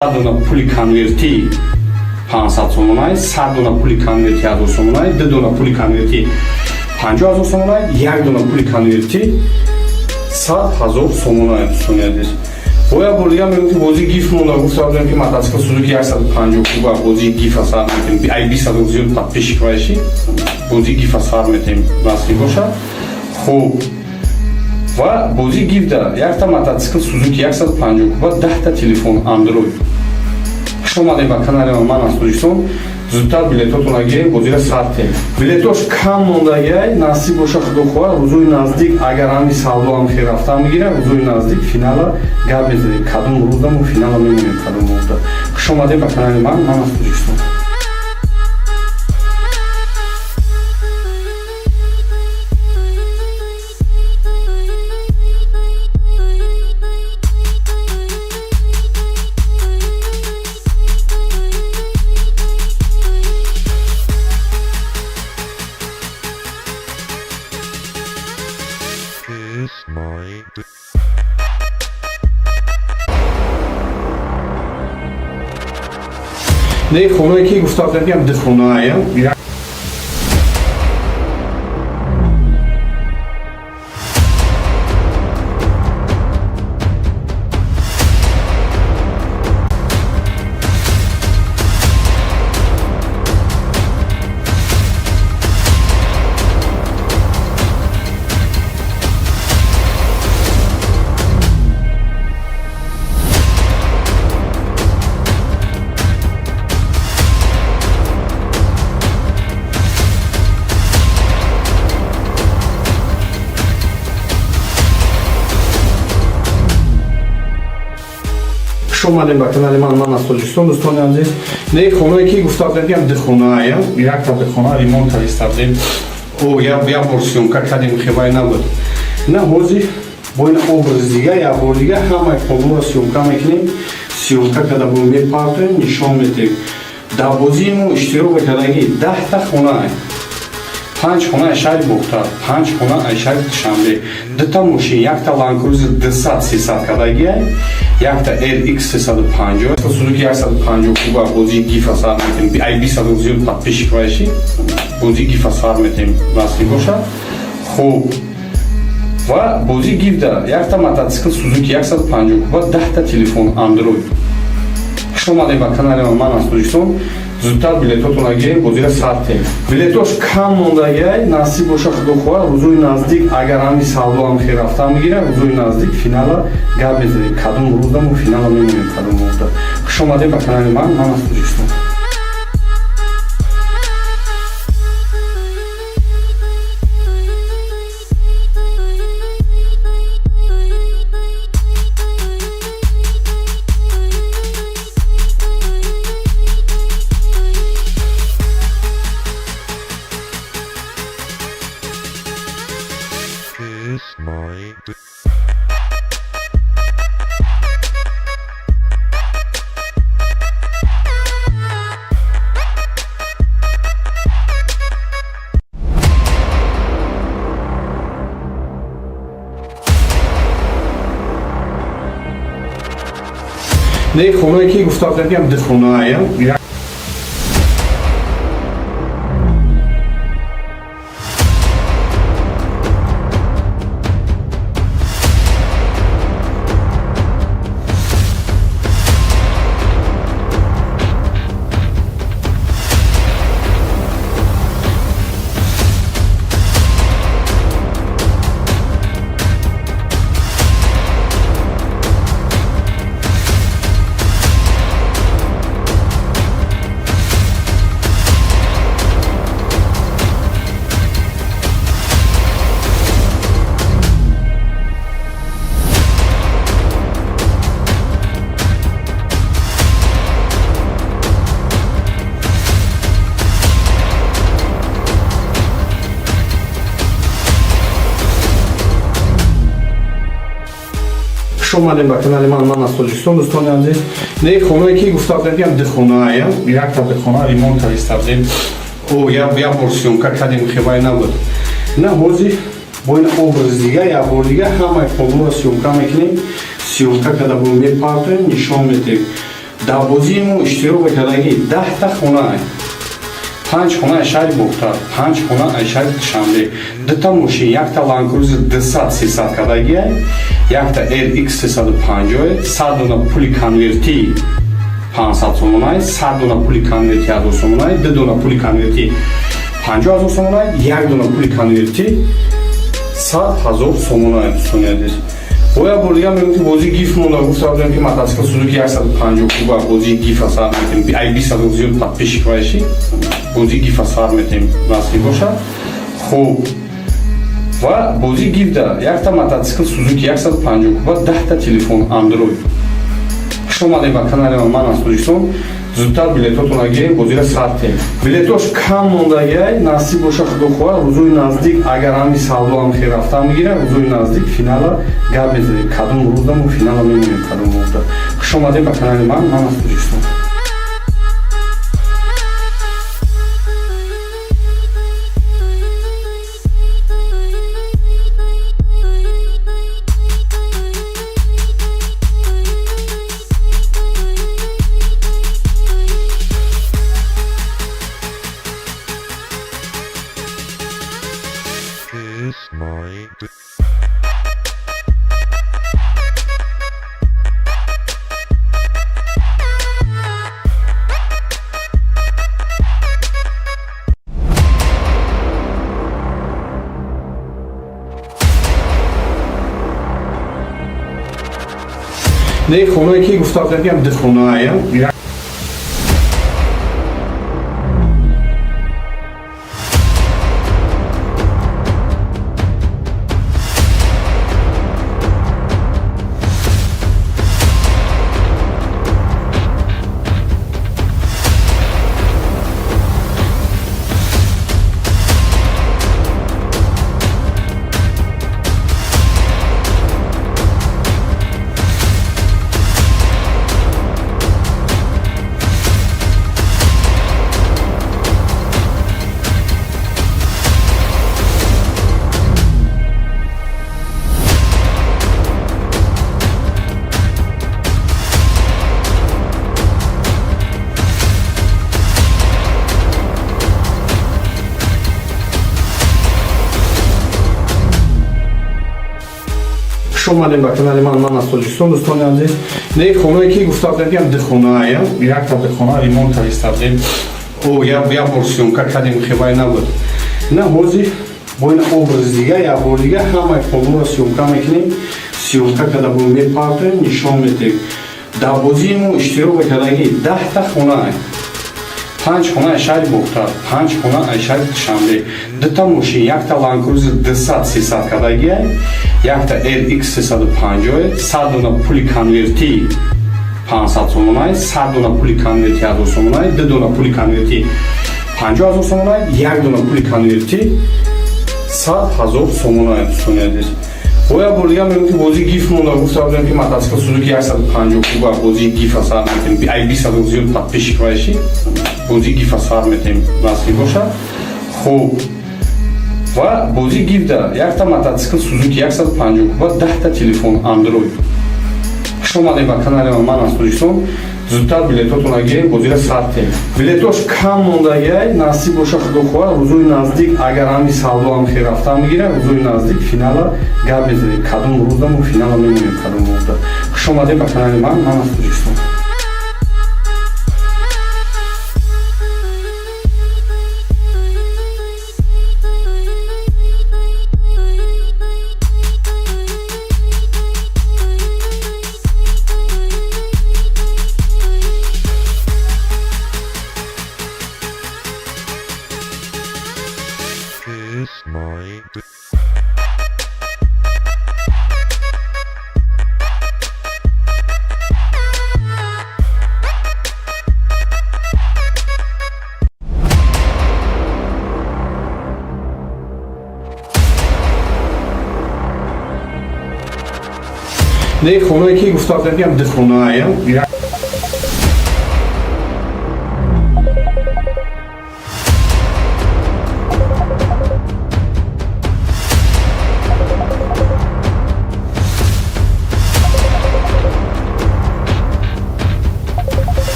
Дона пули конверти 500 сомонай, 100 дона пули конверти 1000 сомонай, 2 дона пули конверти 50000 сомонай, 1 дона пули конверти 100000 сомонай сунедис. Боя бурдия мемки бози гиф монда гуфтам ки мотоцикл Suzuki 150 куба бози гиф асар метем ай 20 зиёд подписчик вайши бози гиф асар метем насиб боша хуб ва бози гиф да якта мотоцикл Suzuki 150 куба 10 та телефон Android шомаде ба канали ман аз Тоҷикистон зудтар билетотона гирем бозира сарте билетош кам мондагиай насиб боша худохоҳа рӯзои наздик агар ҳами савдоам хел рафтам мегирам рӯзои наздик финала гап мезанем кадом рӯздаму финала мемонем кадом рӯзда хушомаде ба канали ман аз Тоҷикистон. Не хонае ки гуфтам ки ду хонае шомадем ба канали ман аз Тоҷикистон дӯстони азиз. Не хонае ки гуфтам ки ду хонае якта ду хона ремонт кардем о як бор сёмка кардем хебай набуд на ҳозир бо ин образи дига як бор дига ҳамаи қолура сёмка мекунем сёмка карда бо мепартоем нишон метем дар бозии мо иштирок кардаги 10 та хонае 5 хона Айшаи Бухтар, 5 хона Айшаи Душанбе, 2 та мошин, якта Land Cruiser 200-300 кадагиай, якта RX 350, Suzuki 150 куба бози гиф асар метем, ай 20 зиёд подписчик вайши, бози гиф асар метем, насиб боша. Хуб ва бози гиф да якта мотоцикл Suzuki 150 куба 10 та телефон Android шомаде ба канали ман аз Тоҷикистон зудтар билетотона гирем бозира сарте билетош кам мондагиай насиб боша худохоҳа рӯзои наздик агар ҳами савдоам хел рафтам мегирам рӯзои наздик финала гап мезанем кадом рӯздаму финала мемонем кадом рӯзда хушомаде ба канали ман аз Тоҷикистон. Не хонае ки гуфтам ки ду хонае шомадем ба канали ман аз Тоҷикистон дӯстони азиз. Не хонае ки гуфтам ки ду хонае якта ду хона ремонт кардем о як бор сёмка кардем хебай набуд на ҳозир бо ин образи дига як бор дига ҳамаи қолура сёмка мекунем сёмка карда бо мепартоем нишон метем дар бозии мо иштирок кардагӣ 10 та хона, 5 хона шаҳри Бухтар, 5 хона шаҳри Душанбе, 2 та мошин, 1 та Land Cruiser 200-300 кардагӣ, 1 та RX 350, 100 дона пули конверти 500 сомонай, 100 дона пули конверти 1000 сомонай, 2 дона пули конверти 50000 сомонай, 1 дона пули конверти 100000 сомонай. Дӯстони азиз, боя бор дига мегӯям ки бозии гиф монда, гуфта будем ки мотоцикл Suzuki 150 куба бозии гиф сар метем, ай 20 зиёд подписчик вайши бозии гиф сар метем насиб бошад. Хуб, ва бозии гиф да як та мотоцикл Suzuki 150 куба, 10 та телефон Android. Хуш омадед ба канали ман аз Тоҷикистон. зудтар билетотона гирем, бозира сартем. Билетош кам мондагиай, насиб боша худохоҳа, рӯзои наздик агар ҳами савдо ҳам хел рафта мегирем, рӯзои наздик финала гап мезанем, кадом рӯзда мо финала мемонем, кадом рӯзда. Хуш омадед ба канали ман аз Тоҷикистон. Не хонаe ки гуфта будем ки ҳам ду хонаая. Хуш омадед ба канали ман аз Тоҷикистон. Дӯстони азиз, не хонаe ки гуфта будем ки ҳам ду хонаая, як та ду хона ремонт кардем, як бор сёмка кардем, хебай набуд. На ҳозир бо ин образи дига як бор дига ҳамаи хонаро сёмка мекунем, сёмка карда бо мепартоем, нишон медиҳем. Дар бозии мо иштирок кардагӣ 10 та хона, 5 хона шаҳри Бухтар, 5 хона шаҳри Душанбе, 2 та мошин, 1 та Land Cruiser 200-300 кардагӣ, 1 та RX 350, 100 дона пули конверти 500 сомонай, 100 дона пули конверти 1000 сомонай, 2 дона пули конверти 50000 сомонай, 1 дона пули конверти 100000 сомонай. Дӯстони азиз, боя бор дига мегӯям ки бозии гиф монда, гуфта будем ки мотоцикл Suzuki 150 куба бозии гиф сар метем, ай 20 зиёд подписчик вайши бозии гиф сар метем, насиб бошад. Хуб, ва бозии гиф да як та мотоцикл Suzuki 150 куба, 10 та телефон Android. Хуш омадед ба канали ман аз Тоҷикистон. зудтар билетотона гирем, бозира сартем. Билетош кам мондагиай, насиб боша худохоҳа, рӯзои наздик агар ҳами савдо ҳам хел рафта мегирем, рӯзои наздик финала гап мезанем, кадом рӯзда мо финала мемонем, кадом рӯзда. Хуш омадед ба канали ман аз Тоҷикистон. Не хонаe ки гуфта будем ки ҳам ду хонаая.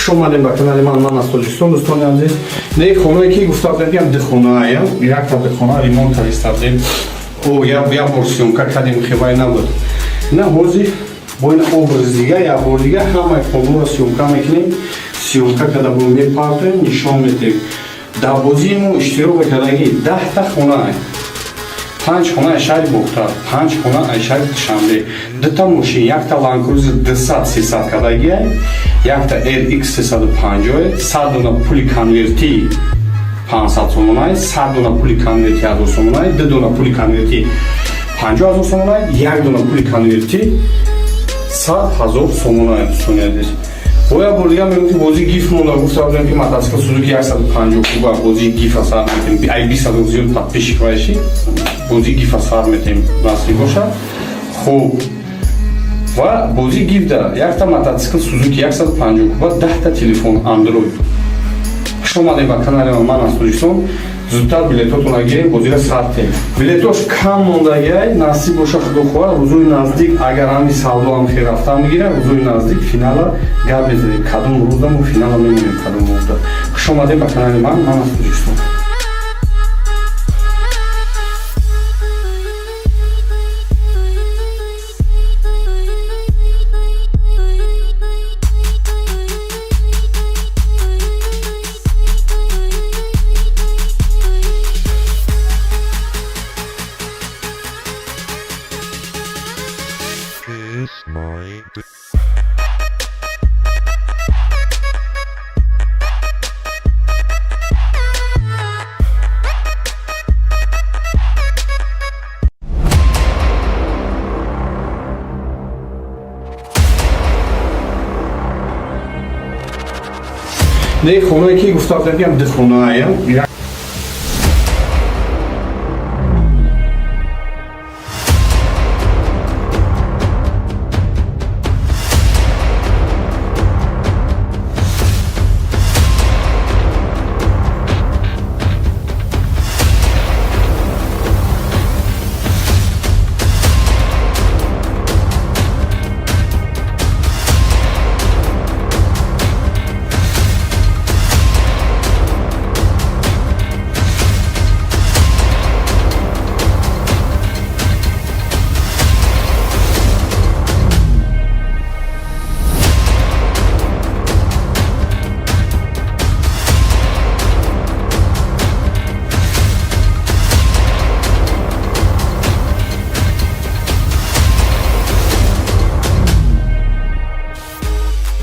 خوش اومدین به کانال من از تاجیکستان. دوستان عزیز، نه خونه که گفته بودم که دخونه یک تا دخونه ریمونت کردیم او یا ورسیون که کردیم خیلی نبود. نه حاضی با این образ دیگه یا بار دیگه همه کامل را سیومکا میکنیم. سیومکا که دبون میپارتیم نشان میدیم. در بازیمون اشتراک کردگی 10 تا خونه 5 خونه شهر بختار، 5 خونه شهر شنبه، 2 تا ماشین، 1 تا لانکروزر 200-300 کردگی، 1 تا RX 350, 100 دونه پولی کنورتی 500 سومونای، 100 دونه پولی کنورتی 1000 سومونای، 2 دونه پولی کنورتی 50000 سومونای، 1 دونه پولی کنورتی 100000 سومونای. دوستان عزیز، باید بردیم میگم که بازی گیف مونده گفته بودم که мотоцикл سوزوکی 150 کوبا بازی گیف اثر میتیم ای 20 زیاد تطبیق کنید بازی گیف اثر میتیم نصیب باشه. خوب و بازی گیف ده یک تا мотоцикл سوزوکی 150 کوبا 10 تا تلفن اندروید. خوش اومدید به کانال من از تاجیکستان. زودتر بلیطاتون گیرید، بازی را ساعت تیم بلیطاش کم موندگی نصیب باشه خدا خواه. روزوی نزدیک اگر همی سودا هم خیر رفته میگیره روزوی نزدیک فینال گپ میزنیم کدوم روزم و فینال میمونیم کدوم روزda. خوش اومدید به کانال من از تاجیکستان. نه خونه که گفته بودم که دخونه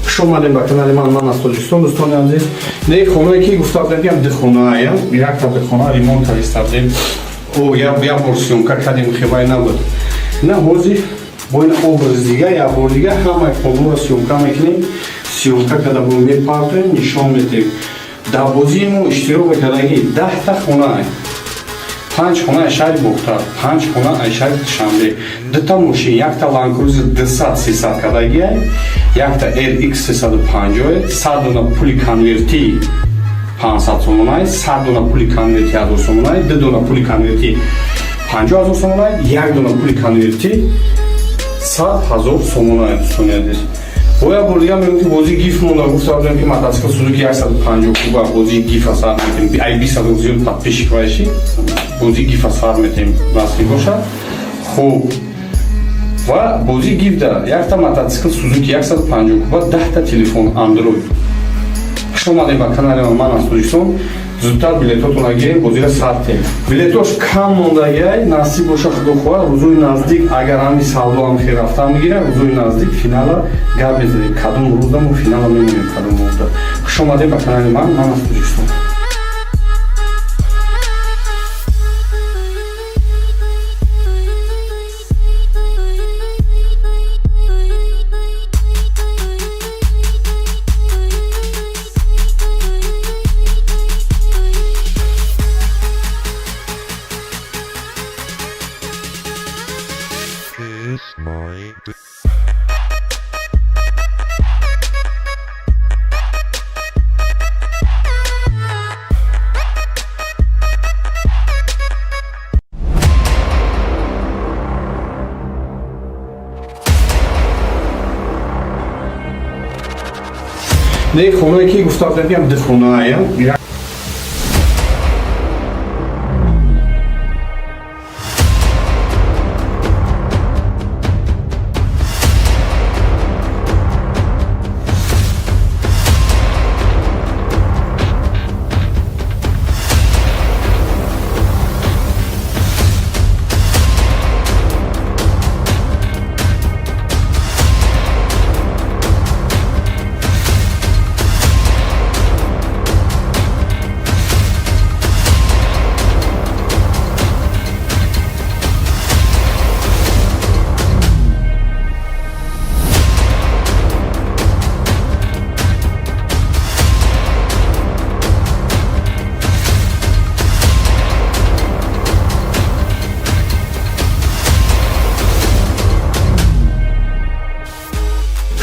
خوش اومدین به کانال من از تاجیکستان. دوستان عزیز، نه خونه که گفته بودم که دخونه یک تا دخونه ریمونت کردیم او یا ورسیون که کردیم خیلی نبود. نه حاضی با این образ دیگه یا بار دیگه همه کامل را سیومکا میکنیم. سیومکا که دبون میپارتیم نشان میدیم. در بازیمون اشتراک کردگی 10 تا خونه 5 خونه شهر بختار، 5 خونه شهر شنبه، 2 تا ماشین، 1 تا لانکروزر 200-300 کردگی، 1 تا RX 350, 100 دونه پولی کنورتی 500 سومونای، 100 دونه پولی کنورتی 1000 سومونای، 2 دونه پولی کنورتی 50000 سومونای، 1 دونه پولی کنورتی 100000 سومونای. دوستان عزیز، باید بردیم میگم که بازی گیف مونده گفته بودم که мотоцикл سوزوکی 150 کوبا بازی گیف اثر میتیم ای 20 زیاد تطبیق کنید بازی گیف اثر میتیم نصیب باشه. خوب و بازی گیف ده یک تا мотоцикл سوزوکی 150 کوبا 10 تا تلفن اندروید. خوش اومدید به کانال من از تاجیکستان. زودتر بلیطاتون گیرید، بازی را ساعت تیم بلیطاش کم موندگی نصیب باشه خدا خواه. روزوی نزدیک اگر همی سودا هم خیر رفته میگیره روزوی نزدیک فینال گپ میزنیم کدوم روزم و فینال میمونیم کدوم روزda. خوش اومدید به کانال من از تاجیکستان. نه خونه که گفتم میگم ده خونه ایم.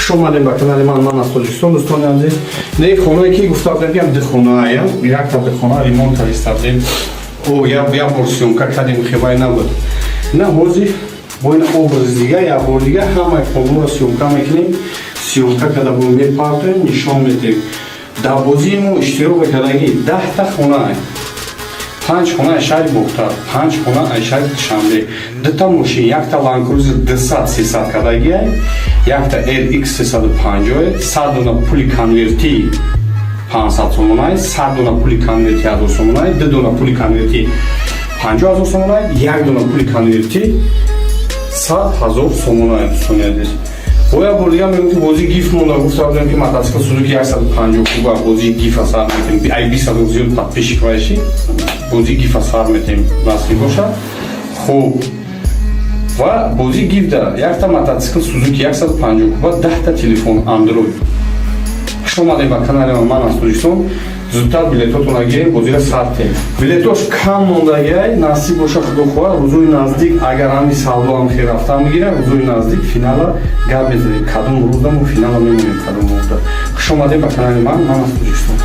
شما با کانال من از تاجیکستان دوستان عزیز نه خونه که گفتم میگم ده خونه ایم یک تا ده خونه ریمونت کردیم او یا پورسیونکا کردیم خیلی نبود نه هوزی با این образ دیگه یا بار دیگه همه کلمه سیونکا میکنیم سیونکا کدا بون میپارتیم نشان میدیم در بازیمو اشتراک کردگی 10 تا خونه ایم 5 خونه شهر بختار 5 خونه شهر شاملی دو تا ماشین یک تا لانکروزر 200 300 کدایی یک تا RX 350 100 دونه پولی کنورتی 500 سومونای 100 دونه پولی کنورتی 1000 سومونای 2 دونه پولی کنورتی 50000 سومونای یک دونه پولی کنورتی 100000 سومونای دوستان боя бурдига мегӯм ки бозии гиф монда гуфта будем ки мотоцикл Suzuki 150 куба бозии гифа сар метем ай 20 зиёд подписчик вайши бозии гифа сар метем насби бошад хуб ва бозии гиф да якта мотоцикл Suzuki 150 куба 10 та телефон Android хуш омадем ба канали ман аз Тоҷикистон зудтар билетотона гирем бозира сартем билетош кам мондагиай насиб боша худохоҳа рӯзои наздик агар ҳами савдо ҳам хел рафта мегирад рӯзои наздик финала гап мезанем кадом рӯздаму финала мемонем кадом рӯзда хуш омадем ба канали ман аз Тоҷикистон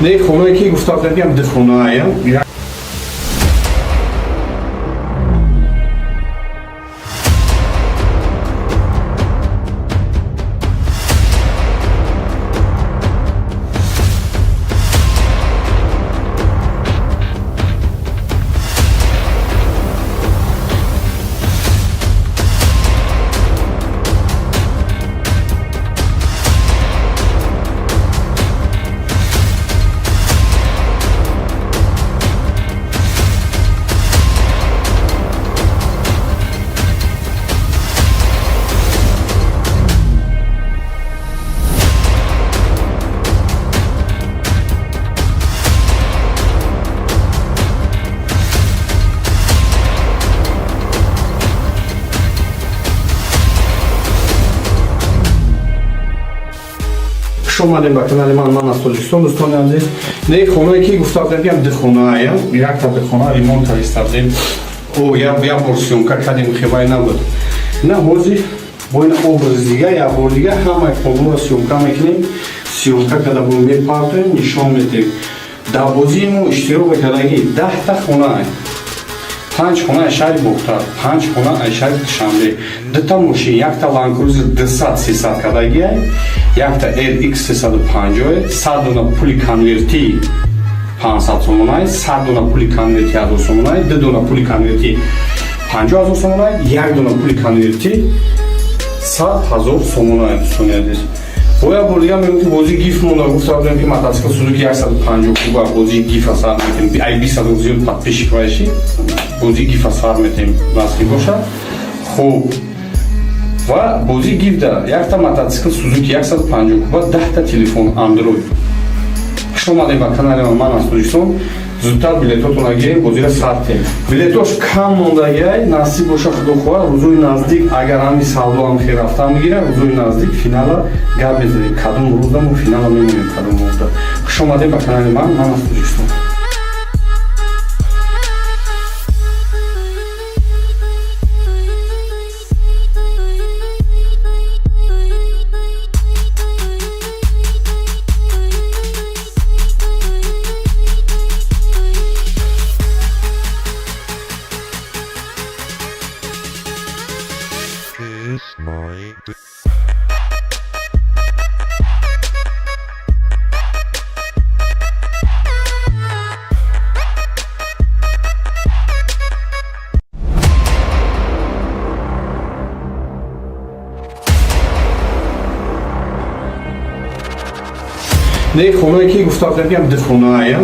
نه خونه که گفتم میگم ده خونه ایم خوش اومدین به کانال من از تاجیکستان دوستان عزیز نه خونه که گفتم میگم ده خونه ایم یک تا ده خونه ریمونت کردیم او یا پورسیونکا کردیم خیلی نبود نه هوزی با این образ دیگه یا بار دیگه همه کلمه سیونکا میکنیم سیونکا کدا بون میپارتیم نشان میدیم در بازیمو اشتراک کردگی 10 تا خونه ایم 5 خونه شهر بختار 5 خونه شهر شاملی دو تا ماشین یک تا لانکروزر 200 300 کدایی یک تا RX 350 100 دونه پولی کنورتی 500 سومونای 100 دونه پولی کنورتی 1000 سومونای 2 دونه پولی کنورتی 50000 سومونای یک دونه پولی کنورتی 100000 سومونای دوستان عزیز боя бурдига мегӯм ки бозии гиф монда гуфта будем ки мотоцикл Suzuki 150 куба бозии гифа сар метем ай 20 зиёд подписчик вайши бозии гифа сар метем насби бошад хуб ва бозии гиф да якта мотоцикл Suzuki 150 куба 10 та телефон Android хуш Хуш омадед ба канали ман аз Тоҷикистон. Зудтар билетотонро гирем, бозиро сартем. Билетош кам мондагиай, насиб боша худохоҳа, рӯзои наздик агар ҳами савдоам хел рафта мегирад, рӯзои наздик финала гап мезанем, кадом рӯза мо финала мемонем, кадом рӯза. Хуш омадед ба канали ман аз Тоҷикистон. Не хонае ки гуфтам ям дихонаая.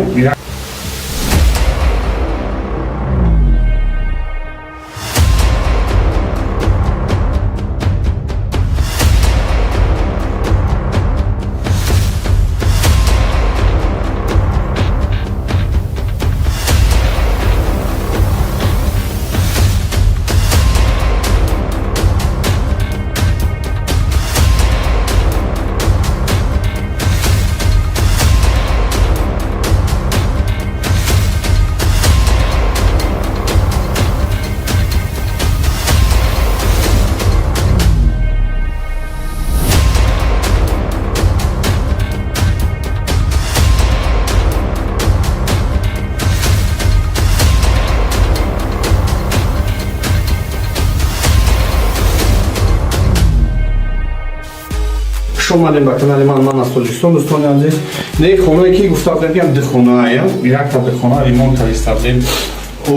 Хуш омадед ба канали ман аз Тоҷикистон. Дӯстони азиз, не хонае ки гуфтам ям дихонаая, якта дихона ремонт кардем.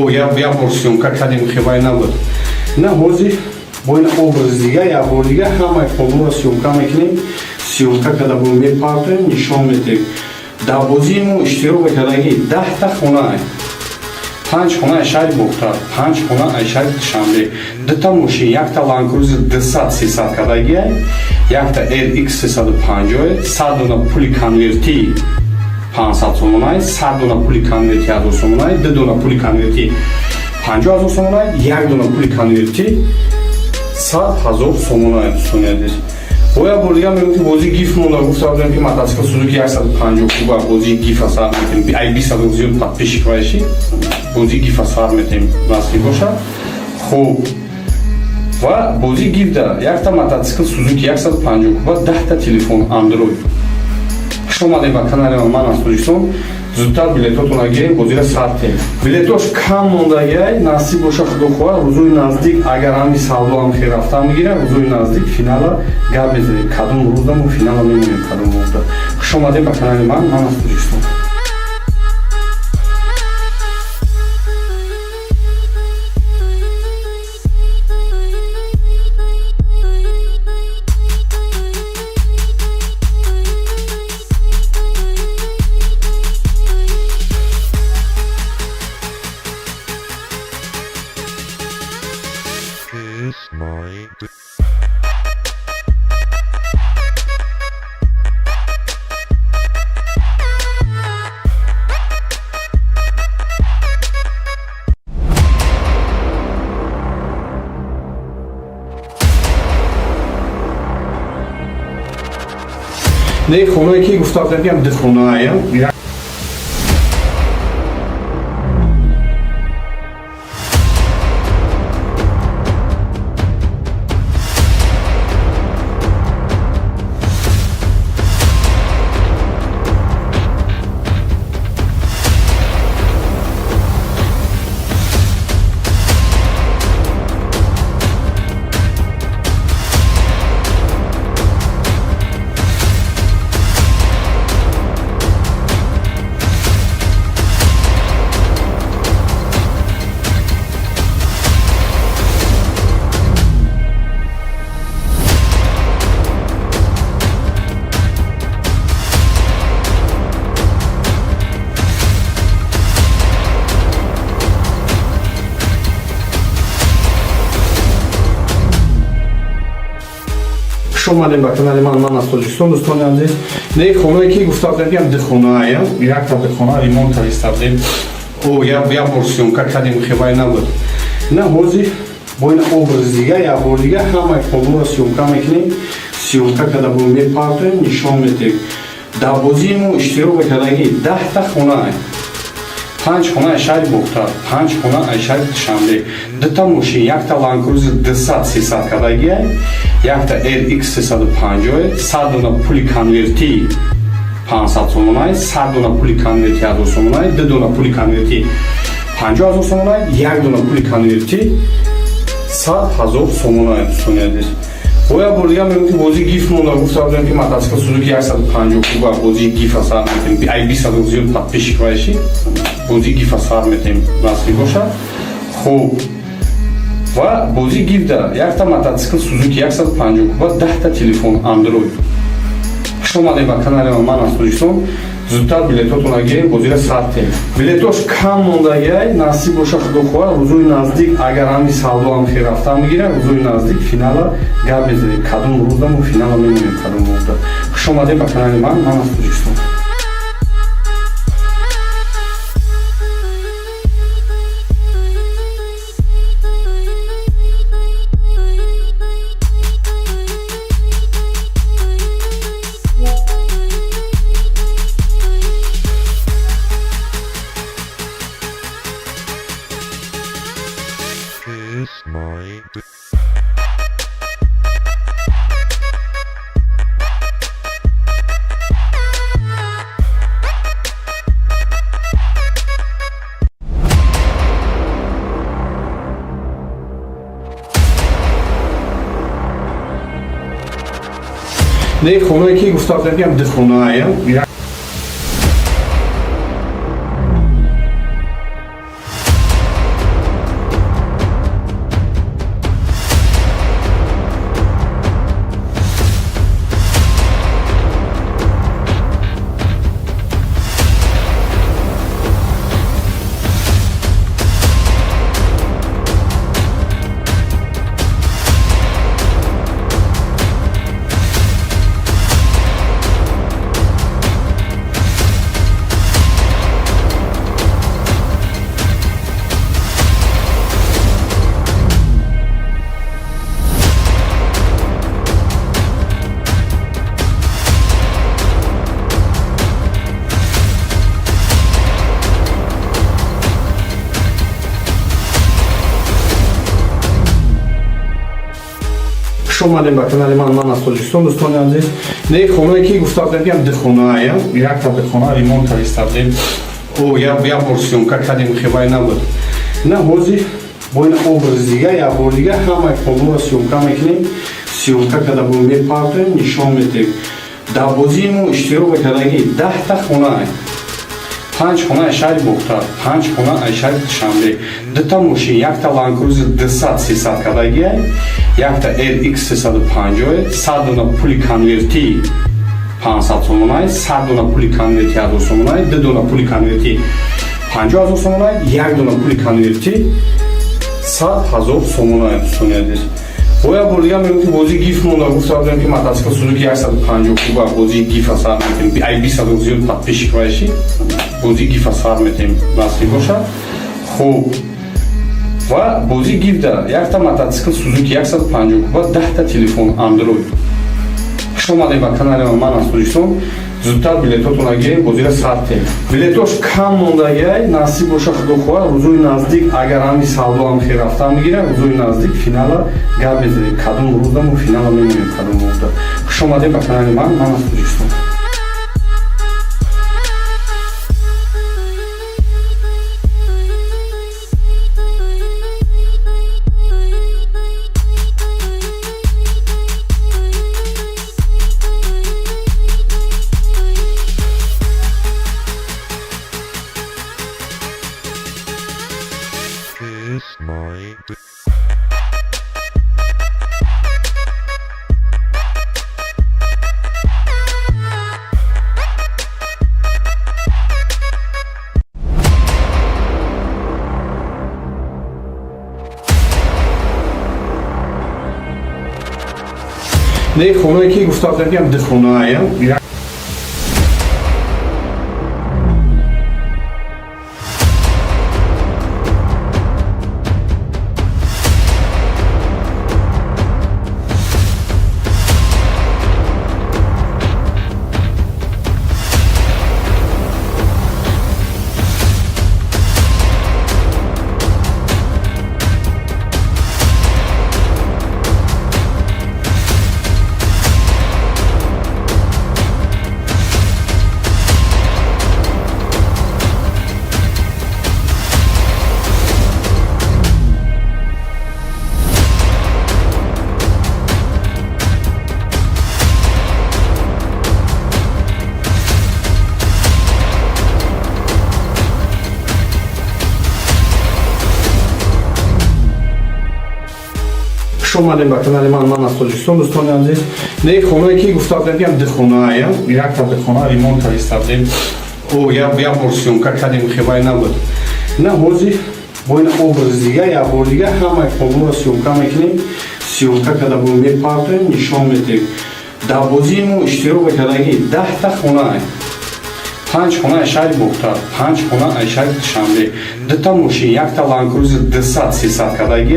Я бор сёмка кардем, хебай набуд. На ҳозир бо ин образи дига, як бор дига ҳамаи хонаро сёмка мекунем. Сёмка када бо мепартоем, нишон медиҳем. Дар бозии мо иштирок кардаги 10та хона, 5 хона шаҳри Бухтар, 5 хона шаҳри Душанбе, 2та мошин, якта Land Cruiser 200-300 кадаги, якта LX 350, 100 дона пули конверти 500 сомонай, 100 дона пули конверти 1000 сомонай, 2 дона пули конверти 50000 сомонай, 1 дона пули конверти 100000 сомонай. Дӯстони азиз, боя бор дига мегӯфти бозии гиф монда, гуфтам ки мотоцикл Suzuki 150 куба бозии гифа сар метем, ай 20 зиёд подписчик вайши бозии гифа сар метем насиб бошад. Хуб, ва бозии гиф да якта мотоцикл Suzuki 150 куба, 10та телефон Android. Хуш омадед ба канали ман аз Тоҷикистон. Зудтар билетотонро гирем, бозиро сартем. Билетош кам мондагиай, насиб боша худохоҳа, рӯзои наздик агар ҳами савдоам хел рафта мегирад, рӯзои наздик финала гап мезанем, кадом рӯза мо финала мемонем, кадом рӯза. Хуш омадед ба канали ман аз Тоҷикистон. Не хонае ки гуфтам ям дихонаая. اومدیم به کانال من از تاجیکستان دوستان عزیز. نه خونه که گفته بودم که دخونه ایم یک تا دخونه ریمونت کردیم او یا پورسیونکا کردیم خیلی نبود نه حوزی با این obraz دیگه یا بار دیگه همه کلو را سیونکا میکنیم سیونکا کده بود میپارتیم نشان میتیم در بازیمون اشتراک کردگی 10 تا خونه ایم 5 خونه شهر بختار 5 خونه شهر شنبه 2 تا ماشین یک تا لانکروزر 200 300 کدگی یک تا RX 350 100 دونه پولی کنورتی 500 сомонай 100 дона пули конверти 1000 сомонай 2 дона пули конверти 50000 сомонай 1 дона пули конверти 100000 сомонай дӯстони азиз боя бурдига мегӯям ки бозии гиф монда гуфта будам ки мотоцикл Suzuki 150 куба бозии гифа сар метем ай 20 зиёд подписчик вайши бозии гифа сар метем насиб бошад хуб ва бозии гиф да як та мотоцикл Suzuki 150 куба 10 та телефон Android خوش آمدید به کانال من از تاجیکستان. زودتر بلیطاتون را گیریم بازی ساعت بلیطاش کم موندگی نصیب باشه خدا خواهد روزوی نزدیک اگر همی سالدو هم خیر رفتن میگیره روزوی نزدیک فینال گپ بزنیم کدوم روزم و فینال میمونیم کدوم روزda خوش آمدید به کانال من از تاجیکستان. نه خونه که گفته بودم که دخونه ایم خوش آمدید به کانال من از تاجیکستان دوستان عزیز. نه خونه که گفته بودم که دخونه ایم یک تا دخونه ریمونت کردیم او یا پورسیونکا کردیم خیلی نبود نه حوزی با این obraz دیگه یا بار دیگه همه کلو را سیونکا میکنیم سیونکا کده بود میپارتیم نشان میتیم در بازیمون اشتراک کردگی 10 تا خونه ایم 5 خونه شهر بختار 5 خونه شهر شنبه 2 تا ماشین یک تا لانکروزر 200 300 کدگی یک تا RX 350 100 دونه پولی کنورتی 500 сомонай 100 дона пули конверти 1000 сомонай 2 дона пули конверти 50000 сомонай 1 дона пули конверти 100000 сомонай дӯстони азиз боя бурдига мегӯям ки бозии гиф монда гуфта будам ки мотоцикл Suzuki 150 куба бозии гифа сар метем ай 20 зиёд подписчик вайши бозии гифа сар метем насиб бошад хуб ва бозии гиф да як та мотоцикл Suzuki 150 куба 10 та телефон Android خوش آمدید به کانال من از تاجیکستان. زودتر بلیطاتون را گیریم بازی ساعت بلیطاش کم موندگی نصیب باشه خدا خواهد روزوی نزدیک اگر همی سالدو هم خیر رفتن میگیره روزوی نزدیک فینال گپ بزنیم کدوم روزم و فینال میمونیم کدوم روزda خوش آمدید به کانال من از تاجیکستان. نه خونه که گفته بودم ده خونه ایم. اومدیم به کانال من از تاجیکستان دوستان عزیز. نه خونه که گفته بودم ده خونه ایم. یک تا ده خونه ریمونت کردیم. او یا پورسیونکا کردیم خیلی نبود. نه هوزی با این образ دیگه یا بار دیگه همه کاملا سیونکا میکنیم. سیونکا کده بود میپردیم نشان میدیم. در بازیمو اشتراک کردگی 10 تا خونه ایم. 5 خونه شهر بختار، 5 خونه شهر شنبه. دو تا ماشین، یک تا لانکروزر 200-300 کدگی،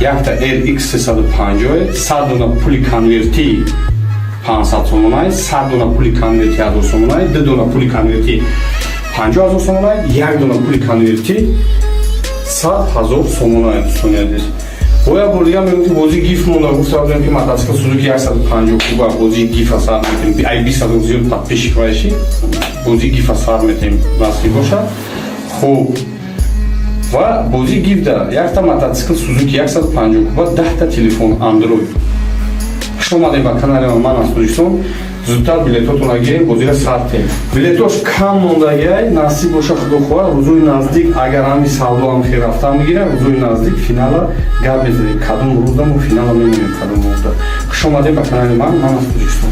یک تا RX 350، 100 دونه پولی کنورتی 500 سومونای، 100 دونه پولی کنورتی 1000 سومونای، 2 دونه پولی کنورتی 50000 سومونای، 1 دونه پولی کنورتی 100000 سومونای دوستان عزیز. باید بردیم میگم که بازی گیف مونده گفته بودم که متاسکل سوزوکی 150 کوبا بازی گیف اثر میتیم ای 20 هزار زیاد تطبیش کنیشی بازی گیف اثر میتیم نصیب باشد. خوب و بازی گیف داره یک تا متاسکل سوزوکی 150 کوبا 10 تا تلفن اندروید. شما اومدیم به کانال من از تاجیکستان زودتر بلیطاتون رو گیریم بازی را ساختیم. بلیطاش کم موندگی نصیب باشه خدا خواه روزوی نزدیک اگر همی سودا هم خیر رفته میگیره روزوی نزدیک فینال گپ میزنیم کدوم روز دم و فینال میمونیم کدوم روز دم. خوش اومدیم به کانال من از تاجیکستان.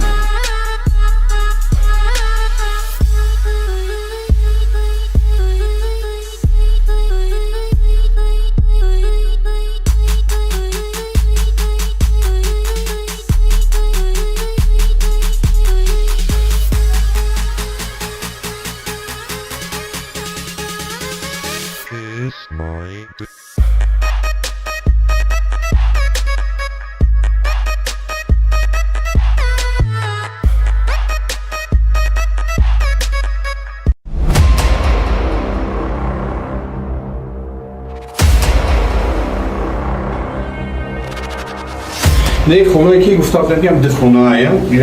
نه خونه که گفته بودم ده خونه ایم.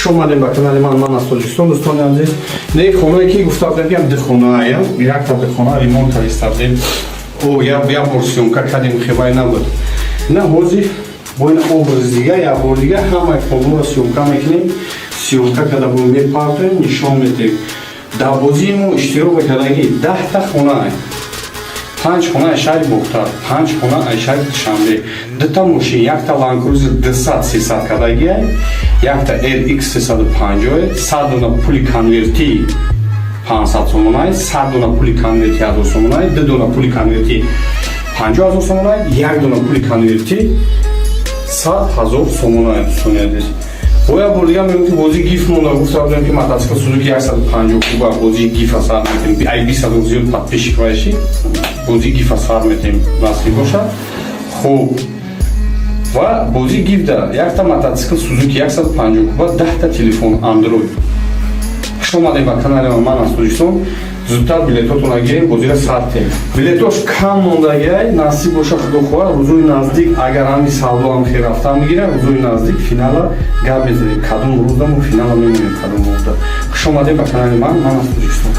اومدیم به کانال من از تاجیکستان دوستان عزیز. نه خونه که گفته بودم ده خونه ایم. یک تا ده خونه ریمونت کردیم. او یا پورسیونکا کردیم خیلی نبود. نه هوزی با این образ دیگه یا بار دیگه همه کاملا سیونکا میکنیم. سیونکا کده بود میپردیم نشان میدیم. در بازیمو اشتراک کردگی 10 تا خونه ایم. 5 خونه شهر بختار، 5 خونه شهر شنبه. دو تا ماشین، یک تا لانکروزر 200-300 کدگی، یک تا RX 350، 100 دونه پولی کنورتی 500 سومونای، 100 دونه پولی کنورتی 1000 سومونای، 2 دونه پولی کنورتی 50000 سومونای، 1 دونه پولی کنورتی 100000 سومونای دوستان عزیز. باید بردیم میگم که بازی گیف مونده گفته بودم که متاسکل سوزوکی 150 کوبا بازی گیف اثر میتیم ای 20 هزار زیاد تطبیش کنیشی بازی گیف اثر میتیم نصیب باشد. خوب و بازی گیف داره یک تا متاسکل سوزوکی 150 کوبا 10 تا تلفن اندروید. Хуш омадед ба канали ман аз Тоҷикистон. Зудтар билетотонро гирем, бозиро сартем. Билетош кам мондагиай, насиб боша худо хоҳад, рӯзои наздик агар ҳами савдо ҳам хел рафта мегирад, рӯзои наздик финала гап мезанем, кадом рӯзда мо финала мемонем, кадом рӯзда. Хуш омадед ба канали ман аз Тоҷикистон.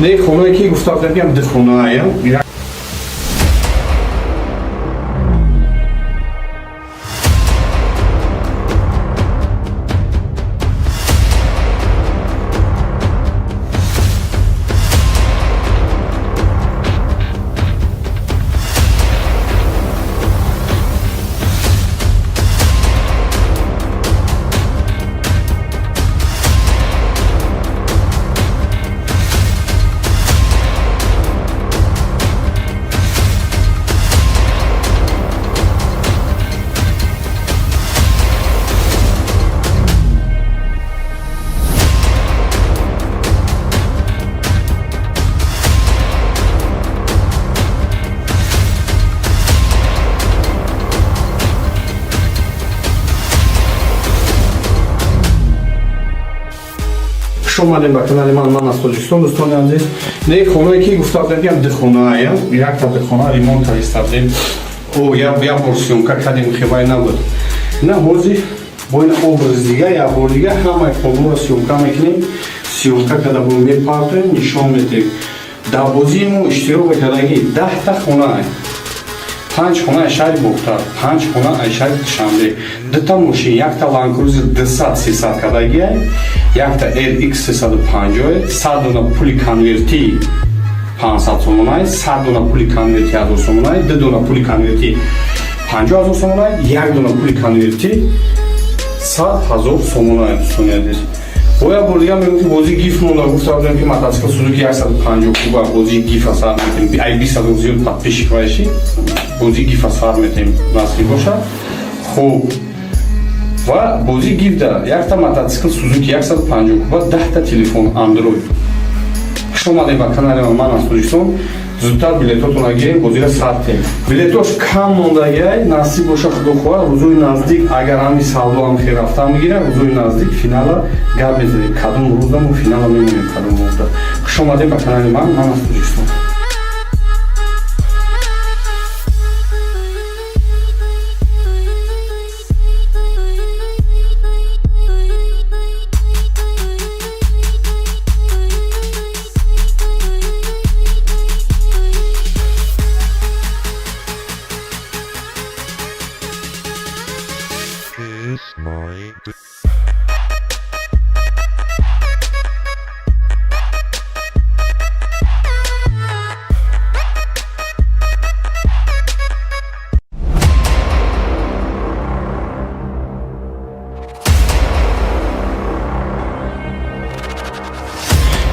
Не хонае ки гуфта будем дихонаая. Омадем ба канали ман аз Тоҷикистон. Дӯстони азиз, не хонае ки гуфта будем дихонаая, якта дихона ремонт кардем. Як бор сёмка кардем, хибай набуд. На ҳозир бо ин образи дига як бор дига ҳамаи хобуро сёмка мекунем. Сёмка када бо мепартоем, нишон медиҳем. Дар бозии мо иштирок кардагӣ 10та хона, 5 хона шаҳри Бухтар, 5 хона шаҳри Душанбе, 2та мошин, якта Land Cruiser 200-300 кадагӣ, якта LX 350, 100 дона пули конверти 500 сомонай, 100 дона пули конверти 1000 сомонай, 2 дона пули конверти 50000 сомонай, 1 дона пули конверти 100000 сомонай. Дӯстони азиз, бояд бор дига мегӯфтем бозии гиф монда, гуфта будем ки мотоцикл Suzuki 150 куба бозии гифа сар метем, ай 20 зиёд подписчик баши, бозии гифа сар метем насиб бошад. Хуб, ва бозии гиф да якта мотоцикл Suzuki 150 куба, 10та телефон Android. Хуш омадед ба канали ман аз Тоҷикистон. Зудтар билетотонро гирем, бозиро сартем. Билетош кам мондагиай, насиб боша худо хоҳад, рӯзои наздик агар ҳами савдо ҳам хел рафта мегирад, рӯзои наздик финала гап мезанем, кадом рӯзда мо финала мемонем, кадом рӯзда. Хуш омадед ба канали ман аз Тоҷикистон.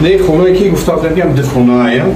Не хонае ки гуфта будем дихонаая.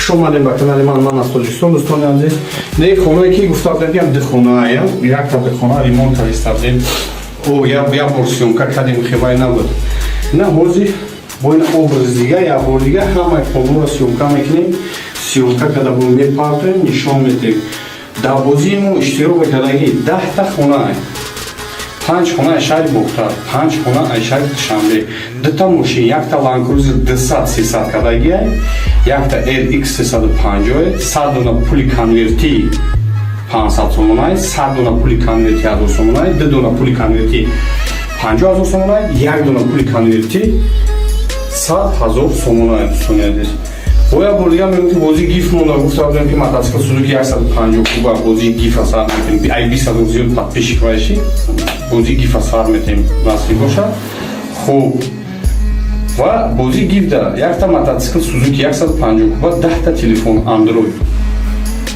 خوش اومدین به کانال من از تاجیکستان. دوستان عزیز نه خونه که گفتم دیدم دخونه یک تا دخونه ریمونت کردیم او یا ورسیون کردیم خیلی نبود نه هوزی با این образ دیگه یا بار دیگه همه خونه را سیونکا میکنیم سیونکا کده بود میپارتیم نشان میدیم در بازیمون اشتراک کردگی 10 تا خونه 5 خونه شهر بختار 5 خونه شهر شنبه 2 تا ماشین یک تا لانکروزر 200 300 کردگی یک تا LX 350 100 دونه پول کنورتی 500 сомонай 100 дона пули конверти 1000 сомонай 2 дона пули конверти 50000 сомонай 1 дона пули конверти 100000 сомонай сунедис боя бурга мемки бози гиф монда гуфтам ки мотоцикл Suzuki 150 куба бози гиф асар метем ай 200 зиёд подписчик вайши бози гиф асар метем насиб боша хуб ва бози гиф да як та мотоцикл Suzuki 150 куба 10 та телефон Android.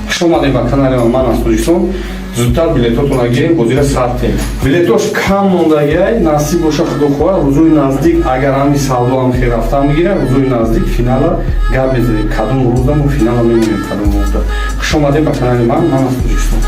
خوش اومدین به کانال من از تاجیکستان. زودتر بلیطاتون را گیریم بازی ساعته بلیطاش کم موندگی نصیب باشه خدا خواه روزوی نزدیک اگر همی سالو هم خیر رفتن میگیره روزوی نزدیک فینال گپ میزنیم کدوم روزم و فینال میمونیم کدوم روزda. خوش اومدین به کانال من از تاجیکستان.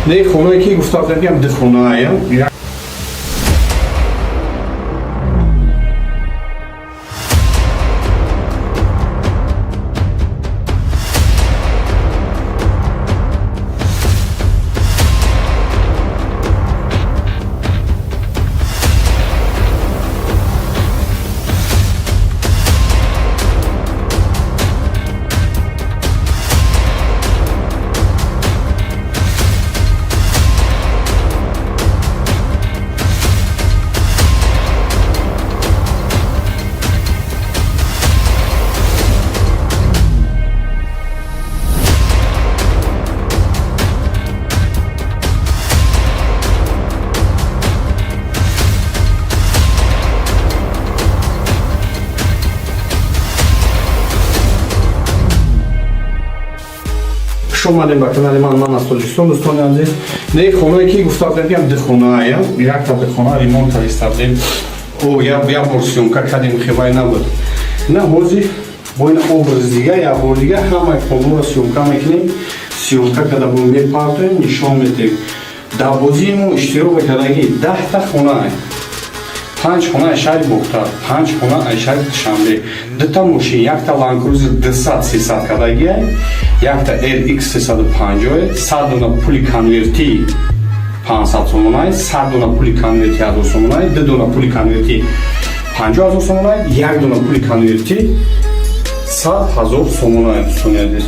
نه خونه که گفتم دیدم دخونه خوش اومدین به کانال من از تاجیکستان. دوستان عزیز نه خونه که گفتم دیدم دخونه یک تا دخونه ریمونت کردیم او یا ورسیون کردیم خیلی نبود نه هوزی با این образ دیگه یا بار دیگه همه خونه را سیونکا میکنیم سیونکا کده بود میپارتیم نشان میدیم در بازیمون اشتراک کردگی 10 تا خونه 5 خونه شهر بختار 5 خونه شهر شنبه 2 تا ماشین یک تا لانکروزر 200 300 کردگی یک تا LX 350 100 дона пули конверти 500 сомонай 100 дона пули конверти 1000 сомонай 2 дона пули конверти 50000 сомонай 1 дона пули конверти 100000 сомонай сунедис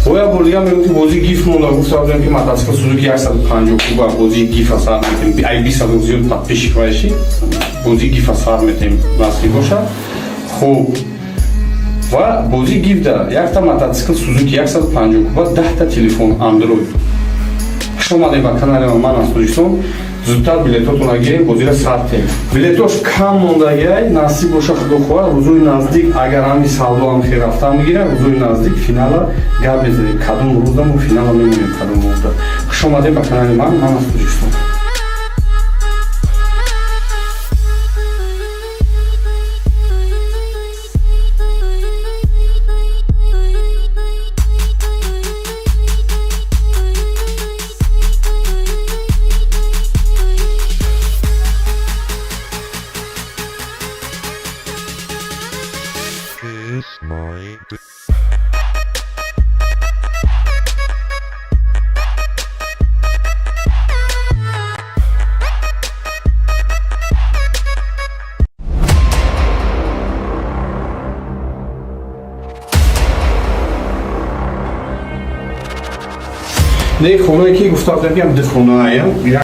боя бурга мемки бози гиф монда гуфтам ки мотоцикл Suzuki 150 куба бози гиф асар метем ай 200 зиёд подписчик вайши бози гиф асар метем насиб боша хуб ва бози гиф да як та мотоцикл Suzuki 150 куба 10 та телефон Android. خوش اومدین به کانال من از تاجیکستان. زودتر بلیطاتون را گیریم بازی ساعته بلیطاش کم موندگی نصیب باشه خدا خواه روزوی نزدیک اگر همی سالو هم خیر رفتن میگیره روزوی نزدیک فینال گپ میزنیم کدوم روزم و فینال میمونیم کدوم روزda. خوش اومدین به کانال من از تاجیکستان. نه خونه که گفتم میگم ده خونه ایم.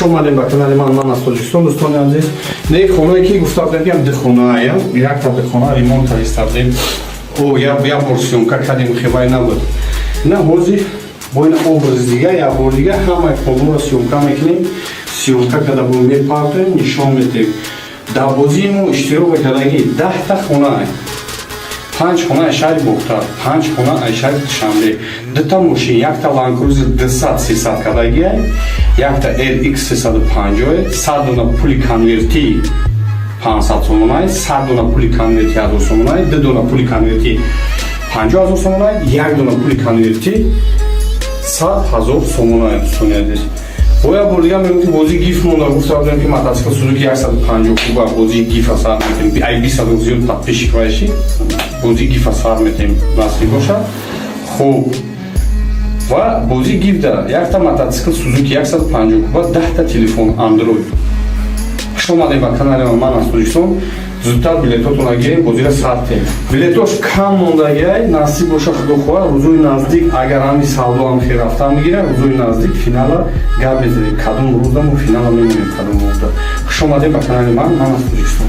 شما با کانال من از تاجیکستان دوستان عزیز نه خونه که گفتم میگم ده خونه ایم یک تا ده خونه ریمونت کردیم او یا ورسیون کردیم خیلی نبود نه هوزی با این образ دیگه یا بار دیگه همه کلمه سیونکا میکنیم سیونکا کدا بون میپارتیم نشون میدیم در بازیمون اشتراک کردگی 10 تا خونه ایم 5 خونه شهر بختار 5 خونه شهر شاملی دو تا ماشین یک تا لانکروز 200 300 کدگی یک تا RX 350 100 دونه پولی کنورتی 500 سومونای 100 دونه پولی کنورتی 1000 سومونای 2 دونه پولی کنورتی 50000 سومونای یک دونه پولی کنورتی 100000 سومونای سونیدید боя бурдига мемкин бози гиф монда гуфта будем ки мотоцикл Suzuki 150 куба бози гиф сар метем ай 20 зиёд подписчик вайши бози гиф сар метем насиб боша хуб ва бози гиф да якта мотоцикл Suzuki 150 куба 10 та телефон Android шумо омадем ба канали ман аз Тоҷикистон зудтар билетотона гирем бозира сартем билетош кам мондагиай насиб боша худо хоҳа рӯзои наздик агар ҳами савдо ҳам хел рафта мегирад рӯзои наздик финала гап мезанем кадом рӯзда мо финала мемонем кадом рӯзда хуш омадем ба канали ман аз Тоҷикистон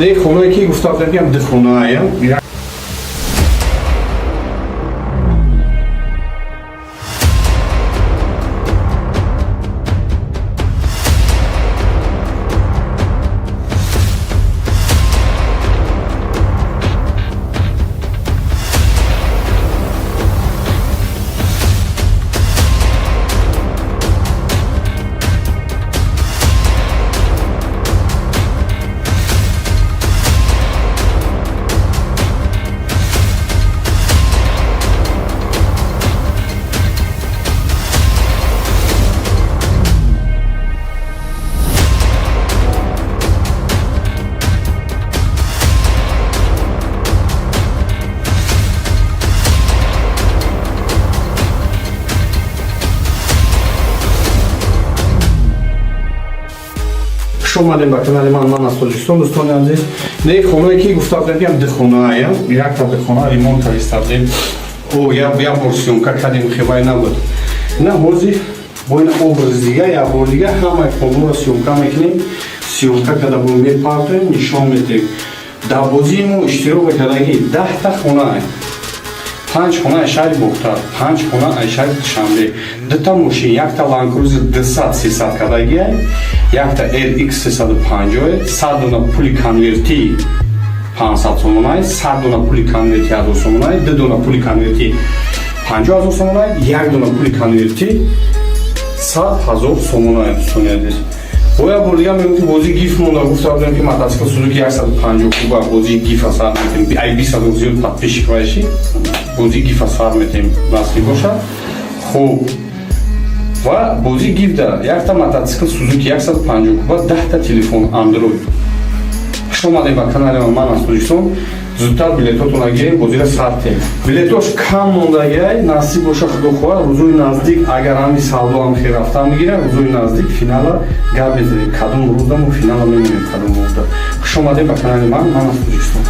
نه خونه که گفتم میگم ده خونه ایم شما омадем ба канали ман аз Тоҷикистон дӯстони азиз не хонае ки гуфтам میگم ده خونه ایم یک تا ده خونه ремонт кардем او я бор сиёмка кардем хеле набуд на ҳозир бо ин образ дига я бор дига ҳама куллуро сиёмка мекунем сиёмка када бо мепартоем нишон медем дар бозиимон иштирок кардаги 10 та хона аст 5 хона шаҳри бухтор 5 хона шаҳри душанбе 2 та мошин як та ланкруз 200 300 кадаги як та RX 350 100 дона пули конверти 500 сомонай 100 дона пули конверти 1000 сомонай 2 дона пули конверти 50000 сомонай 1 дона пули конверти 100000 сомонай дӯстонидез боя бурдига мемкин бози гиф монда гуфта будем ки мотоцикл Suzuki 150 куба бози гиф сар метем ай 20 зиёд подписчик вайши бози гиф сар метем насиб боша хуб ва бози гиф да як та мотоцикл Suzuki 150 куба 10 та телефон Android Хуш омадед ба канали ман аз Тоҷикистон. Зудтар билетотонро гирем, бозиро старт диҳем. Билетош кам мондагиай, насиб боша худохоҳа, рӯзои наздик агар ҳами савдо ҳам хел рафта мегирем, рӯзои наздик финала гап мезанем, кадом рӯзда мо финала мемонем, кадом рӯзда. Хуш омадед ба канали ман аз Тоҷикистон.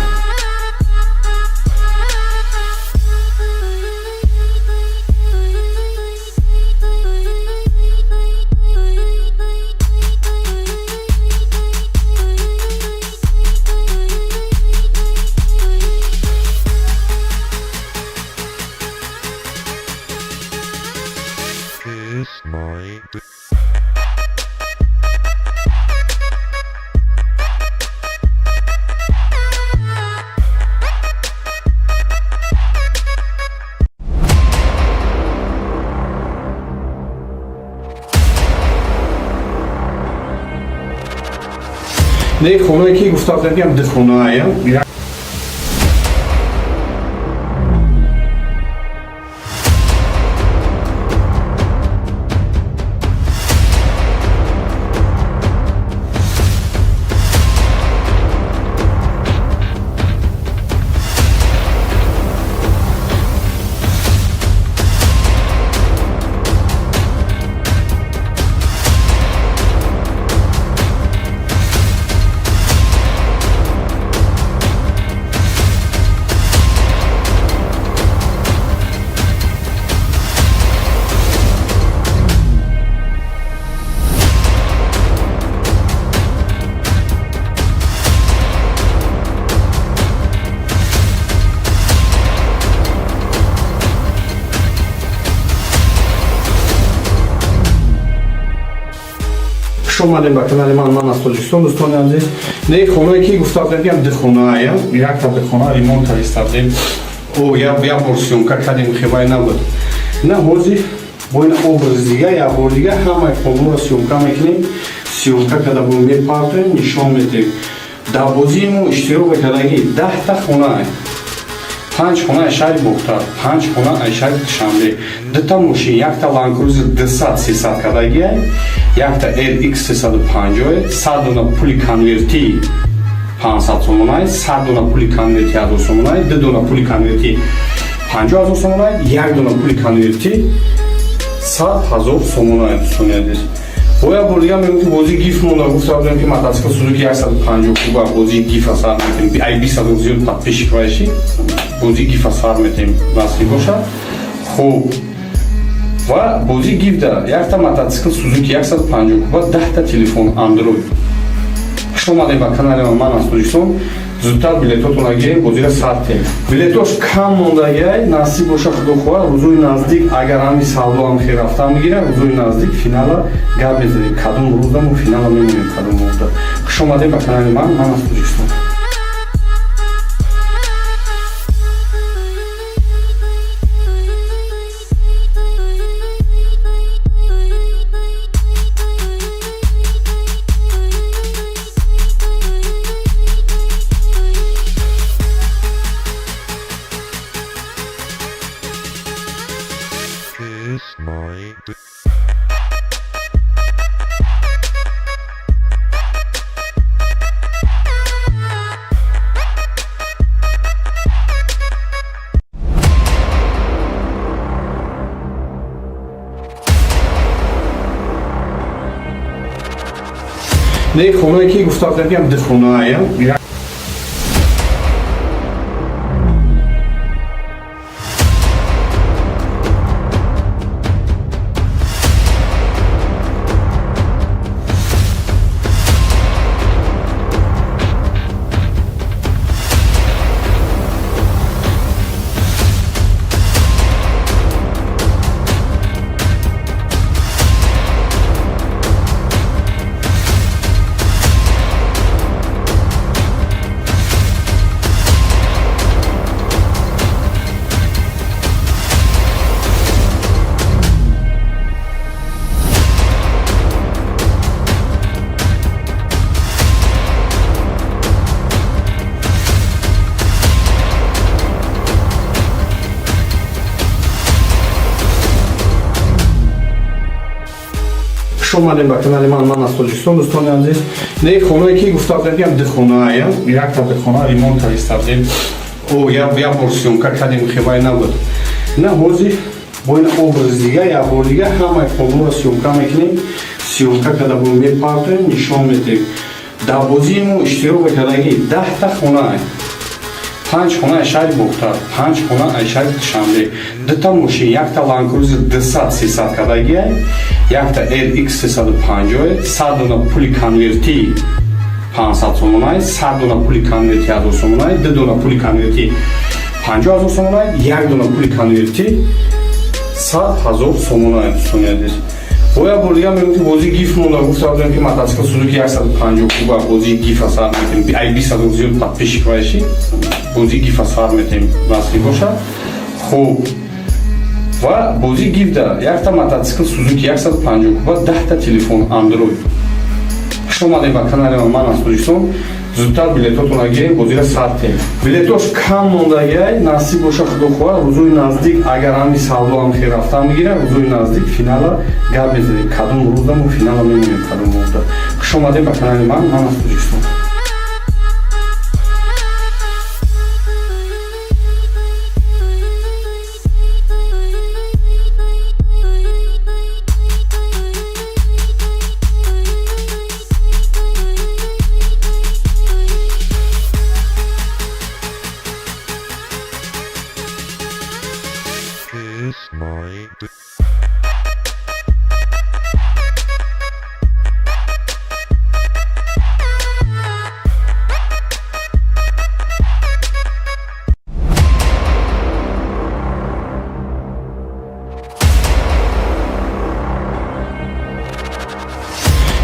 Не хонае ки гуфта будем дихонаая. Хуш омадед ба канали ман аз Тоҷикистон. Дӯстони азиз, не хонае ки гуфта будем дихонаая, якта дихона ремонт кардем. Як бор сёмка кардем, хебай набуд. На ҳозир бо ин образи дига, як бор дига ҳамаи хонаро сёмка мекунем. Сёмка када бо мепартоем, нишон медиҳем. Дар бозии мо иштирок кардагӣ 10та хона, 5 хона шаҳри Бухтар, 5 хона шаҳри Душанбе, 2та мошин, якта Land Cruiser 200-300 кадагиай, якта LX 350, 100 дона пули конверти 500 сомонай, 100 дона пули конверти 1000 сомонай, 2 дона пули конверти 50000 сомонай, 1 дона пули конверти 100000 сомонай. Дӯстони азиз, боя бор дига мегӯям ки бозии гиф монда, гуфта будем ки мотоцикл Suzuki 150 куба бозии гифа сар метем, ай 20 зиёд подписчик вайши бозии гифа сар метем насиб бошад. Хуб, ва бозии гиф да якта мотоцикл Suzuki 150 куба, 10та телефон Android. Хуш омадед ба канали ман аз Тоҷикистон. Зудтар билетотонро гирем, бозиро старт диҳем. Билетош кам мондагиай, насиб боша худохоҳа, рӯзои наздик агар ҳами савдо ҳам хел рафта мегирем, рӯзои наздик финала гап мезанем, кадом рӯзда мо финала мемонем, кадом рӯзда. Хуш омадед ба канали ман аз Тоҷикистон. Не хонае ки гуфта будем дихонаая. خوش اومدین به کانال من از تاجیکستان. دوستان عزیز، نه خونه که گفته بودم که دخونه یک تا دخونه ریمونت کردیم او یا پورسیونکا کردیم خیلی نبود. نه حاضی با این образ دیگه یا بار دیگه همه کامل را سیونکا میکنیم. سیونکا کده بود میپارتیم نشان میدیم. در بازیمو اشتراک کردگی 10 تا خونه 5 خونه شهر بختار، 5 خونه شهر شاملی، 2 تا ماشین، 1 تا لانکروزر 200-300 کدایی، 1 تا LX 350, 100 دونه پولی کنورتی 500 سومونای، 100 دونه پولی کنورتی 1000 سومونای، 2 دونه پولی کنورتی 50000 سومونای، 1 دونه پولی کنورتی 100000 سومونای. دوستان عزیز، باید بردیم میگم که بازی گیف مونده. گفته بودم که موتورسیکل سوزوکی 150 کوبه بازی گیف اثر میتیم. ای 20 زیاد تپش کردی بازی گیف اثر میتیم واسه باشه. خوب و بازی گیف ده یک تا موتورسیکل سوزوکی 150 کوبه 10 تا تلفن اندروید. شما در کانال من از تاجیکستان زودتر بلیطاتون را گیریم. بازی را ساعتیم. بلیطاش کم مونده نصیب باشه خدا خواه. روزوی نزدیک اگر همی سالو هم خیر رفتن میگیره روزوی نزدیک فینال گپ میزنیم. کدوم روزم و فینال میمونیم کدوم روزda. خوش اومدین به کانال من از تاجیکستان.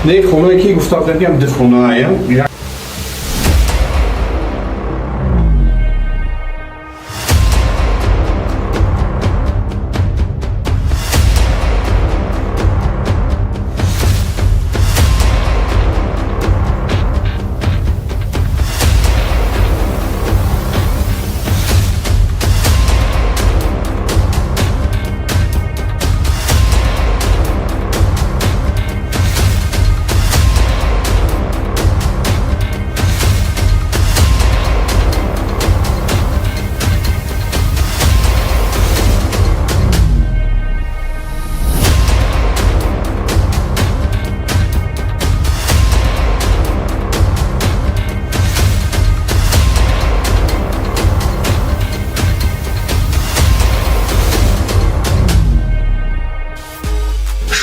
نه خونه که گفته بودم که دخونه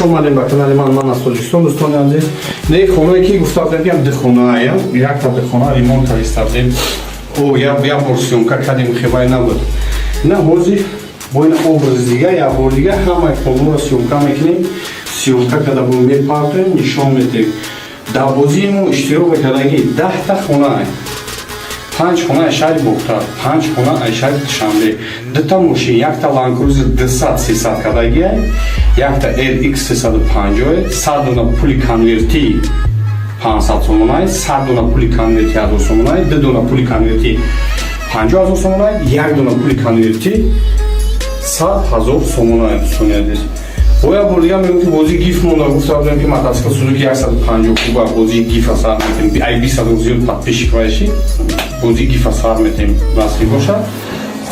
اومدیم به کانال من از تاجیکستان. دوستان عزیز، نه خونه که گفته بودم که دخونه یک تا دخونه ریمونت کردیم او یا پورسیونکا کردیم خیلی نبود. نه حاضی با این образ دیگه یا بار دیگه همه کامل را سیونکا میکنیم. سیونکا کده بود میپارتیم نشان میدیم. در بازیمو اشتراک کردگی 10 تا خونه 5 خونه شهر بختار، 5 خونه شهر شاملی، 2 تا ماشین، 1 تا لانکروزر 200-300 کدایی، 1 تا LX 350, 100 دونه پولی کنورتی 500 سومونای، 100 دونه پولی کنورتی 1000 سومونای، 2 دونه پولی کنورتی 50000 سومونای، 1 دونه پولی کنورتی 100000 سومونای. دوستان عزیز، باید بردیم میگم که بازی گیف مونده. گفته بودم که موتورسیکل سوزوکی 150 کوبه بازی گیف اثر میتیم. ای 20 زیاد تپش کردی بازی گیف اثر میتیم واسه باشه.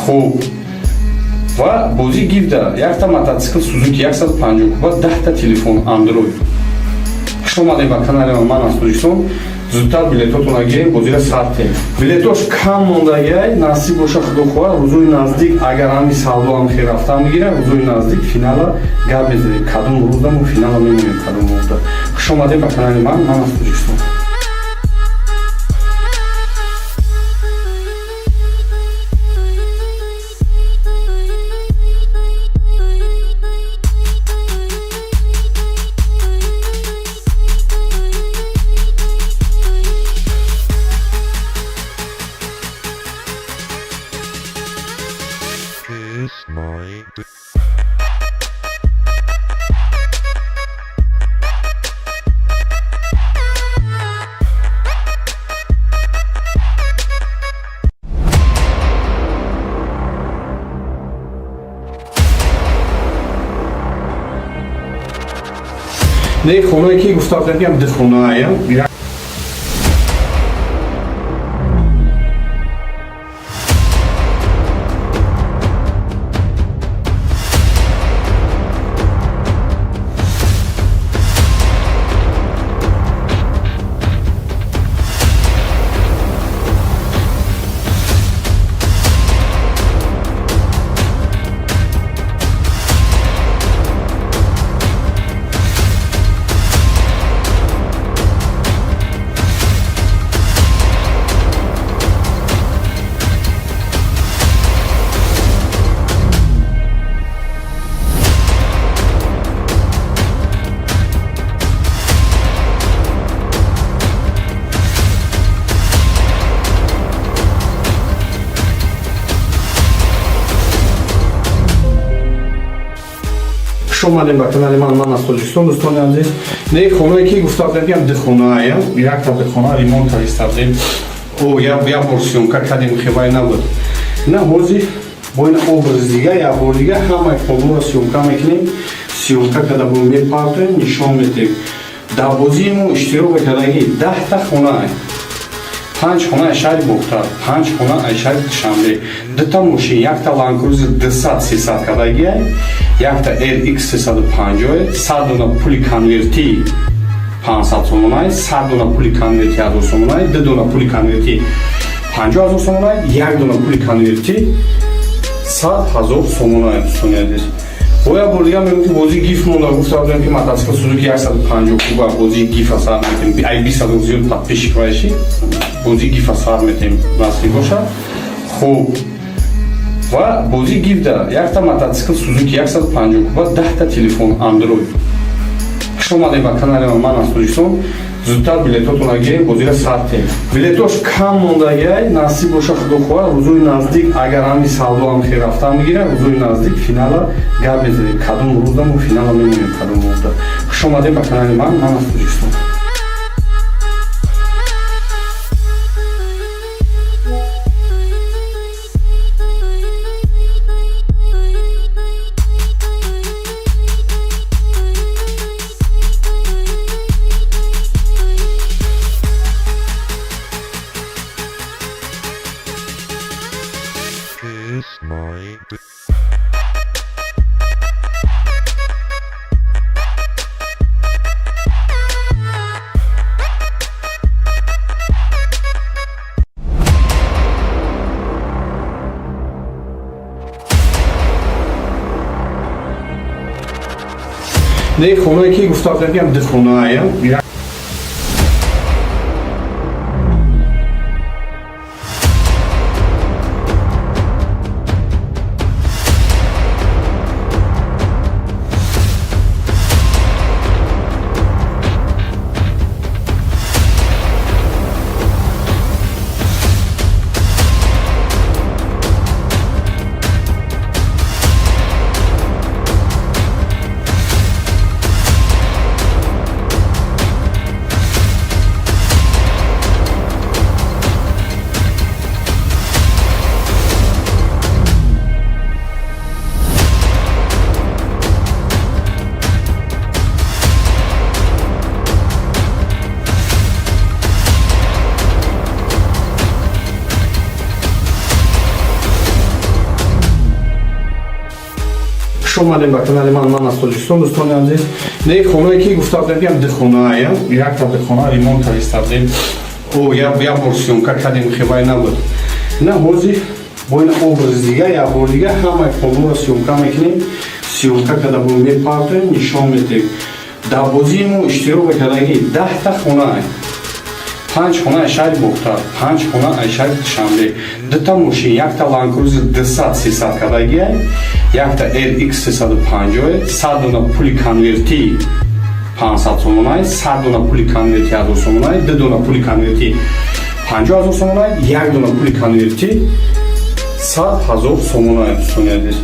خوب و بازی گیف ده یک تا موتورسیکل سوزوکی 150 کوبه 10 تا تلفن اندروید. خوش اومدین به کانال من از تاجیکستان. زودتر بلیطاتون را گیریم. بازی را ساعتیم. بلیطاش کم مونده نصیب باشه خدا خواه. روزوی نزدیک اگر همی سالو هم خیر رفتن میگیره روزوی نزدیک فینال گپ میزنیم. کدوم روزم و فینال میمونیم کدوم روزda. خوش اومدین به کانال من از تاجیکستان. نه خونه که گفتم میگم ده خونه ایم. شما با کانال من از تاجیکستان دوستان عزیز نه خونه که گفتم میگم ده خونه ایم یک تا ده خونه ریمونت کردیم او یا ورسیونکا کردیم خیلی نبود نه هوزی با این образ دیگه یا بار دیگه همه کلور سیونکا میکنیم سیونکا کدا بومی پارتن نشون میدیم در بازیمون اشتراک کردگی 10 تا خونه ایم 5 خونه شهر بختار 5 خونه شهر شنبه دو تا ماشین یک تا لانکروزر 200 300 کدگی یک تا RX 350 100 دونه پول کنورتی 500 سومونای 100 دونه پول کنورتی 1000 سومونای 2 دونه پول کنورتی 50000 سومونای 1 دونه پول کنورتی 100000 سومونای دوستان боя бурдигам мегӯям ки бозии гиф монда гуфта будем ки мотоцикл Suzuki 150 куба бозии гифа сар метем ай 20 зиёд подписчик вайши бозии гифа сар метем насли бошад хуб ва бозии гиф да якта мотоцикл Suzuki 150 куба 10 та телефон Android хуш омадед ба канали ман аз Тоҷикистон зудтар билетотонро гирем бозиро сартем билетош кам мондагиай насиб боша худохоҳ рӯзои наздик агар ҳами савдо ҳам хел рафта мегирад рӯзои наздик финала гап мезанем кадом рӯзда мо финала мемонем кадом рӯзда хуш омадед ба канали ман аз Тоҷикистон نه خونه که گفتم میگم ده خونه ایم شما با کانال من از تاجیکستان دوستان عزیز نه خونه که گفتم میگم ده خونه ایم یک تا ده خونه ریمونت کردیم او یا ورسیونکا کردیم خیلی نبود نه هوزی با این образ دیگه یا بار دیگه همه کلور سیونکا میکنیم سیونکا کدا بومی پارتن نشون میدیم در بازیمون اشتراک کردگی 10 تا خونه ایم 5 خونه شهر بختار 5 خونه شهر شنبه دو تا ماشین یک تا لانکروزر 200 300 کدگی یک تا RX 350 100 دونه پول کنورتی 500 سومونای 100 دونه پول کنورتی 1000 سومونای 2 دونه پول کنورتی 50000 سومونای 1 دونه پول کنورتی 100000 سومونای دوستان عزیز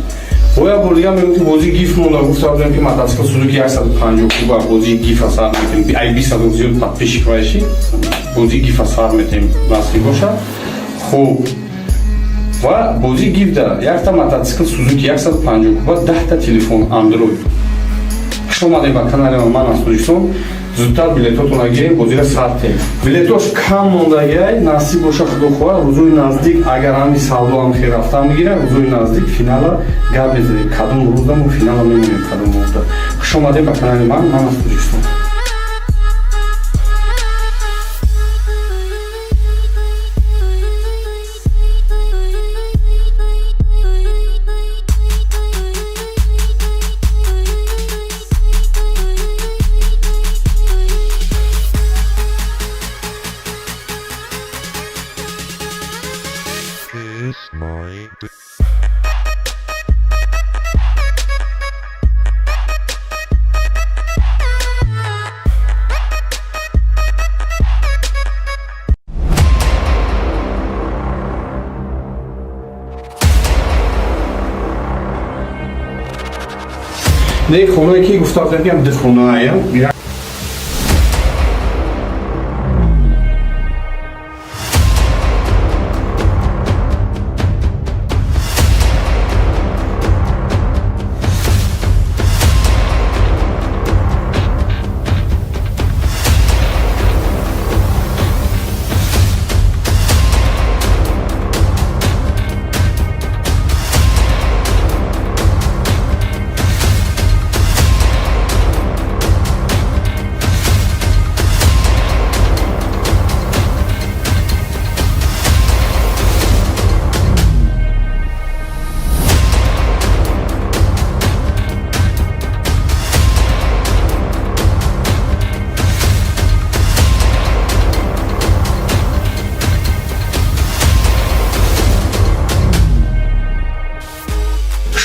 боя бурдигам мегӯям ки бозии гиф монда гуфта будем ки мотоцикл Suzuki 150 куба бозии гифа сар метем ай 20 зиёд подписчик вайши бозии гифа сар метем насли бошад хуб ва бозии гиф да якта мотоцикл Suzuki 150 куба 10 та телефон Android хуш Хуш омадед ба канали ман аз Тоҷикистон. Зудтар билетотонро гирем, бозиро сартем. Билетош кам мондагиай, насиб боша худохоҳа, рӯзои наздик агар ҳами савдо ҳам хел рафтан бигира, рӯзои наздик финала гап мезанем. Кадом рӯзда мо финала мемонем, кадом рӯзда. Хуш омадед ба канали ман аз Тоҷикистон. Не хонае ки гуфтам ям дихонаая.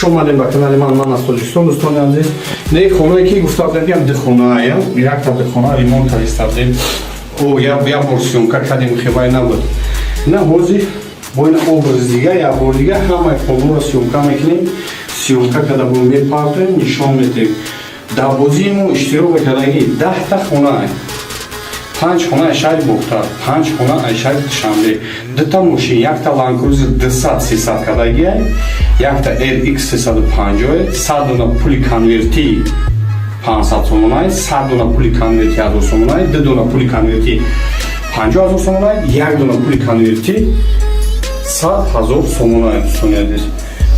Омадем ба канали ман аз Тоҷикистон. Дӯстони азиз, не хонае ки гуфтам ям дихонаая, якта дихона ремонт кардем. як бор сёмка кардем, хебай набуд. На ҳозир бо ин образи дига як бор дига ҳамаи хонаро сёмка мекунем. Сёмка карда бо мепартоем, нишон медиҳем. Дар бозии мо иштирок кардаги 10та хона, 5 хона Айшаи Бухтар, 5 хона Айшаи Душанбе, 2та мошин, якта Land Cruiser 200-300 кардаги, якта RX 350, 100 дона пули конверти 500 сомонай, 100 дона пули конверти 1000 сомонай, 2 дона пули конверти 50000 сомонай, 1 дона пули конверти 100000 сомонай. Дӯстони азиз,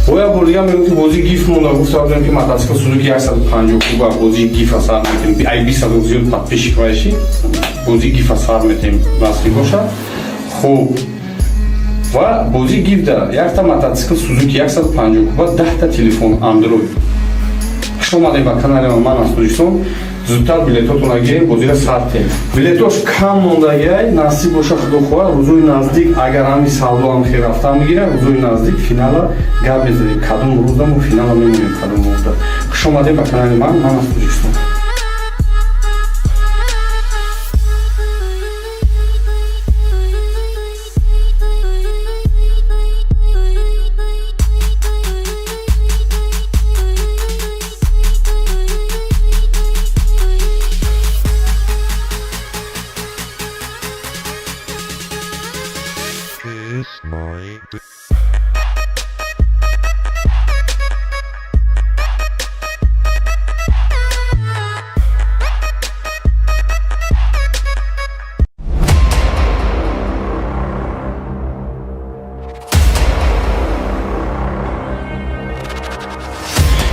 боя бор дига мегӯфти бозии гиф монда, гуфтам ки мотоцикл Suzuki 150 куба бозии гифа сар метем. Ай 20 зиёд подписчик баши, бозии гифа сар метем насли бошад. Хуб, ва бозии гиф да якта мотоцикл Suzuki 150 куба, 10та телефон Android. Хуш омадед ба канали ман аз Тоҷикистон. Зудтар билетотонро гирем, бозиро сартем. Билетош кам мондагиай, насиб боша худохоҳа, рӯзои наздик агар ҳами савдо ҳам хел рафтан бигира, рӯзои наздик финала гап мезанем. Кадом рӯзда мо финала мемонем, кадом рӯзда. Хуш омадед ба канали ман аз Тоҷикистон.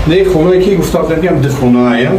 Не хонае ки гуфтам ям дихонаая.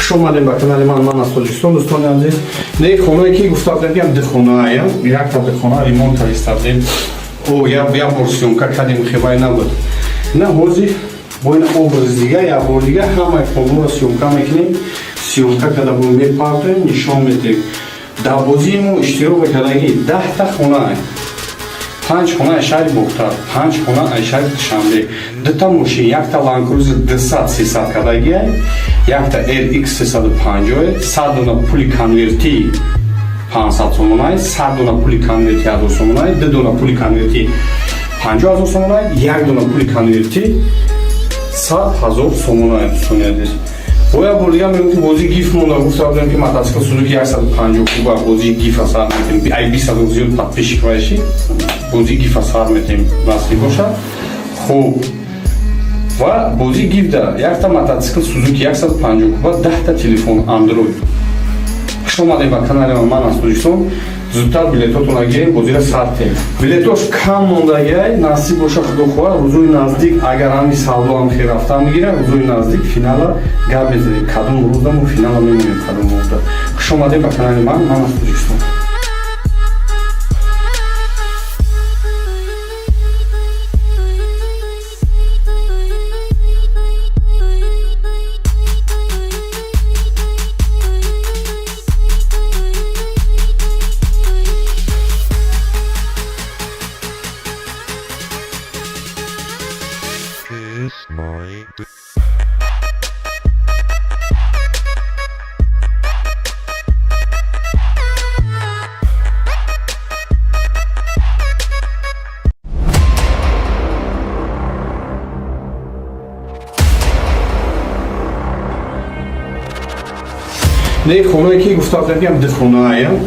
خوش اومدین به کانال من از تاجیکستان. دوستان عزیز، نه خونه که گفته بودم ده خونه یک تا ده خونه ریمونت کردیم او یا ورسیون کردیم خیلی نبود. نه حاضی با این obraz دیگه یا بار دیگه همه خونه را سیونکا میکنیم. سیونکا کده بود میپردیم نشان میدیم. در بازیمون اشتراک کردگی 10 تا خونه 5 خونه شهر بختار، 5 خونه شهر شنبه، 2 تا ماشین، 1 تا لانکروزر 200-300 کدگی، 1 تا RX 350, 100 دونه پولی کنورتی 500 سومونای، 100 دونه پولی کنورتی 1000 سومونای، 2 دونه پولی کنورتی 50000 سومونای، 1 دونه پولی کنورتی 100000 سومونای. دوستان عزیز، باید بردیم میگم بازی گیف مونده گفته بودم که мотоцикл سوزوکی 150 کوبا بازی گیف سر میتیم ای 20 زیاد подписчик باشی بازی گیف سر میتیم نصیب باشه. خوب و بازی گیف ده یک تا мотоцикл سوزوکی 150 کوبا 10 تا تلفن اندروید. خوش اومدید به کانال من از تاجیکستان. زودتر بلیطاتون گیریم بازی را سرتیم. بلیطاش کم مونده نصیب باشه خدا خواه روزوی نزدیک اگر همی سالو هم خیر رفته میگیره روزوی نزدیک فینال گپ میزنیم کدوم روز و فینال میمونیم کدوم روز. خوش اومدید به کانال من از تاجیکستان. نه خونه که گفته بودم ده خونه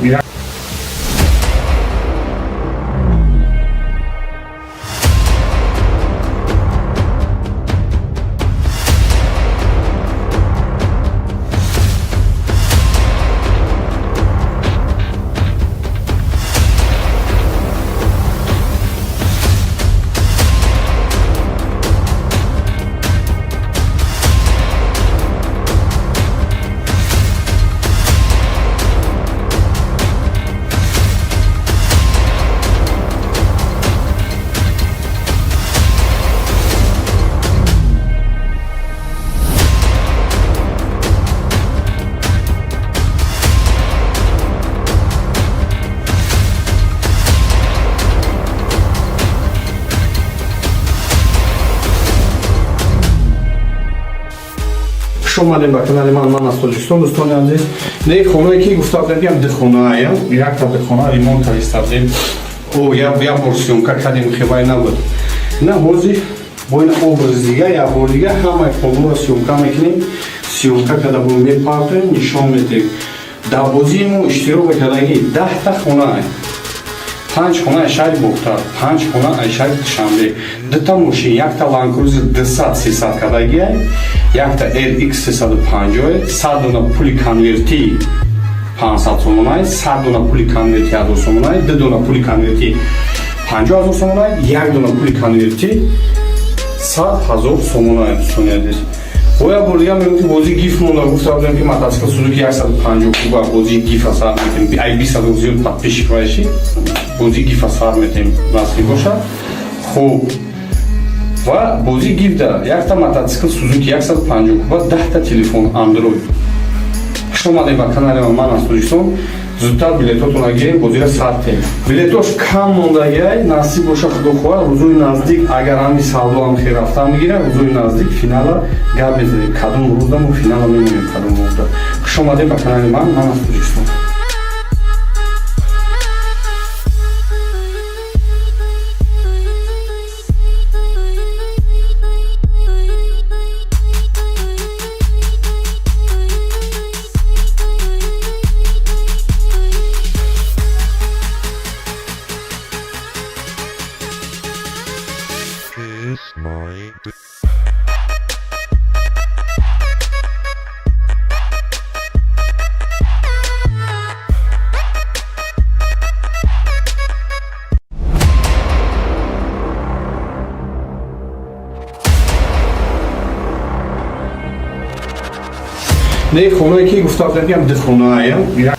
خوش اومدین به کانال من از تاجیکستان. دوستان عزیز، نه خونه که گفته بودم ده خونه یک تا ده خونه ریمونت کردیم او یا ورسیون کردیم خیلی نبود. نه حاضی با این obraz دیگه یا بار دیگه همه خونه را سیونکا میکنیم. سیونکا کده بود میپردیم نشان میدیم. در بازیمون اشتراک کردگی 10 تا خونه 5 خونه شهر بختار، 5 خونه شهر شنبه، 2 تا ماشین، 1 تا لانکروزر 200-300 کدگی، 1 تا RX 350, 100 دونه پولی کنورتی 500 سومونای، 100 دونه پولی کنورتی 1000 سومونای، 2 دونه پولی کنورتی 50000 سومونای، 1 دونه پولی کنورتی 100000 سومونای. دوستان عزیز، باید بردیم میگم بازی گیف مونده گفته بودم که мотоцикл سوزوکی 150 کوبا بازی گیف سر میتیم ای 20 زیاد подписчик باشی بازی گیف سر میتیم نصیب باشه. خوب و بازی گیف ده یک تا мотоцикл سوزوکی 150 کوبا 10 تا تلفن اندروید. خوش اومدید به کانال من از تاجیکستان. زودتر بلیطاتون گیریم بازی را سرتیم. بلیطاش کم مونده نصیب باشه خدا خواه روزوی نزدیک اگر همی سالو هم خیر رفته میگیره روزوی نزدیک فینال گپ میزنیم کدوم روز و فینال میمونیم کدوم روز. خوش اومدید به کانال من از تاجیکستان. نه خونه که گفتم بگم ده خونه ایم.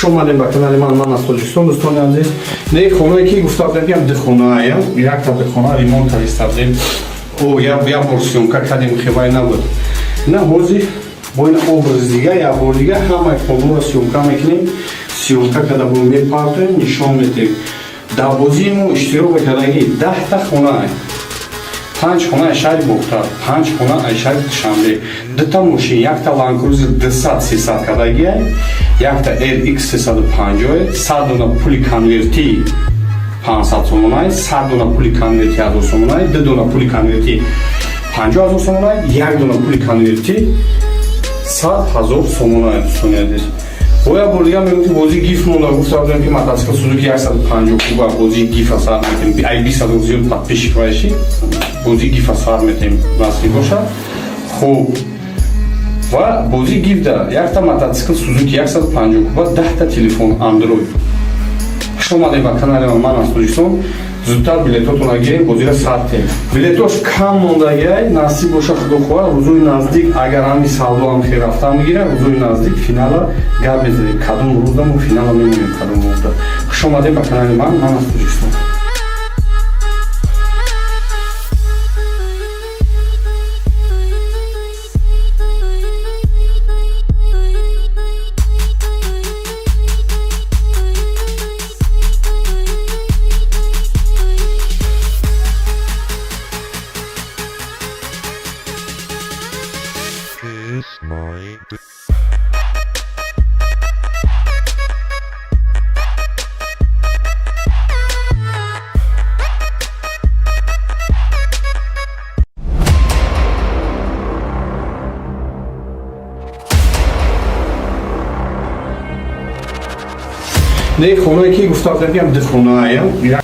اومدیم به کانال من از تاجیکستان دوستان عزیز. نه خونه که گفتم بگم ده خونه ایم. یک تا ده خونه ریمونت کردیم. او یا ورسیونکا کردیم خیلی نبود. نه هوزی با این образ دیگه یا بار دیگه همه کاملا سیونکا میکنیم. سیونکا کدا بو میپارتیم نشان میدیم. در بازیمو اشتراک کردگی 10 تا خونه ایم. 5 خونه شهر بختار، 5 خونه شهر شاملی. دو تا ماشین، یک تا لانکروزر 200-300 کدایی، یک تا LX 350، 100 دونه پولی کنورتی 500 سومونای، 100 دونه پولی کنورتی 1000 سومونای، 2 دونه پولی کنورتی 50000 سومونای، 1 دونه پولی کنورتی 100000 سومونای دوستان. Boya buraya mümkün bozi gif munda guftabdan ki mataska Suzuki 150 kuba bozi gif asar metim ay 200 подписчик вайши bozi gif asar metim nasıl boşa xo'p va bozi gifda yakta mataska Suzuki 150 kuba 10 ta telefon Android shoma deba kanale man az Tojikiston зудтар билетотона гирем бозира сартем билетош кам мондагай насиб боша худо хоҳад рӯзои наздик агар ҳами савдо ҳам хел рафта мегирад рӯзои наздик финала гап мезанем кадом рӯзда мо финала мемонем кадом рӯзда хуш омадем ба канали ман аз Тоҷикистон. نه خونه که گفتم بگم ده خونه ایم.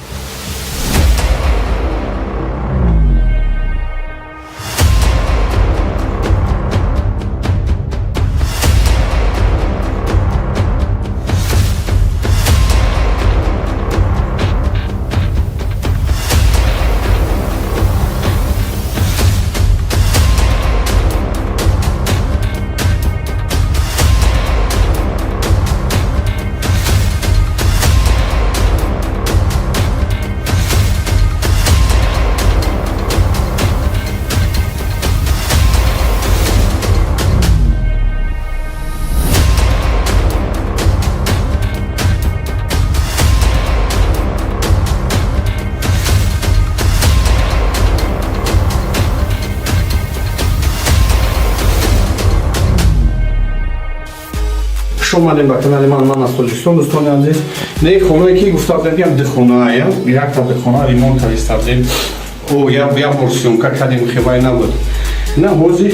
اومدیم به کانال من از تاجیکستان دوستان عزیز. نه خونه که گفتم بگم ده خونه ایم. یک تا ده خونه ریمونت کردیم. او یا ورسیونکا کردیم خیلی نبود. نه هوزی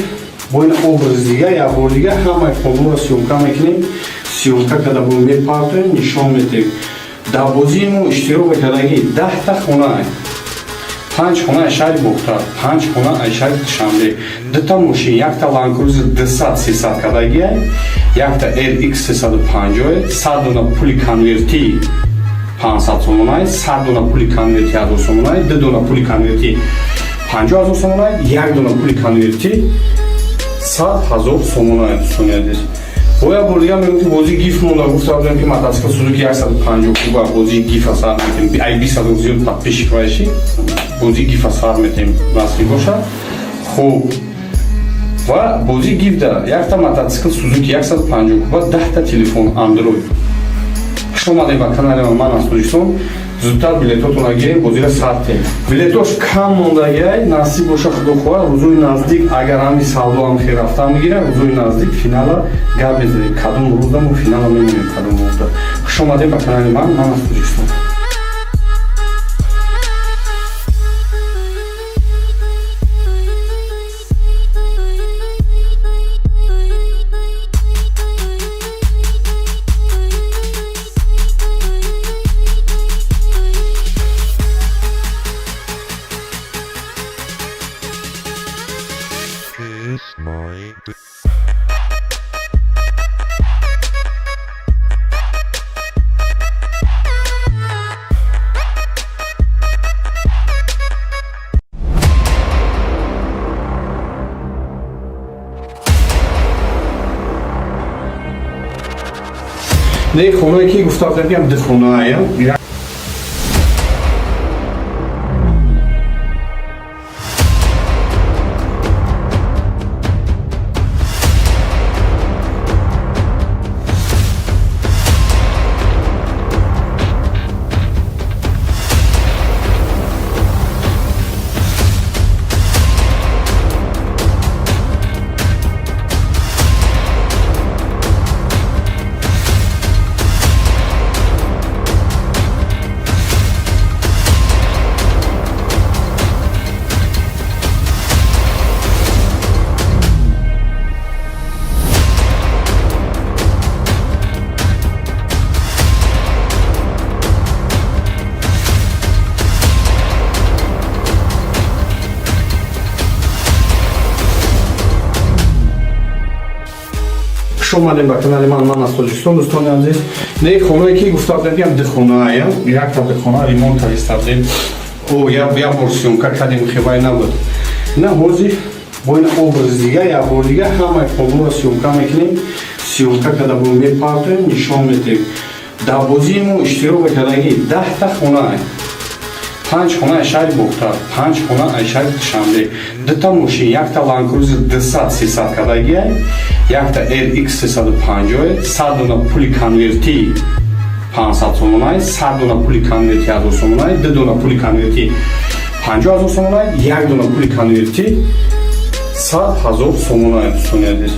با این образ دیگه یا بار دیگه همه کاملا سیونکا میکنیم. سیونکا کدا بو میپارتیم نشان میدیم. در بازیمو اشتراک کردگی 10 تا خونه ایم. 5 خونه شهر بختار، 5 خونه شهر شاملی. دو تا ماشین، یک تا لانکروزر 200-300 کدایی، یک تا LX 350، 100 دونه پولی کنورتی 500 سومونای، 100 دونه پولی کنورتی 1000 سومونای، 2 دونه پولی کنورتی 50000 سومونای، 1 دونه پولی کنورتی 100000 سومونای دوستان عزیز. боя бургам мемки бози гиф монда гуфта будам ки мотоцикл Suzuki 150 куба бози гиф асар метем ай 200 зиёд подписчик вайши бози гиф асар метем насби боша хуб ва бози гифда якта мотоцикл Suzuki 150 куба 10 та телефон Android Хуш омадед ба канали ман аз Тоҷикистон. Зудтар билетотонро гирем, бозиро старт диҳем. Билетош кам мондагиай, насиб боша худо хоҳад, рӯзои наздик агар ҳами савдо ҳам хел рафта мегирад, рӯзои наздик финала гап мезанем, кадом рӯза мо финала мемонем, кадом рӯза. Хуш омадед ба канали ман аз Тоҷикистон. Не хонаe ки гуфтам ям ду хонаe. Хуш омадед ба канали ман аз Тоҷикистон. Дӯстони азиз, не хонаe ки гуфтам ям ду хонаe, якта ду хона ремонт кардем. Як бор сёмка кардем, хебай набуд. На ҳозир бо ин образи дига, як бор дига ҳамаи хонаро сёмка мекунем. Сёмка карда бо мепартоем, нишон медиҳем. Дар бозии мо иштирок кардаги 10та хонаe. 5 хона шаҳри Бухтар, 5 хона шаҳри Душанбе, 2та мошин, якта Land Cruiser 200-300 кардагиай, якта RX 350, 100 дона пули конверти 500 сомонай, 100 дона пули конверти 1000 сомонай, 2 дона пули конверти 50000 сомонай, 1 дона пули конверти 100000 сомонай. Дӯстони азиз,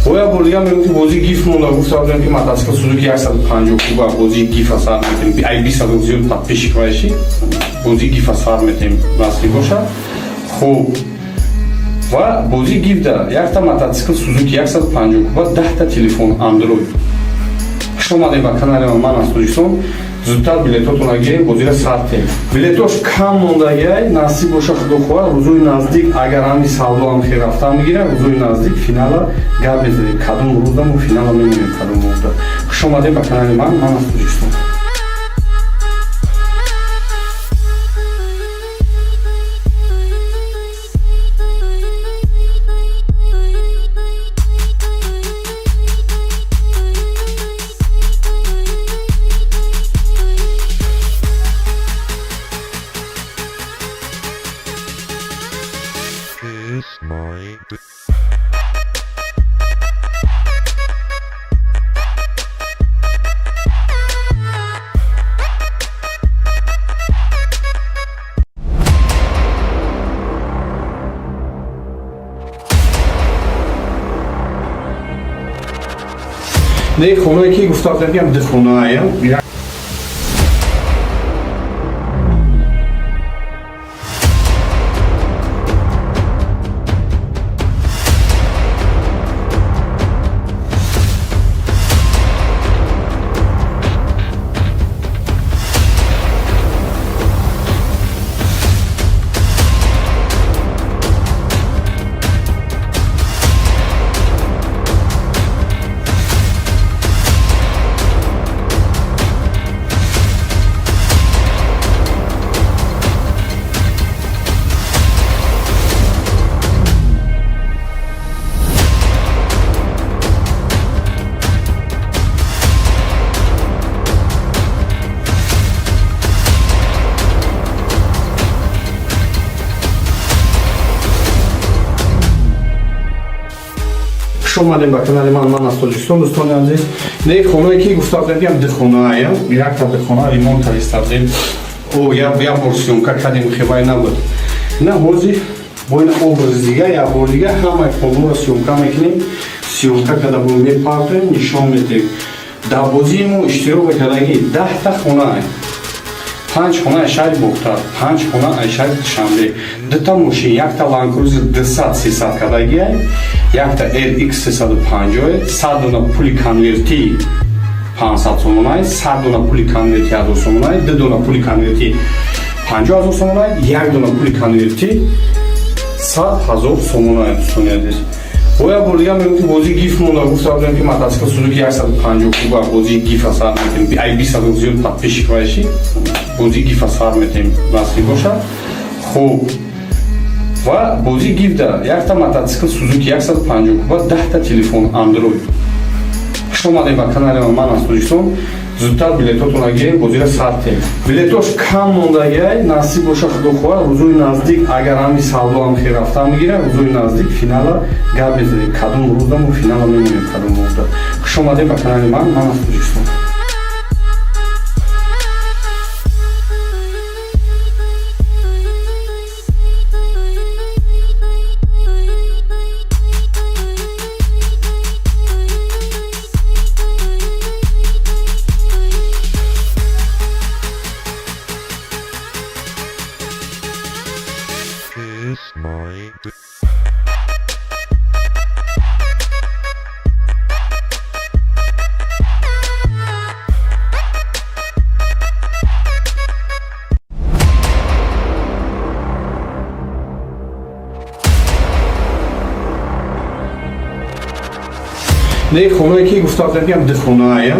бояд бор дига мегӯфти бозии гиф монда, гуфтам ки мотоцикл Suzuki 150 куба бозии гифа сар метем, ай 20 зиёд подписчик баши бозии гифа сар метем насли бошад. Хуб, ва бозии гиф да якта мотоцикл Suzuki 150 куба, 10та телефон Android. Хуш омадед ба канали ман аз Тоҷикистон. Зудтар билетотонро гирем, бозиро старт диҳем. Билетош кам мондагиай, насиб боша худо хоҳад, рӯзои наздик агар ҳами савдо ҳам хел рафта мегирад, рӯзои наздик финала гап мезанем, кадом рӯза мо финала мемонем, кадом рӯза. Хуш омадед ба канали ман аз Тоҷикистон. Не хонаe ки гуфтам ям ду хонаe. خوش اومدین به کانال من از تاجیکستان. دوستان عزیز نه خونه که گفتم میگم دخونه یک تا دخونه ریمونت استادیم او یا ورسیون کردیم خیلی نبود نه هوزی با این образ دیگه یا بار دیگه همه کلمه سیونکا میکنیم سیونکا کدا بومی پارتیم نشان میدیم در بازیمو اشتراک کردگی 10 تا خونه 5 خونه شهر بختار 5 خونه شهر شنبه 2 تا ماشین یک تا لانکروزر 200 300 کردگی یک تا RX 350 100 دونه پولی کنورتی 500 сомонай 100 дона пули конверти 1000 сомонай 2 дона пули конверти 50000 сомонай 1 дона пули конверти 100000 сомонай достониядис боя бурдига мегӯям ки бозии гиф монда гуфтам ки мотоцикл Suzuki 150 куба бозии гифа сар метем ай 20 зиёд подписчик вайши бозии гифа сар метем насиб бошад хуб ва бозии гиф да якта мотоцикл Suzuki 150 куба 10 та телефон Android. خوش اومدین به کانال من از تاجیکستان. زودتر بلیطاتون گیرین بازی ساعته بلیطاش کم مونده نصیب باشه خدا خواه روزوی نزدیک اگر همی سالو هم خیر رفته میگیره روزوی نزدیک فینال گپ بزنیم کدوم روز دم و فینال میمونیم کدوم روز دم. خوش اومدین به کانال من از تاجیکستان. نه خونه که گفتم میگم دخونه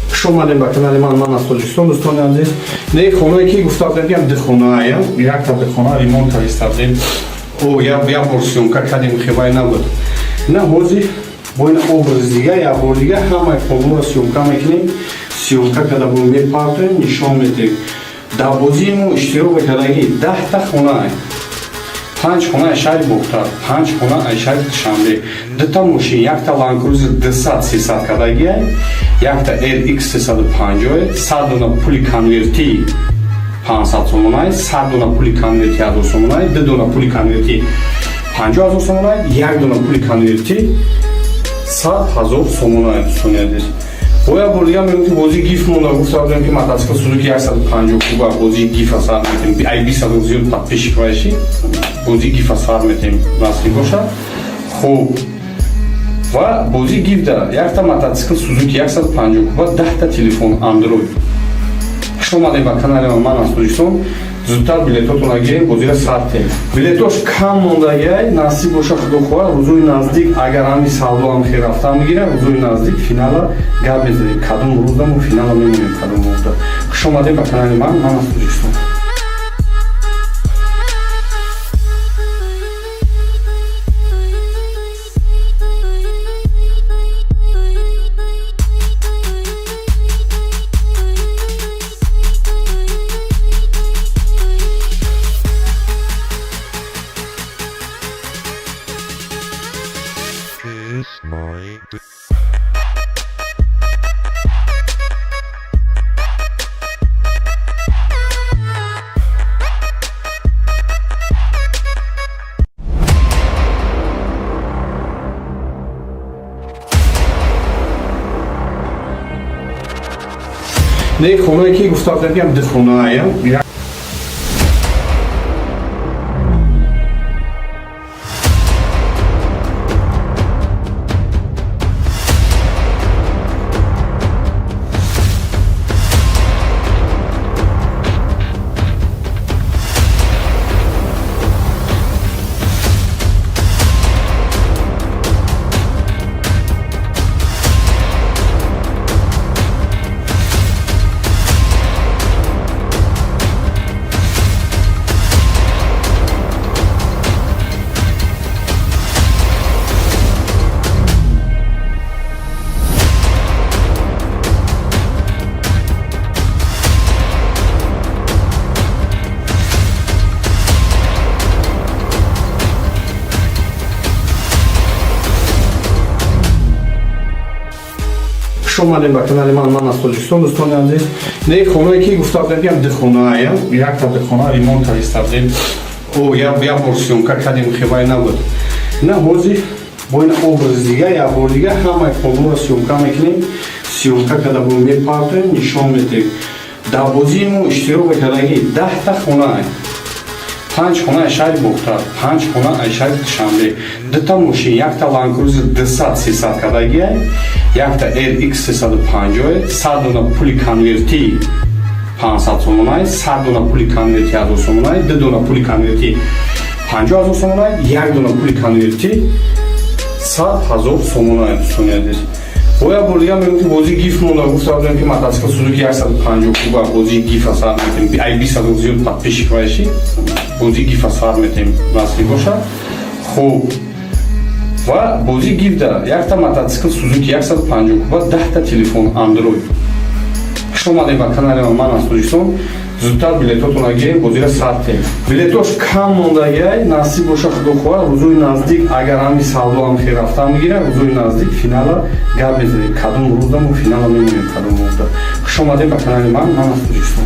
خوش اومدین به کانال من از تاجیکستان. دوستان عزیز نه خونه که گفتم میگم دخونه یک تا دخونه ریمونت استادیم او یا ورسیون کردیم خیلی نبود نه هوزی با این образ دیگه یا بار دیگه همه کلمه سیونکا میکنیم سیونکا کدا بومی پارتیم نشان میدیم در بازیمو اشتراک کردگی 10 تا خونه 5 خونه شهر بختار 5 خونه شهر شنبه 2 تا ماشین یک تا لانکروزر 200 300 کردگی یک تا RX 350 100 دونه پولی کنورتی 500 сомонай 100 дона пули конверти 1000 сомонай 2 дона пули конверти 50000 сомонай 1 дона пули конверти 100000 сомонай достониядис боя бурдига мегӯям ки бозии гиф монда гуфтам ки мотоцикл Suzuki 150 куба бозии гифа сар метем ай 20 зиёд подписчик вайши бозии гифа сар метем насиб бошад хуб ва бозии гиф да якта мотоцикл Suzuki 150 куба 10 та телефон Android. خوش اومدین به کانال من از تاجیکستان. زودتر بلیطاتون گیرین بازی ساعته بلیطاش کم مونده نصیب باشه خدا خواه روزوی نزدیک اگر همی سالو هم خیر رفته میگیره روزوی نزدیک فینال گپ بزنیم کدوم روز دم و فینال میمونیم کدوم روز دم. خوش اومدین به کانال من از تاجیکستان. не хонае ки гуфтам дем дихонаая. Шумадем ба канали ман аз Тоҷикистон. Дӯстони азиз, не хонае ки гуфтам дем дихонаая, якта дихона ремонт кардем. Я бор сёмка кардем, хебай набуд. На ҳозир бо ин образи дига як бор дига ҳамаи хонаро сёмка мекунем. Сёмка карда бо мепартоем, нишон медиҳем. Дар бозии мо иштирок кардаги 10 хона, 5 хона шаҳри Бухтар, 5 хона шаҳри Душанбе, 2 мошин, якта Land Cruiser 200-300 кардаги, якта RX 350, 100 дона пули конверти 500 сомонай, 100 дона пули конверти 1000 сомонай, 2 дона пули конверти 50000 сомонай, 1 дона пули конверти 100000 сомонай. Боя бурдига мегӯфти бози гиф монда, гуфтам ки мотоцикл Suzuki 150 куба бози гифа сар метем, ай 20 зиёд подписчик вайши бози гифа сар метем насли боша. Хуб ва бози гиф да якта мотоцикл Suzuki 150 куба 10 телефон Android. Хуш омадем ба канали ман аз Тоҷикистон. Зудтар билетотона гирем, бозира сартем. Билетош кам мондагиай, насиб боша худохоҳ, рӯзои наздик агар ҳами савдо ҳам хел рафта мегира, рӯзои наздик финала гап мезанем. Кадом рӯзда мо финала мемонем, кадом рӯзда. Хуш омадем ба канали ман аз Тоҷикистон.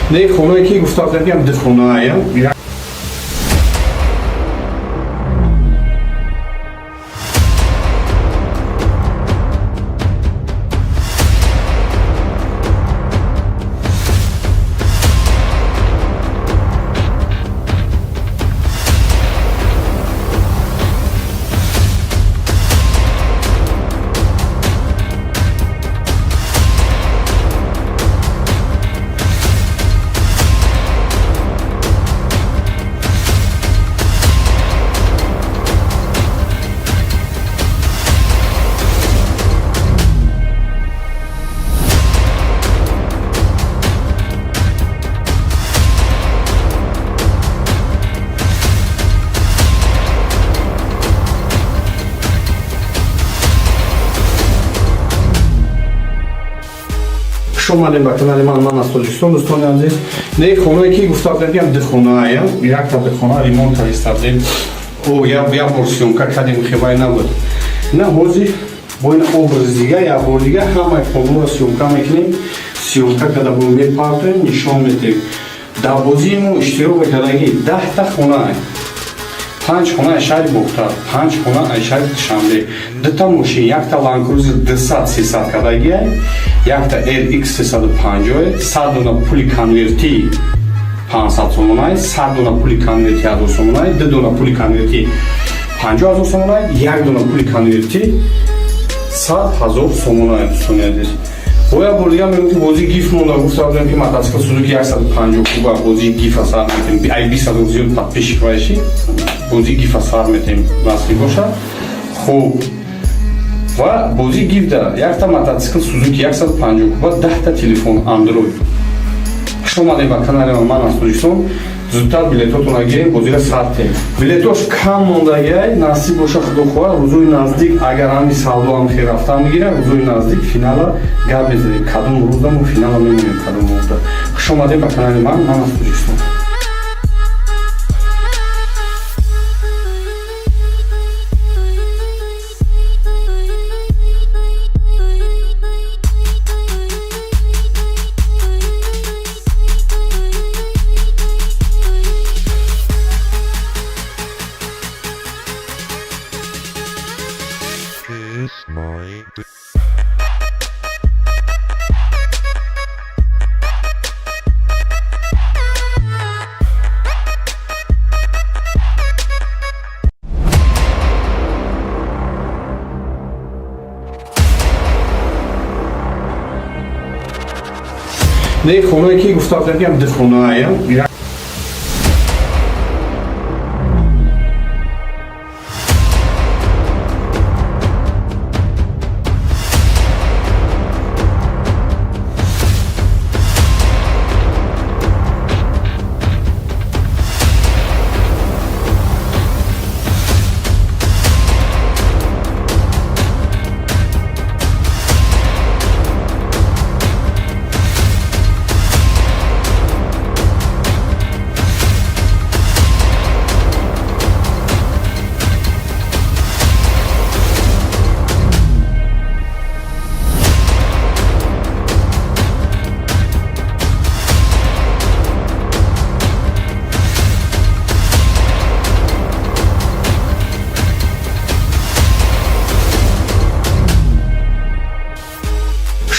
Не хонае ки гуфтам дем дихонаая. Хуш омадем ба канали ман аз Тоҷикистон. Дӯстони азиз, не хонае ки гуфтам дем дихонаая, якта дихона ремонт кардем. Я бор сёмка кардем, хебай набуд. На ҳозир бо ин образи дига як бор дига ҳамаи хонаро сёмка мекунем. Сёмка карда бо мепартоем, нишон медиҳем. Дар бозии мо иштирок кардаги 10 хона, 5 хона шаҳри Бухтар, 5 хона шаҳри Душанбе, 2 мошин, якта Land Cruiser 200-300 кардаги, якта RX 350, 100 дона пули конверти 500 сомонай, 100 дона пули конверти 1000 сомонай, 2 дона пули конверти 50000 сомонай, 1 дона пули конверти 100000 сомонай. Дӯстони азиз, боя бурдига мегӯфти бози гиф монда, гуфтам ки мотоцикл Suzuki 150 куба бози гифа сар метем, ай 20 зиёд подписчик вайши бози гифа сар метем насли боша. Хуб ва бози гиф да якта мотоцикл Suzuki 150 куба 10 телефон Android. Хуш Хуш омадед ба канали ман аз Тоҷикистон. Зудтар билетотонро гирем бозира сарте. Билетош кам мондагиай, насиб боша худохоҳа, рӯзои наздик агар ҳами савдо ҳам хел рафта мегирад, рӯзои наздик финала гап мезанем. Кадом рӯза мо финала мемонем кадом рӯза. Хуш омадед ба канали ман аз Тоҷикистон. Не хонаe ки гуфтам ки ду хонаe.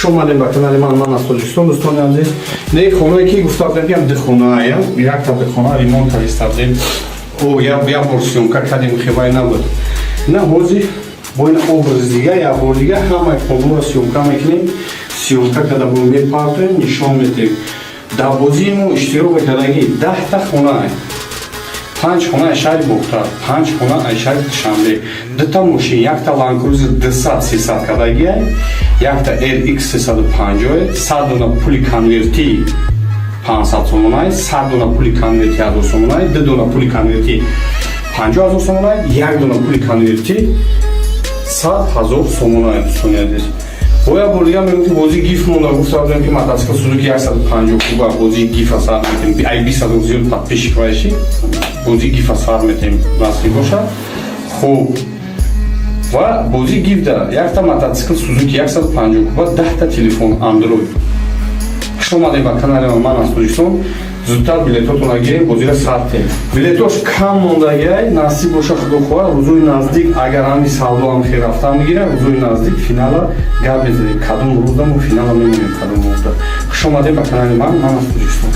Омадем ба канали ман аз Тоҷикистон. Дӯстони азиз, не хонаe ки гуфтам ки ду хонаe, якта ду хона ремонт кардем. Як бор сёмка кардем, хебаи набуд. На ҳозир бо ин образи дига як бор дига ҳамаи хонаро сёмка мекунем. Сёмка карда бо мепартоем, нишон медиҳем. Дар бозии мо иштирок кардаги 10та хонаe. 5 хона Айшаи Бухтар, 5 хона Айшаи Душанбе, 2 мошин, якта Land Cruiser 200-300 кадагиай, якта RX 350, 100 дона пули конверти 500 сомонай, 100 дона пули конверти 1000 сомонай, 2 дона пули конверти 50000 сомонай, 1 дона пули конверти 100000 сомонай. Дӯстони азиз, боя бурдига мегӯфти бози гиф монда, гуфтам ки мотоцикл Suzuki 150 куба бози гиф асар метем, ай 20 зиёд подписчик вайши бози гиф асар метем насиб бошад. Хуб, ва бози гиф да якта мотоцикл Suzuki 150 куба, 10та телефон Android. Хуш омадед ба канали ман аз Тоҷикистон. Зудтар билетотонро гирем бозира сарте. Билетош кам мондагиай, насиб боша худохоҳа, рӯзои наздик агар ҳами савдо ҳам хел рафта мегирад, рӯзои наздик финала гап мезанем. Кадом рӯза мо финала мемонем кадом рӯза. Хуш омадед ба канали ман аз Тоҷикистон.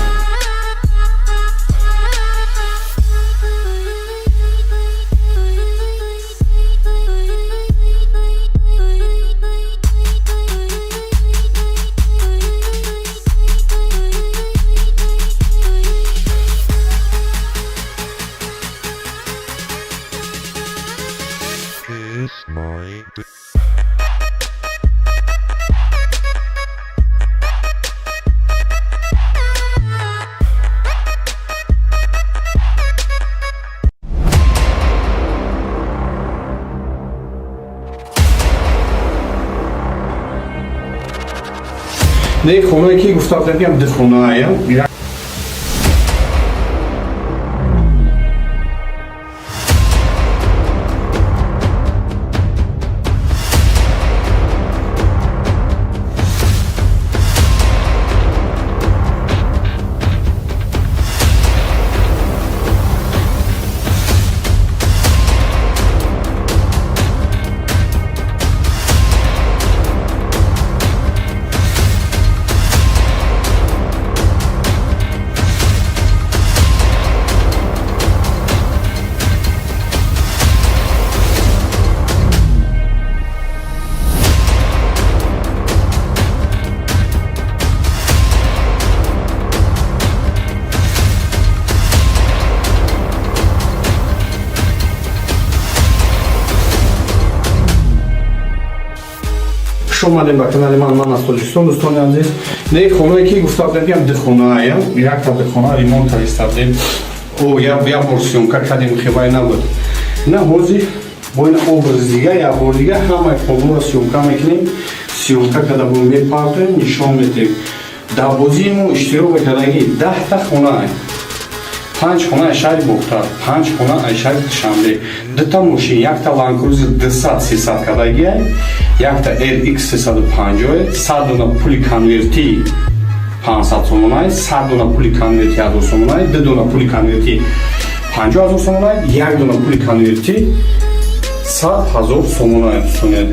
Не хонаe ки гуфтам ки ду хонаe. خوش اومدین به کانال من از تاجیکستان. دوستان عزیز، نه خونه که گفتم بگم دخونه یک تا دخونه ریمونت کردیم او یا ورسیونکا کردیم خیلی نبود. نه حاضی با این образ دیگه یا بار دیگه همه کلمه سیونکا میکنیم. سیونکا کده بون میپارتیم نشان میدیم. در بازیمون اشتراک کردگی 10 تا خونه 5 خونه شهر بختار 5 خونه شهر شنبه 2 تا ماشین، یک تا لانکروزر 200 300 کدگی، یک تا LX 350 100 دونه پول کنورتی 500 сомонай 100 дона пули конверти 1000 сомонай 2 дона пули конверти 50000 сомонай 1 дона пули конверти 100000 сомонай. Достояд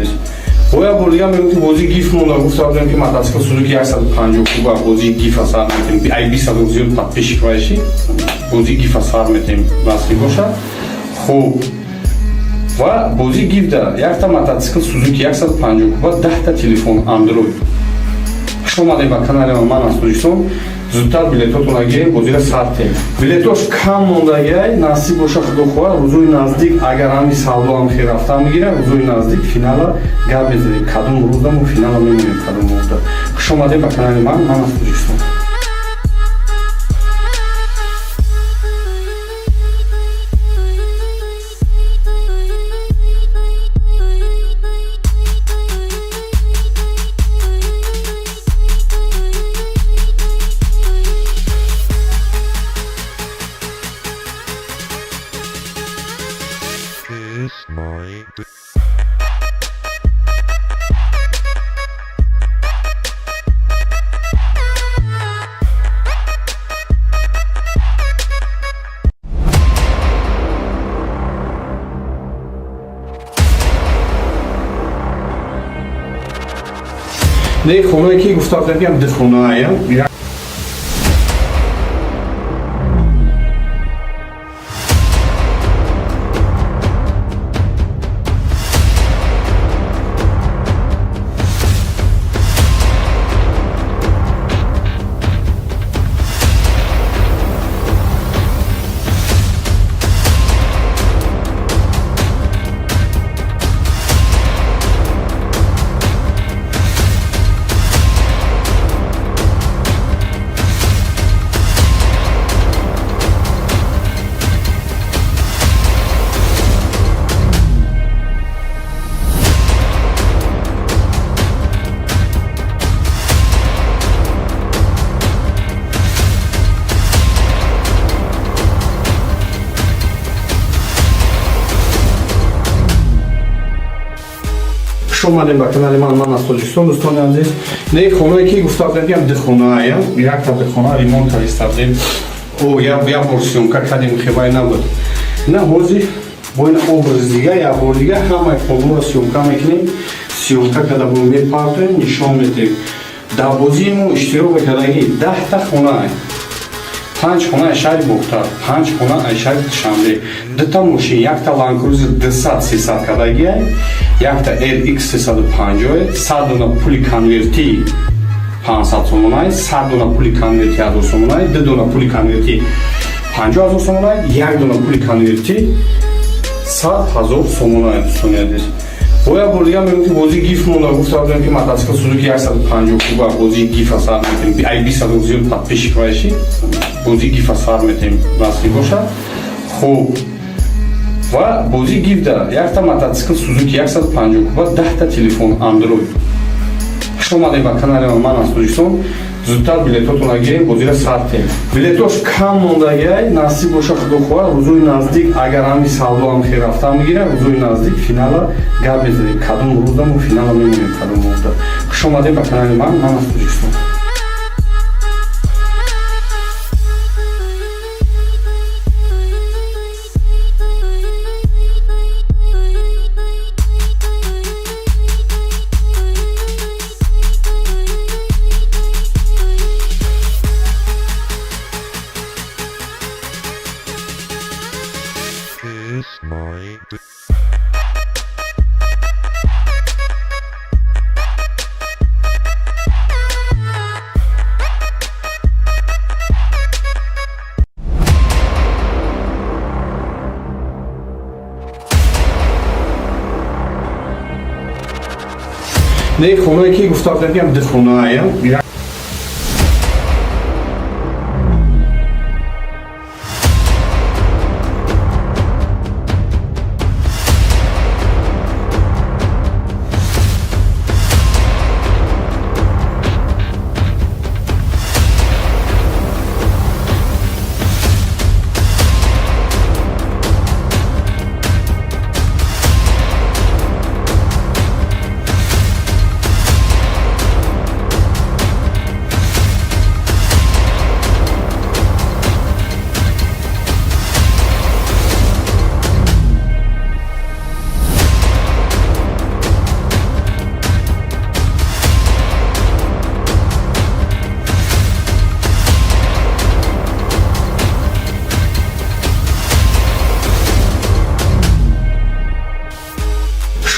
боя бурдига мегӯфти бози гиф монда гуфта будем ки мотоцикл Suzuki 150 куба бози гифа сар метем ай 20 зиёд подписчик вайши бози гифа сар метем насби бошад. хуб ва бози гиф да якта мотоцикл Suzuki 150 куба 10 та телефон Android. خوش اومدین به کانال من از تاجیکستان. زودتر بلیطاتون گیریم بازی ساعتیم. بلیطاش کم مونده نصیب باشه خدا خواه روزوی نزدیک اگر همی سالو هم خیر رفته میگیره روزوی نزدیک فینال گپ بزنیم کدوم روز دم و فینال میمونیم کدوم روز دم. خوش اومدین به کانال من از تاجیکستان. نه خونه که گفتم بگم دخونه خوش اومدین به کانال من از تاجیکستان. دوستان عزیز، نه خونه که گفتم بگم دخونه یک تا دخونه ریمونت کردیم او یا ورسیونکا کردیم خیلی نبود. نه حاضی با این образ دیگه یا بار دیگه همه کلمه سیونکا میکنیم. سیونکا کده بون میپارتیم نشان میدیم. در بازیمون اشتراک کردگی 10 تا خونه 5 خونه شهر بختار 5 خونه شهر شنبه 2 تا ماشین، یک تا لانکروزر 200 300 کدگی، یک تا LX 350 100 дона пули конверти 500 сомонай 100 дона пули конверти 1000 сомонай 2 дона пули конверти 50000 сомонай 1 дона пули конверти 100000 сомонай. Достояд боя бурдига мегӯфти бози гиф монда гуфта будем ки мотоцикл Suzuki 150 куба бози гифа сар метем ай 20 зиёд подписчик вайши бози гифа сар метем насби бошад. хуб ва бози гиф да якта мотоцикл Suzuki 150 куба 10 та телефон Android. خوش اومدین به کانال من از تاجیکستان. زودتر بلیطاتون گیریم بازی ساعتیم. بلیطاش کم مونده نصیب باشه خدا خواه روزوی نزدیک اگر همی سالو هم خیر رفته میگیره روزوی نزدیک فینال گپ بزنیم کدوم روز دم و فینال میمونیم کدوم روز دم. خوش اومدین به کانال من از تاجیکستان. не хонае ки гуфта будем дихонаая.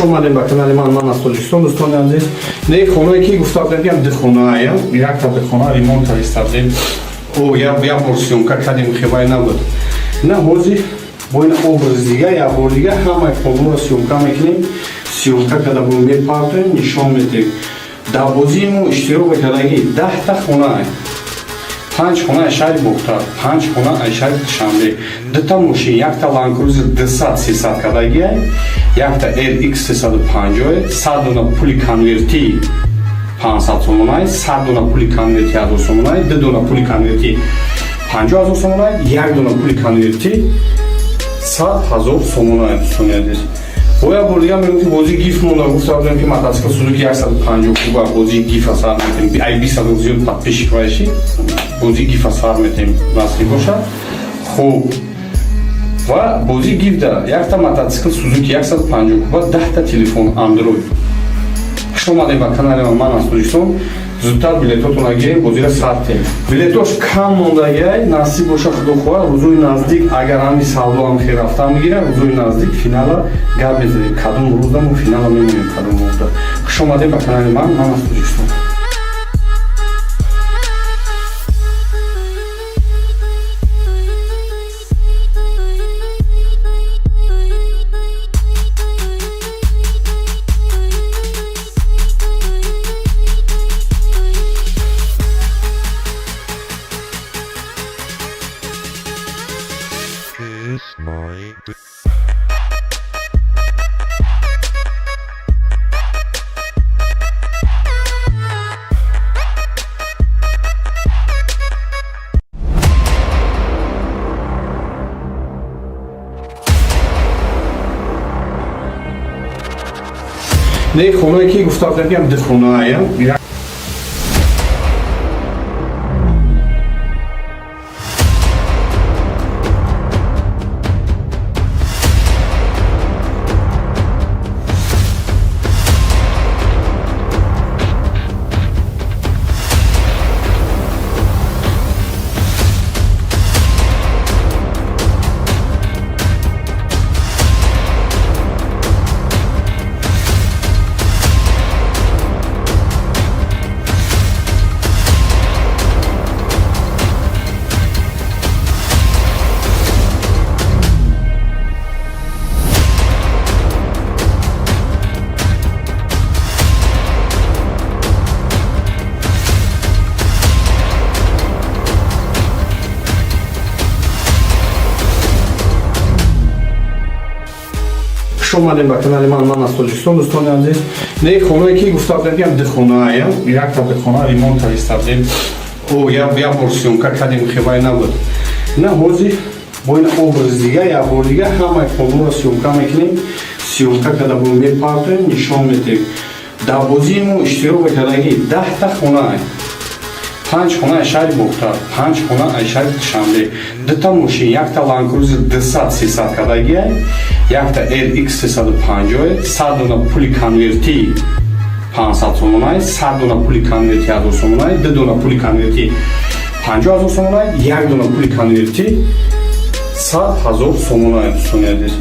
Шумадем ба канали ман аз Тоҷикистон. Дӯстони азиз, не хонае ки гуфта будем дихонаая, якта дихона ремонт кардем. як бор сёмка кардем, хибай набуд. На ҳозир бо ин образи дига як бор дига ҳамаи фолуро сёмка мекунем. Сёмка када бо мепартоем, нишон медиҳем. Дар бозии мо иштирок кардаги 10 хона, 5 хона шаҳри Бухтар, 5 хона шаҳри Душанбе, 2 мошин, якта Land Cruiser 200-300 кардаги, якта LX 350, 100 дона пули конверти 500 сомонай, 100 дона пули конверти 1000 сомонай, 2 дона пули конверти 50000 сомонай, 1 дона пули конверти 100000 сомонай. Боя бурдига мегӯфти бози гиф монда, гуфта будем ки мотоцикл Suzuki 150 куба бози гифа сар метем, ай 20 зиёд подписчик вайши бози гифа сар метем насиб бошад. Хуб ва бози гиф да якта мотоцикл Suzuki 150 куба 10 телефон Android. Хуш омадем ба канали ман аз Тоҷикистон. Зудтар билетотона гирем, бозира сартем. Билетош кам мондагиай, насиб боша худохоҳ, рӯзои наздик агар ҳами савдо ҳам хел рафта мегира, рӯзои наздик финала гап мезанем. Кадом рӯзда мо финала мемоем, кадом рӯзда. Хуш омадем ба канали ман аз Тоҷикистон. Не хонае ки гуфта будем дихонаая. Хуш омадем ба канали ман аз Тоҷикистон. Дӯстони азиз, не хонае ки гуфта будем дихонаая, якта дихона ремонт кардем. як бор сёмка кардем, хибай набуд. На ҳозир бо ин образи дига як бор дига ҳамаи фолуро сёмка мекунем. Сёмка када бо мепартоем, нишон медиҳем. Дар бозии мо иштирок кардаги 10 хона, 5 хона шаҳри Бухтар, 5 хона шаҳри Душанбе, 2 мошин, якта Land Cruiser 200-300 кардаги, якта LX 350, 100 дона пули конверти 500 сомонай, 100 дона пули конверти 1000 сомонай, 2 дона пули конверти 5000 сомонай, 1 дона пули конверти 100000 сомонай. Дӯстони азиз,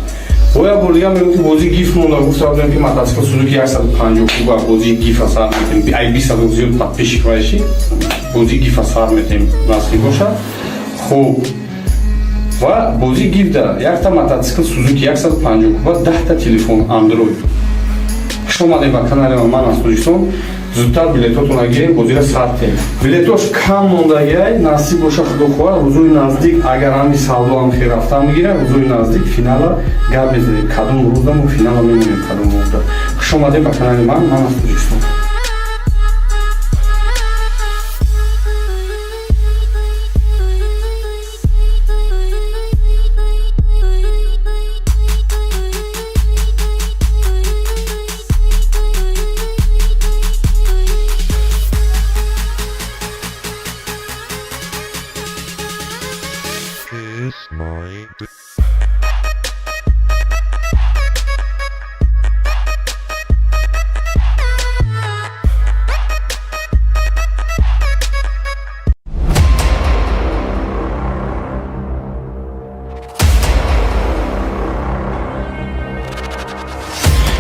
боя бурдига мегӯфти бози гиф монда, гуфта будем ки мотоцикл Suzuki 150 куба бози гифа сар метем, ай 20 зиёд подписчик вайши бози гифа сар метем насиб бошад. Хуб ва бози гиф да якта мотоцикл Suzuki 150 куба 10 телефон Android. Хуш Хуш омадед ба канали ман аз Тоҷикистон. Зудтар билетотонро гирем, бозиро сард тем. Билетош кам мондагиай, насиб боша худохоҳ, рӯзои наздик агар ҳами савдо ҳам хел рафта мегирад, рӯзои наздик финала гап мезанем. Кадом рӯздаму финала мемонем кадом рӯзда. Хуш омадед ба канали ман аз Тоҷикистон.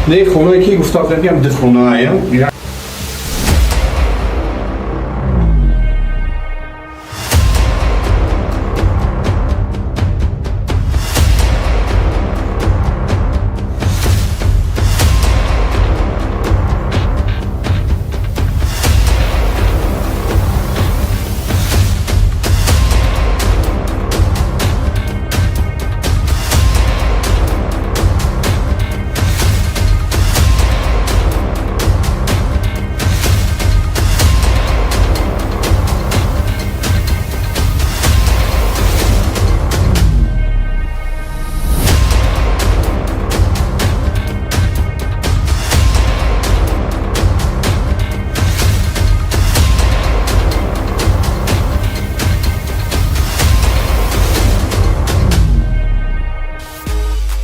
Не хонаe ки гуфта будам ду хонаe.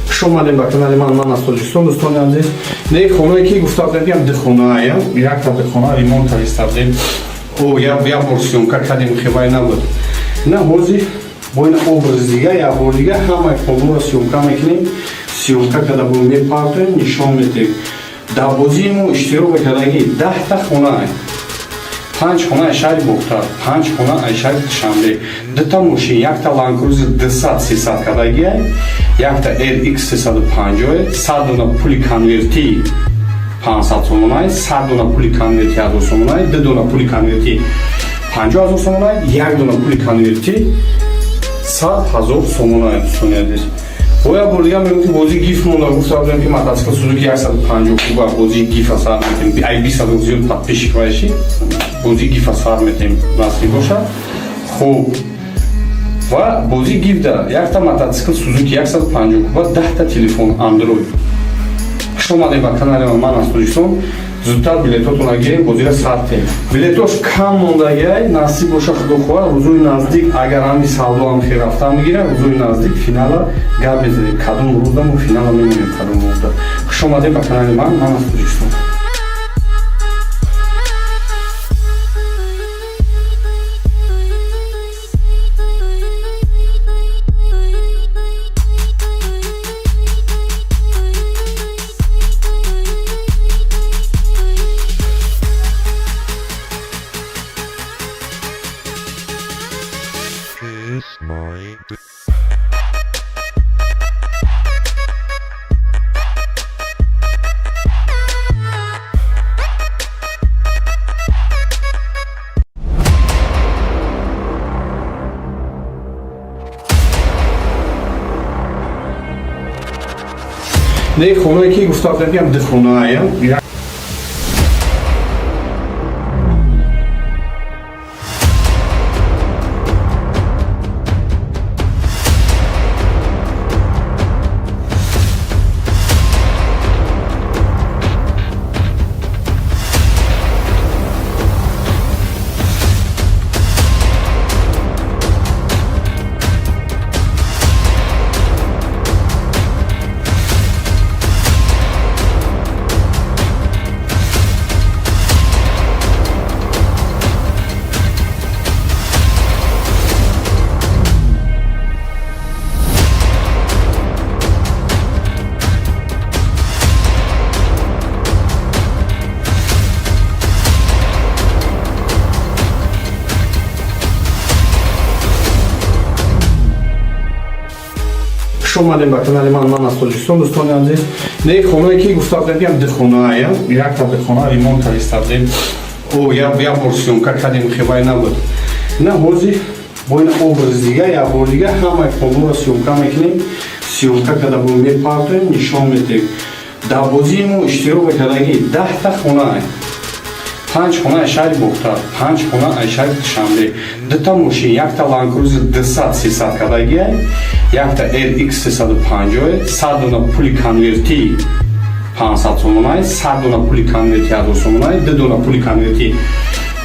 Хуш омадед ба канали ман аз Тоҷикистон. Дӯстони азиз, не хонаe ки гуфта будам ду хонаe, якта ду хона ремонт кардем. Як бор сёмка кардем, хибаи набуд. На ҳозир бо ин образи дига як бор дига ҳамаи хонаро сёмка мекунем. Сёмка карда бо мепартоем, нишон медиҳем. Дар бозии мо иштирок кардаги 10та хонаe. 5 хона шаҳри Бухтар, 5 хона шаҳри Душанбе, 2та мошин, якта Land Cruiser 200-300 кадагиай, якта RX 350, 100 дона пули конверти 500 сомонай, 100 дона пули конверти 1000 сомонай, 2 дона пули конверти 50000 сомонай, 1 дона пули конверти 100000 сомонай. Боя бурдигам мегӯям ки бозии гиф монда, гуфта будам ки мотоцикл Suzuki 150 куба бозии гифа сар метем, ай 20 зиёд подписчик вайши бозии гифа сар метем насиб бошад. Хуб ва бозии гифда якта мотоцикл Suzuki 150 куба, 10та телефон Android. Хуш омадед ба канали ман аз Тоҷикистон. Зудтар билетотонро гирем, бозиро сард тем. Билетош кам мондагиай, насиб боша худохоҳ, рӯзои наздик агар ҳами савдо ҳам хел рафта мегирад, рӯзои наздик финала гап мезанем. Кадом рӯздаму финала мемонем кадом рӯзда. Хуш омадед ба канали ман аз Тоҷикистон. Не хонаe ки гуфта будам ду хонаe. خوش اومدین به کانال من از تاجیکستان. دوستان عزیز، نه خونه که گفتم دیدم دخونه یک تا دخونه ریمونت کردیم او یا ورسیون کردیم خیلی نبود. نه هوزی با این образ دیگه یا بار دیگه همه خونه را سیونکا میکنیم. سیونکا که در بومی پارتیم نشان میدیم. در بازیمو اشتراک کردگی 10 تا خونه 5 خونه اشاری بختار 5 خونه اشاری شنبه 2 تا ماشین، یک تا لانکروز 200 300 کردگی، یک تا RX 350، 100 دونه پولی کنورتی 500 سومونای، 100 دونه پولی کنورتی 1000 سومونای، 2 دونه پولی کنورتی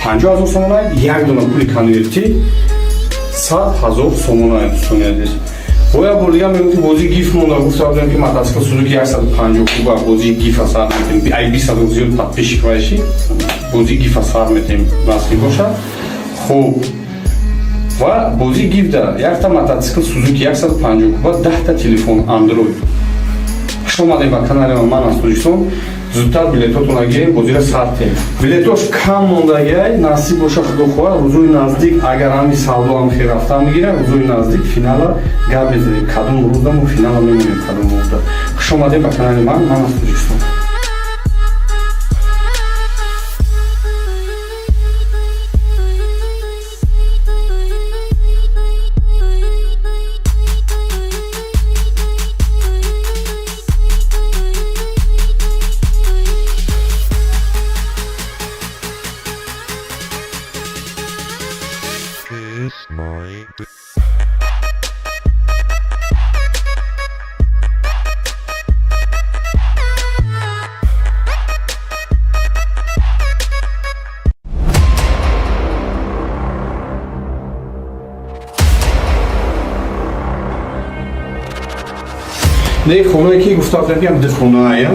50000 سومونای، 1 دونه پولی کنورتی 100000 سومونای. دوستان عزیز، باید بردیم میگم که بازی گیف مونده گفتم که мотоцикл سوزوکی 150 کوبا بازی گیف اثر میتیم ای 20 زیاد подписчик باشی بازی گیف اثر میتیم واسه باشه. خوب و بازی گیف داره یک تا мотоцикл سوزوکی 150 کوبا 10 تا تلفن اندروید. خوش اومدین به کانال من از تاجیکستان. زودتر بلیطاتون را گیریم، بازی را ساختیم. بلیطاش کم موندگی نصیب باشه خدا خواه روزوی نزدیک اگر همی سودا هم خیر رفته میگیره روزوی نزدیک فینال گپ بزنیم کدوم روز دم و فینال میمونیم کدوم روز دم. خوش اومدین به کانال من از تاجیکستان. نه خونه که گفتم دیدم دخونه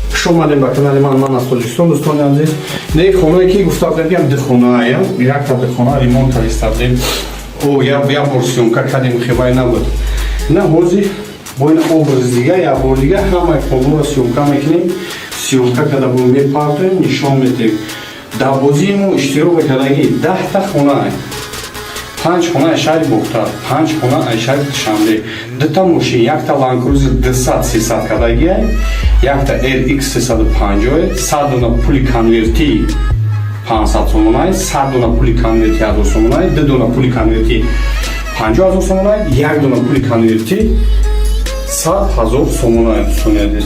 خوش اومدین به کانال من از تاجیکستان. دوستان عزیز، نه خونه که گفتم دیدم دخونه یک تا دخونه ریمونت کردیم او یا ورسیون کردیم خیلی نبود. نه هوزی با این образ دیگه یا بار دیگه همه خونه را سیونکا میکنیم. سیونکا که در بومی پارتیم نشان میدیم. در بازیمو اشتراک کردگی 10 تا خونه 5 خونه اشاری بختار 5 خونه اشاری شنبه 2 تا ماشین، یک تا لانکروز 200 300 کردگی، یک تا RX 350، 100 دونه پولی کنورتی 500 سومونای، 100 دونه پولی کنورتی 1000 سومونای، 2 دونه پولی کنورتی 50000 سومونای، 1 دونه پولی کنورتی 100000 سومونای. دوستان عزیز،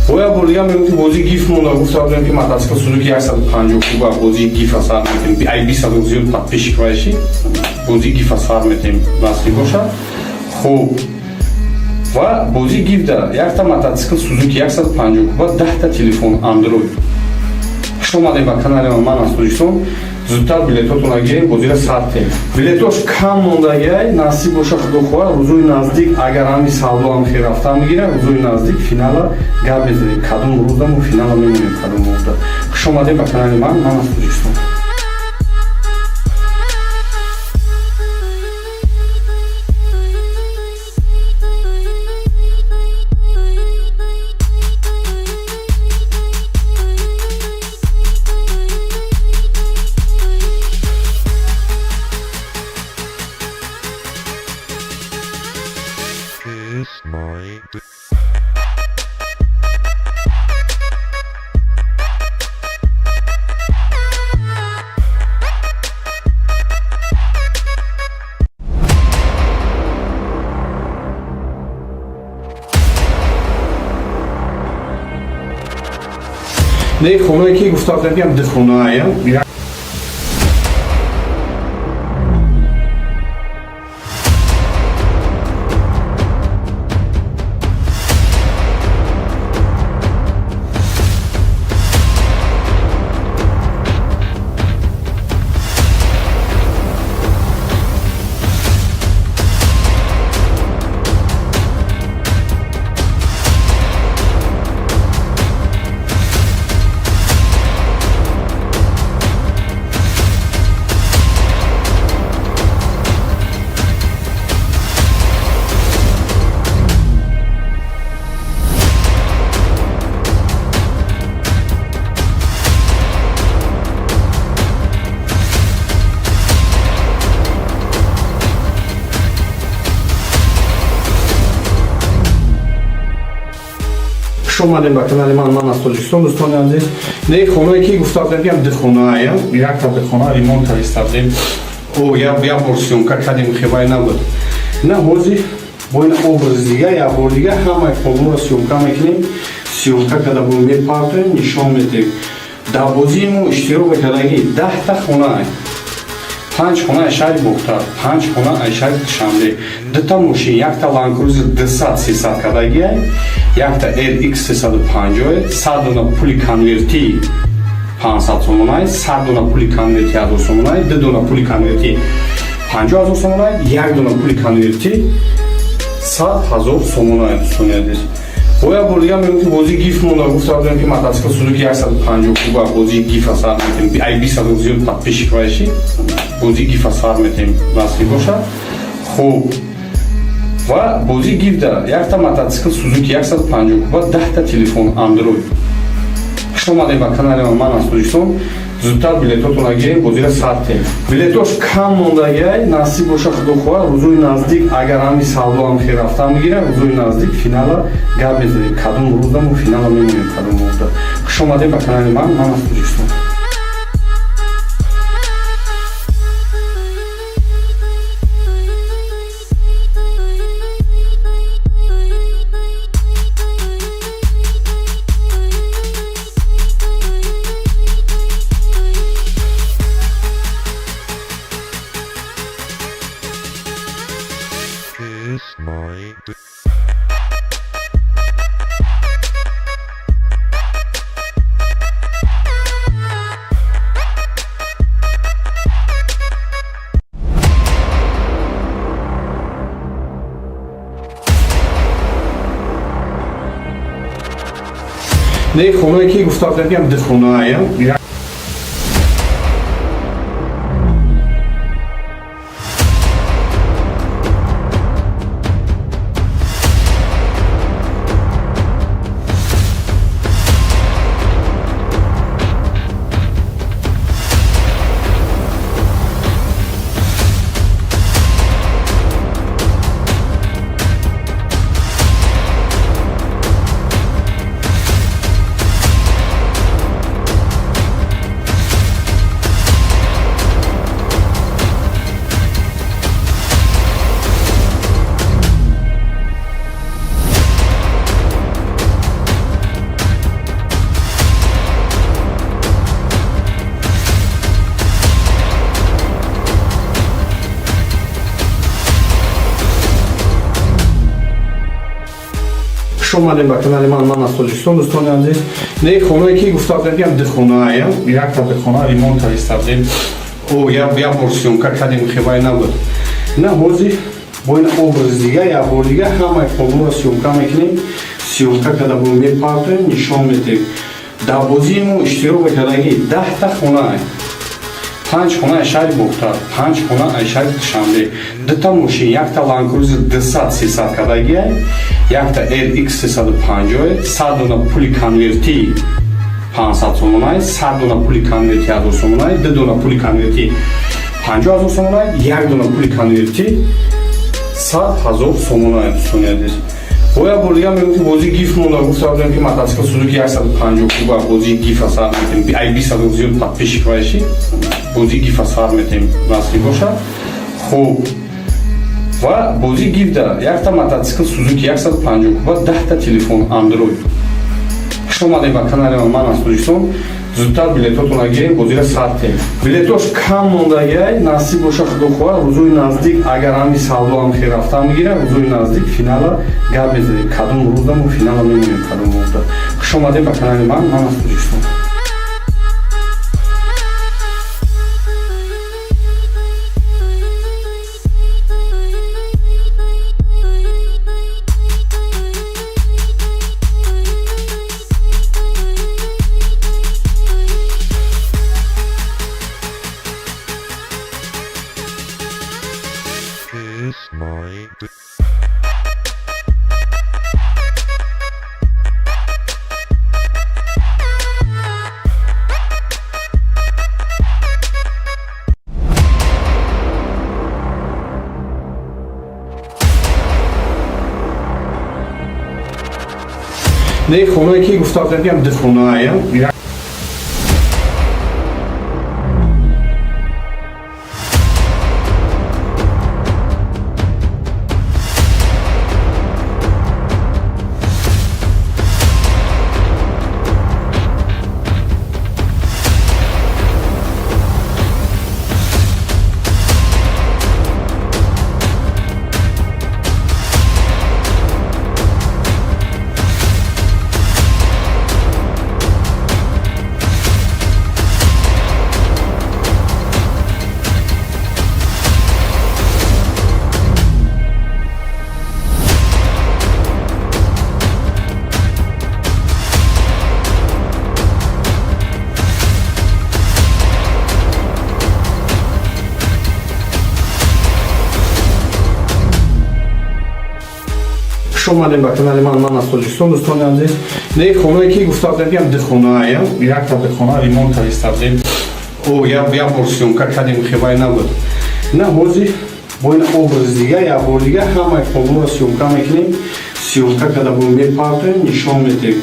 باید بردیم میگم که بازی گیف مونده گفتم که мотоцикл سوزوکی 150 کوبا بازی گیف اثر میتیم ای 20 زیاد подписчик باشی بازی گیف اثر میتیم واسه باشه. خوب و بازی گیف داره یک تا мотоцикл سوزوکی 150 کوبا 10 تا تلفن اندروید. خوش اومدین به کانال من از تاجیکستان. زودتر بلیطاتون را گیریم، بازی را ساختیم. بلیطاش کم موندگی نصیب باشه خدا خواه روزوی نزدیک اگر همی سودا هم خیر رفته میگیره روزوی نزدیک فینال گپ بزنیم کدوم روز دم و فینال میمونیم کدوم روز دم. خوش اومدین به کانال من از تاجیکستان. نه خونه که گفتم میگم ده خونه ایم اومدیم به کانال من از تاجیکستان دوستان عزیز. نه خونه که گفتم میگم ده خونه ایم یک تا ده خونه ریمونت کردیم او یا ورسیون که کردیم خیلی نبود نه حوزی با این образ دیگه یا بار دیگه همه کلون را سیومکا میکنیم سیومکا کده بود میپارتیم نشان میدیم در بازیمو اشتراک کردگی 10 تا خونه ایم 5 خونه اشاری بختر 5 خونه اشاری شمده 2 تا ماشین یک تا لانکروزر 200-300 کردگی یک تا LX 350 100 دونه پولی کنورتی 500 سومونای 100 دونه پولی کنورتی 1000 سومونای 2 دونه پولی کنورتی 50000 سومونای 1 دونه پولی کنورتی 100000 سومونای دوستان боя бурдига мемкин бози гиф монда гуфта будем ки мотоцикл Suzuki 150 куба бози гиф асар метем ай 20 зиёд подписчик баши бози гиф асар метем насиб боша хуб ва бози гиф да якта мотоцикл Suzuki 150 куба 10 та телефон Android хуш омадем ба канали ман аз Тоҷикистон зудтар билетотон гирем бозира сартем билетош кам мондагиай насиб боша худо хоҳад рӯзои наздик агар ҳами савдо ҳам хел рафта мегирам рӯзои наздик финала гап мезанем кадом рӯзда мо финала мемоем кадом рӯзда хуш омадем ба канали ман аз Тоҷикистон نه خونه که گفتم میگم ده خونه ایم اومدیم به کانال من از تاجیکستان دوستان عزیز. نه خونه که گفتم میگم ده خونه ایم یک تا ده خونه ریمونت کردیم او یا ورسیون که کردیم خیلی نبود نه حوزی با این образ دیگه یا بار دیگه همه کلون را سیومکا میکنیم سیومکا کده بود میپارتیم نشان میدیم در بازیمو اشتراک کردگی 10 تا خونه ایم 5 خونه اشاری بختر 5 خونه اشاری шамде 2 та мошин як та ланкрузер 200-300 кадагӣ як та LX 350 100 дона пули конверти 500 сомонай 100 дона пули конверти 1000 сомонай 2 дона пули конверти 50000 сомонай 1 дона пули конверти 100000 сомонай дӯстони азиз боя бурдига мемкин бози гиф монда гуфта будем ки мотоцикл Suzuki 150 куба бози гиф асар метем ай 20 зиёд подписчик баши бози гиф асар метем насиб боша хуб ва бози гиф да якта мотоцикл Suzuki 150 куба 10 та телефон Android Хуш омадед ба канали ман аз Тоҷикистон. Зудтар билетотонро гирем, бозиро сартем. Билетош кам мондагиай, насиб боша худохоҳа, рӯзои наздик агар ҳами савдо ҳам хел рафта мегира, рӯзои наздик финала гап мезанем. Кадом рӯзда мо финала мемонем, кадом рӯзда. Хуш омадед ба канали ман аз Тоҷикистон. Не хонае ки гуфта будам дихонае. Хуш омадед ба канали ман аз Тоҷикистон. Дӯстони азиз, не хонае ки гуфта будам дихонае. Якта дихона ремонт кардем. Як бор сёмка кардем, хебай набуд. На ҳозир бо ин образ дига як бор дига ҳамаи хонаро сёмка мекунем. Сёмка карда бо мепартоем, нишон медиҳем.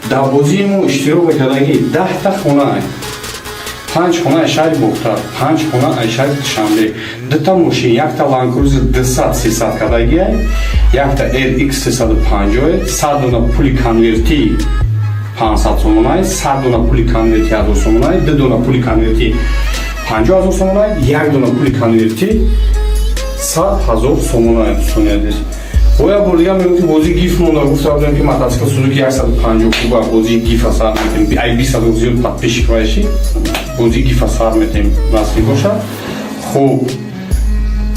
Дар бозии мо иштирок кардаги 10 хона, 5 хона Айшаи Бохтар, 5 хона Айшаи Душанбе, 2 мошин, якта Land Cruiser 200-300 кардаги, якта LX 350, 100 дона пули конверти 500 сомонай, 100 дона пули конверти 1000 сомонай, 2 дона пули конверти 50000 сомонай, 1 дона пули конверти 100000 сомонай. Боя бурдига мегӯфти бозии гиф монда, гуфта будем ки мотоцикл Suzuki 150 куба бозии гифа сар метем. Ай 20 зиёд подписчик вайши бозии гифа сар метем насби бошад. Хуб.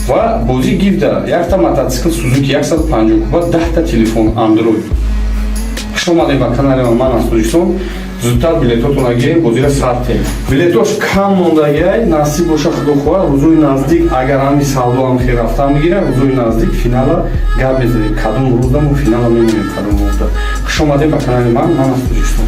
Ва бозии гиф да якта мотоцикл Suzuki 150 куба, 10 та телефон Android. Хуш омадед ба канали ман аз Тоҷикистон. Зудтар билетотонро гирем, бозиро сартем. Билетош кам мондагиай, насиб боша худохоҳа, рӯзои наздик агар ҳами савдо ҳам хел рафта мегира, рӯзои наздик финала гап мезанем. Кадом рӯзда мо финала мемонем, кадом рӯзда. Хуш омадед ба канали ман аз Тоҷикистон.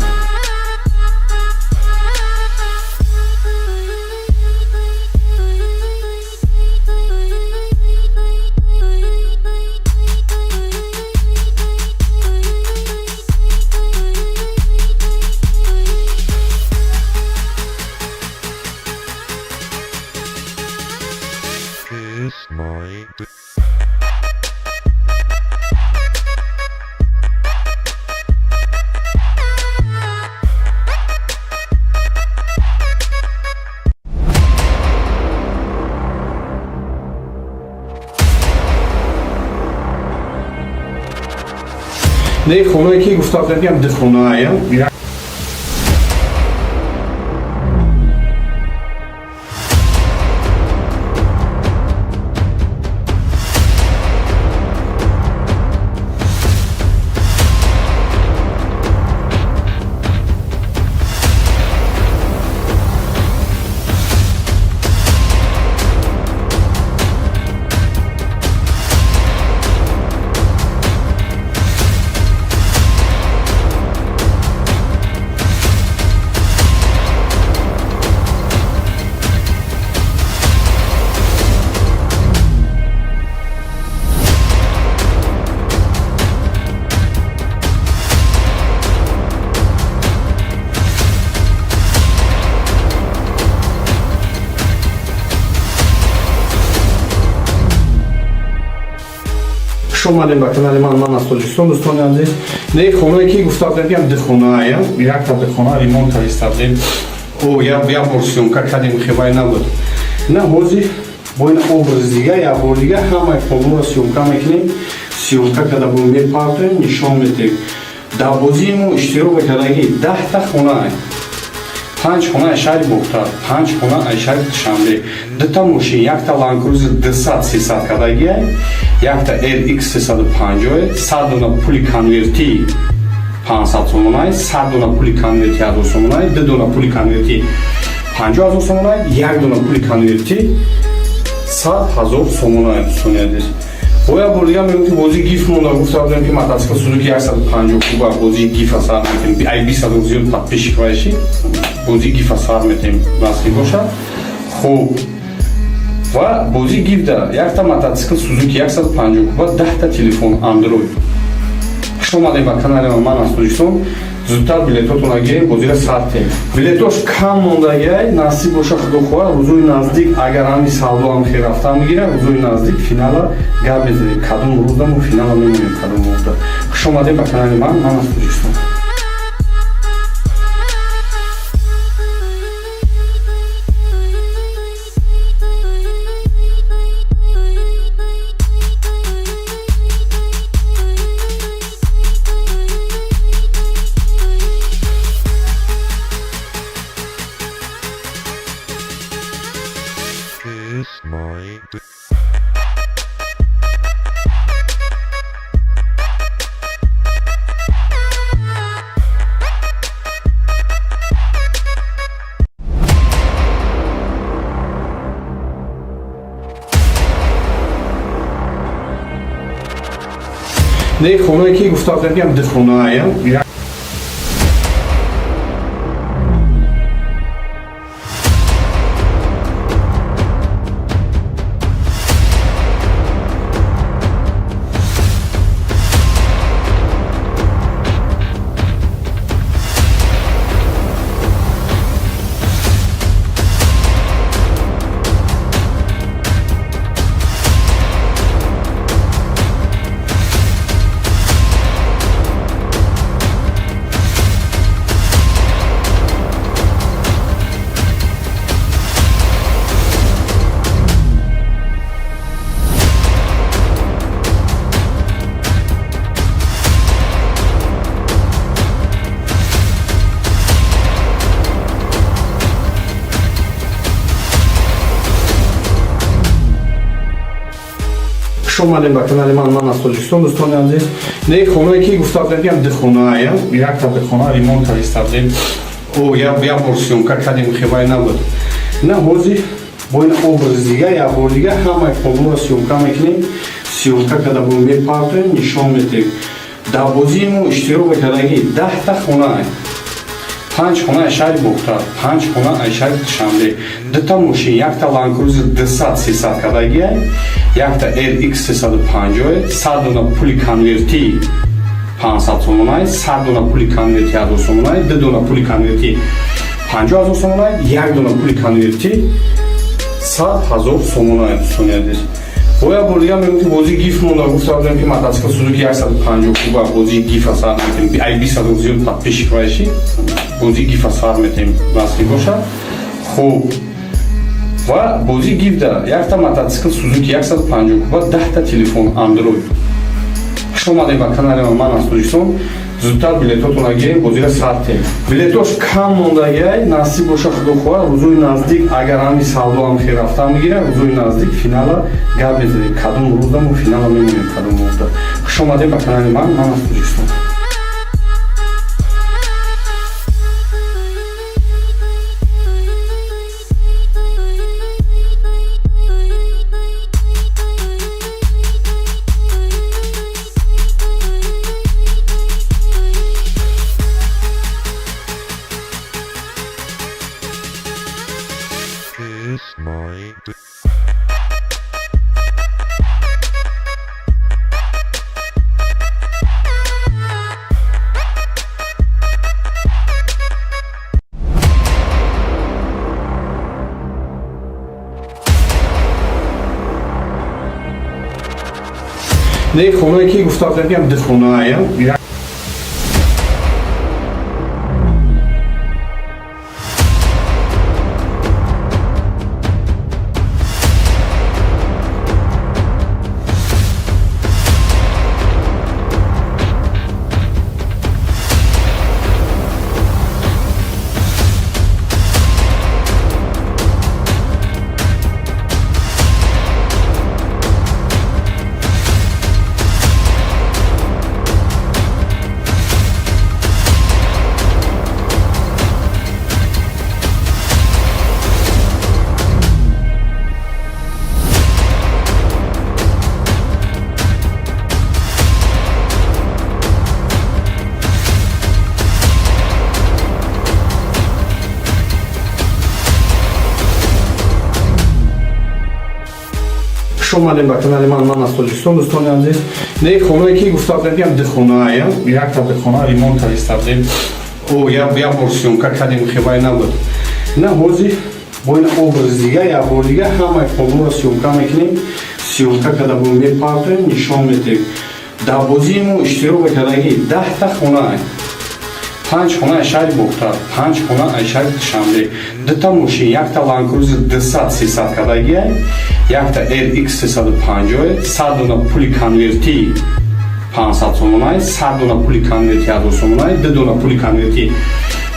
Не хонае ки гуфта будам дихонае. خوش اومدین به کانال من از تاجیکستان. دوستان عزیز نه خونه که گفتم بگم دخونه یک تا دخونه ریمونت استادیم او یا ورسیونکا کردیم خیلی نبود نه هوزی با این образ دیگه یا بار دیگه همه پولو سیونکا میکنیم سیونکا کدا بومی پارتیم نشان میدیم در بازیمو اشتراک کردگی 10 تا خونه 5 خونه شهر بختار 5 خونه شهر شمله 2 تا ماشین یک تا لانکروز 200 300 کردگی یک تا RX 350 100 دونه پول کنورتی 500 сомонай 100 дона пули конверти 1000 сомонай 2 дона пули конверти 50000 сомонай 1 дона пули конверти 100000 сомонай дӯстони боя бурдига мегӯфти бози гиф монда гуфтам ки мотоцикл Suzuki 150 куба бози гифа сар метем ай 20 зиёд подписчик вайши бози гифа сар метем насиб бошад хуб ва бози гиф да якта мотоцикл Suzuki 150 куба 10 та телефон Android. خوش اومدین به کانال من از تاجیکستان. زودتر بلیطاتون گیریم بازی ساعته بلیطاش کم موندگی نصیب باشه خدا خواه روزوی نزدیک اگر همی سالدو هم خیر رفته میگیره روزوی نزدیک فینال گپ بزنیم کدوم روز دم و فینال میمونیم کدوم روز. خوش اومدین به کانال من از تاجیکستان. نه خونه که گفتم بگم دخونه خوش اومدین به کانال من از تاجیکستان. دوستان عزیز نه خونه که گفتم بگم دخونه یک تا دخونه ریمونت استادیم او یا ورسیونکا کردیم خیلی نبود نه هوزی با این образ دیگه یا بار دیگه همه پولو سیونکا میکنیم سیونکا کدا بومی پارتیم نشان میدیم در بازیمو اشتراک کردگی 10 تا خونه 5 خونه شهر بختار 5 خونه شهر شمله 2 تا ماشین یک تا لانکروز 200 300 کردگی یک تا RX 350 100 دونه پول کنورتی 500 сомонай 100 дона пули конверти 1000 сомонай 2 дона пули конверти 50000 сомонай 1 дона пули конверти 100000 сомонай дӯстони боя бурдига мегӯфти бози гиф монда гуфтам ки мотоцикл Suzuki 150 куба бози гифа сар метем ай 20 зиёд подписчик вайши бози гифа сар метем насиб бошад хуб ва бози гиф да якта мотоцикл Suzuki 150 куба 10 та телефон Android. خوش اومدین به کانال من از تاجیکستان. زودتر بلیطاتون گیریم بازی ساعته بلیطاش کم موندگی نصیب باشه خدا خواه روزوی نزدیک اگر همی سالدو هم خیر رفته میگیره روزوی نزدیک فینال گپ بزنیم کدوم روز دم و فینال میمونیم کدوم روز. خوش اومدین به کانال من از تاجیکستان. نه خونه که گفتم بگم ده خونه ایم. اومدیم به کانال من از تاجیکستان دوستان عزیز. نه خونه که گفتم بگم ده خونه ایم. یک تا ده خونه ریمونت کردیم. او یا ورسیون که کردیم خیلی نبود. نه هوزی با این образ دیگه یا بار دیگه همه خونه سیونکا میکنیم. سیونکا که در بومی پارتیم نشان میدیم. در بازیمو اشتراک کردگی 10 تا خونه ایم. 5 خونه اشاری بختر، 5 خونه اشاری شنبه. 2 تا ماشین، یک تا لانکروزر 200-300 کردگی، یک تا RX 350، 100 دونه پولی کنورتی 500 سومونای، 100 دونه پولی کنورتی 1000 سومونای، 2 دونه پولی کنورتی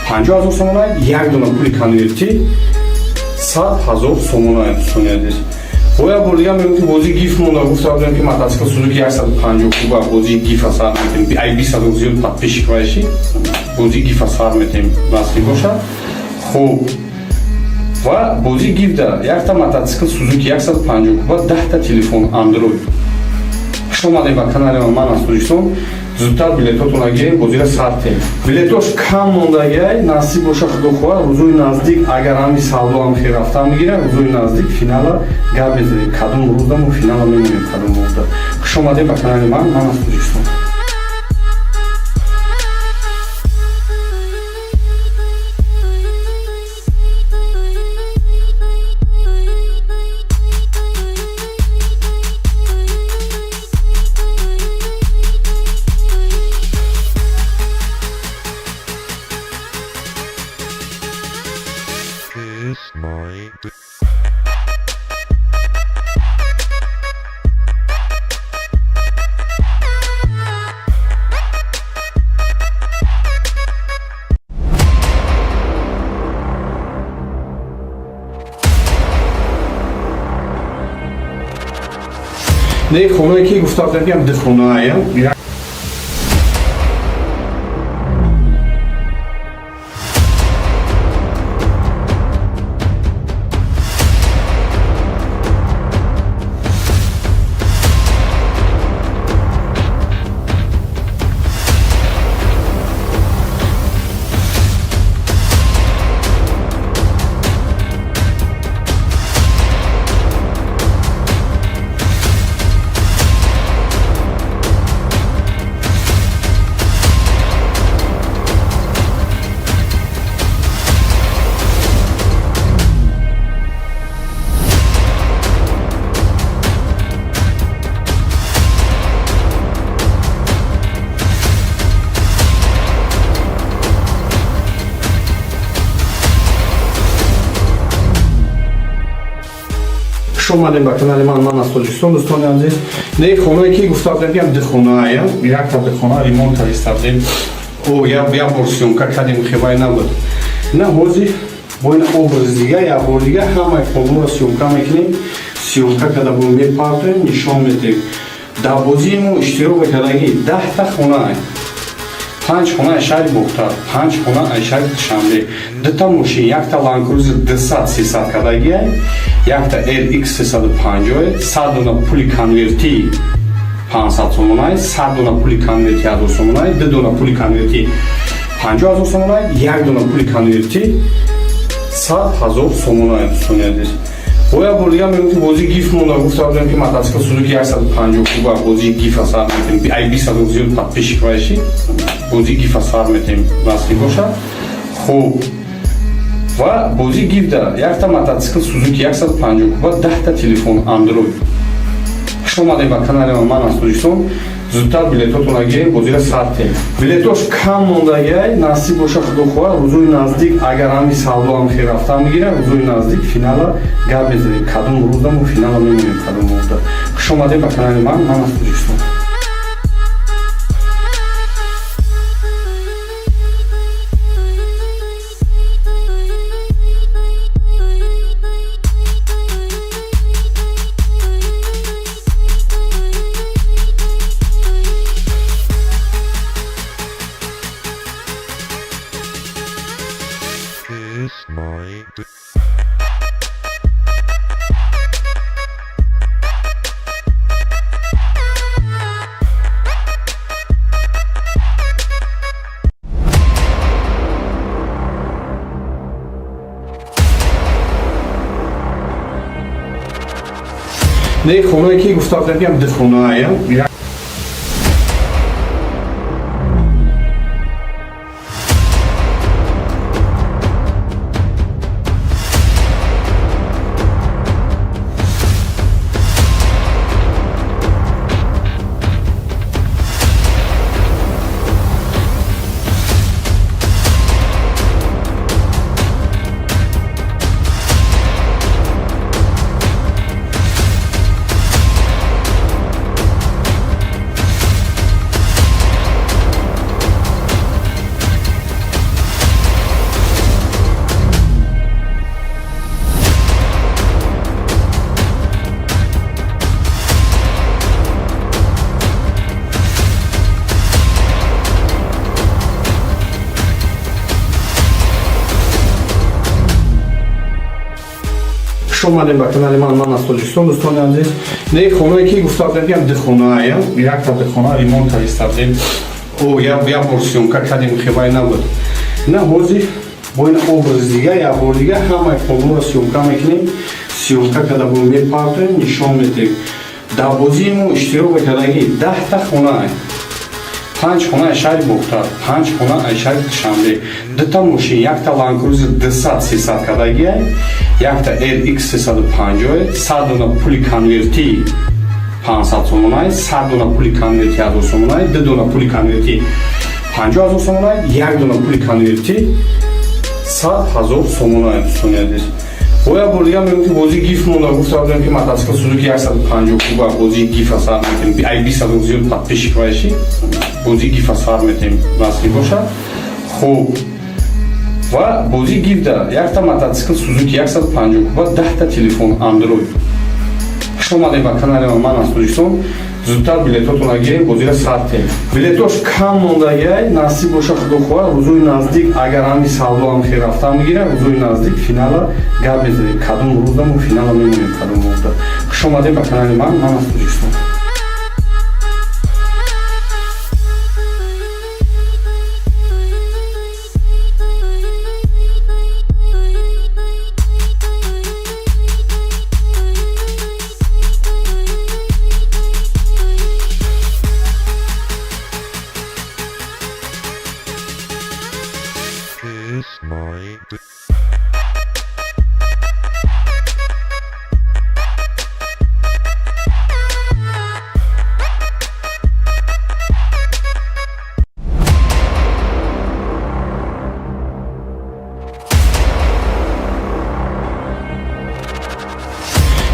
50000 سومونای، 1 دونه پولی کنورتی 100000 سومونای دوستان. باید بردیم میگم که بازی گیف مونده گفتم بودم که متاسکل سوزوکی 150 خوبه بازی گیف اثر میتونیم ای 20 زیاد تطبیش کنیشی بازی گیف اثر میتونیم نصفی باشه خوب و بازی گیف داره یک تا متاسکل سوزوکی 150 خوبه 10 تا تلفن اندروید شما اومدیم به کانال من از تاجیکستان زودتر بلیتاتون را گیریم بازی را سرتیم بلیتاش کم موندگی نصیب باشه خدا خواه روزوی نزدیک اگر همی سالو هم خیر رفته میگیره روزوی نزدیک فینال گپ بزنیم کدوم روز دارم و فینال میمونیم کدوم روز دارم شما اومدیم به کانال من از تاجیکستان نه خونه که گفتم بگم ده خونه ایم شما اومدیم به کانال من از تاجیکستان دوستان عزیز. نه خونه که گفتم بگم ده خونه ایم. یک تا ده خونه ریمونت کردیم. او یا ورسیون که کردیم خیلی نبود. نه هوزی با این образ دیگه یا بار دیگه همه خونه سیونکا میکنیم. سیونکا که در بومی پارتیم نشان میدیم. در بازیمو اشتراک کردگی 10 تا خونه ایم. 5 خونه اشاری بختر، 5 خونه اشاری شنبه. 2 تا ماشین، یک تا لانکروزر 200-300 کردگی، یک تا RX 350، 100 دونه پولی کنورتی 500 سومونای، 100 دونه پولی کنورتی 1000 سومونای، 2 دونه پولی کنورتی 50000 سومونای، 1 دونه پولی کنورتی 100000 سومونای دوستان عزیز. باید بردیم میگم که بازی گیف مونده گفتم بودم که متاسکل سوزوکی 150 خوبه بازی گیف اثر میتونیم ای 20 زیاد تطبیش کنیشی بازی گیف اثر میتونیم نصفی باشه خوب و بازی گیف داره یک تا متاسکل سوزوکی 150 خوبه 10 تا تلفن اندروید Хуш омадед ба канали ман аз Тоҷикистон. Зудтар билетотонро гирем, бозиро сард тем. Билетош кам мондагиай, насиб боша худо хоҳад, рӯзои наздик агар ҳами савдо ҳам хел рафта мегирад, рӯзои наздик финала гап мезанем. Кадом рӯзда мо финала мемонем, кадом рӯзда. Хуш омадед ба канали ман аз Тоҷикистон. Не хонаe ки гуфта будам ду хонаe. Омадем ба канали ман аз Тоҷикистон. Дӯстони азиз, не хонаe ки гуфта будам ду хонаe, якта ду хона ремонт кардем. Як бор сёмка кардем, хебаи набуд. На ҳозир бо ин образи дига як бор дига ҳамаи хонаро сёмка мекунем. Сёмка карда бо мепартоем, нишон медиҳем. Дар бозии мо иштирок кардаги 10та хонаe. 5 хона шаҳри Бухтар, 5 хона шаҳри Душанбе, 2та мошин, якта Land Cruiser 200-300 кадагиай, якта LX 350, 100 дона пули конверти 500 сомонай, 100 дона пули конверти 1000 сомонай, 2 дона пули конверти 50000 сомонай, 1 дона пули конверти 100000 сомонай. Дӯстони азиз, боя бор дига мегӯям ки бозии гиф монда. Гуфта будам ки мотоцикл Suzuki 150 куба бозии гиф сар метем. Ай 20 зиёд подписчик боши, бозии гиф сар метем насиб бошад. Хуб, ва бозии гиф да якта мотоцикл Suzuki 150 куба, 10та телефон Android. Хуш омадед ба канали ман аз Тоҷикистон. Зудтар билетотонро гирем, бозиро сард тем. Билетош кам мондагиай, насиб боша худо хоҳад, рӯзои наздик агар ҳами савдо ҳам хел рафта мегирад, рӯзои наздик финала гап мезанем. Кадом рӯзда мо финала мемонем, кадом рӯзда. Хуш омадед ба канали ман аз Тоҷикистон.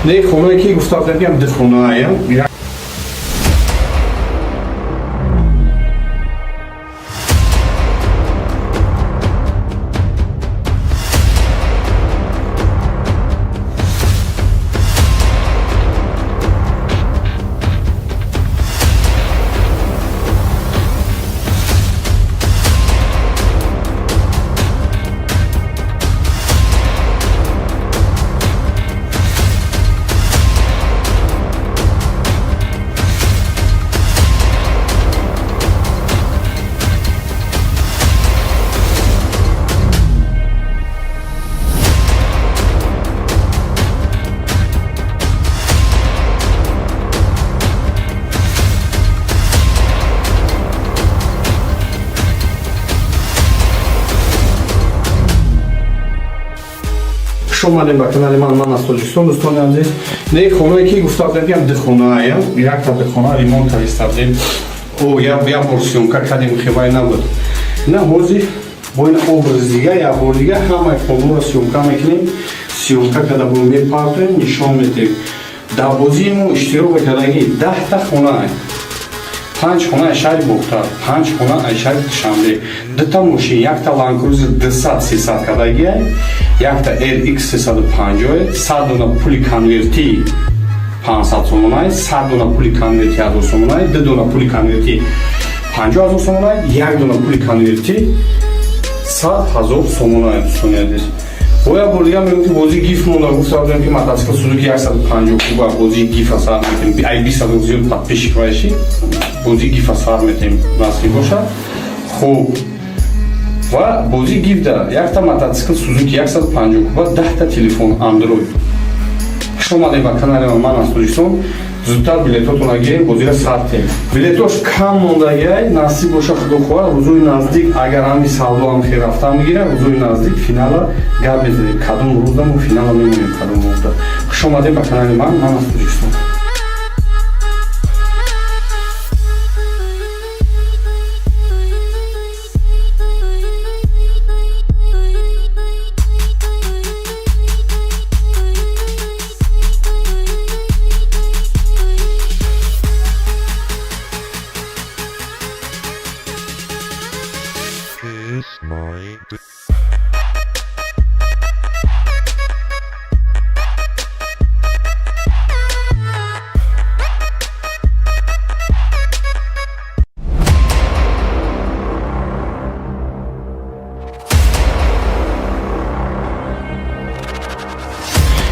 Не хонаe ки гуфта будам ду хонаe. خوش اومدین به کانال من از تاجیکستان. دوستان عزیز، نه خونه که گفتم بگم دخونه یک تا دخونه ریمونت کردیم او یا پورسیونکا کردیم خیلی نبود. نه حوزی با این образ دیگه یا بار دیگه همه خونه رو سیونکا میکنیم. سیونکا کده بون میپارتیم نشان میدیم. در بازیمون اشتراک کردگی 10 تا خونه 5 خونه شهر بختار، 5 خونه شهر شمله، 2 تا ماشین، 1 تا لانکروزر 200-300 کدگی، 1 تا LX 350، 100 دونه پولی کنورتی 500 سومونای، 100 دونه پولی کنورتی 1000 سومونای، 2 دونه پولی کنورتی 50000 سومونای، 1 دونه پولی کنورتی 100000 سومونای. دوستان باید بردیم میگم که بازی گیف مونده گفتم که мотоцикл سوزوکی 150 کوبا بازی گیف اثر میکنیم ای 20 زیاد подписчик باشی بازی گیف اثر میکنیم نصیب باشه. خوب و بازی گیف ده یک تا мотоцикл سوزوکی 150 کوبا 10 تا تلفن اندروید. شما در کانال من از تاجیکستان زودتر بلیطاتون رو گیریم بازی را ساختیم. بلیطاش کم مونده نصیب باشه خدا خواهد روزوی نزدیک اگر همی سودا هم خیر رفته میگیره روزوی نزدیک فینال گپ بزنیم کدوم روز دارم و فینال میمونیم کدوم روز دارم. خوش اومدید به کانال من از تاجیکستان.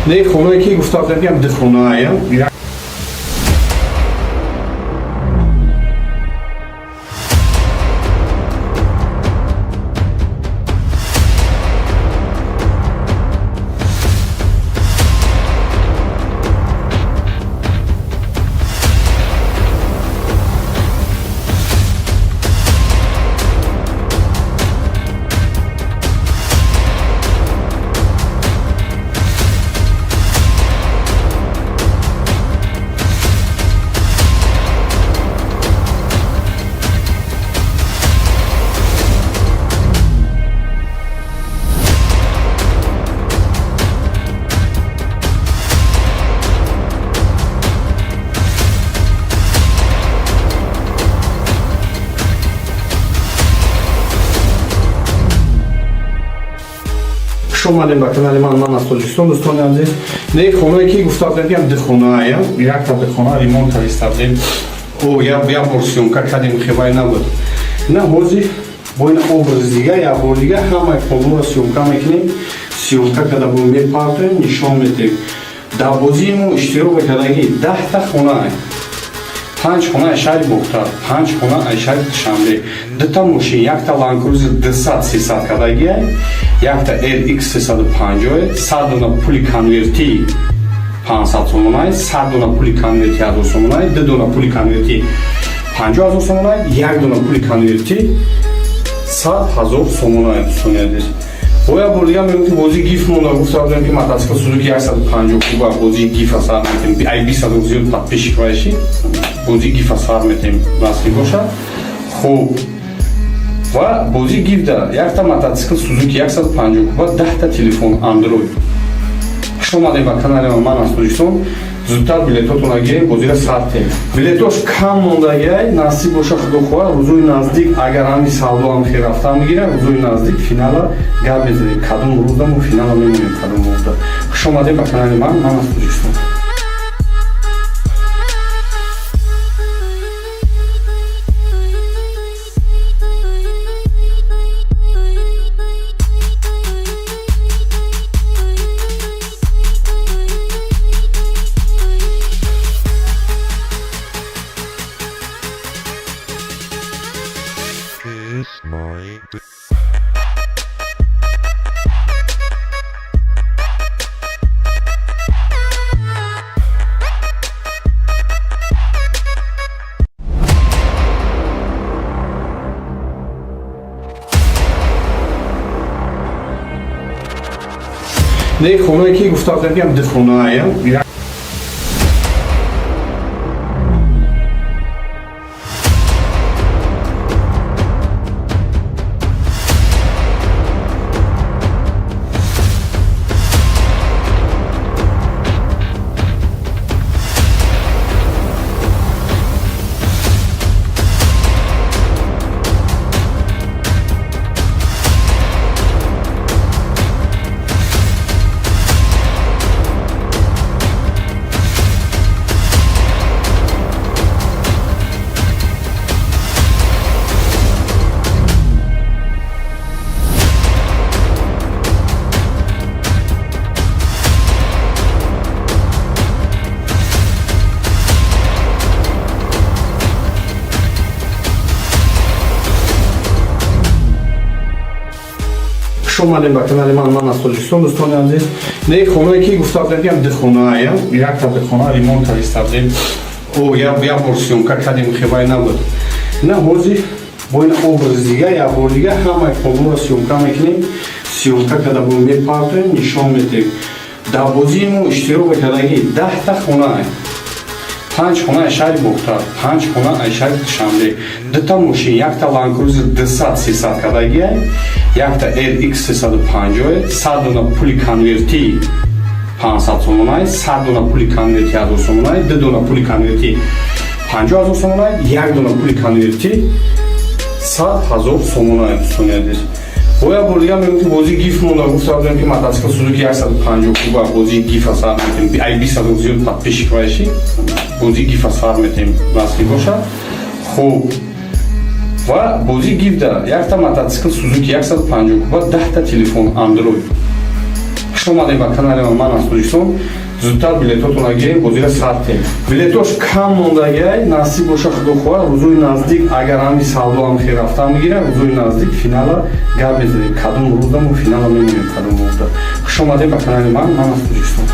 نه خونه که گفتم بگم دخونه شما در کانال من از تاجیکستان. دوستان عزیز، نه خونه که گفتم بگم دخونه یک تا دخونه ریمونت کردیم او یا پورسیونکا کردیم خیلی نبود. نه حوزی با این образ دیگه یا بار دیگه همه خونه رو سیونکا میکنیم. سیونکا کده بون میپارتیم نشان میدیم. در بازیمون اشتراک کردگی 10 تا خونه 5 خونه شهر بختار، 5 خونه شهر شمله، 2 تا ماشین، 1 تا لانکروزر 200-300 کدگی، 1 تا LX 350، 100 دونه پولی کنورتی 500 سومونای، 100 دونه پولی کنورتی 1000 سومونای، 2 دونه پولی کنورتی 50000 سومونای، 1 دونه پولی کنورتی 100000 سومونای. دوستان عزیز، باید بردیم میگم که بازی گیف مونده گفتم که мотоцикл سوزوکی 150 کوبا بازی گیف اثر میکنیم ای 20 زیاد подписчик باشی بازی گیف اثر میکنیم نصیب باشه. خوب و بازی گیف ده یک تا мотоцикл سوزوکی 150 کوبا 10 تا تلفن اندروید. شما در کانال من از تاجیکستان زودتر بلیطاتون رو گیریم بازی را ساختیم. بلیطاش کم مونده نصیب باشه خدا خواهد روزوی نزدیک اگر همی سودا هم خیر رفته میگیره روزوی نزدیک فینال گپ بزنیم کدوم روز دارم و فینال میمونیم کدوم روز دارم. خوش اومدید به کانال من از تاجیکستان. نه خونه که گفتم میگم ده خونه ایم. اومدیم به کانال من از تاجیکستان دوستان عزیز. نه خونه که گفتم میگم ده خونه ایم. یک تا ده خونه ریمونت کردیم. او یا ورسیون که کردیم خیلی نبود. نه هوزی با این образ دیگه یا بار دیگه همه کاملا سیونکا میکنیم. سیونکا که دبون میپردیم نشان میدیم. در بازیمون اشتراک کردگی 10 تا خونه ایم. 5 خونه اشاری بختر، 5 خونه اشاری شنبه. 2 تا ماشین، یک تا Land Cruiser 200-300 کردگی، یک تا RX 350، 100 دونه پولی کنورتی 500 سومونای، 100 دونه پولی کنورتی 1000 سومونای، 2 دونه پولی کنورتی 50000 سومونای، 1 دونه پولی کنورتی 100000 سومونای دوستان. اویا بردیم میگم بازی گیف مونده گفتم که متاسکل سوزوکی 150 کوبا بازی گیف اثر میتیم ای 20 زیاد تپش کردی بازی گیف اثر میتیم واسه باشه خوب و بازی گیف داره یک تا متاسکل سوزوکی 150 کوبا 10 تا تلفن اندروید شما اومدید به کانال من از تاجیکستان زودتر بلیطاتون رو گیریم بازی را ساختیم بلیطاش کم موندگی نصیب باشه خدا خواه روزوی نزدیک اگر همی سودا هم خیر رفته میگیره روزوی نزدیک فینال گپ میزنیم کدوم روز و فینال میمونیم کدوم روز خوش اومدید به کانال من از تاجیکستان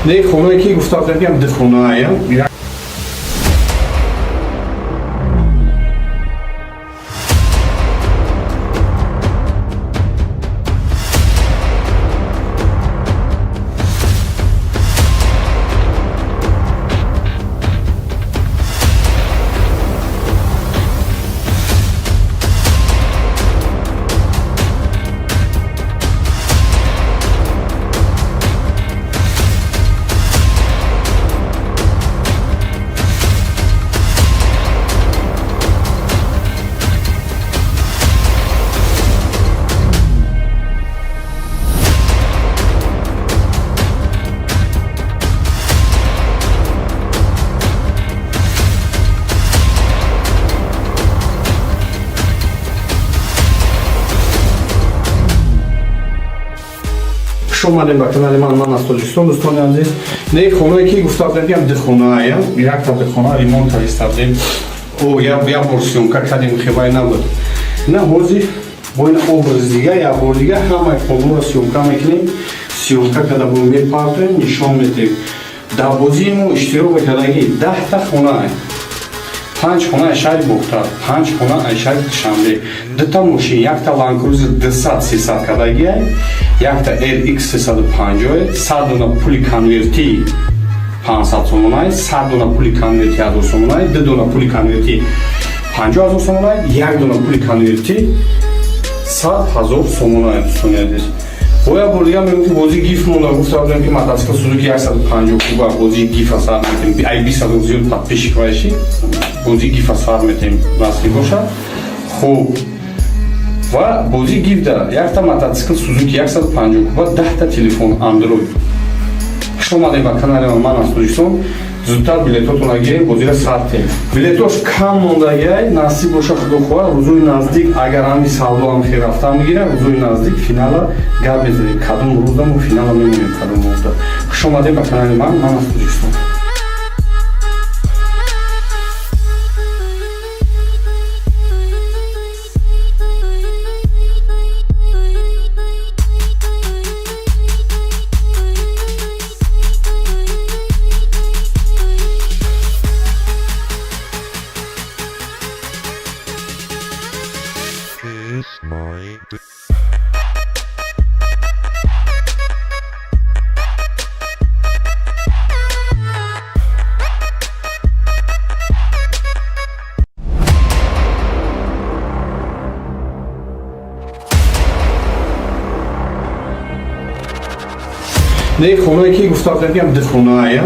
نه خونه که گفتم میگم ده خونه ایم اومدیم به کانال من از تاجیکستان دوستان عزیز. نه خونه که گفتم میگم ده خونه ایم. یک تا ده خونه ریمونت کردیم. او یا ورسیون که کردیم خیلی نبود. نه هوزی با این образ دیگه یا بار دیگه همه کاملا سیونکا میکنیم. سیونکا که دبون میپردیم نشان میدیم. در بازیمون اشتراک کردگی 10 تا خونه ایم. 5 خونه اشاری بختر، 5 خونه اشاری شنبه. 2 تا ماشین، یک تا Land Cruiser 200-300 کردگی، یک تا RX 350، 100 دونه پولی کنورتی 500 سومونای، 100 دونه پولی کنورتی 1000 سومونای، 2 دونه پولی کنورتی 50000 سومونای، 1 دونه پولی کنورتی 100000 سومونای دوستان عزیز. اویا بردیم میگم بازی گیف مونده گفتم که متاسکل سوزوکی 150 کوبا بازی گیف اثر میتیم ای 20 زیاد تپش کردی بازی گیف اثر میتیم واسه باشه خوب و بازی گیف داره یک تا متاسکل سوزوکی 150 کوبا 10 تا تلفن اندروید Хуш омадед ба канали ман аз Тоҷикистон. Зудтар билетотонро гирем, бозиро сар тем. Билетош кам мондагиай, насиб боша худохоҳа, рӯзои наздик агар ҳами савдо ҳам хел рафта мегирад, рӯзои наздик финала гап мезанем, кадом рӯзда мо финала мемонем, кадом рӯзда. Хуш омадед ба канали ман аз Тоҷикистон. Не хонаe ки гуфтам мегӯям дихонаая.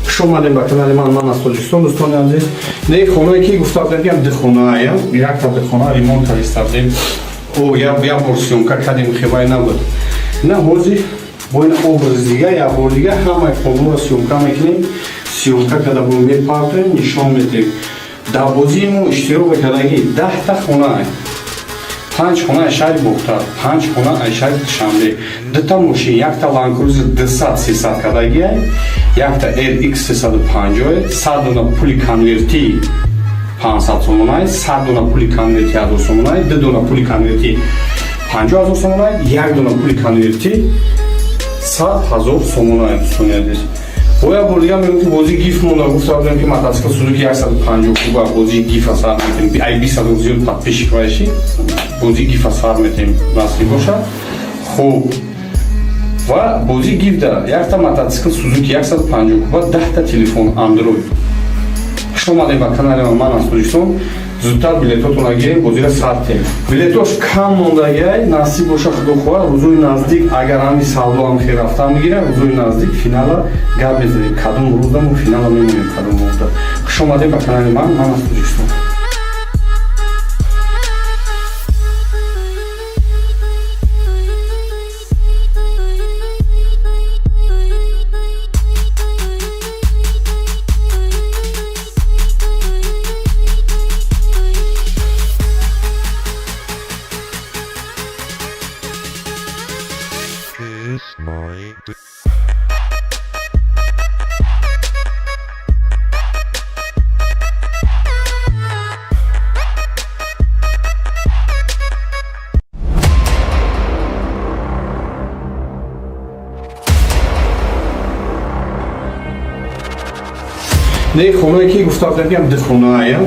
Хуш омадед ба канали ман аз Тоҷикистон. Дӯстони азиз, не хонаe ки гуфтам мегӯям дихонаая. Якта дихона ремонт кардем. Як бор сёмка кардем, хибай набуд. На ҳозир бо ин образи дига як бор дига ҳамаи хонаро сёмка мекунем. Сёмка карда бо мепартоем, нишон медиҳем. Дар бозии мо иштирок кардаги 10 та хона, 5 хона Шаҳри Бухтар, 5 хона Шаҳри Душанбе, 2 та мошин, якта Land Cruiser 200-300 кардагиай, якта RX 350, 100 дона пули конверти 500 сомонай, 100 дона пули конверти 1000 сомонай, 2 дона пули конверти 50000 сомонай, 1 дона пули конверти 100000 сомонай. Дӯстони азиз, боя бордига мегӯям ки бозии гиф монда. Гуфтам ки мотоцикл Suzuki 150 куба бозии гифа сар метем. Ай 20 зиёд подписчик боши, бозии гифа сар метем насиб бошад. Хуб, ва бозии гиф да якта мотоцикл Suzuki 150 куба, 10 та телефон Android. Хуш омадед ба канали ман аз Тоҷикистон. Зудтар билетотонро гирем, бозиро сар тем. Билетош кам мондагиай, насиб боша худохоҳа, рӯзои наздик агар ҳами савдо ҳам хел рафта мегирад, рӯзои наздик финала гап мезанем, кадом рӯзда мо финала мемонем, кадом рӯзда. Хуш омадед ба канали ман аз Тоҷикистон. Не хонаe ки гуфтам мегӯям дихонаая.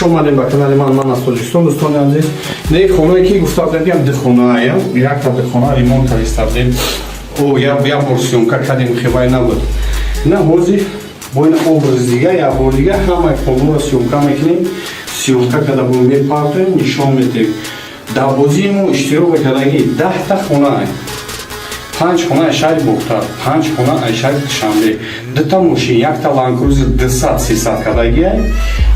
خوش اومدین به کانال من از تاجیکستان. دوستان عزیز، نه خونه که گفتم دادیم دخونه یک تا دخونه ریمونت کردیم او یا ورسیون کردیم خیلی نبود. نه حاضر با این образ دیگه یا بار دیگه همه خونه سیونکا میکنیم. سیونکا که در بومی پارتیم نشان میدیم. در بازیمون اشتراک کردگی 10 تا خونه 5 خونه اشاری بختر 5 خونه اشاری شنبه 2 تا ماشین، یک تا لانکروزر 200-300 کردگی،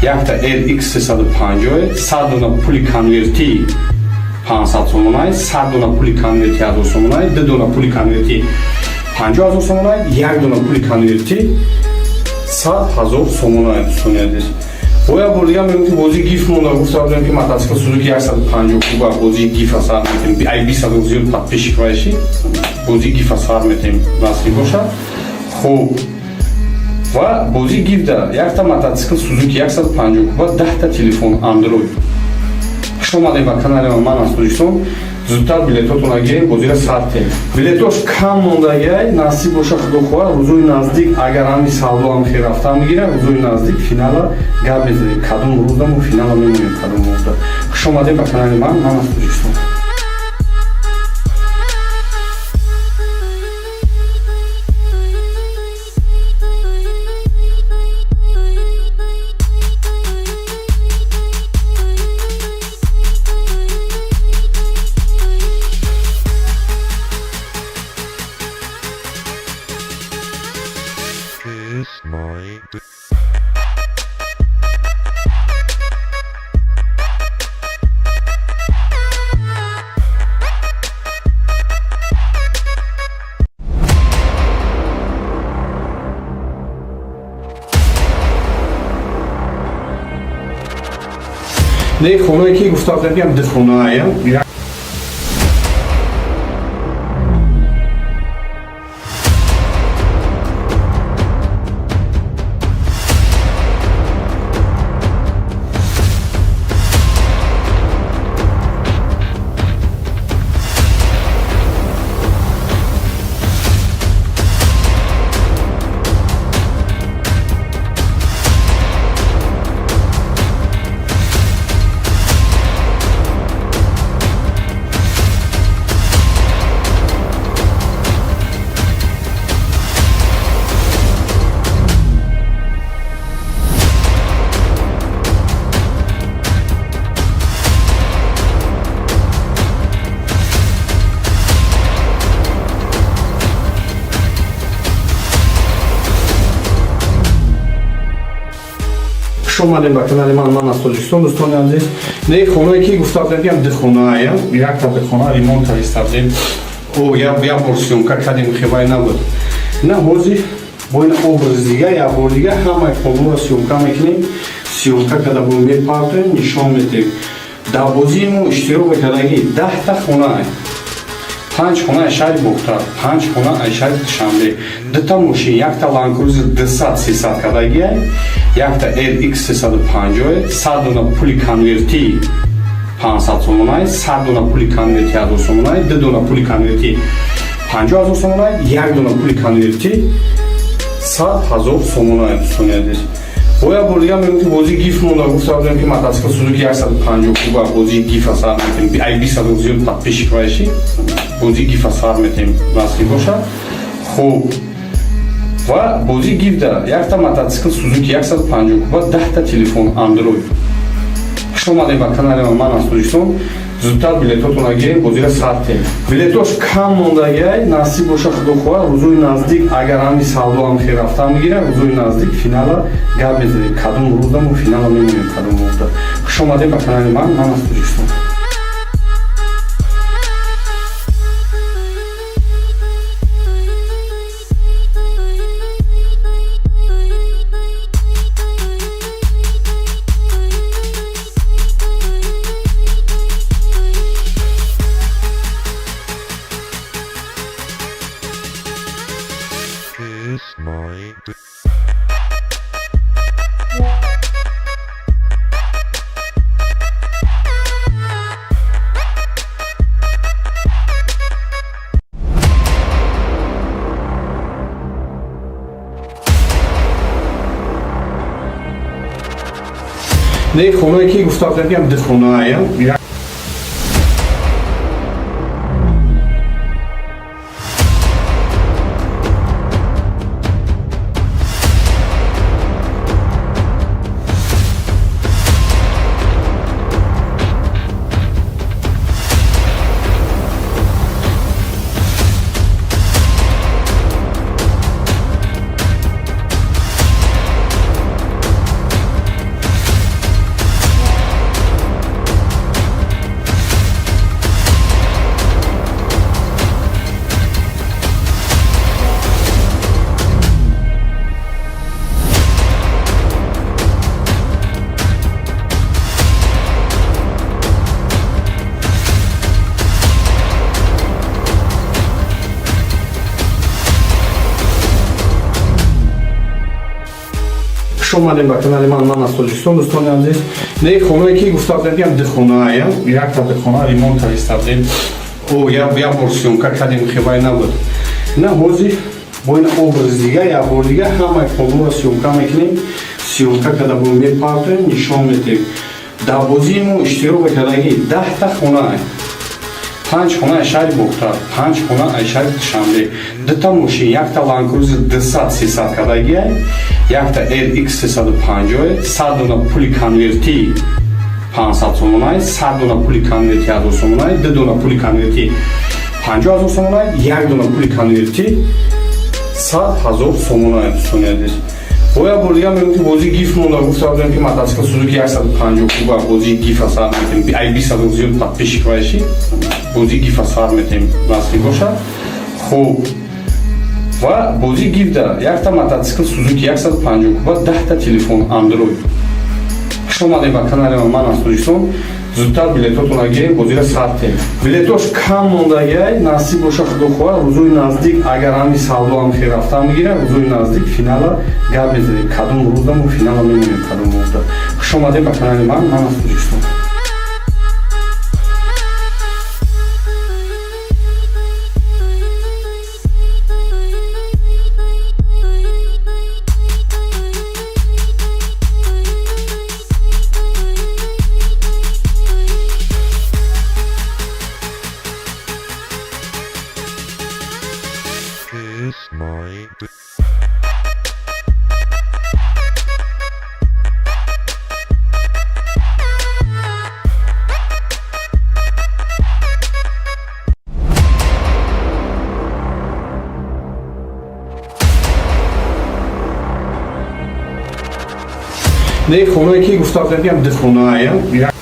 یک تا LX 350، 100 دونه پولی کنورتی 500 سومونای، 100 دونه پولی کنورتی 1000 سومونای، 2 دونه پولی کنورتی 50000 سومونای، 1 دونه پولی کنورتی 100000 سومونای. دوستان عزیز، باید بردیم میگم که بازی گیف مونده گفتم که мотоцикл سوزوکی 150 کوبه بازی گیف اثر میکنیم. ای 20 زیاد подписчик باشی بازی گیف اثر میکنیم نصیب باشه. خوب و بازی گیف داره یک تا мотоцикл سوزوکی 150 کوبه 10 تا تلفن اندروید. خوش اومدین به کانال من از تاجیکستان. زودتر بلیطاتون رو گیرین، بازی را ساعته بلیطاش کم موندگی نصیب باشه خدا خواه. روزوی نزدیک اگر همی سالو هم خیر رفته میگیره روزوی نزدیک فینال گپ بزنیم کدوم روز دم فینال میمونیم کدوم روز دم. خوش اومدین به کانال من از تاجیکستان. نه خونه که گفتم دادیم دخونه خوش اومدین به کانال من از تاجیکستان. دوستان عزیز، نه خونه که گفتم دادیم دخونه یک تا دخونه ریمونت کردیم او یا ورسیون کردیم خیلی نبود. نه حاضر با این образ دیگه یا بار دیگه همه خونه سیونکا میکنیم. سیونکا که در بومی پارتیم نشان میدیم. در بازیمون اشتراک کردگی 10 تا خونه 5 خونه اشاری بختر 5 خونه اشاری شنبه 2 تا ماشین، یک تا لانکروزر 200-300 کردگی، یک تا LX 350، 100 دونه پولی کنورتی 500 سومونای، 100 دونه پولی کنورتی 1000 سومونای، 2 دونه پولی کنورتی 50000 سومونای، 1 دونه پولی کنورتی 100000 سومونای. دوستان عزیز، باید بردیم میگم که بازی گیف مونده گفتم که мотоцикл سوزوکی 150 کوبه بازی گیف اثر میکنیم. ای 20 زیاد подписчик باشی بازی گیف اثر میکنیم نصیب باشه. خوب و بازی گیف داره یک تا мотоцикл سوزوکی 150 کوبه 10 تا تلفن اندروید. خوش اومدین به کانال من از تاجیکستان. زودتر بلیطاتون رو گیرین، بازی را ساعته بلیطاش کم موندگی نصیب باشه خدا خواه. روزوی نزدیک اگر همی سالو هم خیر رفته میگیره روزوی نزدیک فینال گپ بزنیم کدوم روز دم فینال میمونیم کدوم روز دم. خوش اومدین به کانال من از تاجیکستان. نه خونه که گفتم میگم ده خونه ایم. اومدیم به کانال من از تاجیکستان. دوستان عزیز، نه خونه که گفتم میگم ده خونه ایم. یک تا ده خونه ریمونت کردیم. او یا ورسیون که کردیم خیلی نبود. نه حاضر با این obraz دیگه یا بار دیگه همه کلو سیومکا میکنیم. سیومکا که دبون میپارتیم نشان میدیم. در بازیمو اشتراک کردگی 10 تا خونه ایم. 5 خونه اشاری بختار، 5 خونه اشاری شنبه. 2 تا ماشین، یک تا لانکروز 200 300 کردگی ای، یک تا RX 350، 100 دونه پولی کنورتی 500 سومونای، 100 دونه پولی کنورتی 1000 سومونای، 2 دونه پولی کنورتی 50000 سومونای، 1 دونه پولی کنورتی 100000 سومونای. دوستان عزیز، باید بردیم میگم بازی گیف مونده گفتم که мотоцикл سوزوکی 150 کوبه بازی گیف اثر میتیم ای 20 زیاد تطبیق کنید بازی گیف اثر میتیم نصیب باشه. خوب و بازی گیف داره یک تا мотоцикл سوزوکی 150 کوبه 10 تا تلفن اندروید. خوش اومدید به کانال من از تاجیکستان. زودتر بلیطاتون رو گیریم، بازی را ساختیم. بلیطاش کم موندگی نصیب باشه خدا خواه. روزوی نزدیک اگر همی سودا هم خیر رفته میگیره روزوی نزدیک فینال گپ میزنیم کدوم روز دم فینال میمونیم کدوم روز. خوش اومدید به کانال من از تاجیکستان. نه خونه که گفتم میگم ده خونه ایم.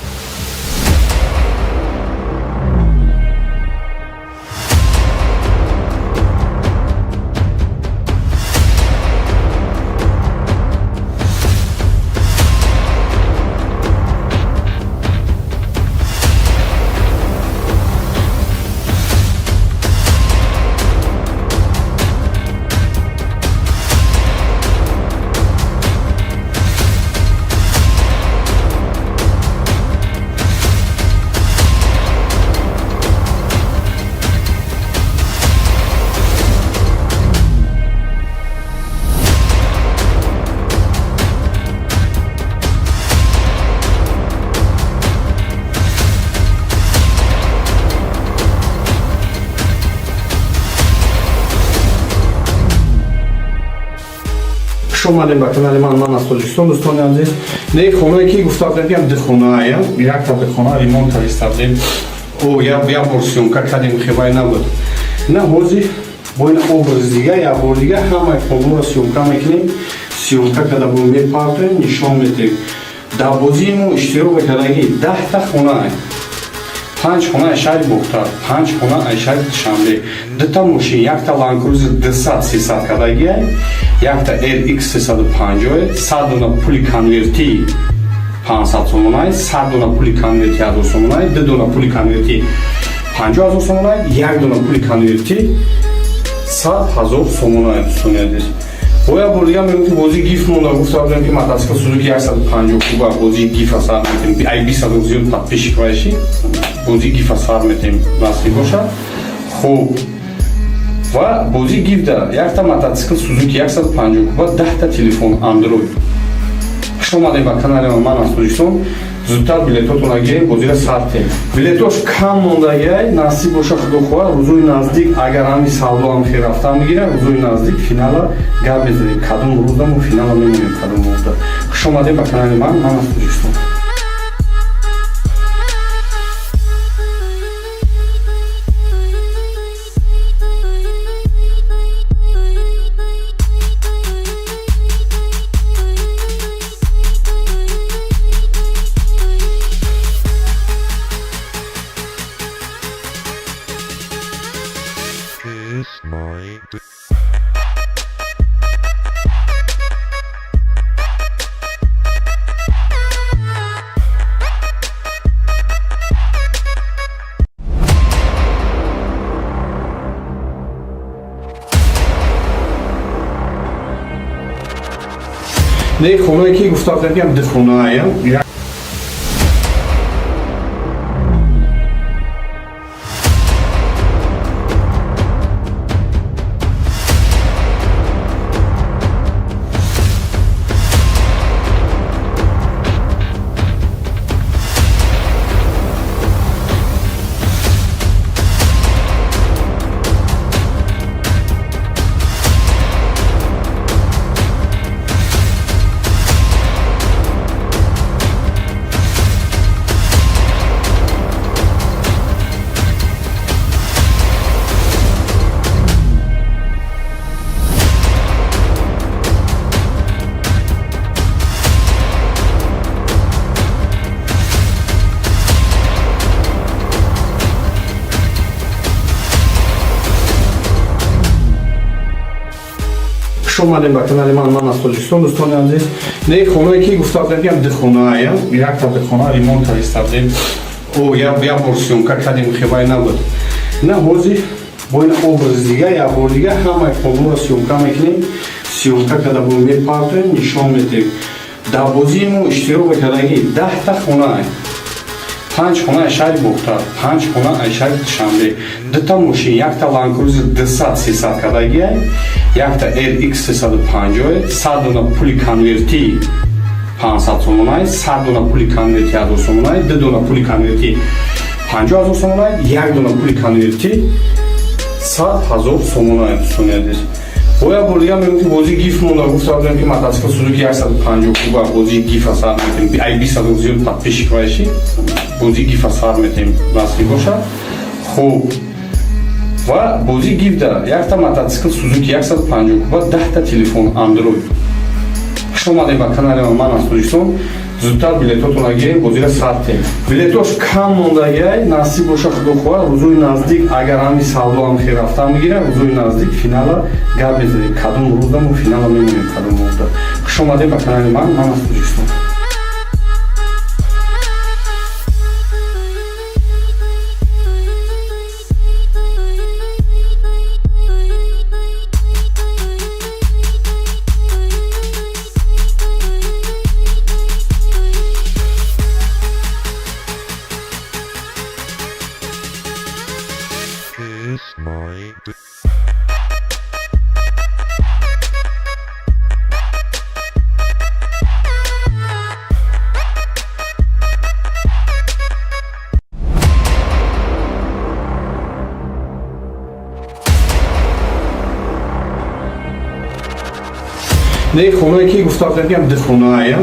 اومدیم به کانال من از تاجیکستان. دوستان عزیز، نه خونه که گفتم میگم ده خونه ایم. یک تا ده خونه ریمونت کردیم. او یا ورسیون که کردیم خیلی نبود. نه حاضر با این obraz دیگه یا بار دیگه همه کلو سیومکا میکنیم. سیومکا که دبون میپارتیم نشان میدیم. در بازیمو اشتراک کردگی 10 تا خونه ایم. 5 خونه اشاری بختار، 5 خونه اشاری شنبه. 2 تا ماشین، یک تا لانکروز 200 300 کردگی ای، یک تا RX 350، 100 دونه پولی کنورتی 500 سومونای، 100 دونه پولی کنورتی 1000 سومونای، 2 دونه پولی کنورتی 50000 سومونای، 1 دونه پولی کنورتی 100000 سومونای. دوستان عزیز، باید بردیم میگم بازی گیف مونده گفتم که мотоцикл سوزوکی 150 کوبه بازی گیف اثر میتیم ای 20 زیاد تطبیق کنید بازی گیف اثر میتیم نصیب باشه. خوب و بازی گیف داره یک تا мотоцикл سوزوکی 150 کوبه 10 تا تلفن اندروید. خوش Хуш омадем ба канали ман аз Тоҷикистон. Зудтар билетотонро гирем, бозиро сартем. Билетош кам мондагиай, насиб боша худохоҳа, рӯзои наздик агар ҳами савдо ҳам хел рафта мегирад, рӯзои наздик финала гап мезанем. Кадом рӯзда мо финала мемонем, кадом рӯзда. Хуш омадем ба канали ман аз Тоҷикистон. Не хонаe ки гуфта будем дихонаe. Хуш омадем ба канали ман аз Тоҷикистон. Дӯстони азиз, не хонаe ки гуфта будем дихонаe, якта дихона ремонт кардем. Я бор сёмка кардем, хебай набуд. На ҳозир бо ин образи дига як бор дига ҳамаи хонаро сёмка мекунем. Сёмка карда бо мепартоем, нишон медиҳем. Дар бозии мо иштирок кардаги 10 та хонаe. 5 хона шаҳри Бухтар, 5 хона шаҳри Душанбе, 2 та мошин, якта Land Cruiser 200-300 кардагиай, якта RX 350, 100 дона пули конверти 500 сомонай, 100 дона пули конверти 1000 сомонай, 2 дона пули конверти 50000 сомонай, 1 дона пули конверти 100000 сомонай. Боя бургам мегӯфти бози гиф монда, гуфта будем ки мотоцикл Suzuki 150 куба бози гиф сар метем. Ай 20 зиёд подписчик боши, бози гиф сар метем, насиб бошад. Хуб. Ва бози гиф да якта мотоцикл Suzuki 150 куба, 10 та телефон Android. Хуш омадем ба канали ман аз Тоҷикистон. Зудтар билетотонро гирем, бозиро сартем. Билетош кам мондагиай, насиб боша худохоҳа, рӯзои наздик агар ҳами савдо ҳам хел рафта мегирад, рӯзои наздик финала гап мезанем. Кадом рӯзда мо финала мемонем, кадом рӯзда. Хуш омадем ба канали ман аз Тоҷикистон. Не хонаe ки гуфта будем дихонаe.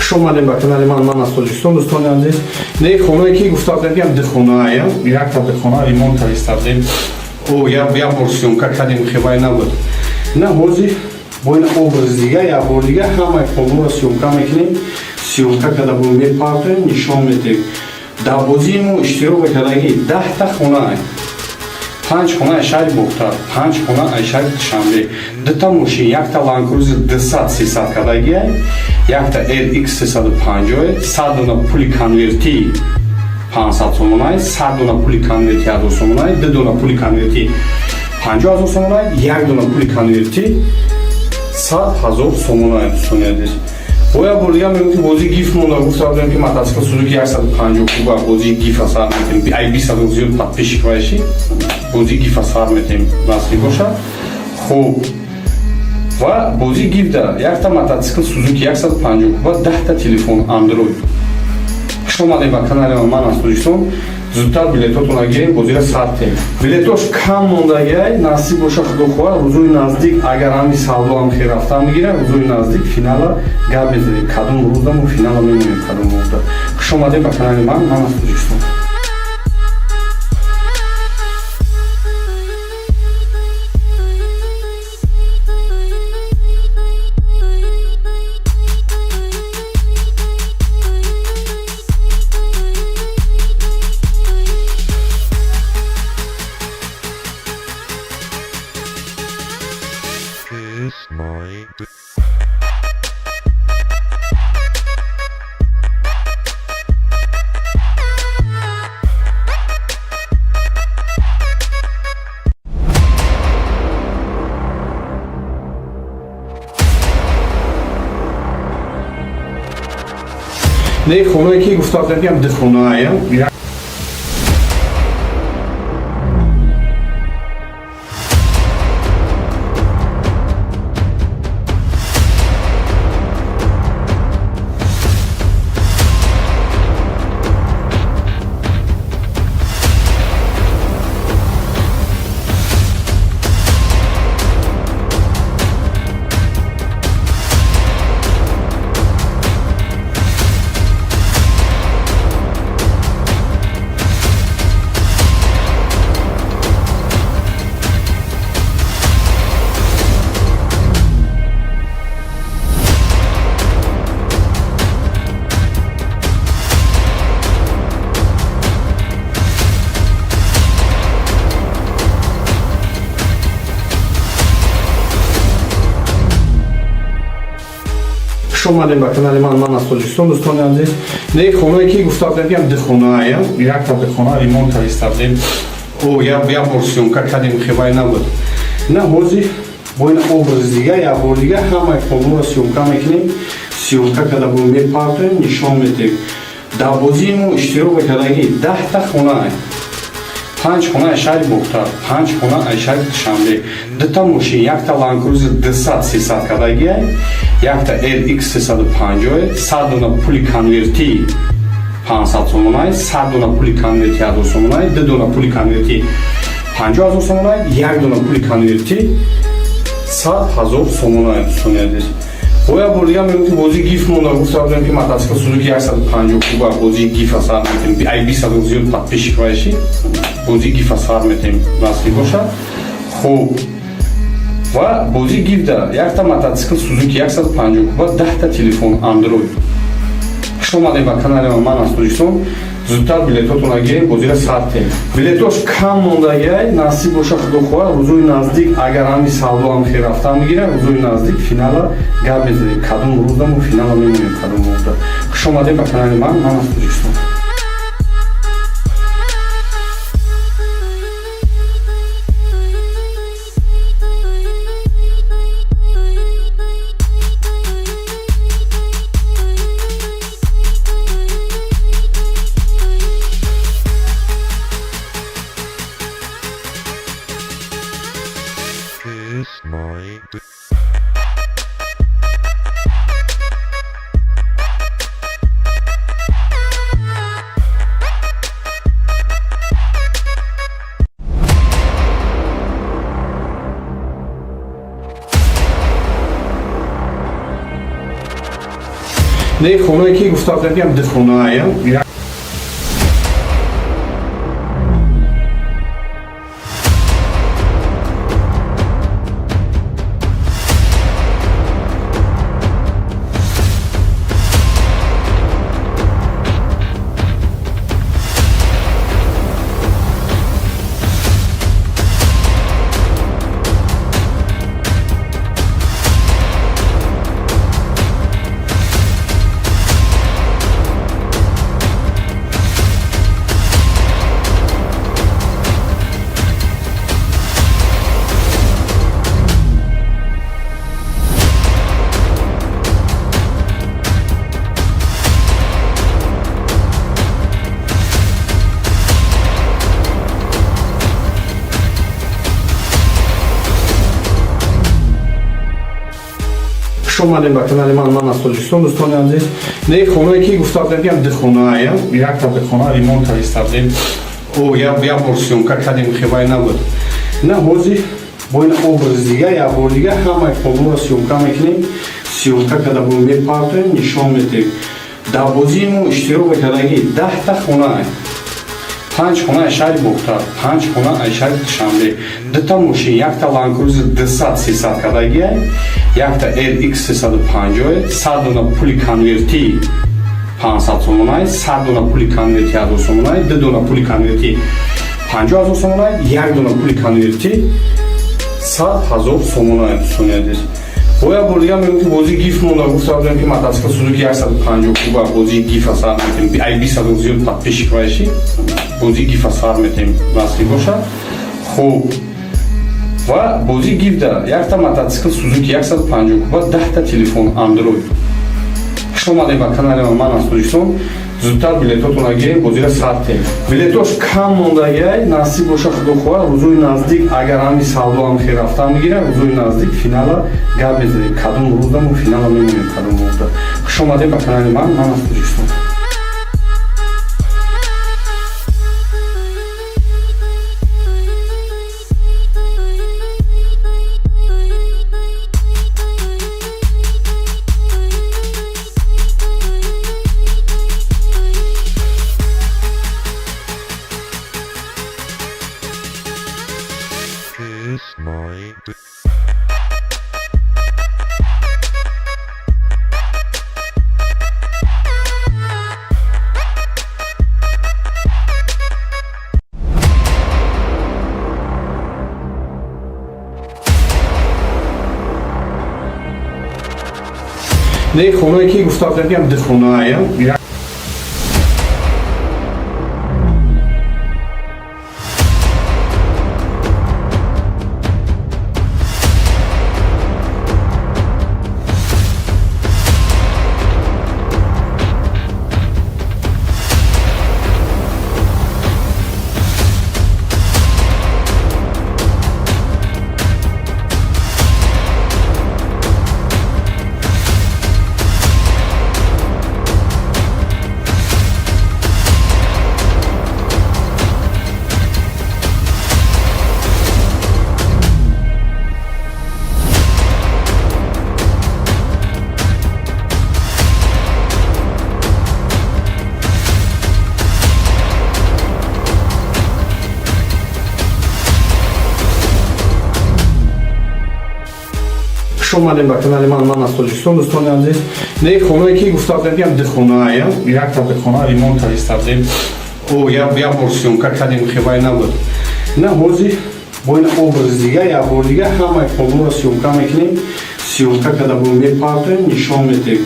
خوش اومدین به کانال من از تاجیکستان. دوستان عزیز، نه خونه که گفتم میگم دخونه یک تا دخونه ریمونت کردیم او یا مورسیونکا کردیم خیلی نبود. نه حاضر با این образ دیگه یا بار دیگه همه خونه رو سیونکا میکنیم. سیونکا که در بومی پارتیم نشان میدیم. در بازیمون اشتراک کردگی 10 تا خونه 5 خونه اشاری بختر 5 خونه اشاری شنبه 2 تا ماشین، یک تا لانکروزر 200-300 کردگی، یک تا LX 350، 100 دونه پولی کنورتی 500 سومونای، 100 دونه پولی کنورتی 1000 سومونای، 2 دونه پولی کنورتی 50000 سومونای، 1 دونه پولی کنورتی 100000 سومونای. دوستان باید بردیم میگم که بازی گیف مونده گفتم که мотоцикл سوزوکی 150 کوبه بازی گیف اثر میکنیم ای 20 زیاد подписчик باشی بازی گیف اثر میکنیم نصفی باشه. خوب و بازی گیف داره یک تا мотоцикл سوزوکی 150 کوبه 10 تا تلفن اندروید. خوش اومدید به کانال من از تاجیکستان. زودتر بلیطاتون رو گیریم بازی را ساختیم. بلیطاش کم موندگی نصیب باشه خدا خواه روزوی نزدیک اگر همی سالو هم خیر رفته میگیره روزوی نزدیک فینال گپ بزنیم کدوم روز دارم و فینال میمونیم کدوم روز دارم. خوش اومدید به کانال من از تاجیکستان. نه خونه که گفتم میگم دخونه خوش اومدین به کانال من از تاجیکستان. دوستان عزیز، نه خونه که گفتم میگم دخونه یک تا دخونه ریمونت کردیم او یا مورسیونکا کردیم خیلی نبود. نه حاضر با این образ دیگه یا بار دیگه همه خونه رو سیونکا میکنیم. سیونکا که در بومی پارتیم نشان میدیم. در بازیمون اشتراک کردگی 10 تا خونه 5 خونه اشاری بختر 5 خونه اشاری شنبه 2 تا ماشین، یک تا لانکروزر 200-300 کردگی، یک تا LX 350، 100 دونه پولی کنورتی 500 سومونای، 100 دونه پولی کنورتی 1000 سومونای، 2 دونه پولی کنورتی 50000 سومونای، 1 دونه پولی کنورتی 100000 سومونای. دوستان عزیز باید بردیم میگم که بازی گیف مونده گفتم که мотоцикл سوزوکی 150 کوبه بازی گیف اثر میکنیم ای 20 زیاد подписчик باشی بازی گیف اثر میکنیم نصفی باشه. خوب و بازی گیف داره یک تا мотоцикл سوزوکی 150 کوبه 10 تا تلفن اندروید. خوش اومدید به کانال من از تاجیکستان. زودتر بلیطاتون رو گیریم بازی را ساختیم. بلیطاش کم موندگی نصیب باشه خدا خواه روزوی نزدیک اگر همی سالو هم خیر رفته میگیره روزوی نزدیک فینال گپ بزنیم کدوم روز دارم و فینال میمونیم کدوم روز دارم. خوش اومدید به کانال من از تاجیکستان. نه خونه که گفتم بگم ده خونه ایم. اومدیم به کانال من از تاجیکستان. دوستان عزیز، نه خونه که گفتم بگم ده خونه ایم. یک تا ده خونه ریمونت کردیم. او یا ورسیونکا کردیم خیلی نبود. نه حاضی با این obraz دیگه یا بار دیگه همه کاملا سیونکا میکنیم. سیونکا که دبون میپارتیم نشان میدیم. در بازیمون اشتراک کردگی 10 تا خونه ایم. 5 خونه شهر بختار، 5 خونه شهر شنبه، 2 تا ماشین، یک تا لانکروزر 200-300 کدگی، یک تا LX 350، 100 دونه پولی کنورتی 500 سومونای، 100 دونه پولی کنورتی 1000 سومونای، 2 دونه پولی کنورتی 50000 سومونای، 1 دونه پولی کنورتی 100000 سومونای دوستان. بایا بردیم میگم بازی گیف مونده گفتم که متاسف سوزوکی 150 کوبا بازی گیف اثر میتیم ای 20 زیاد تطبیق کنیشی بازی گیف اثر میتیم نصیب باشه. خوب و بازی گیف ده یک تا متاسف سوزوکی 150 کوبا 10 تا تلفن اندروید. شما دیگه با کانال من از تاجیکستان زودتر بلیطاتون گیریم بازی را ساختیم. بلیطاش کم مونده نصیب باشه خدا خواه روزوی نزدیک اگر همی سالو هم خیر رفتن میگیره روزوی نزدیک فینال گپ میزنیم کدوم روز دم و فینال میمونیم کدوم روز دم. شما دیگه با کانال من از تاجیکستان. نه خونه که گفتم بگم ده خونه ایم. اومدیم به کانال من از تاجیکستان. دوستان عزیز، نه خونه که گفتم بگم ده خونه ایم. یک تا ده خونه ریمونت کردیم. او یا ورسیونکا کردیم خیلی نبود. نه حاضی با این obraz دیگه یا بار دیگه همه کاملا سیونکا میکنیم. سیونکا که دبون میپارتیم نشان میدیم.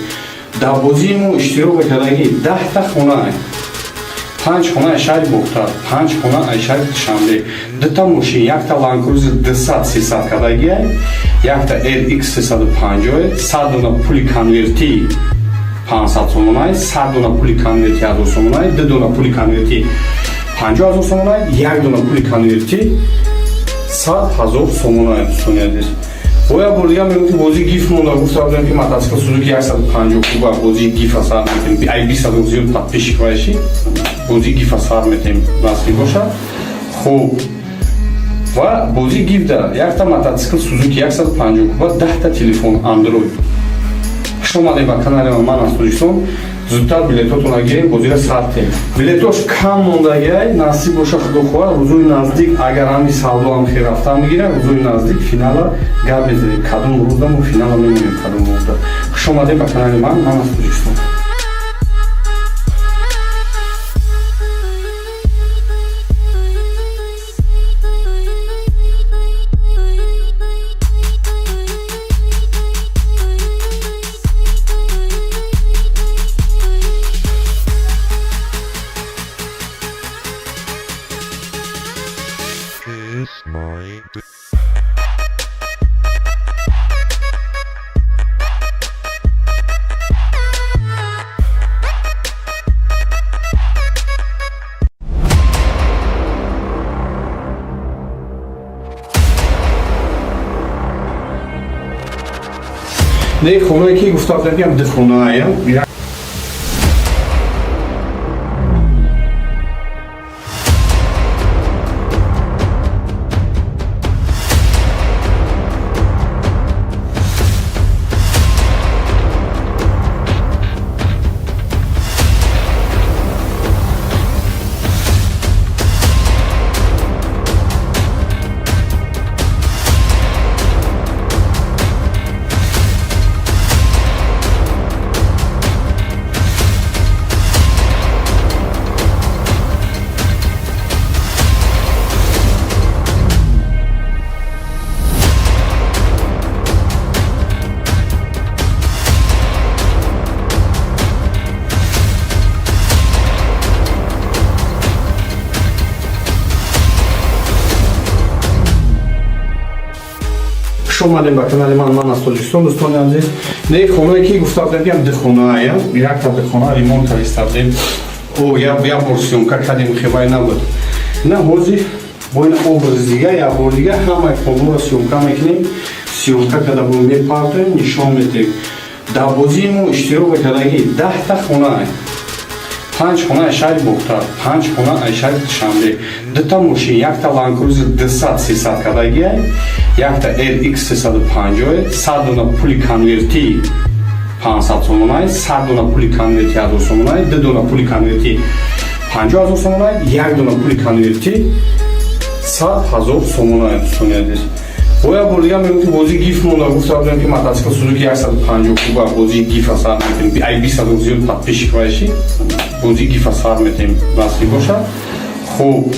در بازیمون اشتراک کردگی 10 تا خونه ایم. 5 خونه شهر بختار، 5 خونه شهر شنبه، 2 تا ماشین، یک تا لانکروزر 200-300 کدگی، یک تا LX 350، 100 دونه پولی کنورتی 500 سومونای، 100 دونه پولی کنورتی 1000 سومونای، 2 دونه پولی کنورتی 50000 سومونای، 1 دونه پولی کنورتی 100000 سومونای دوستان عزیز. بایا بردیم میگم بازی گیف مونده گفتم که متاسف سوزوکی 150 کوبا بازی گیف اثر میتیم ای 20 زیاد تطبیق کنیشی بازی گیف اثر میتیم نصیب باشه. خوب و بازی گیف ده یک تا متاسف سوزوکی 150 کوبا 10 تا تلفن اندروید. Хуш омадед ба канали ман аз Тоҷикистон. Зудтар билетотонро гирем, бозиро сартем. Билетош кам мондагиай, насиб боша худохоҳа, рӯзои наздик агар ҳами савдо ҳам хел рафта мегира, рӯзои наздик финала гап мезанем. Кадом рӯзда мо финала мемонем, кадом рӯзда. Хуш омадед ба канали ман аз Тоҷикистон. Не хонаe ки гуфтам мегӯям дихонаая. Хуш омадед ба канали ман аз Тоҷикистон. Дӯстони азиз, не хонаe ки гуфтам мегӯям дихонаая. Якта дихона ремонт кардем. Як бор сёмка кардем, хебай набуд. На ҳозир бо ин образи дига як бор дига ҳамаи хонаро сёмка мекунем. Сёмка карда бо мепартоем, нишон медиҳем. Дар бозии мо иштирок кардагӣ 10 та хона. 5 хона шаҳри Бухтар, 5 хона шаҳри Душанбе, 2 та мошин, якта Land Cruiser 200-300 кардагиай, якта RX 350, 100 дона пули конверти 500 сомонай, 100 дона пули конверти 1000 сомонай, 2 дона пули конверти 50000 сомонай, 1 дона пули конверти 100000 сомонай. Дӯстони азиз, боя бор дига мегӯям ки бозии гиф монда. Гуфтам ки мотоцикл Suzuki 150 куба бозии гифа сар метем. Ай 20 зиёд подписчик баши, бозии гифа сар метем насиб бошад. Хуб,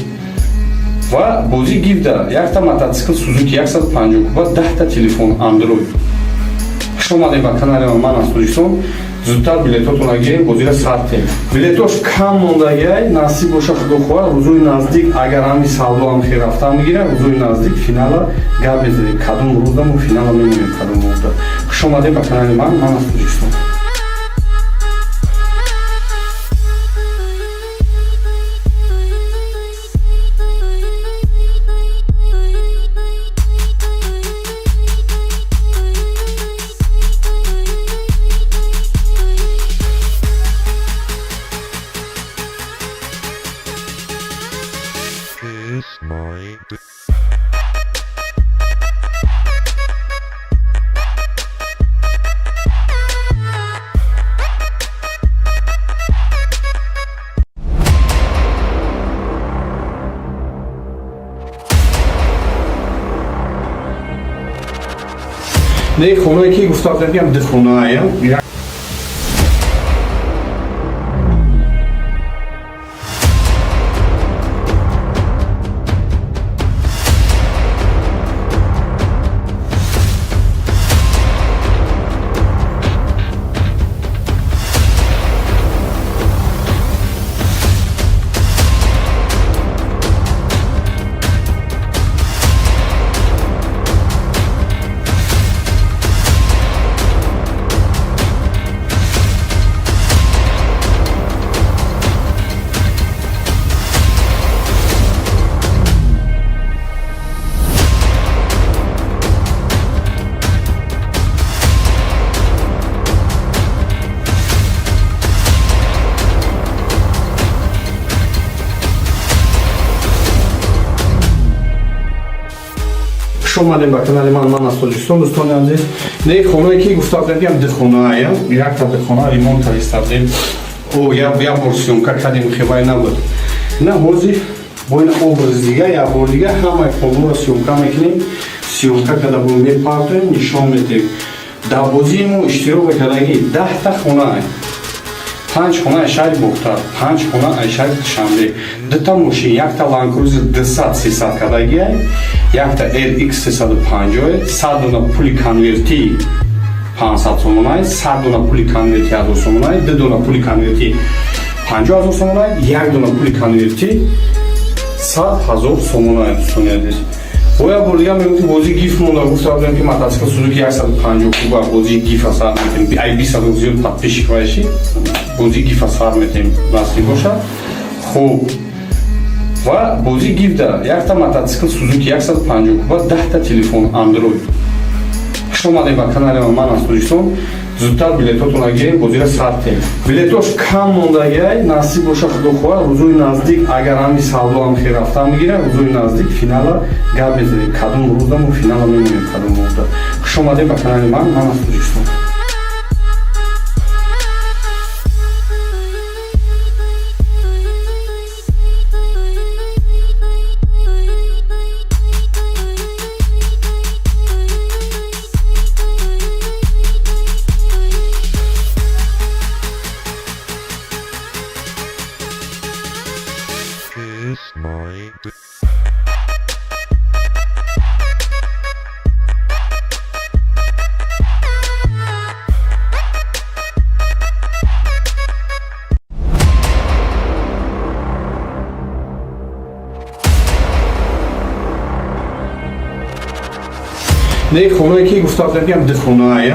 ва бозии гиф да якта мотоцикл Suzuki 150 куба, 10 та телефон Android. Хуш омадед ба канали ман аз Тоҷикистон. Зудтар билетотонро гирем, бозиро сартем. Билетош кам мондагиай, насиб боша худохоҳа, рӯзои наздик агар ҳами савдо ҳам хел рафта мегира, рӯзои наздик финала гап мезанем. Кадом рӯзда мо финала мемонем, кадом рӯзда. Хуш омадед ба канали ман аз Тоҷикистон. Не хонаe ки гуфтам мегӯям дихонаая. اومدیم به کانال من از تاجیکستان دوستان عزیز. نه خونه که گفتم بگم دخونه یک تا دخونه ریمونت کردیم او یا ورسیون کردیم خیلی نبود نه حاضر با این образ دیگه یا بار دیگه همه کلون را سیومکا میکنیم سیومکا کده بون میپردیم نشان میدیم در بازیمو اشتراک کردگی 10 تا خونه 5 خونه شهر بختر 5 خونه شهر شنبه 2 تا ماشین یک تا لانکروزر 200 300 کردگی یک تا RX 350 100 دونه پولی کنورتی 500 сомонай 100 дона пули конверти 1000 сомонай 2 дона пули конверти 50000 сомонай 1 дона пули конверти 100000 сомонай достояд боя бурдига мегӯфти бози гиф монда гуфтам ки мотоцикл Suzuki 150 куба бози гиф асар метем ай 20 зиёд подписчик вайши бози гиф асар метем насли бошад хуб ва бози гиф да якта мотоцикл Suzuki 150 куба 10 та телефон Android خوش اومدید به کانال من از تاجیکستان. زودتر بلیطاتون را گیریم بازی را ساختیم. بلیطاش کم موندگی نصیب باشه خدا خواهد روزای نزدیک اگر همین سالو هم خیر رفته میگیره روزای نزدیک فینال گپ بزنیم کدوم روز دم فینال میمونیم کدوم روز. خوش اومدید به کانال من از تاجیکستان. نه خونه که گفتم بگم دخونه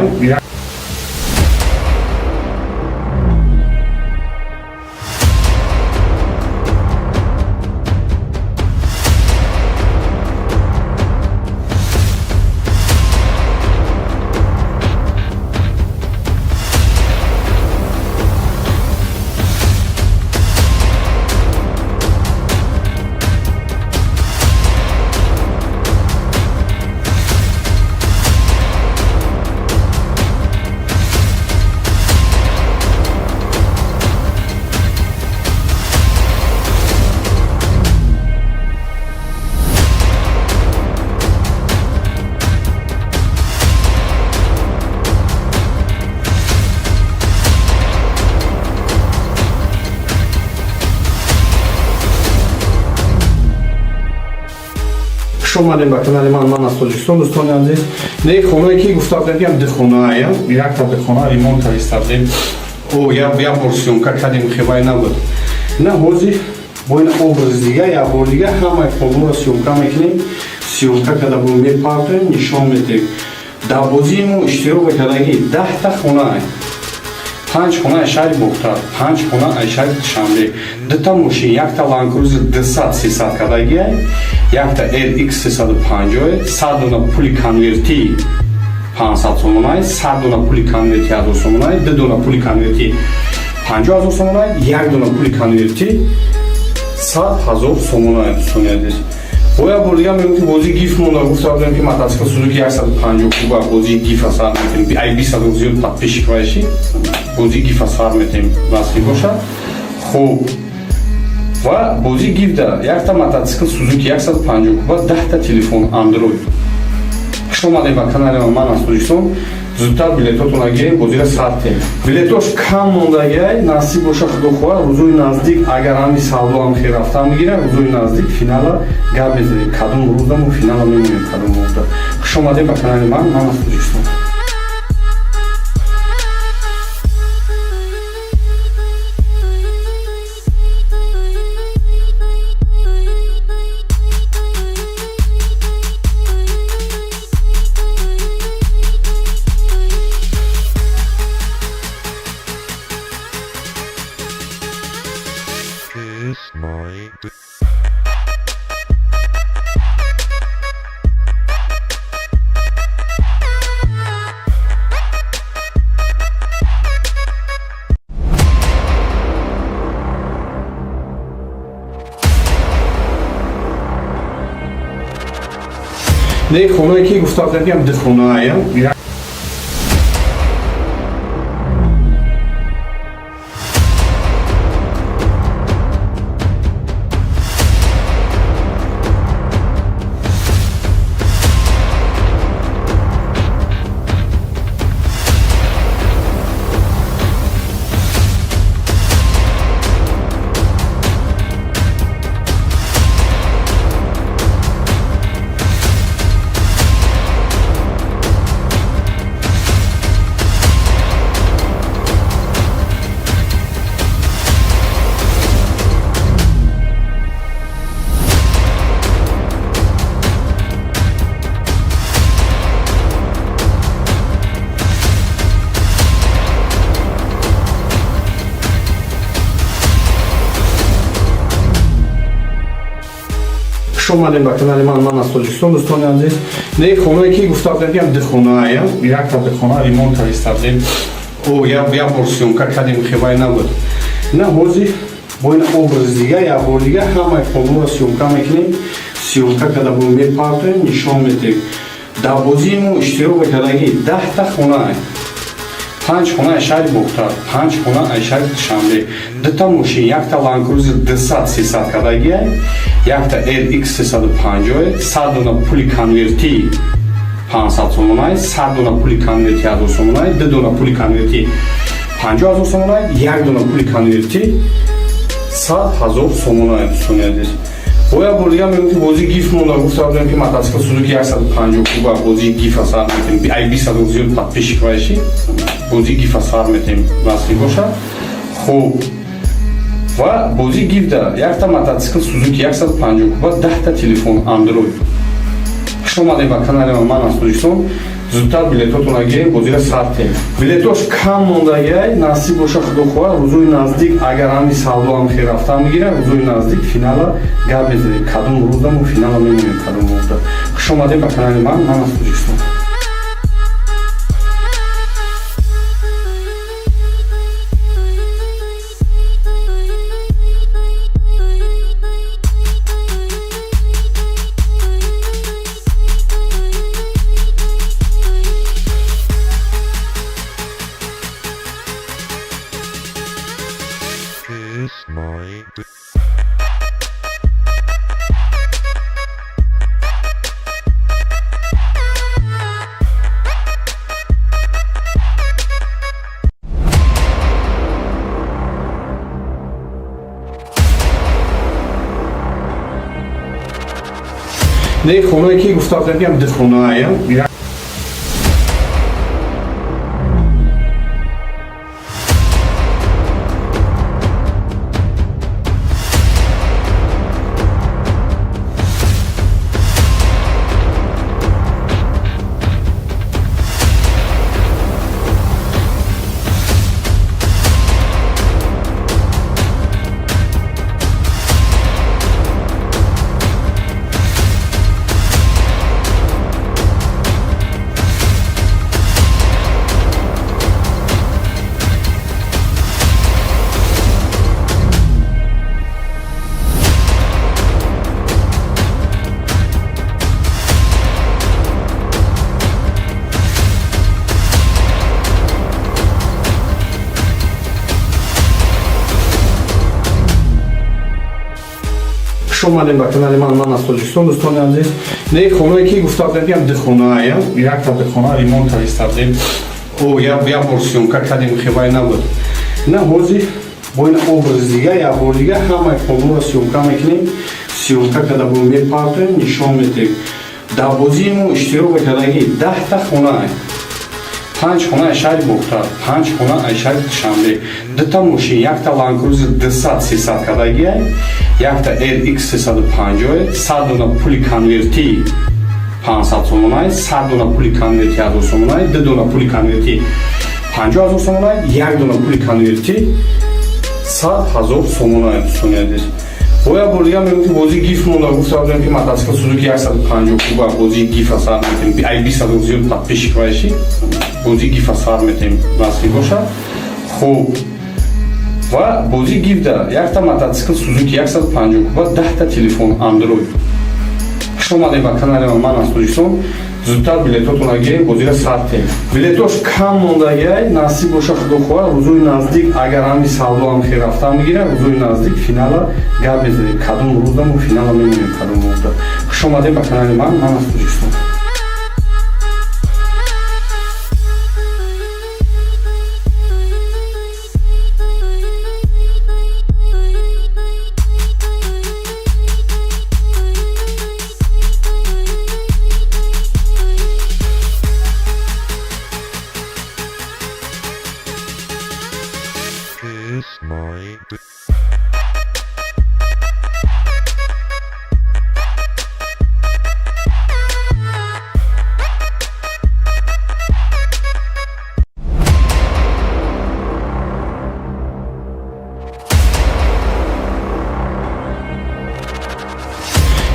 اومدیم به کانال من از تاجیکستان دوستان عزیز. نه خونه که گفتم بگم دخونه یک تا دخونه ریمونت کردیم او یا ورسیون کردیم خیلی نبود نه حاضر با این образ دیگه یا بار دیگه همه کلون را سیومکا میکنیم سیومکا کده بون میپردیم نشان میدیم در بازیمو اشتراک کردگی 10 تا خونه 5 خونه شهر بختر 5 خونه شهر شنبه 2 تا ماشین یک تا لانکروزر 200 300 کردگی یک تا RX 350 100 дона пули конверти 500 сомонай 100 дона пули конверти 1000 сомонай 2 дона пули конверти 50000 сомонай 1 дона пули конверти 100000 сомонай достояд боя бурдига мегӯфти бози гиф монда гуфтам ки мотоцикл Suzuki 150 куба бози гиф асар метем ай 20 зиёд подписчик вайши бози гиф асар метем насли бошад хуб ва бози гиф да якта мотоцикл Suzuki 150 куба 10 та телефон Android. خوش اومدید به کانال من از تاجیکستان. زودتر بلیطاتون را گیریم بازی را ساختیم. بلیطاش کم موندگی نصیب باشه خدا خواهد روزای نزدیک اگر همین سالو هم خیر رفته میگیره روزای نزدیک فینال گپ بزنیم کدوم روز دم فینال میمونیم کدوم روز. خوش اومدید به کانال من از تاجیکستان. نه خونه که گفتم داریم ده خونه شما اومدیم به کانال من از تاجیکستان دوستان عزیز. نه خونه که گفتم داریم ده خونه یک تا ده خونه ریمونت کردیم او یا پورسیونکا کردیم خیلی نبود نه حوزی با این образ دیگه یا بار دیگه همه کامل سیونکا میکنیم سیونکا کده بوم بی پارتیم نشان میدیم در بازیمو اشتراک کردگی 10 تا خونه 5 خونه شهر بختار 5 خونه شهر شنبه 2 تا ماشین یک تا لانکروزر 200 300 کدگی یک تا LX 350 100 دونه پول کنورتی 500 سومونای 100 دونه پول کنورتی 1000 سومونای 2 دونه پول کنورتی 50000 سومونای 1 دونه پول کنورتی 100000 سومونای دوستان боя бургам меки бози гиф монда гуфтам ки мотоцикл Suzuki 150 куба бози гиф асар метем ай 20 зиёд подписчик вайши бози гиф асар метем насли боша хуб ва бози гиф да якта мотоцикл Suzuki 150 куба 10 та телефон Android шумо ба канали ман аз Тоҷикистон зудтар билетотон агирем бозира сартем билетош кам мондагиай насиб боша худохоҳа рӯзои наздик агар ҳамни савдоам хел рафта мегира рӯзои наздик финала гап мезанем кадом рӯздаму финала мемонем кадом рӯзда хуш омадем ба канали ман аз Тоҷикистон نه خونه که گفتم داریم ده خونه شما اومدیم به کانال من از تاجیکستان دوستان عزیز. نه خونه که گفتم داریم ده خونه یک تا ده خونه ریمونت کردیم او یا پورسیونکا کردیم خیلی نبود نه حوزی با این образ دیگه یا بار دیگه همه کامل سیونکا میکنیم سیونکا کده بوم بی پارتیم نشان میدیم در بازیمو اشتراک کردگی 10 تا خونه 5 خونه شهر بختار 5 خونه شهر شنبه 2 تا ماشین یک تا لانکروزر 200 300 کدگی یک تا LX 350 100 دونه پول کنورتی 500 сомонай 100 дона пули конверти 1000 сомонай 2 дона пули конверти 50000 сомонай 1 дона пули конверти 100000 сомонай достониядир боя бургам меки бози гиф монда гуфтам ки мотоцикл Suzuki 150 куба бози гиф асар метем ай 20 зиёд подписчик вайши бози гиф асар метем насли боша хуб ва бози гиф да як та мотоцикл Suzuki 150 куба 10 та телефон Android Хуш омадед ба канали ман аз Тоҷикистон. Зудтар билетотонро гирем, бозиро сартем. Билетош кам мондагиай, насиб боша худохоҳа, рӯзои наздик агар ҳами савдо ҳам хел рафта мегира, рӯзои наздик финала гап мезанем. Кадом рӯзда мо финала мемонем, кадом рӯзда. Хуш омадед ба канали ман аз Тоҷикистон.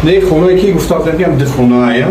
Не хонае ки гуфтам ки ҳам дихонаая.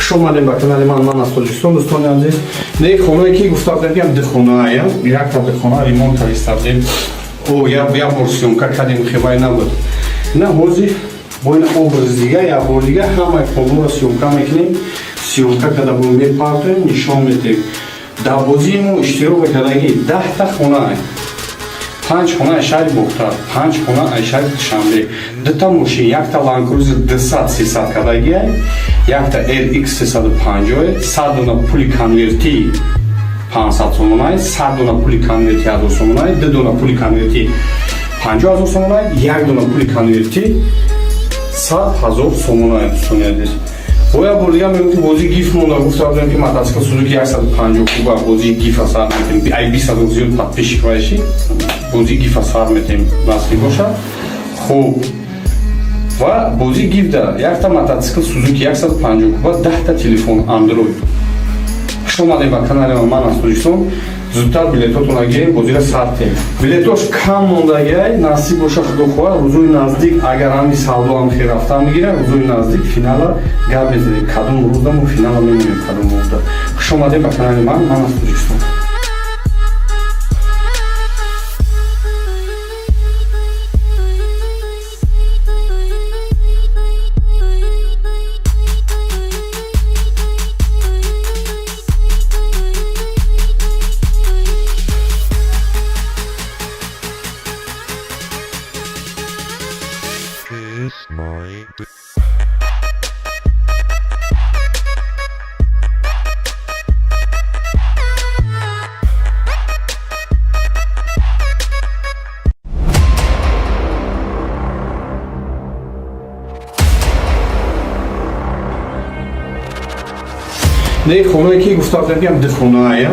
Хуш омадед ба канали ман аз Тоҷикистон. Дӯстони азиз, не хонае ки гуфтам ки ҳам дихонаая. Якта дихона ремонт кардем. Як бор сёмка кардем, хебай набуд. Ина ҳозир бо ин образи дига, як бор дига ҳамаи хонаро сёмка мекунем. Сёмка када бо мепартоем, нишон медиҳем. Дар бозии мо иштирок кардагӣ 10 та хона. 5 хона аз шаҳри Бохтар, 5 хона аз шаҳри Душанбе. Дута машин, якта Land Cruiser 200-300 кадагиай, якта RX 350, 100 дона пули конверти 500 сомонай, 100 дона пули конверти 1000 сомонай, 2 дона пули конверти 50000 сомонай, 1 дона пули конверти 100000 сомонай. Дӯстони азиз, боя бор дига мегӯям ки бозии гиф монда. Гуфтам ки мотоцикл Suzuki 150 куба бозии гифа сар метем. Ай 20 зиёд подписчик вайши бозии гифа сар метем насli бошад. Хуб, ва бозии гиф да якта мотоцикл Suzuki 150 куба, 10 та телефон Android. Хуш омадед ба канали ман аз Тоҷикистон. Зудтар билетотонро гирем, бозиро сартем. Билетош кам мондагиай, насиб боша худохоҳа, рӯзои наздик агар ҳами савдо ҳам хел рафта мегира, рӯзои наздик финала гап мезанем. Кадом рӯзда мо финала мемонем, кадом рӯзда. Хуш омадед ба канали ман аз Тоҷикистон. Не хонае ки гуфтам ки ҳам дихонаая.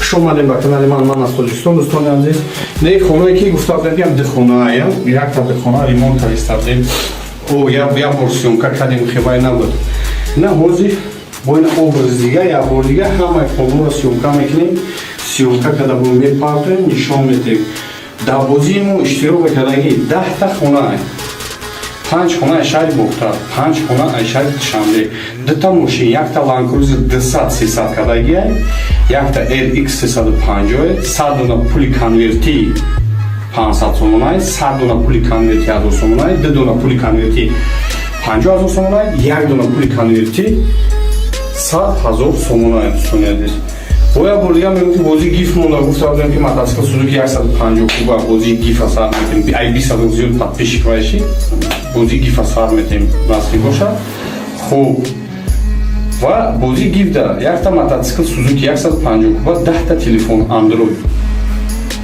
خوش اومدین به کانال من از تاجیکستان دوستان عزیز. نه خونه که گفتم میگم دخونه یک تا دخونه ریمونت کردیم او یا ورسیون کردیم خیلی نبود. نه حاضر با این образ دیگه یا بار دیگه همه کاملا سیومکا میکنیم. سیومکا که دبون میپردیم نشان میدیم. در بازیمون اشتراک کردگی 10 تا خونه 5 خونه شهر بختر 5 خونه شهر شنبه 2 تا ماشین یک تا لانکروزر 200 300 کردگی یک تا RX 350 100 دونه پول کنورتی 500 سومونای 100 دونه پول کنورتی 1000 سومونای 2 دونه پول کنورتی 50000 سومونای 1 دونه پول کنورتی 100000 سومونای دوستان. باید بردیم میگم بازی گیف مونده گفتم که мотоцикл سوزوکی 150 کوبه بازی گیف اثر میتیم ای 20 زیاد تطبیق کنید بازی گیف اثر میتیم نصفی باشه خوب و بازی گیف داره یک تا мотоцикл سوزوکی 150 کوبه 10 تا تلفن اندروید.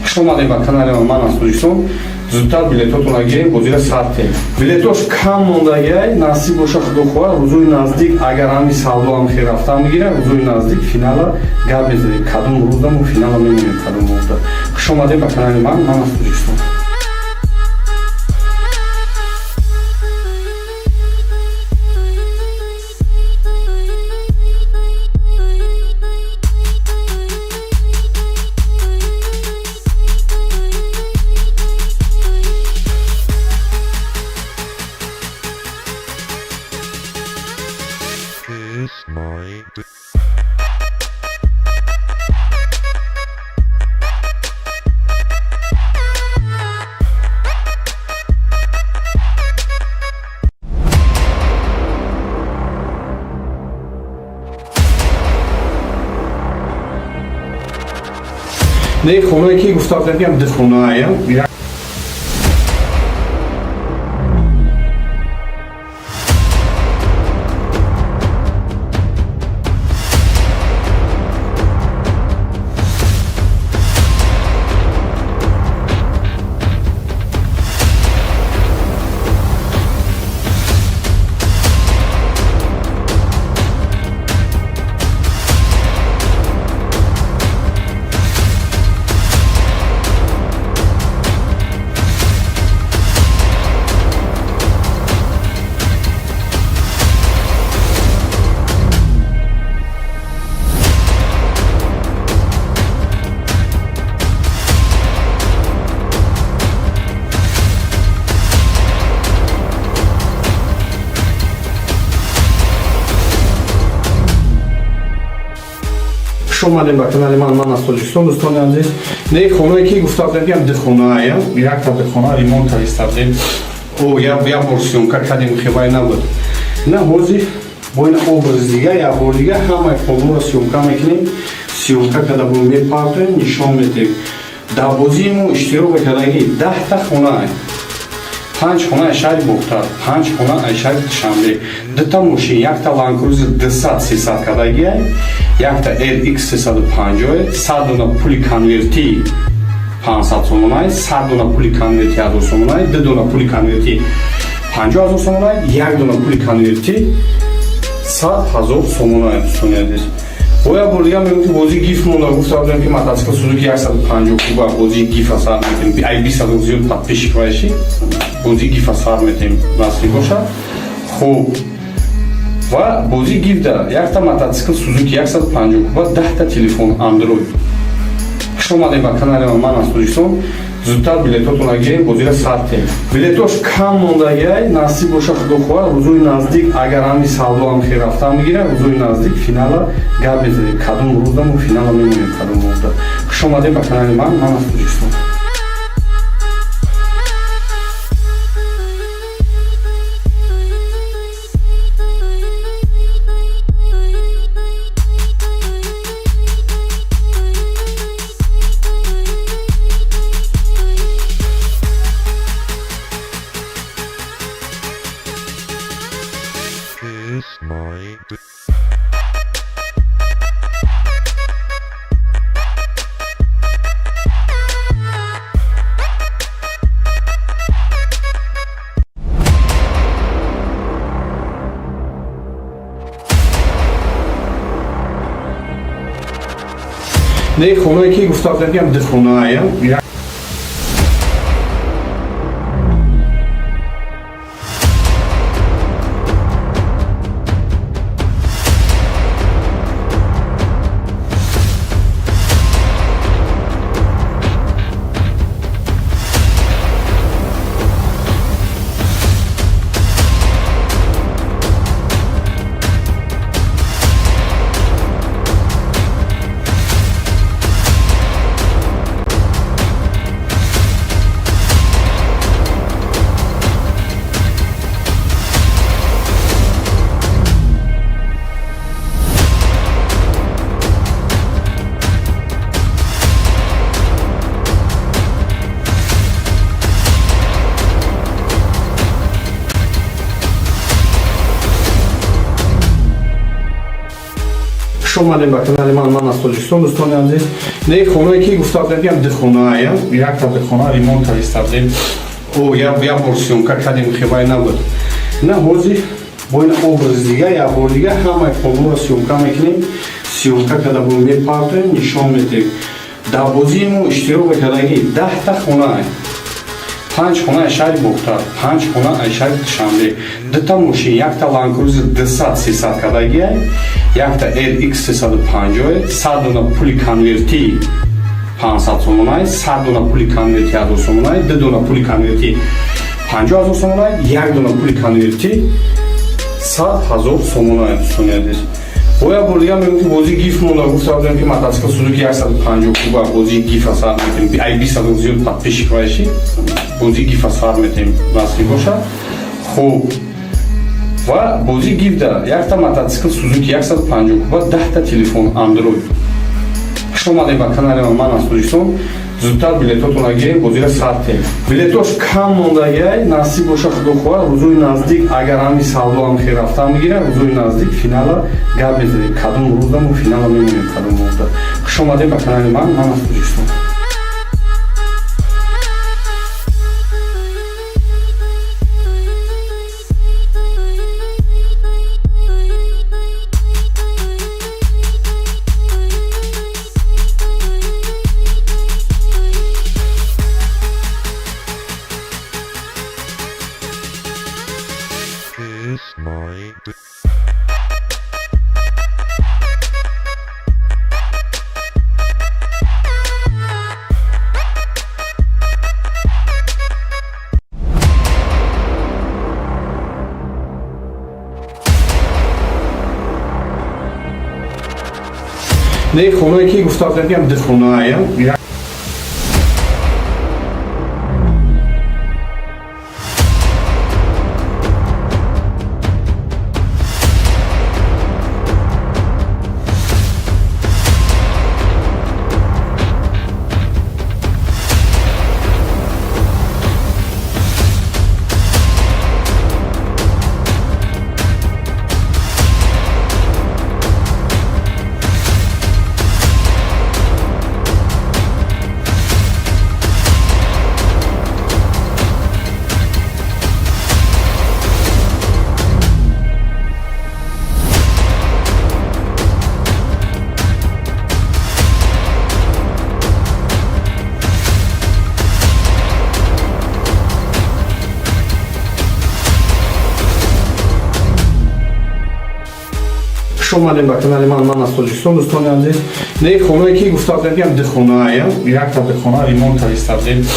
خوش اومدید به کانال من از تاجیکستان. زودتر بلیطاتون را گیریم بازی را ساختیم. بلیطاش کم موندگی نصیب باشه خدا خواه روزوی نزدیک اگر همی سودا هم خیر رفته میگیره روزوی نزدیک فینال گپ میزنیم کدوم روز دم فینال میمونیم کدوم روز دم. خوش اومدید به کانال من از تاجیکستان. نه خونه که گفتم میگم دخونه اومدیم به کانال من از تاجیکستان دوستان عزیز. نه خونه که گفتم میگم دخونه یک تا دخونه ریمونت کردیم او یا ورسیون کردیم خیلی نبود. نه حاضر با این образ دیگه یا بار دیگه همه کاملا سیومکا میکنیم. سیومکا که دبون میپردیم نشان میدیم. در بازیمون اشتراک کردگی 10 تا خونه 5 خونه شهر بختر 5 خونه شهر شنبه 2 تا ماشین یک تا لانکروزر 200 300 کردگی یک تا RX 350 100 دونه پول کنورتی 500 سومونای 100 دونه پول کنورتی 1000 سومونای 2 دونه پول کنورتی 50000 سومونای 1 دونه پول کنورتی 100000 سومونای دوستان عزیز. باید بردیم میگم بازی گیف مونده گفتم که мотоцикл سوزوکی 150 کوبه بازی گیف اثر میتیم ای 20 زیاد تطبیق کنید بازی گیف اثر میتیم نصفی باشه خوب و بازی گیف داره یک تا мотоцикл سوزوکی 150 کوبه 10 تا تلفن اندروید. خوش اومدید به کانال من از تاجیکستان. زودتر بلیطاتون را گیریم بازی را ساختیم. بلیطاش کم موندگی نصیب باشه خدا خواه روزوی نزدیک اگر همی سودا هم خیر رفته میگیره روزوی نزدیک فینال گپ میزنیم کدوم روز دم فینال میمونیم کدوم روز دم. خوش اومدید به کانال من از تاجیکستان. نه خونه که گفتم میگم ده خونه شما با کانال من از تاجیکستان دوستان عزیز نه خونه که گفتم میگم ده خونه یک تا ده خونه ریمونت کردیم او یا ورسیون که کردیم خیلی نبود نه حاضر با این образ دیگه یا بار دیگه همه کاملا سیونکا میکنیم سیونکا که در بومی پارتیم نشان میدیم در بازیمو اشتراک کردگی 10 تا خونه 5 خونه شهر بختار 5 خونه شهر شنبه 2 تا ماشین یک تا لانکروزر 200 300 کردگی یک تا LX 350 100 دونه پولی کنورتی 500 سومونای 100 دونه پولی کنورتی 1000 سومونای 2 دونه پولی کنورتی 50000 سومونای 1 دونه پولی کنورتی 100000 سومونای دوستان боя бурдига мемки бозӣ гиф монда гуфта будем ки мотоцикл Suzuki 150 куба бозӣ гиф сар метем ай 20 зиёд подписчик вайши бозӣ гиф сар метем насиб бошад хуб ва бозӣ гиф да якта мотоцикл Suzuki 150 куба 10 та телефон Android хуш омадед ба канали ман аз Тоҷикистон зудтар билетотона гирем бозира сартем билетош кам мондагиай насиб боша худохоҳ рӯзои наздик агар ҳами савдоам хел рафтам мегирам рӯзои наздик финала гап мезанем кадом рӯзда мо финала мемонем кадом рӯзда хуш омадед ба канали ман аз Тоҷикистон نه خونه که گفتم میگم ده خونه شما با کانال من از تاجیکستان دوستان عزیز نه خونه که گفتم میگم ده خونه یک تا ده خونه ریمونت کردیم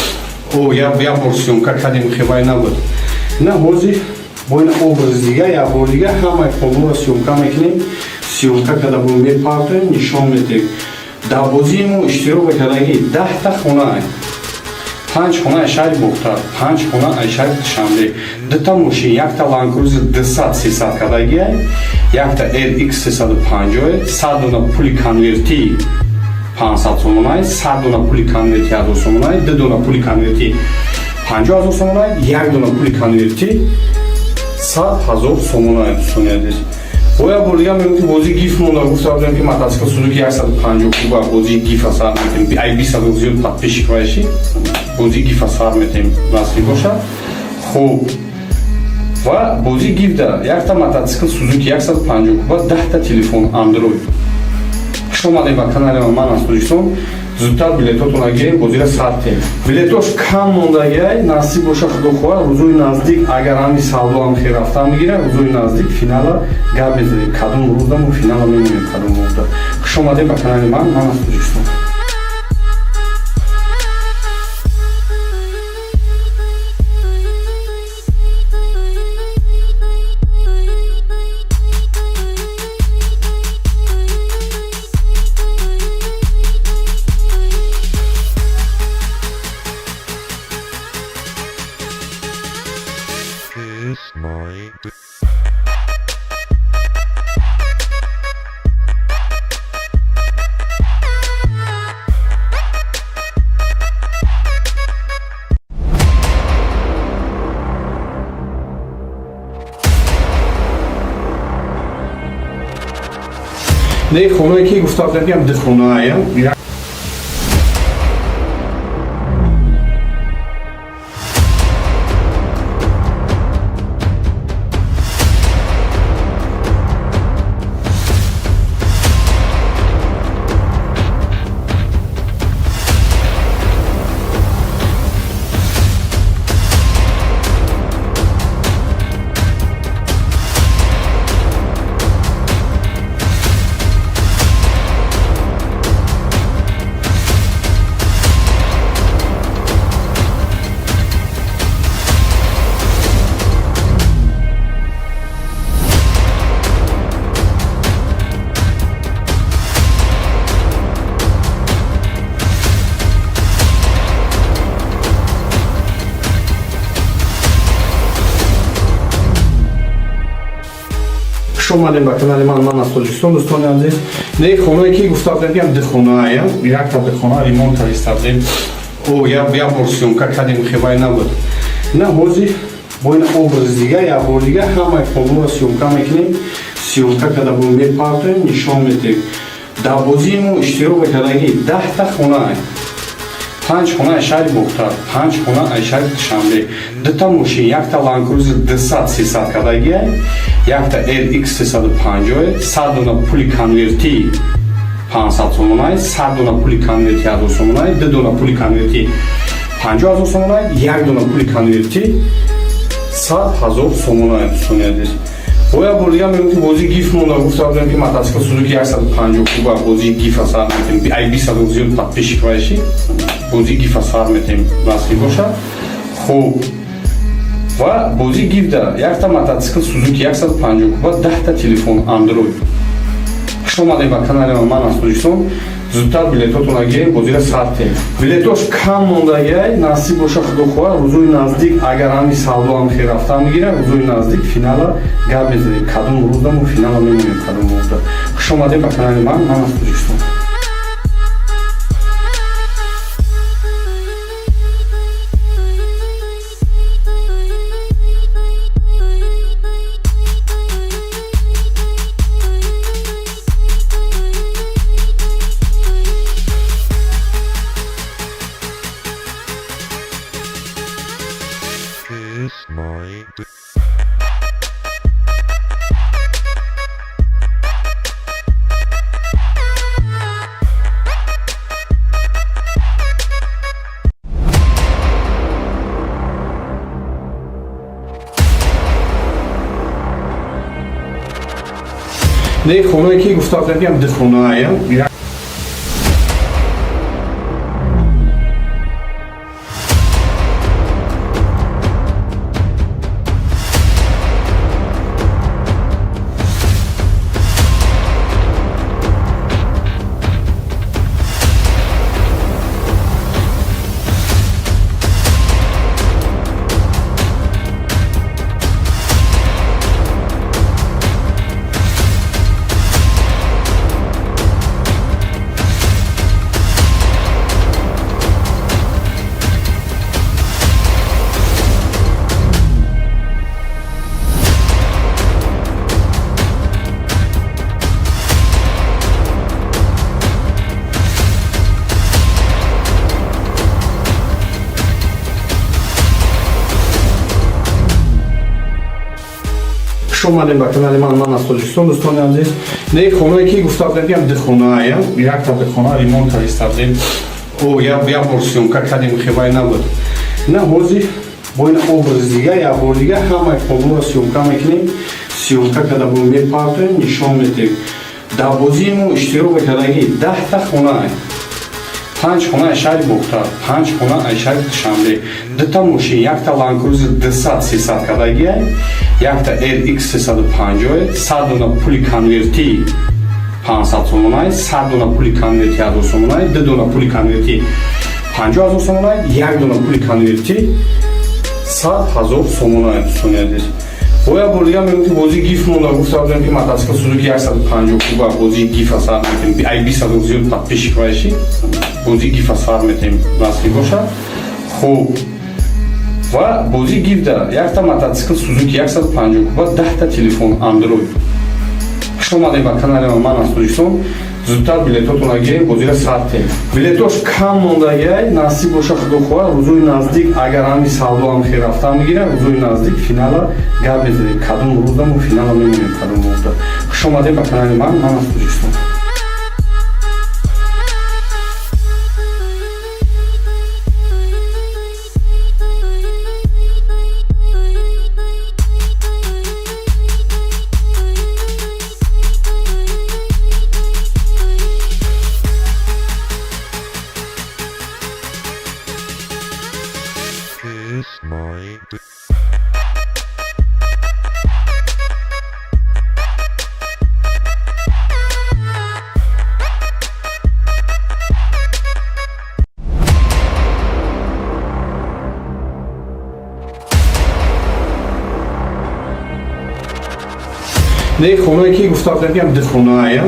او یا ورسیون که کردیم خیلی نبود نه حاضر با این образ دیگه یا بار دیگه همه کاملا سیونکا میکنیم سیونکا که در بومی پارتیم نشان میدیم در بازیمو اشتراک کردگی 10 تا خونه 5 خونه شهر بختار 5 خونه شهر شنبه 2 تا ماشین یک تا لانکروزر 200 300 کردگی یک تا LX 350 100 دونه پولی کنورتی 500 سومونای 100 دونه پولی کنورتی 1000 سومونای 2 دونه پولی کنورتی 50000 سومونای 1 دونه پولی کنورتی 100000 سومونای دوستان عزیز боя бурдига мемки бозӣ гиф монда гуфта будем ки мотоцикл Suzuki 150 куба бозӣ гиф сар метем ай 20 зиёд подписчик вайши бозӣ гиф сар метем насиб бошад хуб ва бозӣ гиф да якта мотоцикл Suzuki 150 куба 10 та телефон Android Хуш омадед ба канали ман аз Тоҷикистон. Зудтар билетотонро гирем, бозиро сартем. Билетош кам мондагиай, насиб боша худохоҳ, рӯзои наздик агар ҳами савдо ҳам хел рафта мегира, рӯзои наздик финала гап мезанем. Кадом рӯзда мо финала мемонем, кадом рӯзда. Хуш омадед ба канали ман аз Тоҷикистон. Не хонаe ки гуфта будам дихонаe. Хуш омадед ба канали ман аз Тоҷикистон. Дӯстони азиз, не хонаe ки гуфта будам дихонаe, якта дихона ремонт кардем. Я бор сёмка кардем, хебай набуд. На ҳозир бо ин образи дига, як бор дига ҳамаи хонаро сёмка мекунем. Сёмка карда бо мепартоем, нишон медиҳем. Дар бозии мо иштирок кардагӣ 10 та хонаe. 5 хонаe шаҳри Бохтар, 5 хонаe шаҳри Душанбе, 2 та мошин, якта Land Cruiser 200-300 кардагиай, якта LX 350, 100 дона пули конверти 500 сомонаи, 100 дона пули конверти 1000 сомонаи, 2 дона пули конверти 50000 сомонаи, 1 дона пули конверти 100000 сомонаи. Дӯстони азиз, боя бор дига мегӯям ки бозии гиф монда. Гуфта будам ки мотоцикл Suzuki 150 куба бозии гифа сар метем. Ай 20 зиёд подписчик боши, бозии гифа сар метем насиб бошад. Хуб, ва бозии гиф да якта мотоцикл Suzuki 150 куба, 10 та телефон Android. Хуш омадед ба канали ман аз Тоҷикистон. Зудтар билетотонро гирем, бозиро сартем. Билетош кам мондагиай, насиб боша худохоҳ, рӯзои наздик агар ҳами савдо ҳам хел рафта мегира, рӯзои наздик финала гап мезанем. Кадом рӯзда мо финала мемонем, кадом рӯзда. Хуш омадед ба канали ман аз Тоҷикистон. Не хонаe ки гуфта будам дихонаe. اومدیم به کانال من از تاجیکستان دوستان عزیز. نه خونه که گفته بودم دخونه یک تا دخونه ریمونت کردیم او یا ورسیون که کردیم خیلی نبود. نه حاضر با این образ دیگه یا بار دیگه همه کاملا سیومکا میکنیم. سیومکا که در بومی پارتیم نشان میدیم. در بازیمون اشتراک کردگی 10 تا خونه 5 خونه اشاری بختر 5 خونه اشاری شنبه 2 تا ماشین 1 تا لانکروزر 200 300 کردگی 1 تا LX 350 100 دونه پولی کنورتی 500 сомонай 100 дона пули конверти 1000 сомонай 2 дона пули конверти 50000 сомонай 1 дона пули конверти 100000 сомонай достониядир боя бурдига меуки бози гиф монда гуфтам ки мотоцикл Suzuki 150 куба бози гиф асар метем ай 20 зиёд подписчик вайши бози гиф асар метем насиб боша хуб ва бози гиф да як та мотоцикл Suzuki 150 куба 10 та телефон Android خوش اومدید به کانال من از تاجیکستان. زودتر بلیطاتون رو گیریم بازی را ساختیم. بلیطاش کم موندگی نصیب باشه خدا خواه روزای نزدیک اگر همی سودا هم خیر رفته میگیره روزای نزدیک فینال گپ بزنیم کدوم روز دم و فینال میمونیم کدوم روز دم. خوش اومدید به کانال من از تاجیکستان. نه خونه که گفته بودم دخونه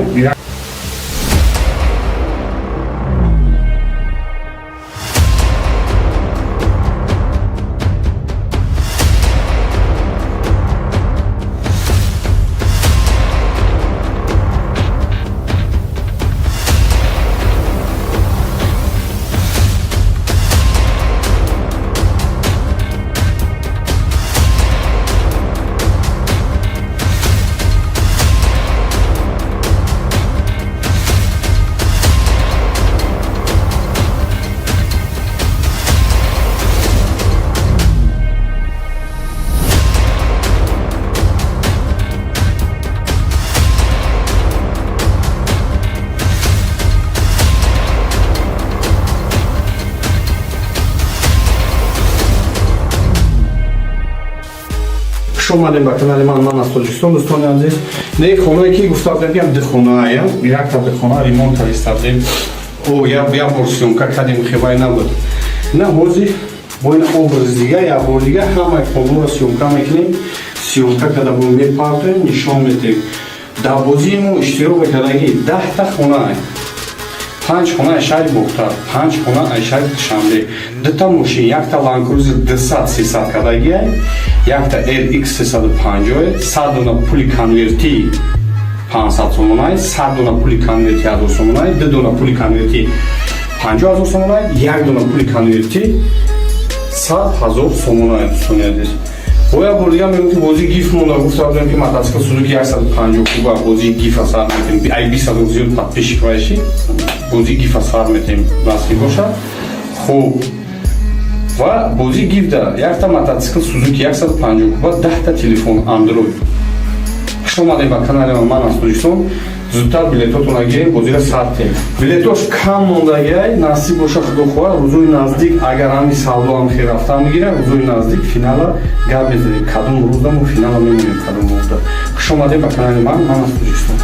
خوش اومدیم به کانال من از تاجیکستان دوستان عزیز. نه خونه که گفته بودم دخونه یک تا دخونه ریمونت کردیم او یا ورسیون که کردیم خیلی نبود. نه حاضر با این образ دیگه یا بار دیگه همه کاملا سیومکا میکنیم. سیومکا که در بومی پارتیم نشان میدیم. در بازیمون اشتراک کردگی 10 تا خونه 5 خونه اشاری بختر 5 خونه اشاری شنبه 2 تا ماشین 1 تا لانکروزر 200 300 کردگی 1 تا LX 350 100 дона пули конверти 500 сомонай 100 дона пули конверти 1000 сомонай 2 дона пули конверти 50000 сомонай 1 дона пули конверти 100000 сомонай достониядир боя бурдига меуки бози гиф монда гуфта будам ки мотоцикл Suzuki 150 куба бози гиф асар метем ай 20 зиёд подписчик вайши бози гиф асар метем насиб боша хуб ва бози гиф да як та мотоцикл Suzuki 150 куба 10 та телефон Android خوش اومدید به کانال من از تاجیکستان. زودتر بلیطاتون رو گیریم بازی را ساختیم. بلیطاش کم موندگی نصیب باشه خدا خواه روزای نزدیک اگر همی سودا هم خیر رفته میگیره روزای نزدیک فینال گپ بزنیم کدوم روز دم و فینال میمونیم کدوم روز دم. خوش اومدید به کانال من از تاجیکستان.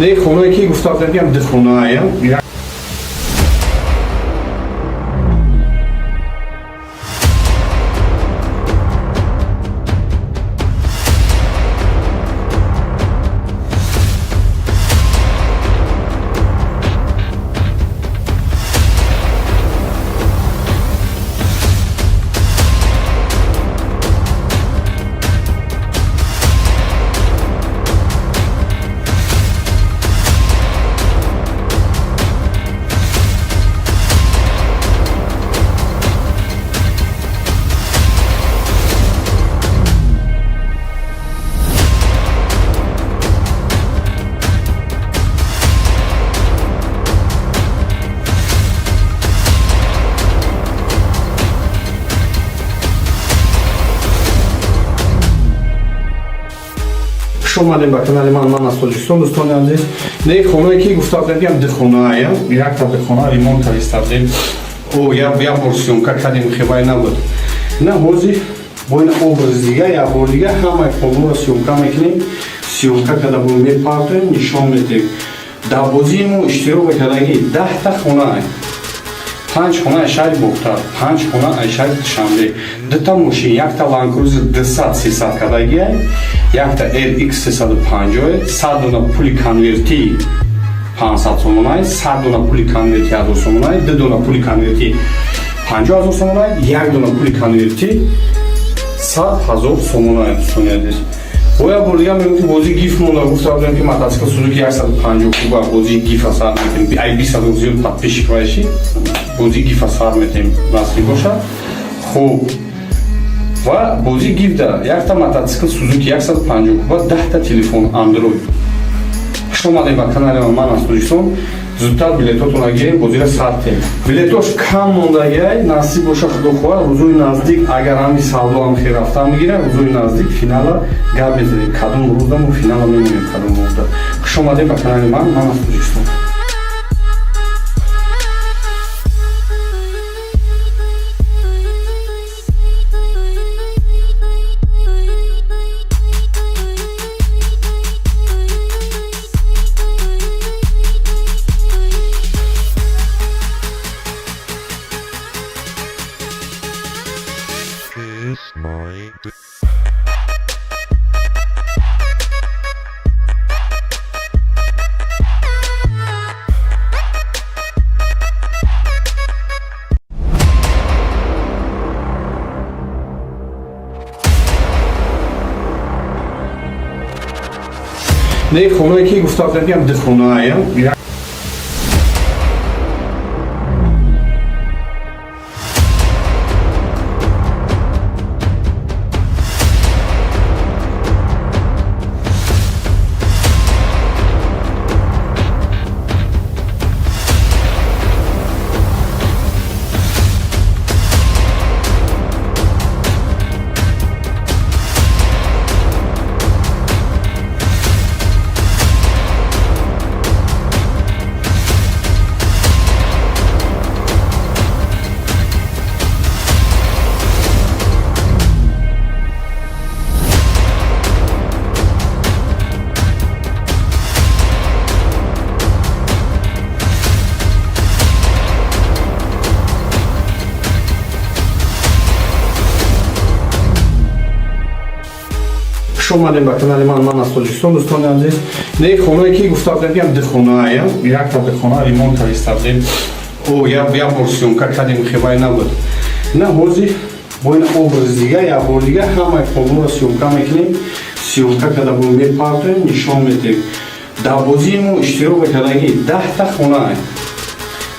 نه خونه که گفتم بگم ده خونه اومدیم به کانال من از تاجیکستان. دوستان عزیز، نه خونه که گفتم بگم ده خونه یک تا ده خونه ریمونت کردیم او یا ورسیونکا کردیم خیلی نبود. نه حاضی با این obraz دیگه یا بار دیگه همه کاملا سیونکا میکنیم. سیونکا که دبون میپارتیم نشان میدیم. در بازیمون اشتراک کردگی 10 تا خونه 5 خونه شاید بختر 5 خونه شاید شنبه 2 تا ماشین، یک تا لانکروزر 200 300 کردگی، یک تا LX 350 100 دونه پولی کنورتی 500 سومونای، 100 دونه پولی کنورتی 1000 سومونای، 2 دونه پولی کنورتی 50000 سومونای، 1 دونه پولی کنورتی 100000 سومونای. دوستان عزیز، بایا بردیم میگم بازی گیف مونده گفتم که متاسکل سوزوکی 150 کوبا بازی گیف اثر میتیم ای 20 زیاد تطبیق کنیشی بازی گیف اثر میتیم نصیب باشه. خوب و بازی گیف ده یک تا متاسکل سوزوکی 150 کوبا 10 تا تلفن اندروید. شما اومدید به کانال من از تاجیکستان. زودتر بلیطاتون رو گیریم، بازی را ساختیم. بلیطاش کم موندگی نصیب باشه خدا خواه. روزوی نزدیک اگر همی سودا هم خیر رفته میگیره روزوی نزدیک فینال گپ میزنیم کدوم روز دم و فینال میمونیم کدوم روز دم. خوش اومدید به کانال من از تاجیکستان. نه خونه که گفتم بگم ده خونه اومدیم به کانال من از تاجیکستان. دوستان عزیز، نه خونه که گفتم بگم ده خونه یک تا ده خونه ریمونت کردیم او یا ورسیونکا کردیم خیلی نبود. نه حاضی با این obraz دیگه یا بار دیگه همه کاملا سیونکا میکنیم. سیونکا که دبون میپارتیم نشان میدیم. در بازیمون اشتراک کردگی 10 تا خونه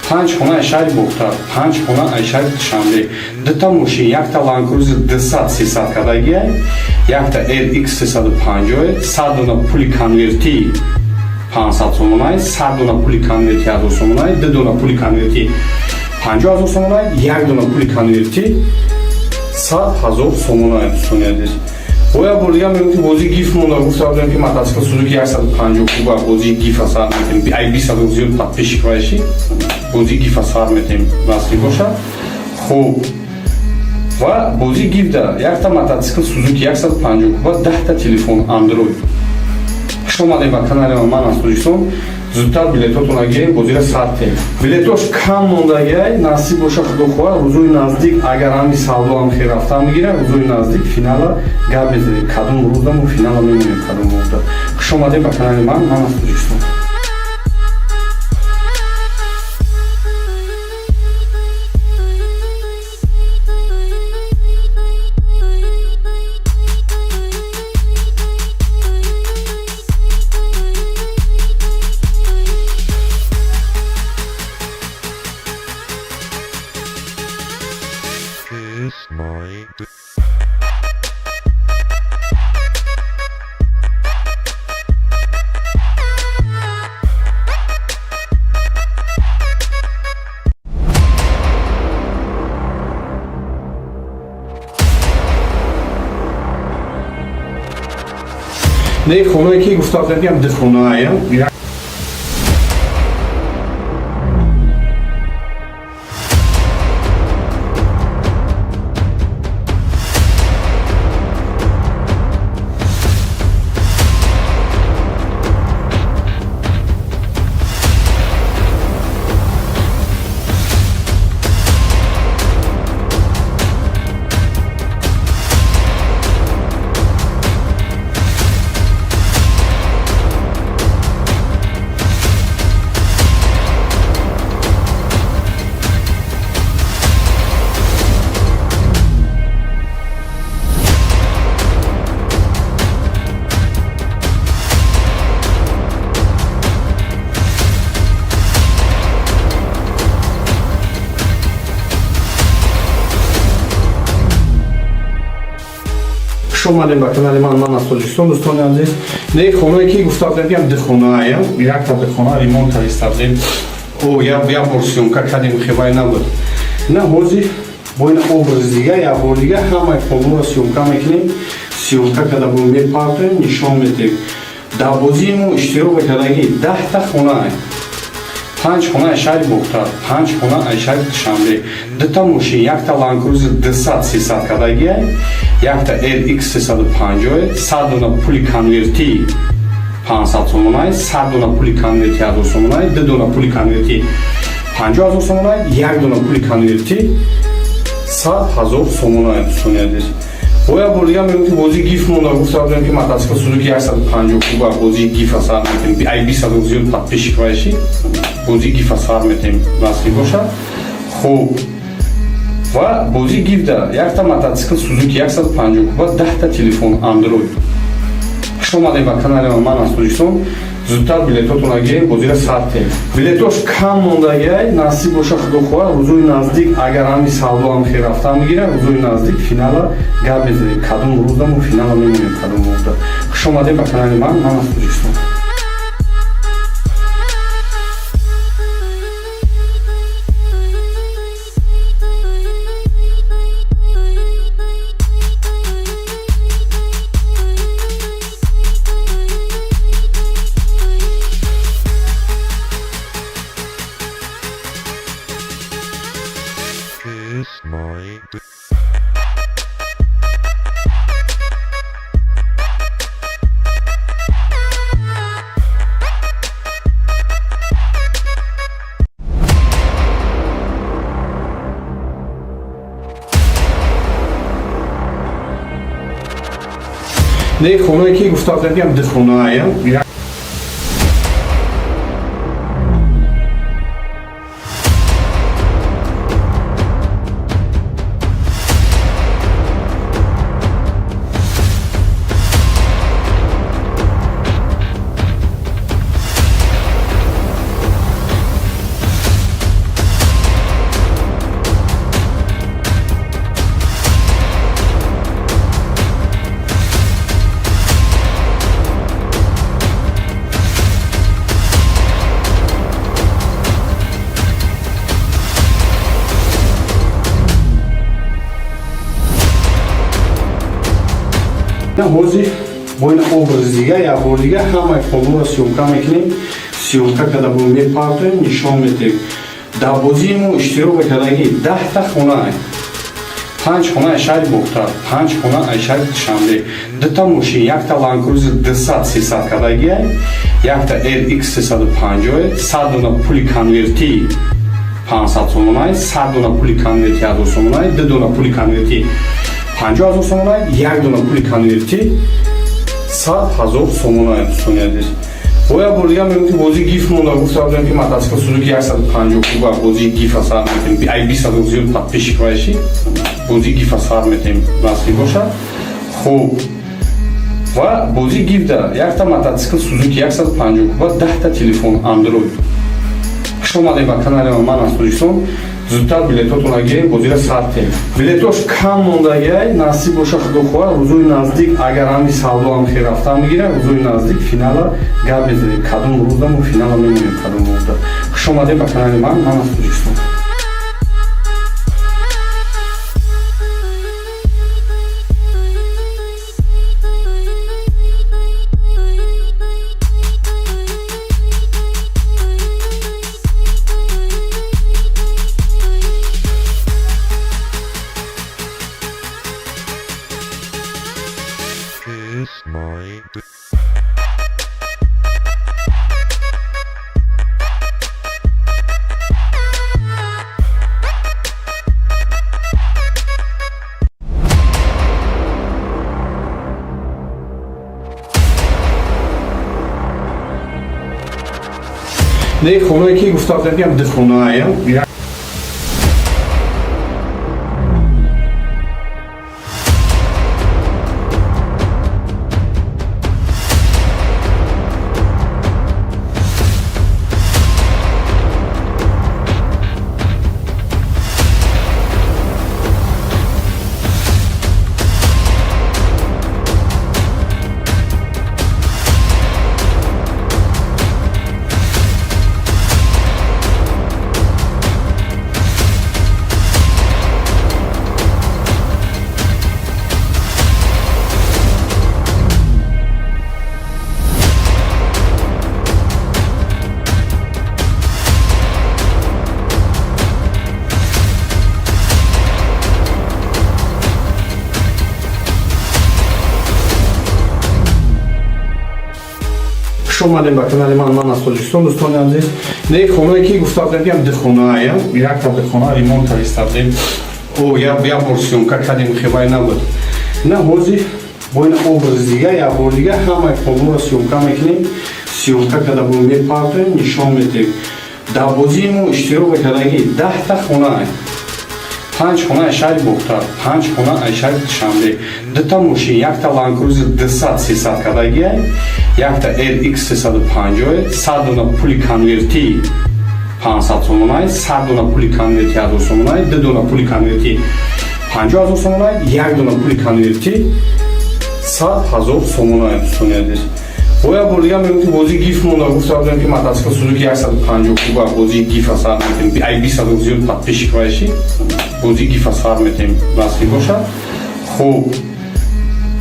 5 خونه شاید بختر 5 خونه شاید شنبه 2 تا ماشین، یک تا لانکروزر 200 300 کردگی، یک تا LX 350 100 دونه پولی کنورتی 500 سومونای، 100 دونه پولی کنورتی 1000 سومونای، 2 دونه پولی کنورتی 50000 سومونای، 1 دونه پولی کنورتی 100000 سومونای. دوستان عزیز، بایا بردیم میگم بازی گیف مونده گفتم که متاسکل سوزوکی 150 کوبا بازی گیف اثر میتیم ای 20 زیاد تطبیق کنیشی بازی گیف اثر میتیم نصیب باشه. خوب و بازی گیف ده یک تا متاسکل سوزوکی 150 کوبا 10 تا تلفن اندروید. Хуш омадем ба канали ман аз Тоҷикистон. Зудтар билетотонро гирем, бозиро сарте. Билетош кам мондагиай, насиб боша худохоҳ, рӯзои наздик агар ҳами савдо ҳам хел рафта мегира, рӯзои наздик финала гап мезанем. Кадом рӯзда мо финала мемонем, кадом рӯзда. Хуш омадем ба канали ман аз Тоҷикистон. Не хонаe ки гуфтам ям дихонаe. Хуш омадем ба канали ман аз Тоҷикистон. Дӯстони азиз, не хонаe ки гуфтам ям дихонаe, якта дихона ремонт кардем. як бор сёмка кардем, хебай набуд. На ҳозир бо ин образи дига, як бор дига ҳамаи хонаро сёмка мекунем. Сёмка карда бо мепартоем, нишон медем. Дар бозии мо иштирок кардагӣ 10 хонаe. 5 хонаe шаҳри Бухтар, 5 хонаe шаҳри Душанбе. Дута мошин, якта Land Cruiser 200-300 кардагиай, якта RX 350, 100 дона пули конверти 500 сомонаи, 100 дона пули конверти 1000 сомонаи, 2 дона пули конверти 50000 сомонаи, 1 дона пули конверти 100000 сомонаи. Дӯстони азиз, бояд бор дига мегӯям ки бозии гиф монда. Гуфтам ки мотоцикл Suzuki 150 куба бозии гифа сар метем. Ай 20 зиёд подписчик вайши бозии гифа сар метем насиб бошад. Хуб, ва бозии гифда якта мотоцикл Suzuki 150 куба, 10 та телефон Android. Хуш омадем ба канали ман аз Тоҷикистон. Зудтар билетотонро гирем, бозиро сарте. Билетош кам мондагиай, насиб боша худохоҳ, рӯзои наздик агар ҳами савдо ҳам хел рафта мегира, рӯзои наздик финала гап мезанем. Кадом рӯзда мо финала мемонем, кадом рӯзда. Хуш омадем ба канали ман аз Тоҷикистон. Не хонаe ки гуфтам ям дихонаe. ҳозир бо ин образи дига, як бор дига ҳамаи хонаро сёмка мекунем. Сёмка карда бо мепартоем, нишон медем. Дар бозии мо иштирок кардагӣ 10 хонаe. 5 хона шаҳри Бухтар, 5 хона шаҳри Душанбе, 2 та мошин, 1 та Land Cruiser 200-300 кадаги, 1 та RX 350, 100 дона пули конверти 500 сомонай, 100 дона пули конверти 1000 сомонай, 2 дона пули конверти 50 000 сомонай, 1 дона пули конверти 100 000 сомонай. Дӯстони боя бургам ки бози гиф монда гуфтам ки мотоцикл Suzuki 150 куба бози гиф асар метем ай 20 зиёд подписчик вайши бози гиф асар метем насли боша хуб ва бози гиф да якта мотоцикл Suzuki 150 куба 10 та телефон Android хуш омадем ба канали ман аз Тоҷикистон. Зудтар билетотон агирем, бозира сартем. Билетош кам мондагиай, насиб боша худо хоҳад, рӯзои наздик агар ҳами савдо ҳам хел рафта мегирад, рӯзои наздик финала гап мезанем. Кадом рӯзда мо финала мемонем кадом рӯзда. Хуш омадем ба канали ман аз Тоҷикистон. Не хонае ки гуфтам ки ҳам духонаая. Хуш омадем ба канали ман аз Тоҷикистон. Дӯстони азиз, не хонае ки гуфтам ки ҳам духонаая, якта духона ремонт кардем. як бор сёмка кардем, хебай набуд. На ҳозир бо ин образи дига як бор дига ҳамаи хонуро сёмка мекунем. Сёмка када бо мепартоем, нишон медиҳем. Дар бозии мо иштирок кардаги 10 та хона, 5 хона шаҳри Бухтар, 5 хона шаҳри Душанбе, 2 та мошин, 1 та Land Cruiser 200-300 кадаги, 1 та RX 350, 100 дона пули конверти 500 сомонай, 100 дона пули конверти 1000 сомонай, 2 дона пули конверти 50 000 сомонай, 1 дона пули конверти 100 000 сомонай. Дӯстони азиз, боя бургам ки бози гиф монда гуфтам ки мотоцикл Suzuki 150 куба бози гиф асар метем ай 20 зиёд подписчик вайши бози гиф асар метем насли боша хуб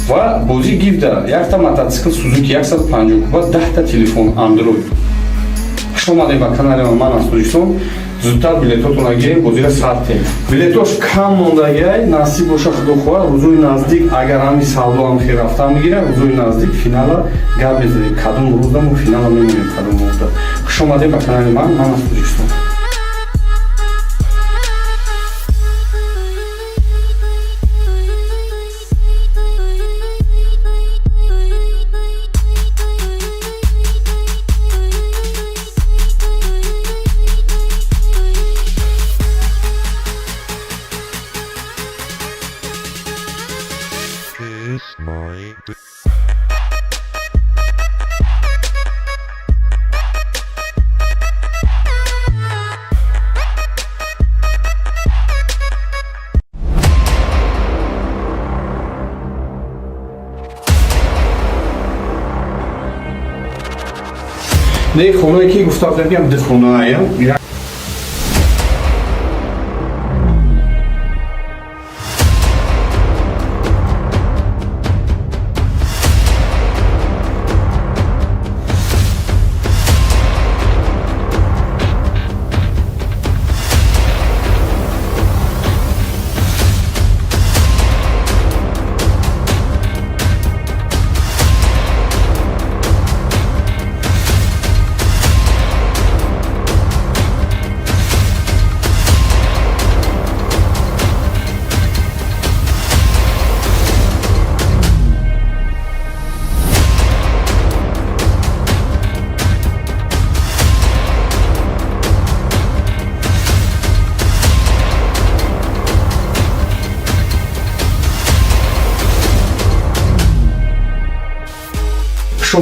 ва бози гиф да якта мотоцикл Suzuki 150 куба 10 та телефон Android. Хуш омадем ба канали ман аз Тоҷикистон. Зудтар билетотон агирем, бозира сартем. Билетош кам мондагиай, насиб боша худо хоҳад, рӯзои наздик агар ҳами савдо ҳам хел рафта мегирад, рӯзои наздик финала гап мезанем. Кадом рӯзда мо финала мемонем кадом рӯзда. Хуш омадем ба канали ман аз Тоҷикистон. Не хонае ки гуфтам ки ҳам духонаая.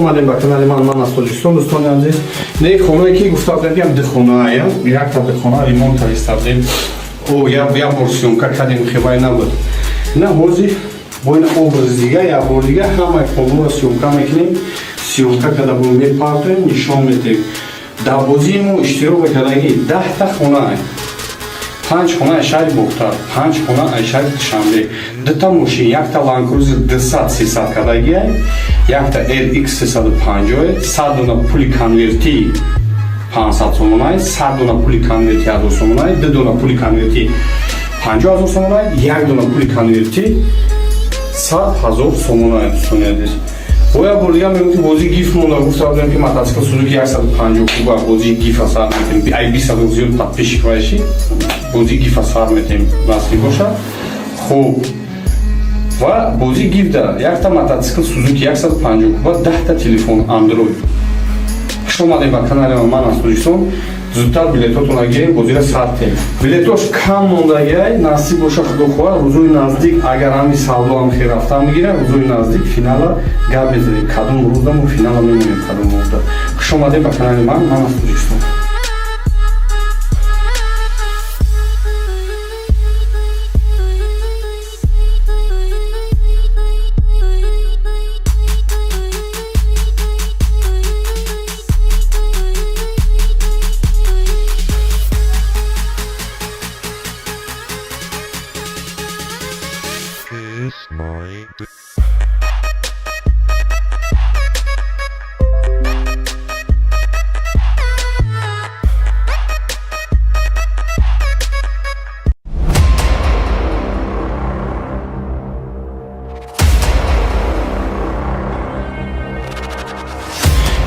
اومدیم به کانال من از تاجیکستان. دوستان عزیز نه خونه که گفته بودم که دخونه ایم یک تا دخونه ریمونت کردیم او یا پورسیونکا کردیم خیلی نبود نه حوزی با این образ دیگه یا بار دیگه همه کامل سیونکا میکنیم سیونکا کده بون میپارتیم نشان میدیم در بازیمو اشتراک کردگی 10 تا خونه ایم 5 خونه شهر بختار 5 خونه شهر شنبه 2 تا ماشین یک تا لانکروزر 200 300 کدگی یک تا LX 350 100 دونه پولی کنورتی 500 сомонай 100 дона пули конверти 1000 сомонай 2 дона пули конверти 50000 сомонай 1 дона пули конверти 100000 сомонай сунедис боя болия мемки бози гиф монда гуфтам ки мотоцикл Suzuki 150 куба бози гиф асар метем ай 200 зиёд подписчик вайши бози гиф асар метем насли боша хуб ва бози гиф да як та мотоцикл Suzuki 150 куба 10 та телефон Android خوش اومدید به کانال من از تاجیکستان. زودتر بلیطاتون رو گیرید بازی ساعت بلیطاش کم موندگی نصیب باشه خدا خدا روزای نزدیک اگر همین سالو هم خیر رفته میگیره روزای نزدیک فینال گپ بزنید کدوم روزم و فینال میمونیم کدوم روزda خوش اومدید به کانال من از تاجیکستان.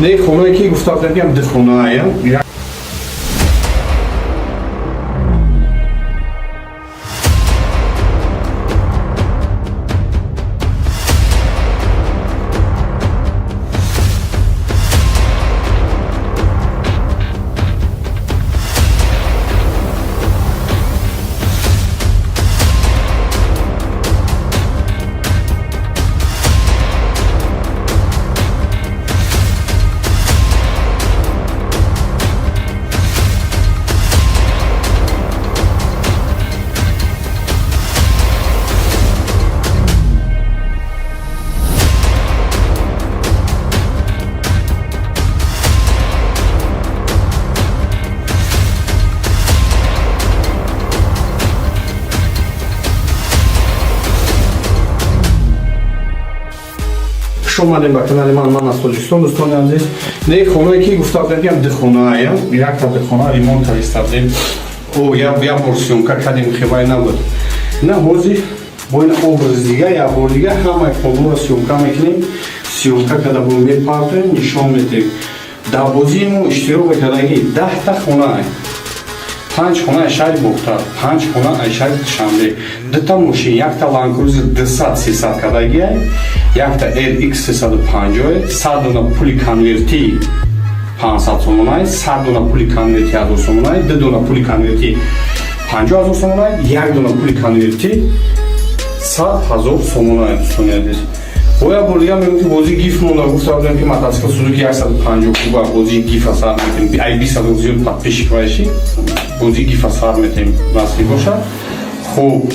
نه خونه که گفته بودم که دخونه ایم خوش اومدیم به کانال من از تاجیکستان. دوستان عزیز نه خونه که گفته بودم که دخونه ایم یک تا دخونه ریمونت کردیم او یا پورسیونکا کردیم خیلی نبود نه حوزی با این образ دیگه یا بار دیگه همه کامل سیونکا میکنیم سیونکا کده بون میپارتیم نشان میدیم در بازیمو اشتراک کردگی 10 تا خونه ایم 5 خونه شهر بختار 5 خونه شهر شنبه 2 تا ماشین یک تا لانکروزر 200 300 کدگی یک تا LX 350 100 дона пули конверти 500 сомонай 100 дона пули конверти 1000 сомонай 2 дона пули конверти 50000 сомонай 1 дона пули конверти 100000 сомонай сунедис боя болия мемки бози гиф монда гуфта будам ки мотоцикл Suzuki 150 куба бози гиф асар метем ай 200 зиёд подписчик вайши бози гиф асар метем насли боша хуб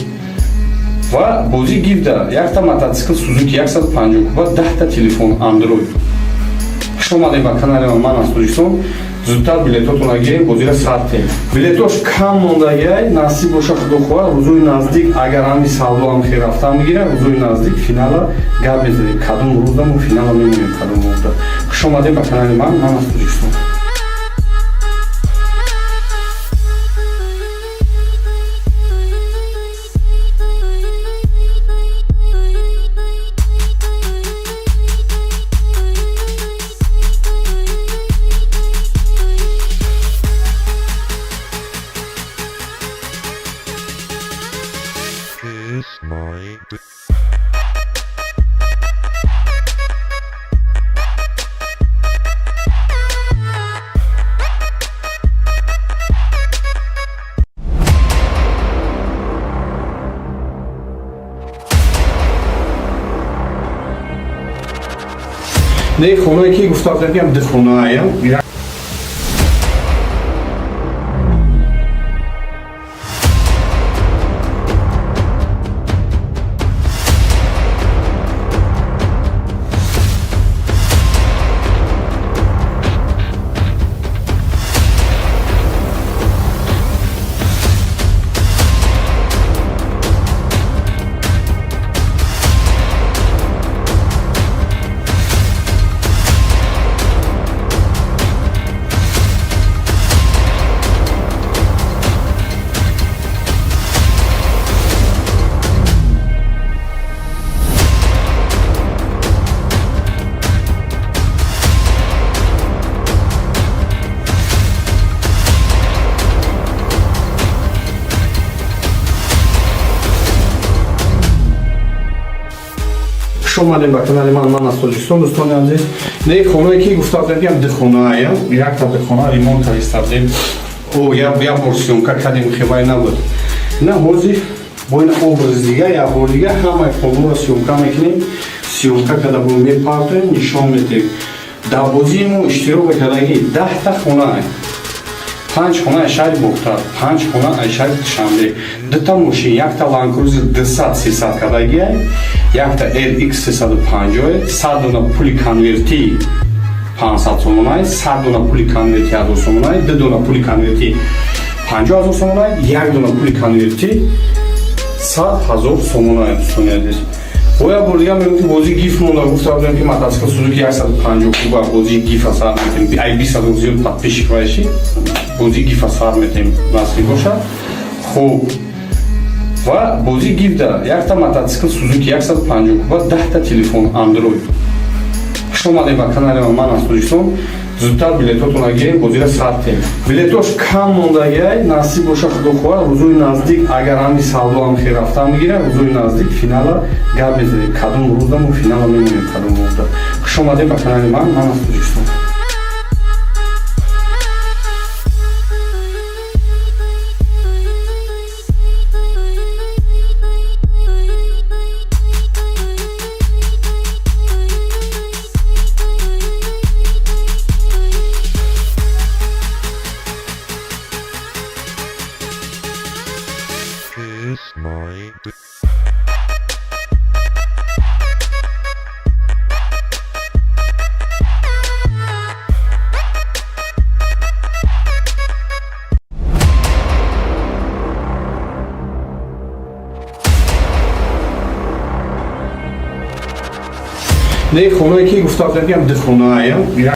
ва бози гиф да як та мотоцикл Suzuki 150 куба 10 та телефон Android خوش اومدید به کانال من از تاجیکستان. زودتر بلیطاتون رو گیرید بازی ساعت بلیطاش کم موندگی نصیب باشه خدا خدا روزای نزدیک اگر همین سالو هم خیر رفته میگیره روزای نزدیک فینال گپ بزنید کدوم روزم و فینال میمونیم کدوم روزda خوش اومدید به کانال من از تاجیکستان. نه خونه که گفتم بگم ده خونه ایم. شما اومدیم به کانال من از تاجیکستان دوستان عزیز. نه خونه که گفتم بگم ده خونه ایم. یک تا ده خونه ریمونت کردیم. او یا پورسیونکا کردیم خیلی نبود. نه هوزی با این образ دیگه یا بار دیگه همه خونه را سیونکا میکنیم. سیونکا کده بود میپارتیم نشان میدیم. در بازیمون اشتراک کردگی 10 تا خونه ایم. 5 خونه شهر بختار، 5 خونه شهر شمله. 2 تا ماشین، یک تا لانکروزر 200-300 کدگی، یک تا LX 350، 100 دونه پولی کنورتی 500 سومونای، 100 دونه پولی کنورتی 1000 سومونای، 2 دونه پولی کنورتی 50000 سومونای، 1 دونه پولی کنورتی 100000 سومونای دوستان. باید بردیم میگم که بازی گیف مونده گفتم که متاسکل سوزوکی 150 کوبا بازی گیف اثر میتونیم ای 20 روزی تطبیق کنیم بازی گیف اثر میتونیم نصیب باشه. خوب و بازی گیف داره یک تا متاسکل سوزوکی 150 کوبا 10 تا تلفن اندروید. شما اومدید به کانال من از تاجیکستان. زودتر بلیطاتون را گیریم بازی را ساختیم. بلیطاش کم موندگی نصیب باشه خدا خواهد روزوی نزدیک اگر همی سودا هم خیر رفته میگیره روزوی نزدیک فینال گپ میزنیم کدوم روز دم فینال میمونیم کدوم روز دم. خوش اومدید به کانال من از تاجیکستان. نه خونه که گفتم بگم ده خونه ایم.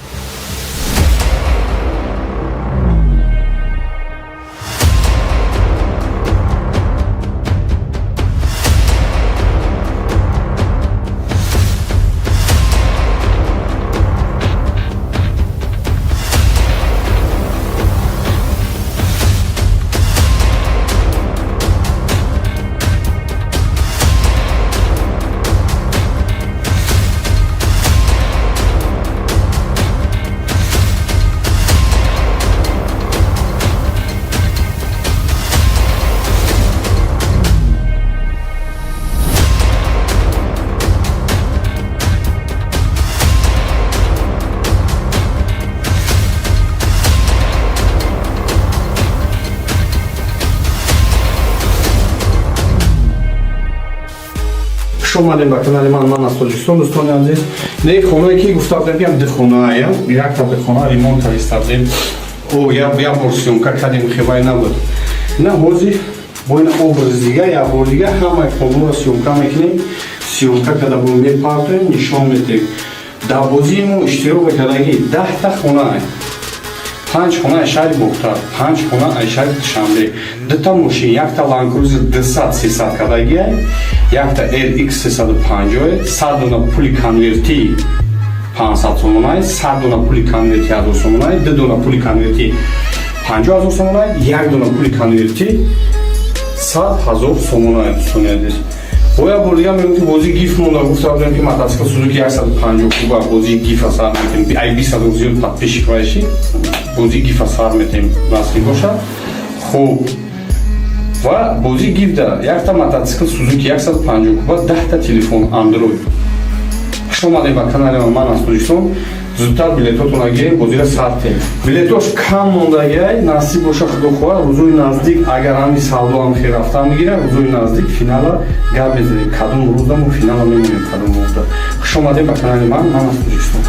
شما اومدیم به کانال من از تاجیکستان دوستان عزیز. نه خونه که گفتم بگم ده خونه ایم. یک تا ده خونه ریمونت کردیم. او یا پورسیونکا کردیم خیلی نبود. نه هوزی با این образ دیگه یا بار دیگه همه خونه را سیونکا میکنیم. سیونکا کده بود میپارتیم نشان میدیم. در بازیمون اشتراک کردگی 10 تا خونه ایم. 5 خونه شهر بختار، 5 خونه شهر شمله. 2 تا ماشین، یک تا لانکروزر 200-300 کدگی، یک تا LX 350، 100 دونه پولی کنورتی 500 سومونای، 100 دونه پولی کنورتی 1000 سومونای، 2 دونه پولی کنورتی 50000 سومونای، 1 دونه پولی کنورتی 100000 سومونای دوستان عزیز. باید بردیم میگم که بازی گیف مونده گفتم که متاسکل سوزوکی 150 کوبا بازی گیف اثر میتونیم ای 20 روزی تطبیق کنیم بازی گیف اثر میتونیم نصیب باشه. خوب و بازی گیف داره یک تا متاسکل سوزوکی 150 کوبا 10 تا تلفن اندروید. Хуш омадед ба канали ман аз Тоҷикистон. Зудтар билетотонро гирем, бозиро сартем. Билетош кам мондагиай, насиб боша худо хоҳад, рӯзои наздик агар ҳами савдо ҳам хел рафта мегирад, рӯзои наздик финала гап мезанем. Кадом рӯзаму финала мемонем кадом рӯзда. Хуш омадед ба канали ман аз Тоҷикистон.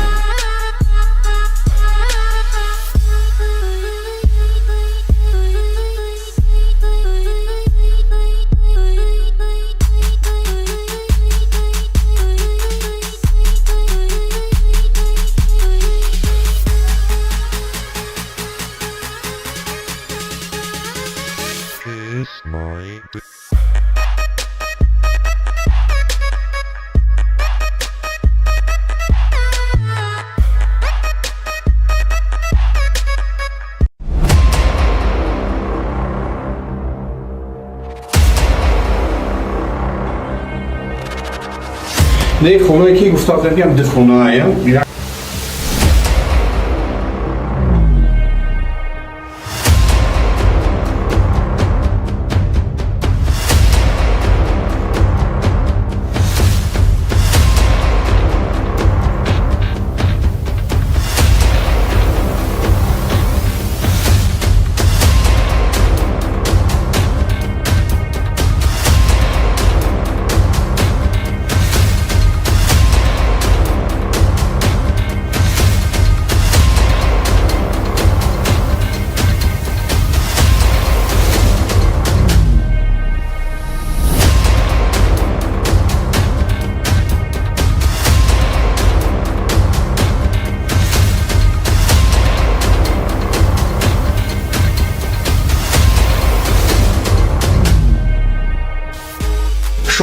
Не хонае ки гуфтам ям дихонаая.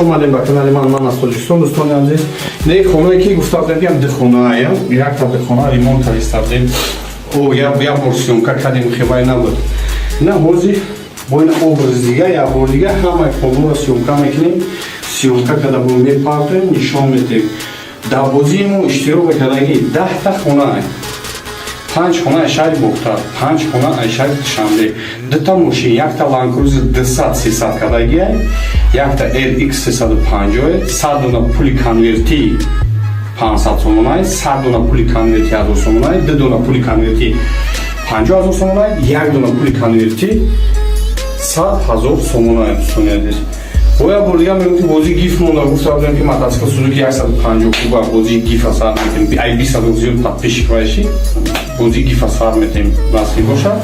Омадем ба канали ман аз Тоҷикистон. Дӯстони азиз, не хонае ки гуфтам ям дихонаая, якта дихона ремонт кардем. Як бор сёмка кардем, хебай набуд. На ҳозир бо ин образи дига як бор дига ҳамаи хонаро сёмка мекунем. Сёмка када бо мепартоем, нишон медиҳем. Дар бозии мо иштирок кардагӣ 10 хона аст. 5 хона Айшаи Бухтар, 5 хона Айшаи Душанбе, 2 мошин, якта Land Cruiser 200-300 кадаги, якта LX 350, 100 дона пули конверти 500 сомонай, 100 дона пули конверти 1000 сомонай, 2 дона пули конверти 50000 сомонай, 1 дона пули конверти 100000 сомонай. Боя бурдига мегӯфти бозии гиф монда, гуфтам ки мотоцикл Suzuki 150 куба бозии гиф сар метем, ай 20 зиёд подписчик баши, бозии гиф сар метем насиб бошад.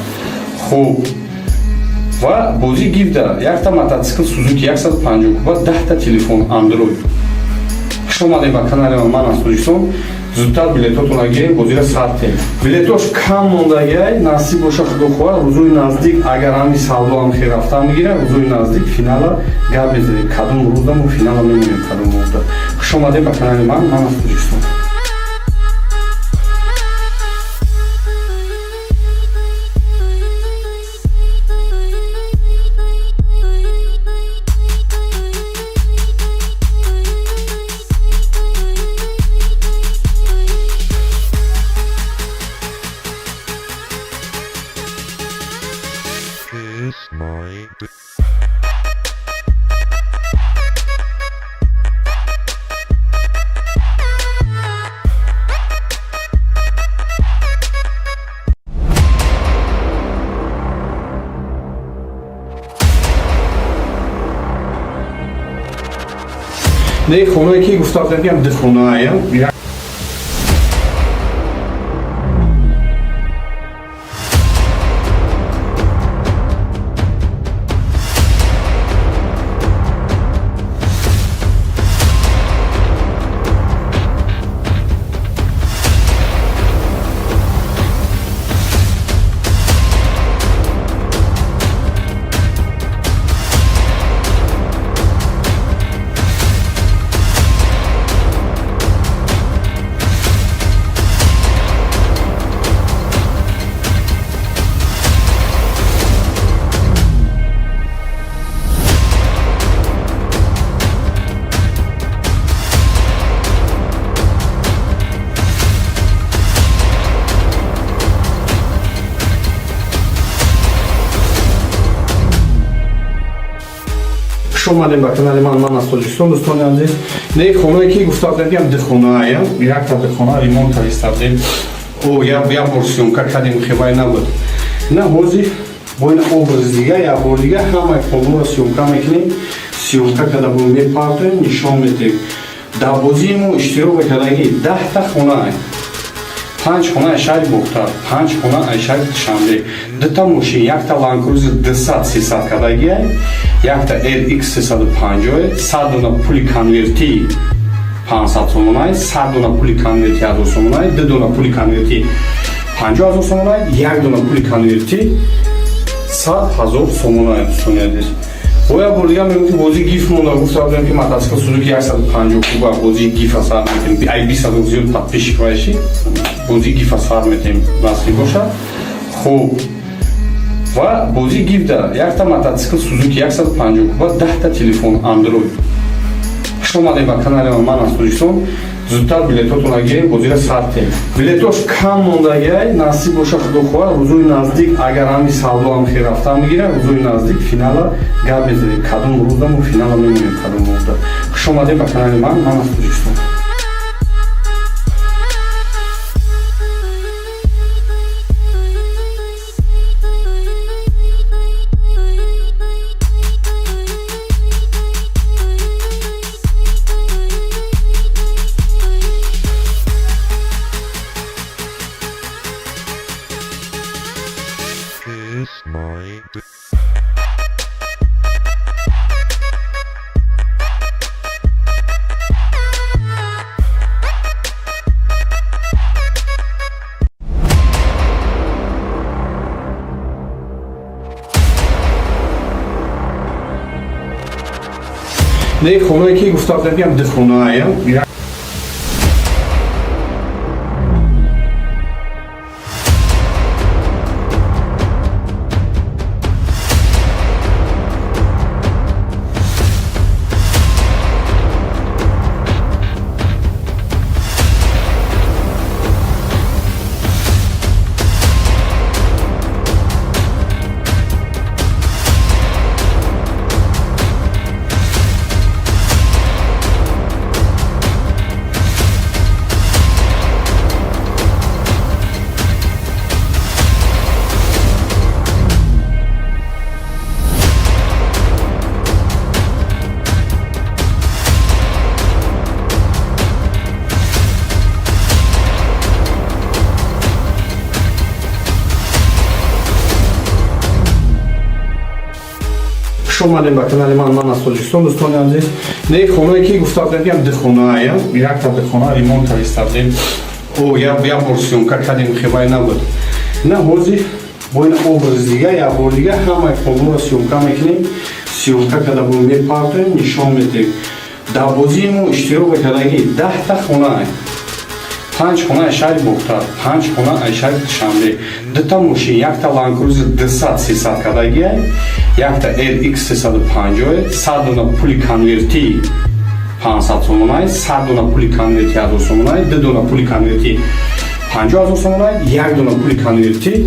Хуб. Ва бозии гиф да якта мотоцикл Suzuki 150 куба, 10 та телефон Android. Хуш омадед ба канали ман аз Тоҷикистон. Зудтар билетотонро гирем, бозиро сартем. Билетош кам мондагиай, насиб боша худо хоҳад, рӯзои наздик агар ҳами савдо ҳам хел рафта мегирад, рӯзои наздик финала гап мезанем. Кадом рӯздаму финала мемонем кадом рӯзда. Хуш омадед ба канали ман аз Тоҷикистон. Не хонае ки гуфтам ям дихонаая. خوش اومدین به کانال من از تاجیکستان. دوستان عزیز نه خونه که گفتم دیدم دخونه یک تا دخونه ریمونت کردیم او یا ورسیون کردیم خیلی نبود نه حاضر با این образ دیگه یا بار دیگه همه کاملا سیونکا میکنیم سیونکا کده بون میپارتیم نشان میدیم در بازیمون اشتراک کردگی 10 تا خونه 5 خونه شهر بختار 5 خونه شهر شمله 2 تا ماشین یک تا لانکروزر 200 300 کردگی یک تا RX 350 100 دونه پول کنورتی 500 сомонай 100 дона пули конверти 1000 сомонай 2 дона пули конверти 50000 сомонай 1 дона пули конверти 100000 сомонай достониядис боя бурдига мемки бози гиф монда гуфтам ки мотоцикл Suzuki 150 куба бози гиф асар метем ай 200 зиёд подписчик вайши бози гиф асар метем насби боша хуб ва бози гиф да якта мотоцикл Suzuki 150 куба 10 та телефон Android. خوش اومدید به کانال من از تاجیکستان. زودتر بلیطاتون را گیرید بازی ساعت بلیطاش کم موندگی نصیب باشه خدا خواه روزوی نزدیک اگر همی سالو هم خیر رفته میگیره روزوی نزدیک فینال گپ بزنید کدوم روز دم و فینال میمونیم کدوم روز دم. خوش اومدید به کانال من از تاجیکستان. نه خونه که گفتم دیدم دخونه خوش اومدین به کانال من از تاجیکستان. دوستان عزیز نه خونه که گفتم دیدم دخونه یک تا دخونه ریمونت کردیم او یا ورسیون کردیم خیلی نبود نه حاضر با این образ دیگه یا بار دیگه همه کاملا سیونکا میکنیم سیونکا کده بون میپارتیم نشان میدیم در بازیمون اشتراک کردگی 10 تا خونه 5 خونه شهر بختار 5 خونه شهر شمله 2 تا ماشین یک تا لانکروزر 200 300 کردگی یک تا RX 350 100 دونه پول کنورتی 500 сомонай 100 дона пули конверти 1000 сомонай 2 дона пули конверти 50000 сомонай 1 дона пули конверти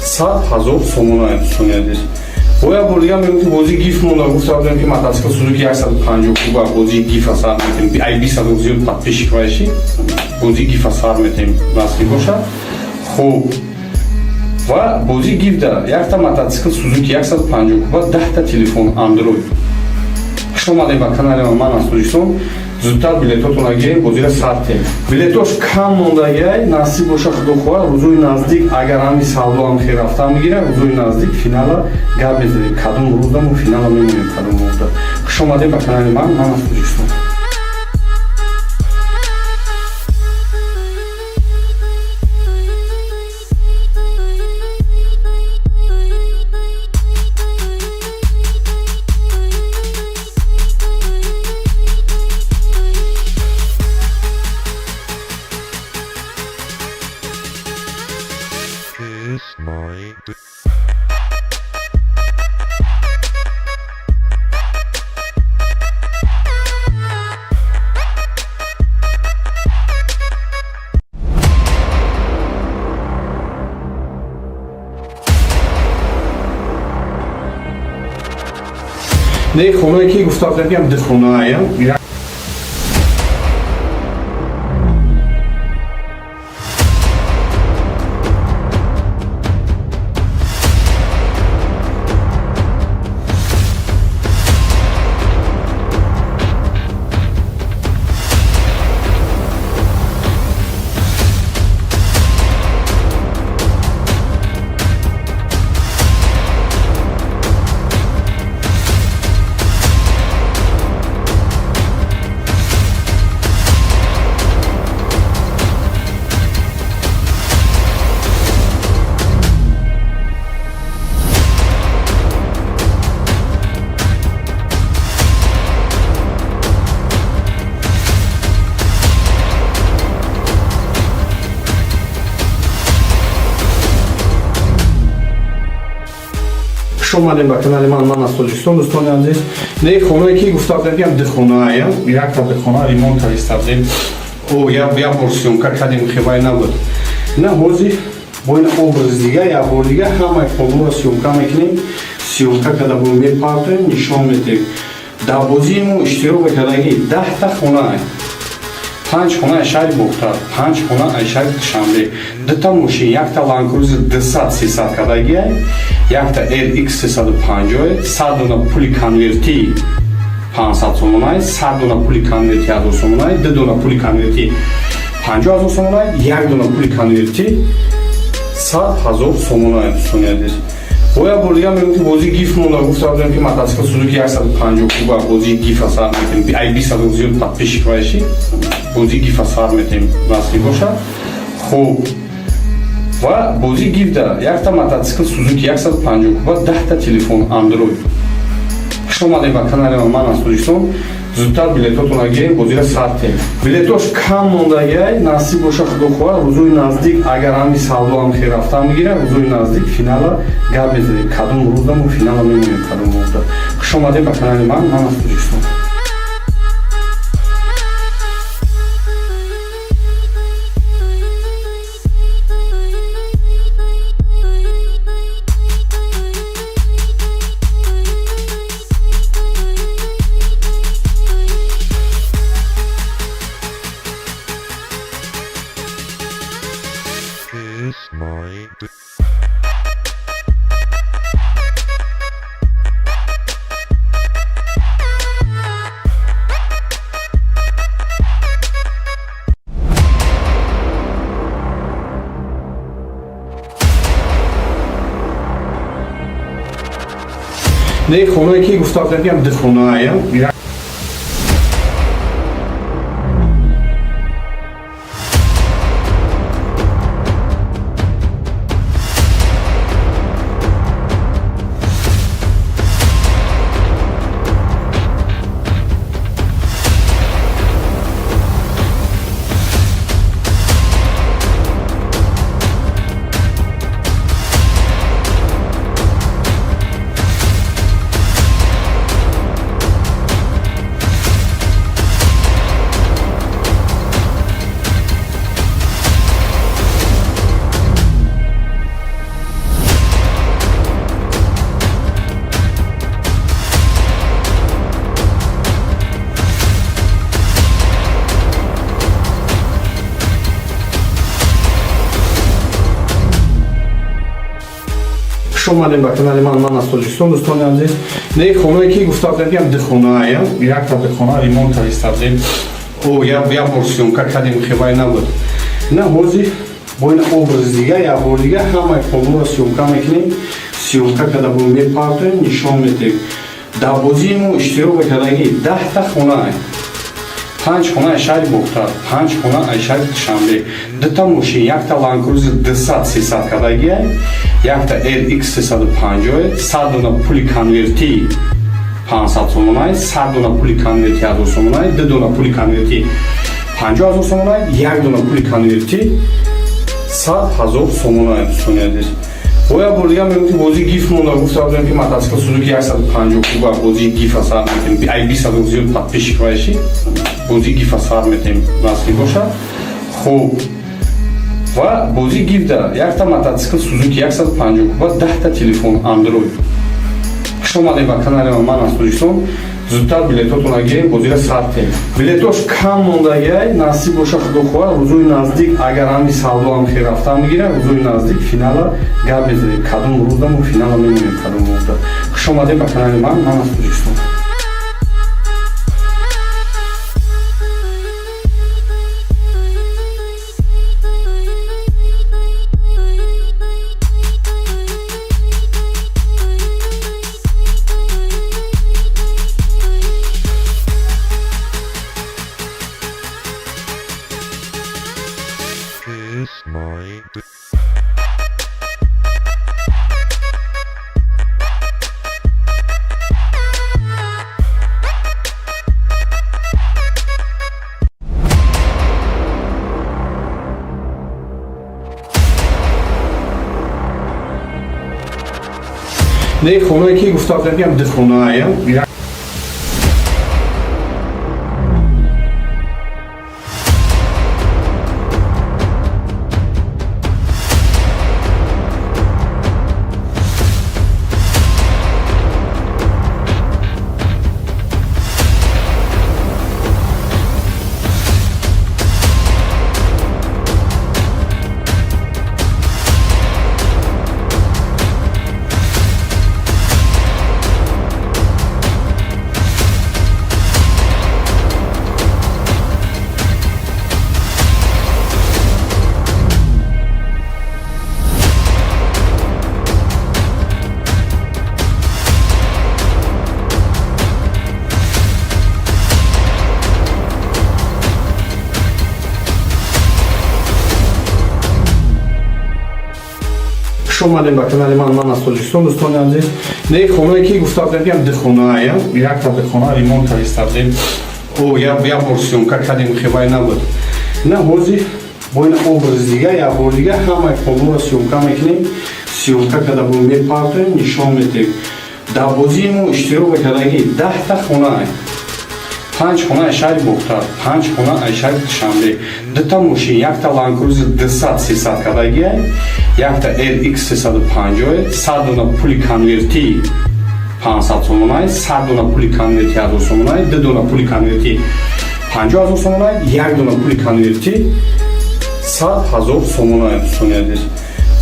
100000 сомонай достониядис боя бурдига мемки бози гиф монда гуфтам ки мотоцикл Suzuki 150 куба бози гиф асар метем ай 200 зиёд подписчик вайши бози гиф асар метем насби боша хуб ва бози гиф да якта мотоцикл Suzuki 150 куба 10 та телефон Android. خوش اومدید به کانال من از تاجیکستان. زودتر بلیطاتون را گیرید بازی ساعت بلیطاش کم موندگی نصیب باشه خدا خواه روزوی نزدیک اگر همی سالو هم خیر رفته میگیره روزوی نزدیک فینال گپ بزنید کدوم روز دم و فینال میمونیم کدوم روز دم. خوش اومدید به کانال من از تاجیکستان. не хонае ки гуфтам ям дихонаем. Шумадем ба канали ман аз Тоҷикистон. Дӯстони азиз, не хонае ки гуфтам ям дихонаем, якта дихона ремонт кардем. Я бор сёмка кардем, хибай набуд. На ҳозир бо ин образи дига як бор дига ҳамаи полуро сёмка мекунем. Сёмка када бо мепартоем, нишон медиҳем. Дар бозии мо иштирок кардаги 10 та хона, 5 хона шаҳри Бухтар, 5 хона шаҳри Душанбе, 2 та мошин, якта Land Cruiser 200-300 кардаги, якта LX 350, 100 дона пули конверти 500 сомонай, 100 дона пули конверти 1000 сомонай, 2 дона пули конверти 50000 сомонай, 1 дона пули конверти 100000 сомонай. Дӯстони азиз, боя бор дига мегӯям ки бозии гиф монда. Гуфтам ки мотоцикл Suzuki 150 куба бозии гифа сар метем. Ай 20 зиёд подписчик вайши бозии гифа сар метем насли бошад. Хуб, ва бозии гиф да якта мотоцикл Suzuki 150 куба 10 та телефон Android. Хуш омадем ба канали ман аз Тоҷикистон. зудтар билетотона гирем, бозира сартем. Билетош кам мондагиай, насиб боша худохоҳ, рӯзои наздик агар ҳами савдо ҳам хел рафта мегира, рӯзои наздик финала гап мезанем. Кадом рӯзда мо финала мемоем, кадом рӯзда. Хуш омадем ба канали ман аз Тоҷикистон. Не хонае ки гуфтам ям дихонаем. Хуш омадем ба канали ман аз Тоҷикистон. Дӯстони азиз, не хонае ки гуфтам ям дихонаем, якта дихона ремонт кардем. Я бор сёмка кардем, хибай набуд. На ҳозир бо ин образи дига як бор дига ҳамаи полуро сёмка мекунем. Сёмка када бо мепартоем, нишон медиҳем. Дар бозии мо иштирок кардаги 10 та хона, 5 хона шаҳри Бухтар, 5 хона шаҳри Душанбе, 2 та мошин, якта Land Cruiser 200-300 кардаги, якта LX 350, 100 дона пули конверти 500 сомонай, 100 дона пули конверти 1000 сомонай, 2 дона пули конверти 50000 сомонай, 1 дона пули конверти 100000 сомонай. Дӯстони азиз, боя бор дига мегӯям ки бозии гиф монда. Гуфтам ки мотоцикл Suzuki 150 куба бозии гифа сар метем. Ай 20 зиёд подписчик вайши бозии гифа сар метем насли бошад. Хуб, ва бозии гиф да якта мотоцикл Suzuki 150 куба 10 та телефон Android. Хуш Хуш омадед ба канали ман аз Тоҷикистон. Зудтар билетотонро гирем, бозиро сард тем. Билетош кам мондагиай, насиб боша худохоҳа, рӯзои наздик агар ҳами савдо ҳам хел рафта мегирад, рӯзои наздик финала гап мезанем. Кадом рӯзда мо финала мемонем, кадом рӯзда. Хуш омадед ба канали ман аз Тоҷикистон. Не хонаe ки гуфта будам ду хонаe. Омадем ба канали ман аз Тоҷикистон. Дӯстони азиз, не хонаe ки гуфта будам ду хонаe, якта ду хона ремонт кардем. Як бор сёмка кардем, хебаи набуд. На ҳозир бо ин образи дига як бор дига ҳамаи хонаро сёмка мекунем. Сёмка карда бо мепартоем, нишон медиҳем. Дар бозии мо иштирок кардаги 10та хонаe. 5 хона Айшаи Бухтар, 5 хона Айшаи Душанбе, 2 мошин, якта Land Cruiser 200-300 кадагиай, якта RX 350, 100 дона пули конверти 500 сомонай, 100 дона пули конверти 1000 сомонай, 2 дона пули конверти 50000 сомонай, 1 дона пули конверти 100000 сомонай.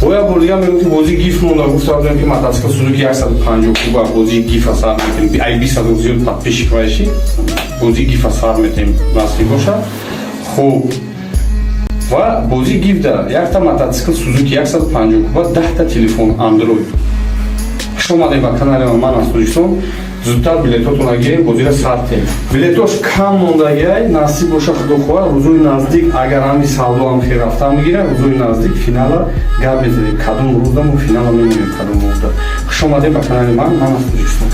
Боя бурдига мегӯфти бозии гиф монда, гуфта будам ки мотоцикл Suzuki 150 куба бозии гифа сар метем, ай 20 зиёд подписчик вайши бозии гифа сар метем насиб бошад. Хуб ва бозии гиф да якта мотоцикл Suzuki 150 куба, 10та телефон Android. Хуш омадед ба канали ман аз Тоҷикистон. Зудтар билетотонро гирем, бозиро сард тем. Билетош кам мондагиай, насиб боша худохоҳа, рӯзои наздик агар ҳами савдо ҳам хел рафта мегирад, рӯзои наздик финала гап мезанем. Кадом рӯзда мо финала мемонем, кадом рӯзда. Хуш омадед ба канали ман аз Тоҷикистон.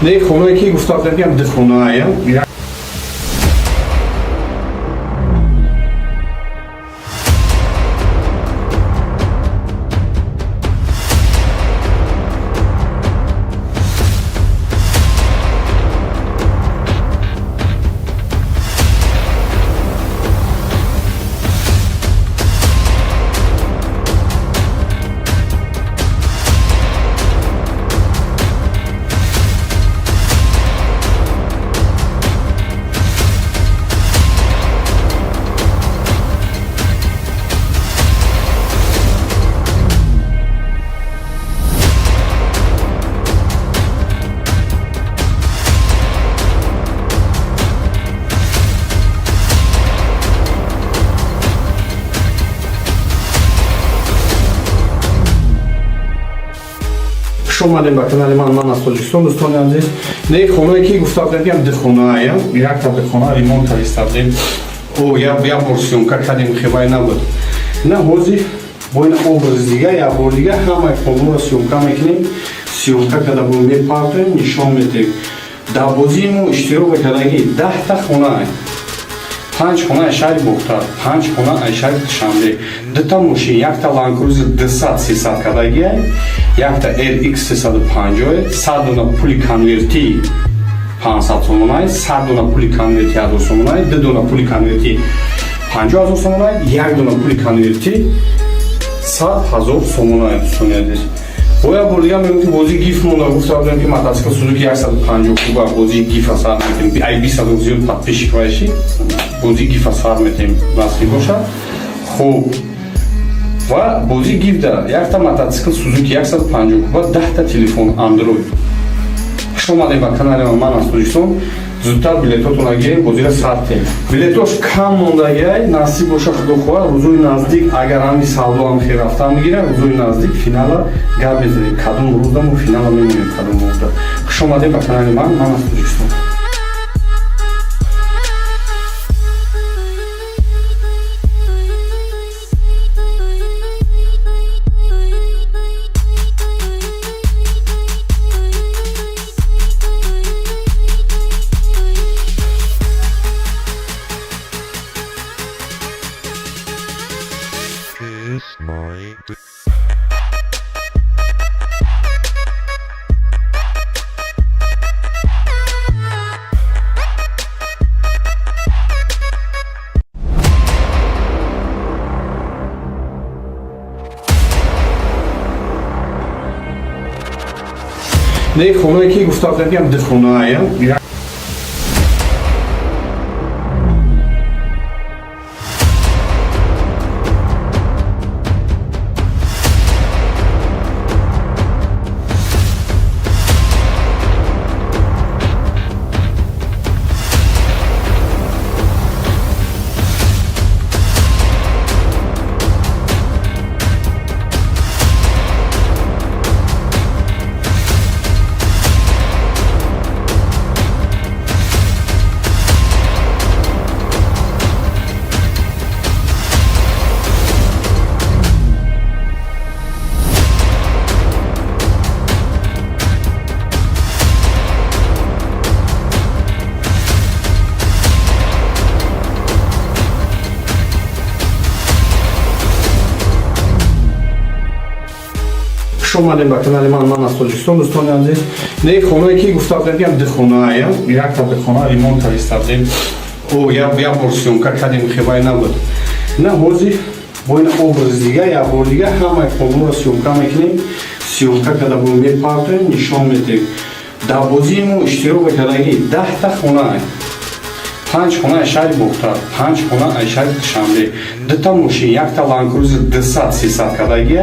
Не хонаe ки гуфта будам ду хонаe. اومدیم به کانال من از تاجیکستان. دوستان عزیز نه خونه که گفته بودم که دخونه ایم یک تا دخونه ریمونت کردیم او یا ورسیون که کردیم خیلی نبود نه حوزی با این образ دیگه یا بار دیگه همه کلمه را سیومکا میکنیم. سیومکا کده بود میپارتیم نشان میدیم در بازیم و اشتراک کردگی 10 تا خونه ایم 5 خونه شهر بختار 5 خونه شهر شنبه 2 تا ماشین یک تا لانکروزر 200 300 کدگی یک تا RX 350 100 دونه پولی کنورتی 500 سومونای 100 دونه پولی کنورتی 1000 سومونای 2 دونه پولی کنورتی 50000 سومونای 1 دونه پولی کنورتی 100000 سومونای دوستان عزیز. باید بردیم میگم که بازی گیف مونده گفته بودم که мотоцикл سوزوکی 150 کوبه بازی گیف سر میتیم ای 20 زیاد подписчик باشی بازی گیف سر میتیم نصیب باشه. خوب و بازی گیف ده یک تا мотоцикл سوزوکی 150 کوبه 10 تا تلفن اندروید. خوش اومدید به کانال من از تاجیکستان. زودتر بلیطاتون گیریم بازی را سرتیم. بلیطاش کم موندگی نصیب باشه خدا خواه روزوی نزدیک اگر همی سالو هم خیر رفته میگیره روزوی نزدیک فینال گپ بزنیم کدوم روزم و فینال میمونیم کدوم روزda. خوش اومدید به کانال من از تاجیکستان. نه خونه که گفته بودم که دخونه ایم اومدیم به کانال من از تاجیکستان. دوستان عزیز نه خونه که گفته بودم که دخونه ایم یک تا دخونه ریمونت کردیم او یا ورسیون که کردیم خیلی نبود نه حوزی با این образ دیگه یا بار دیگه همه کلمه را سیومکا میکنیم. سیومکا کده بود میپارتیم نشان میدیم در بازیم و اشتراک کردگی 10 تا خونه ایم 5 خونه شهر بختار 5 خونه شهر شنبه 2 تا ماشین یک تا لانکروزر 200 300 کدگی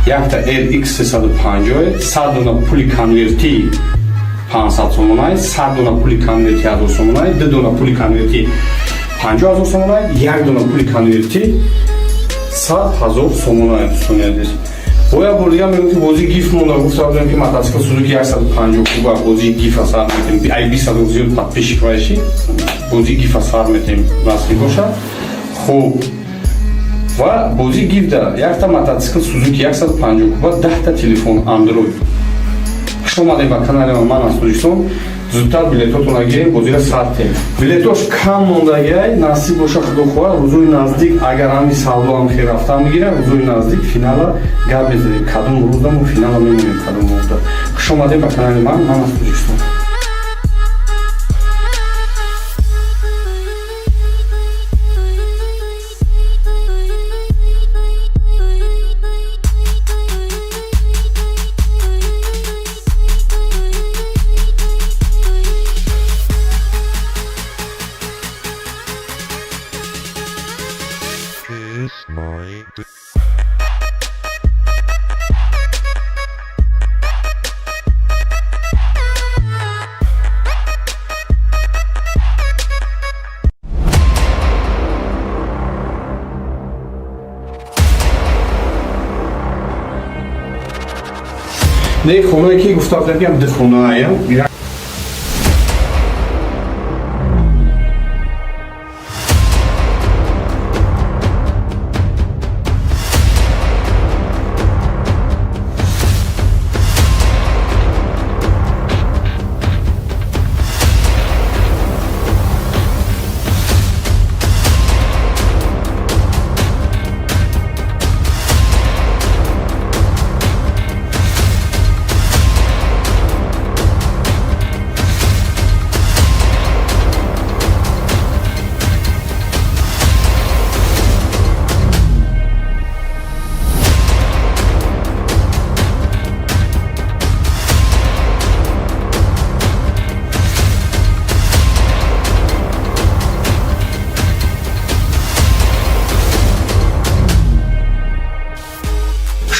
یک تا RX 350 100 دونه پولی کنورتی 500 سومونای 100 دونه پولی کنورتی 1000 سومونای 2 دونه پولی کنورتی 50000 سومونای 1 دونه پولی کنورتی 100000 سومونای دوستان عزیز. باید بردیم میگم که بازی گیف مونده گفته بودم که мотоцикл سوزوکی 150 کوبه بازی گیف سر میتیم ای 20 زیاد подписчик باشی بازی گیف سر میتیم نصیب باشه. خوب و بازی گیف ده یک تا мотоцикл سوزوکی 150 کوبه 10 تا تلفن اندروید. خوش اومدید به کانال من از تاجیکستان. زودتر بلیطاتون گیریم بازی را سرتیم. بلیطاش کم موندگی نصیب باشه خدا خواه روزوی نزدیک اگر همی سالو هم خیر رفته میگیره روزوی نزدیک فینال گپ بزنیم کدوم روزم و فینال میمونیم کدوم روزda. خوش اومدید به کانال من از تاجیکستان. نه خونه که گفته بودم ده خونه ایم.